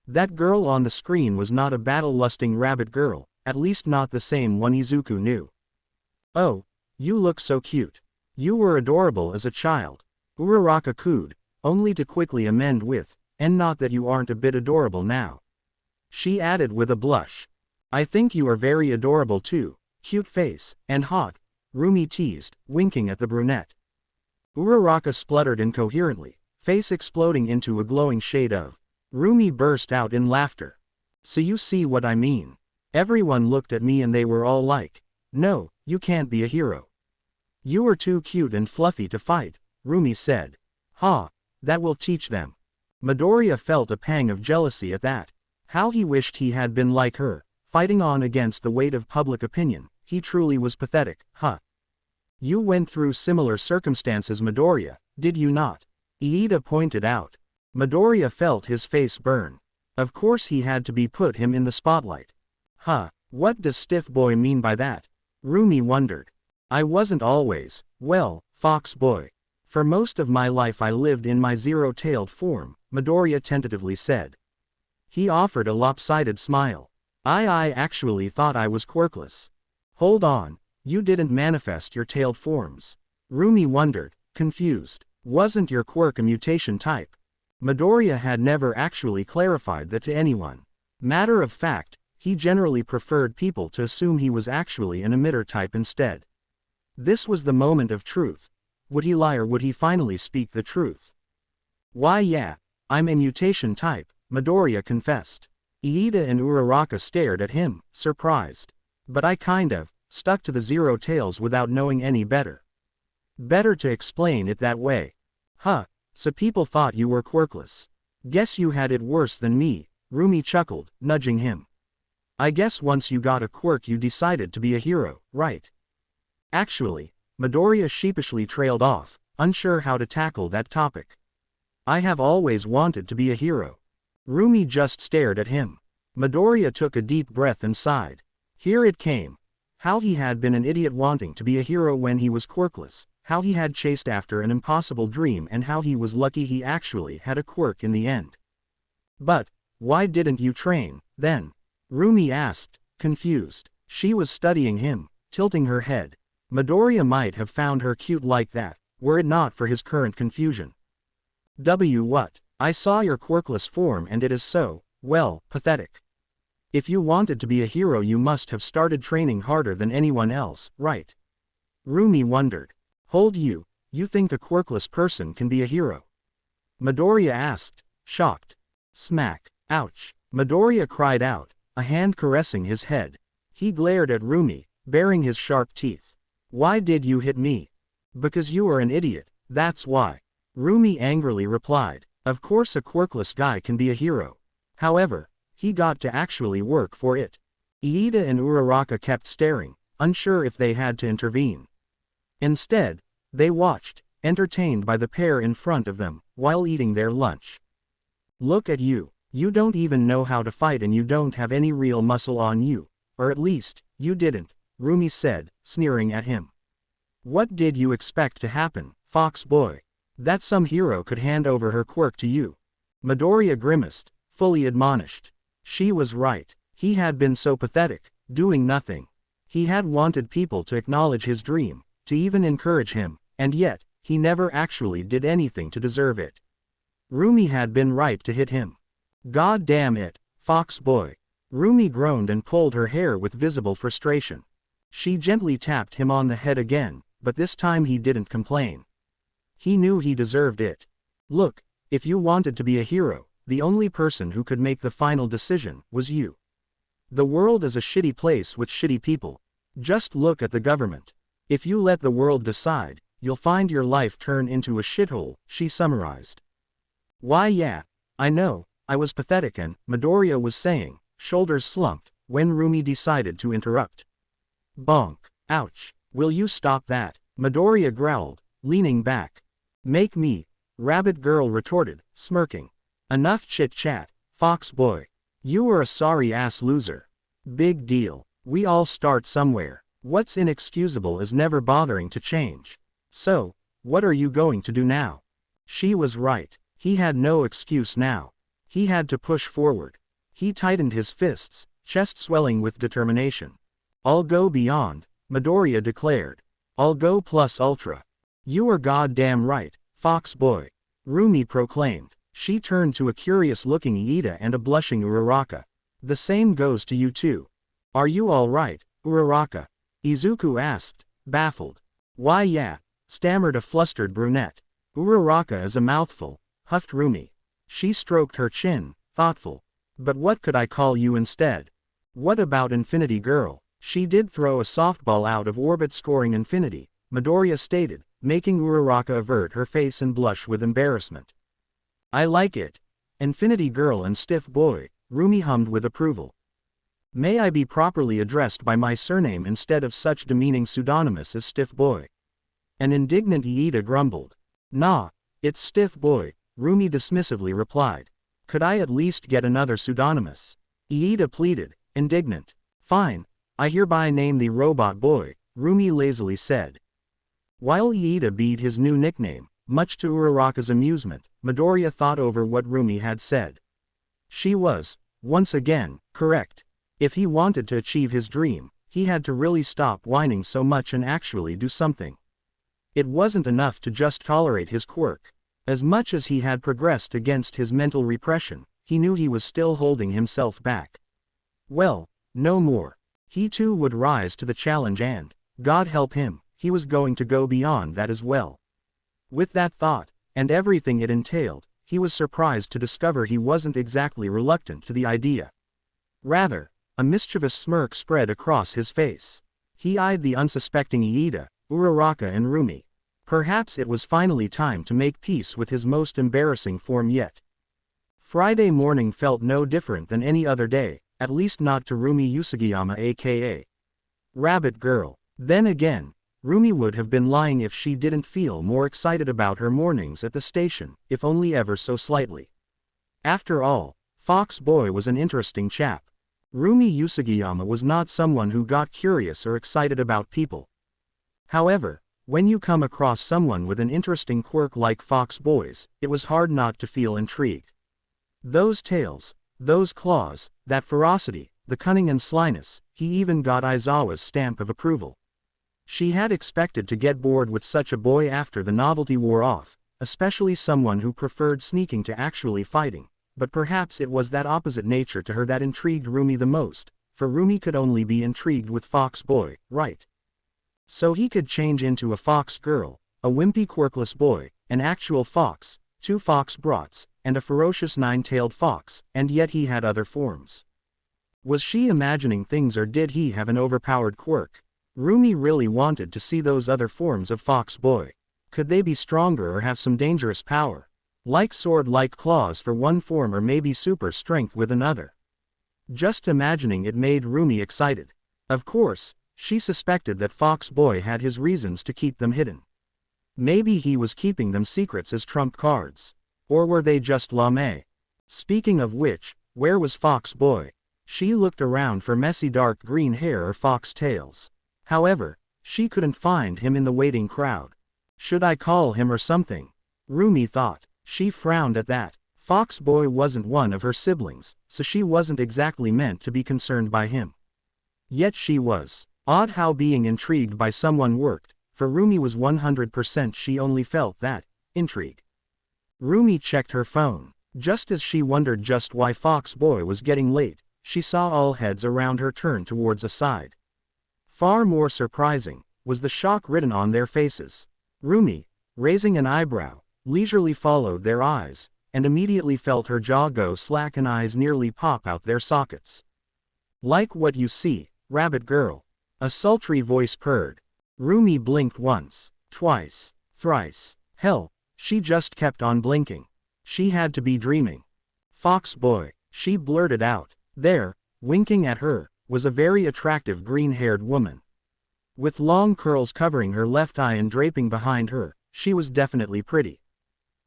That girl on the screen was not a battle-lusting rabbit girl, at least not the same one Izuku knew. Oh, you look so cute. You were adorable as a child, Uraraka cooed, only to quickly amend with, and not that you aren't a bit adorable now. She added with a blush. I think you are very adorable too, cute face, and hot, Rumi teased, winking at the brunette. Uraraka spluttered incoherently, face exploding into a glowing shade of. Rumi burst out in laughter. So you see what I mean. Everyone looked at me and they were all like, no, you can't be a hero. You are too cute and fluffy to fight, Rumi said. Ha, that will teach them. Midoriya felt a pang of jealousy at that. How he wished he had been like her, fighting on against the weight of public opinion. He truly was pathetic, huh? You went through similar circumstances, Midoriya, did you not? Iida pointed out. Midoriya felt his face burn. Of course he had to be put him in the spotlight. Huh, what does stiff boy mean by that? Rumi wondered. I wasn't always, well, fox boy. For most of my life I lived in my zero-tailed form, Midoriya tentatively said. He offered a lopsided smile. I actually thought I was quirkless. Hold on, you didn't manifest your tailed forms. Rumi wondered, confused. Wasn't your quirk a mutation type? Midoriya had never actually clarified that to anyone. Matter of fact, he generally preferred people to assume he was actually an emitter type instead. This was the moment of truth. Would he lie or would he finally speak the truth? Why yeah, I'm a mutation type, Midoriya confessed. Iida and Uraraka stared at him, surprised. But I kind of stuck to the Zero Tails without knowing any better. Better to explain it that way. Huh, so people thought you were quirkless. Guess you had it worse than me, Rumi chuckled, nudging him. I guess once you got a quirk you decided to be a hero, right? Actually, Midoriya sheepishly trailed off, unsure how to tackle that topic. I have always wanted to be a hero. Rumi just stared at him. Midoriya took a deep breath and sighed. Here it came. How he had been an idiot wanting to be a hero when he was quirkless, how he had chased after an impossible dream and how he was lucky he actually had a quirk in the end. But, why didn't you train, then? Rumi asked, confused. She was studying him, tilting her head. Midoriya might have found her cute like that, were it not for his current confusion. What? I saw your quirkless form and it is so, well, pathetic. If you wanted to be a hero you must have started training harder than anyone else, right? Rumi wondered. Hold you think a quirkless person can be a hero? Midoriya asked, shocked. Smack. Ouch. Midoriya cried out, a hand caressing his head. He glared at Rumi, baring his sharp teeth. Why did you hit me? Because you are an idiot, that's why. Rumi angrily replied. Of course a quirkless guy can be a hero. However, he got to actually work for it. Iida and Uraraka kept staring, unsure if they had to intervene. Instead, they watched, entertained by the pair in front of them, while eating their lunch. Look at you. You don't even know how to fight and you don't have any real muscle on you. Or at least, you didn't, Rumi said, sneering at him. What did you expect to happen, fox boy? That some hero could hand over her quirk to you? Midoriya grimaced, fully admonished. She was right. He had been so pathetic, doing nothing. He had wanted people to acknowledge his dream, to even encourage him, and yet, he never actually did anything to deserve it. Rumi had been right to hit him. God damn it, fox boy. Rumi groaned and pulled her hair with visible frustration. She gently tapped him on the head again, but this time he didn't complain. He knew he deserved it. Look, if you wanted to be a hero, the only person who could make the final decision was you. The world is a shitty place with shitty people. Just look at the government. If you let the world decide, you'll find your life turn into a shithole, she summarized. Why yeah, I know, I was pathetic and, Midoriya was saying, shoulders slumped, when Rumi decided to interrupt. Bonk. Ouch. Will you stop that? Midoriya growled, leaning back. Make me, Rabbit Girl retorted, smirking. Enough chit-chat, fox boy. You were a sorry-ass loser. Big deal. We all start somewhere. What's inexcusable is never bothering to change. So, what are you going to do now? She was right. He had no excuse now. He had to push forward. He tightened his fists, chest swelling with determination. I'll go beyond, Midoriya declared. I'll go plus ultra. You are goddamn right, fox boy. Rumi proclaimed. She turned to a curious-looking Iida and a blushing Uraraka. The same goes to you too. Are you all right, Uraraka? Izuku asked, baffled. Why yeah, stammered a flustered brunette. Uraraka is a mouthful, huffed Rumi. She stroked her chin, thoughtful. But what could I call you instead? What about Infinity Girl? She did throw a softball out of orbit scoring infinity, Midoriya stated, making Uraraka avert her face and blush with embarrassment. I like it. Infinity Girl and Stiff Boy, Rumi hummed with approval. May I be properly addressed by my surname instead of such demeaning pseudonymous as Stiff Boy? An indignant Iida grumbled. Nah, it's Stiff Boy, Rumi dismissively replied. Could I at least get another pseudonymous? Iida pleaded, indignant. Fine, I hereby name thee Robot Boy, Rumi lazily said. While Iida beat his new nickname, much to Uraraka's amusement, Midoriya thought over what Rumi had said. She was, once again, correct. If he wanted to achieve his dream, he had to really stop whining so much and actually do something. It wasn't enough to just tolerate his quirk. As much as he had progressed against his mental repression, he knew he was still holding himself back. Well, no more. He too would rise to the challenge and, God help him, he was going to go beyond that as well. With that thought, and everything it entailed, he was surprised to discover he wasn't exactly reluctant to the idea. Rather, a mischievous smirk spread across his face. He eyed the unsuspecting Iida, Uraraka and Rumi. Perhaps it was finally time to make peace with his most embarrassing form yet. Friday morning felt no different than any other day, at least not to Rumi Usagiyama aka Rabbit Girl. Then again, Rumi would have been lying if she didn't feel more excited about her mornings at the station, if only ever so slightly. After all, Fox Boy was an interesting chap. Rumi Usagiyama was not someone who got curious or excited about people. However, when you come across someone with an interesting quirk like Fox Boy's, it was hard not to feel intrigued. Those tails, those claws, that ferocity, the cunning and slyness, he even got Aizawa's stamp of approval. She had expected to get bored with such a boy after the novelty wore off, especially someone who preferred sneaking to actually fighting, but perhaps it was that opposite nature to her that intrigued Rumi the most, for Rumi could only be intrigued with Fox Boy, right? So he could change into a fox girl, a wimpy quirkless boy, an actual fox, 2 fox brats, and a ferocious 9-tailed fox, and yet he had other forms. Was she imagining things or did he have an overpowered quirk? Rumi really wanted to see those other forms of Fox Boy. Could they be stronger or have some dangerous power? Like sword-like claws for one form or maybe super strength with another. Just imagining it made Rumi excited. Of course, she suspected that Fox Boy had his reasons to keep them hidden. Maybe he was keeping them secrets as trump cards. Or were they just lame? Speaking of which, where was Fox Boy? She looked around for messy dark green hair or fox tails. However, she couldn't find him in the waiting crowd. Should I call him or something? Rumi thought. She frowned at that. Fox Boy wasn't one of her siblings, so she wasn't exactly meant to be concerned by him. Yet she was. Odd how being intrigued by someone worked. For Rumi was 100% she only felt that intrigue. Rumi checked her phone. Just as she wondered just why Fox Boy was getting late, she saw all heads around her turn towards a side. Far more surprising was the shock written on their faces. Rumi, raising an eyebrow, leisurely followed their eyes, and immediately felt her jaw go slack and eyes nearly pop out their sockets. Like what you see, Rabbit Girl. A sultry voice purred. Rumi blinked once, twice, thrice. Hell, she just kept on blinking. She had to be dreaming. Fox Boy, she blurted out. There, winking at her, was a very attractive green-haired woman. With long curls covering her left eye and draping behind her, she was definitely pretty.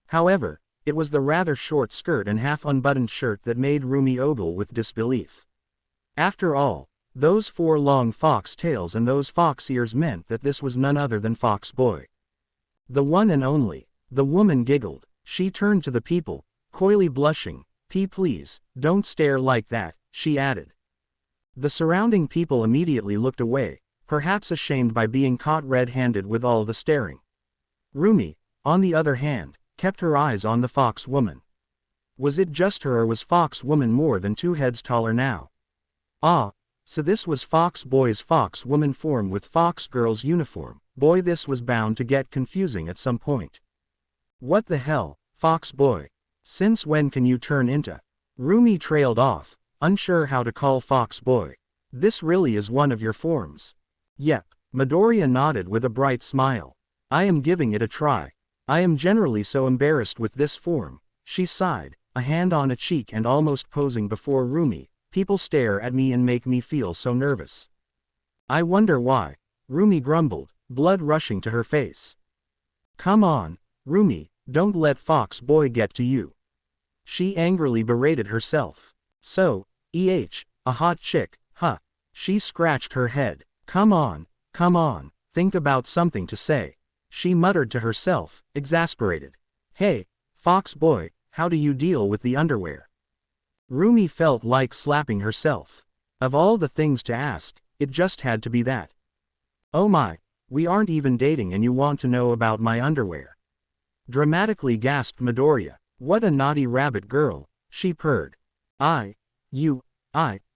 However, it was the rather short skirt and half-unbuttoned shirt that made Rumi ogle with disbelief. After all, those 4 long fox tails and those fox ears meant that this was none other than Fox Boy. The one and only. The woman giggled. She turned to the people, coyly blushing. Please, don't stare like that, she added. The surrounding people immediately looked away, perhaps ashamed by being caught red-handed with all the staring. Rumi, on the other hand, kept her eyes on the fox woman. Was it just her or was Fox Woman more than 2 heads taller now? Ah, so this was Fox Boy's Fox Woman form with Fox Girl's uniform. Boy, this was bound to get confusing at some point. What the hell, Fox Boy? Since when can you turn into? Rumi trailed off, unsure how to call Fox Boy. This really is one of your forms? Yep, Midoriya nodded with a bright smile. I am giving it a try. I am generally so embarrassed with this form. She sighed, a hand on a cheek and almost posing before Rumi. People stare at me and make me feel so nervous. I wonder why. Rumi grumbled, blood rushing to her face. Come on, Rumi, don't let Fox Boy get to you. She angrily berated herself. So, a hot chick, huh? She scratched her head. Come on, think about something to say. She muttered to herself, exasperated. Hey, Fox Boy, how do you deal with the underwear? Rumi felt like slapping herself. Of all the things to ask, it just had to be that. Oh my, We aren't even dating and you want to know about my underwear. Dramatically gasped Midoriya. What a naughty rabbit girl, she purred. I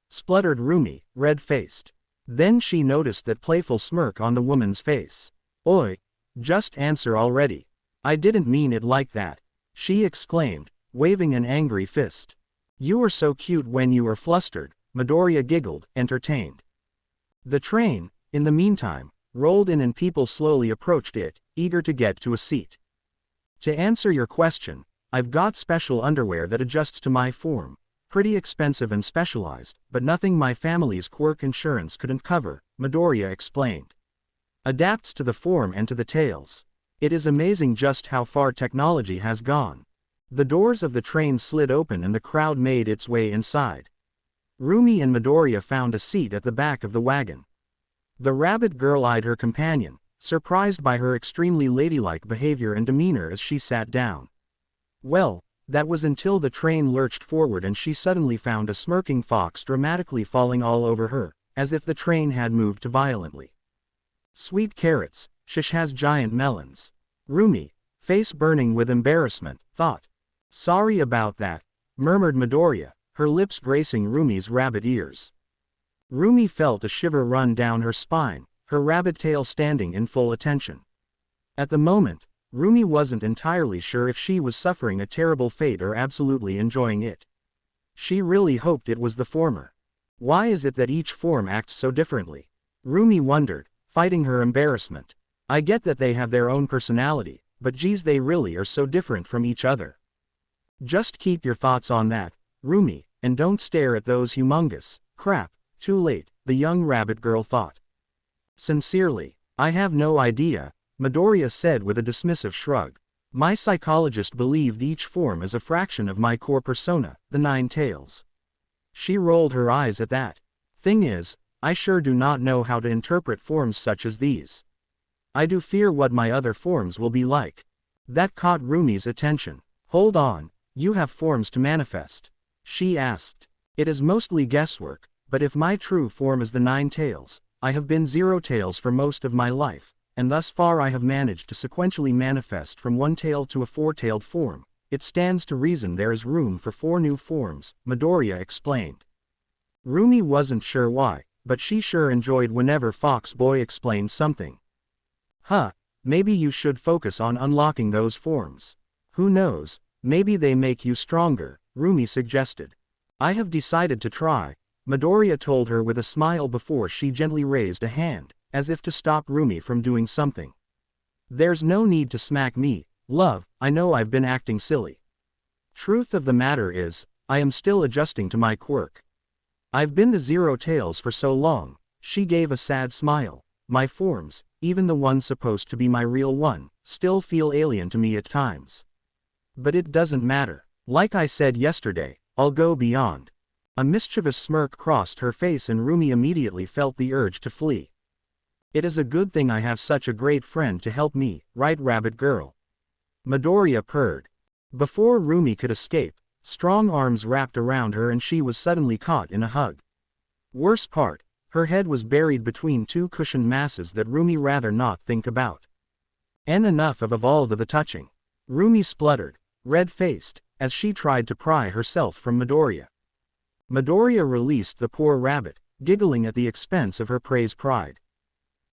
spluttered Rumi, red-faced. Then she noticed that playful smirk on the woman's face. Oi, just answer already. I didn't mean it like that, she exclaimed, waving an angry fist. You were so cute when you were flustered, Midoriya giggled, entertained. The train, in the meantime, rolled in and people slowly approached it, eager to get to a seat. To answer your question, I've got special underwear that adjusts to my form. Pretty expensive and specialized, but nothing my family's quirk insurance couldn't cover, Midoriya explained. Adapts to the form and to the tails. It is amazing just how far technology has gone. The doors of the train slid open and the crowd made its way inside. Rumi and Midoriya found a seat at the back of the wagon. The rabbit girl eyed her companion, surprised by her extremely ladylike behavior and demeanor as she sat down. Well, that was until the train lurched forward and she suddenly found a smirking fox dramatically falling all over her, as if the train had moved too violently. Sweet carrots, Shish has giant melons. Rumi, face burning with embarrassment, thought. Sorry about that, murmured Midoriya, her lips gracing Rumi's rabbit ears. Rumi felt a shiver run down her spine, her rabbit tail standing in full attention. At the moment, Rumi wasn't entirely sure if she was suffering a terrible fate or absolutely enjoying it. She really hoped it was the former. Why is it that each form acts so differently? Rumi wondered, fighting her embarrassment. I get that they have their own personality, but geez, they really are so different from each other. Just keep your thoughts on that, Rumi, and don't stare at those humongous, crap, too late, the young rabbit girl thought. Sincerely, I have no idea, Midoriya said with a dismissive shrug. My psychologist believed each form is a fraction of my core persona, the 9 tails. She rolled her eyes at that. Thing is, I sure do not know how to interpret forms such as these. I do fear what my other forms will be like. That caught Rumi's attention. Hold on, you have forms to manifest? She asked. It is mostly guesswork, but if my true form is the 9 tails, I have been 0 tails for most of my life, and thus far I have managed to sequentially manifest from 1 tail to a 4-tailed form. It stands to reason there is room for 4 new forms, Midoriya explained. Rumi wasn't sure why, but she sure enjoyed whenever Fox Boy explained something. Maybe you should focus on unlocking those forms. Who knows, maybe they make you stronger, Rumi suggested. I have decided to try, Midoriya told her with a smile before she gently raised a hand, as if to stop Rumi from doing something. There's no need to smack me, love, I know I've been acting silly. Truth of the matter is, I am still adjusting to my quirk. I've been the 0 tails for so long, she gave a sad smile. My forms, even the one supposed to be my real one, still feel alien to me at times. But it doesn't matter. Like I said yesterday, I'll go beyond. A mischievous smirk crossed her face and Rumi immediately felt the urge to flee. It is a good thing I have such a great friend to help me, right, rabbit girl? Midoriya purred. Before Rumi could escape, strong arms wrapped around her and she was suddenly caught in a hug. Worst part, her head was buried between 2 cushioned masses that Rumi rather not think about. And enough of all the touching. Rumi spluttered, red-faced, as she tried to pry herself from Midoriya. Midoriya released the poor rabbit, giggling at the expense of her prey's pride.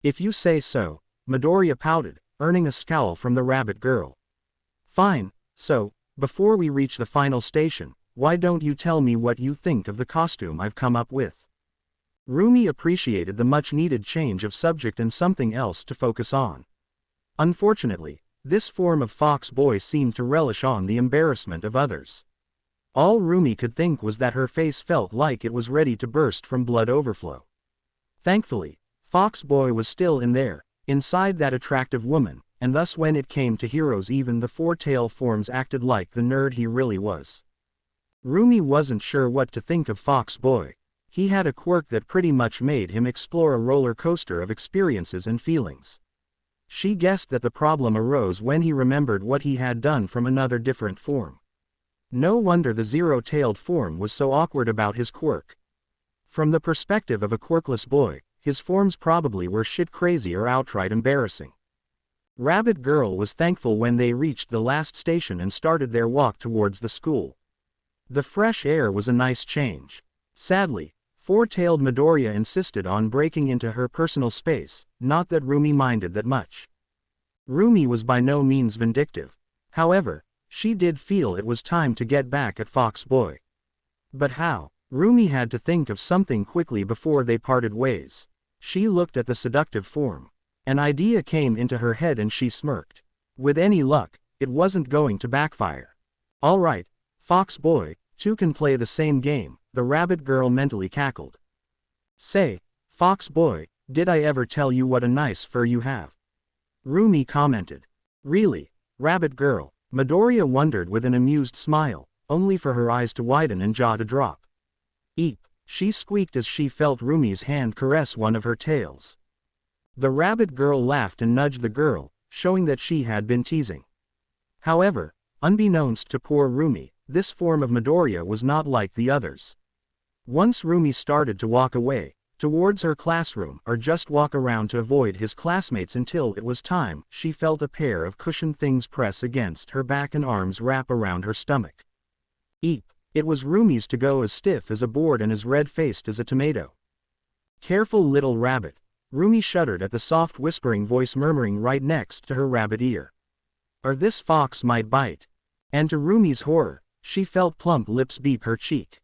If you say so, Midoriya pouted, earning a scowl from the rabbit girl. Fine, so, before we reach the final station, why don't you tell me what you think of the costume I've come up with? Rumi appreciated the much-needed change of subject and something else to focus on. Unfortunately, this form of Fox Boy seemed to relish on the embarrassment of others. All Rumi could think was that her face felt like it was ready to burst from blood overflow. Thankfully, Fox Boy was still in there, inside that attractive woman, and thus when it came to heroes even the 4-tail forms acted like the nerd he really was. Rumi wasn't sure what to think of Fox Boy. He had a quirk that pretty much made him explore a roller coaster of experiences and feelings. She guessed that the problem arose when he remembered what he had done from another different form. No wonder the 0-tailed form was so awkward about his quirk. From the perspective of a quirkless boy, his forms probably were shit crazy or outright embarrassing. Rabbit Girl was thankful when they reached the last station and started their walk towards the school. The fresh air was a nice change. Sadly, four-tailed Midoriya insisted on breaking into her personal space, not that Rumi minded that much. Rumi was by no means vindictive. However, she did feel it was time to get back at Fox Boy. But how? Rumi had to think of something quickly before they parted ways. She looked at the seductive form. An idea came into her head and she smirked. With any luck, it wasn't going to backfire. All right, Fox Boy, two can play the same game, the Rabbit Girl mentally cackled. Say, Fox Boy, did I ever tell you what a nice fur you have? Rumi commented. Really, Rabbit Girl? Midoriya wondered with an amused smile, only for her eyes to widen and jaw to drop. Eep, she squeaked as she felt Rumi's hand caress one of her tails. The Rabbit Girl laughed and nudged the girl, showing that she had been teasing. However, unbeknownst to poor Rumi, this form of Midoriya was not like the others. Once Rumi started to walk away, towards her classroom or just walk around to avoid his classmates until it was time, she felt a pair of cushioned things press against her back and arms wrap around her stomach. Eep, it was Rumi's to go as stiff as a board and as red-faced as a tomato. Careful little rabbit. Rumi shuddered at the soft whispering voice murmuring right next to her rabbit ear. Or this fox might bite. And to Rumi's horror, she felt plump lips beat her cheek.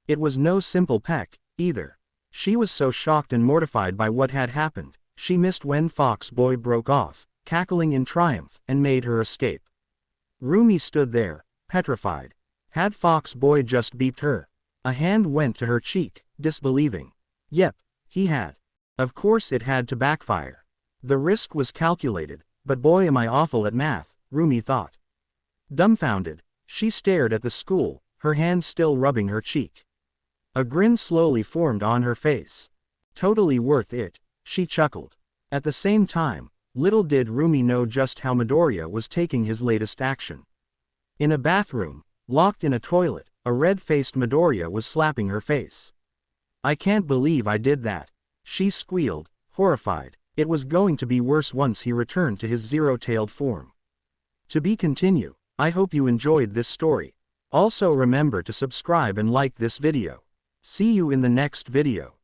It was no simple peck, either. She was so shocked and mortified by what had happened, she missed when Fox Boy broke off, cackling in triumph, and made her escape. Rumi stood there, petrified. Had Fox Boy just beeped her? A hand went to her cheek, disbelieving. Yep, he had. Of course it had to backfire. The risk was calculated, but boy am I awful at math, Rumi thought. Dumbfounded, she stared at the school, her hand still rubbing her cheek. A grin slowly formed on her face. Totally worth it, she chuckled. At the same time, little did Rumi know just how Midoriya was taking his latest action. In a bathroom, locked in a toilet, a red-faced Midoriya was slapping her face. I can't believe I did that, she squealed, horrified. It was going to be worse once he returned to his zero-tailed form. To be continued. I hope you enjoyed this story. Also remember to subscribe and like this video. See you in the next video.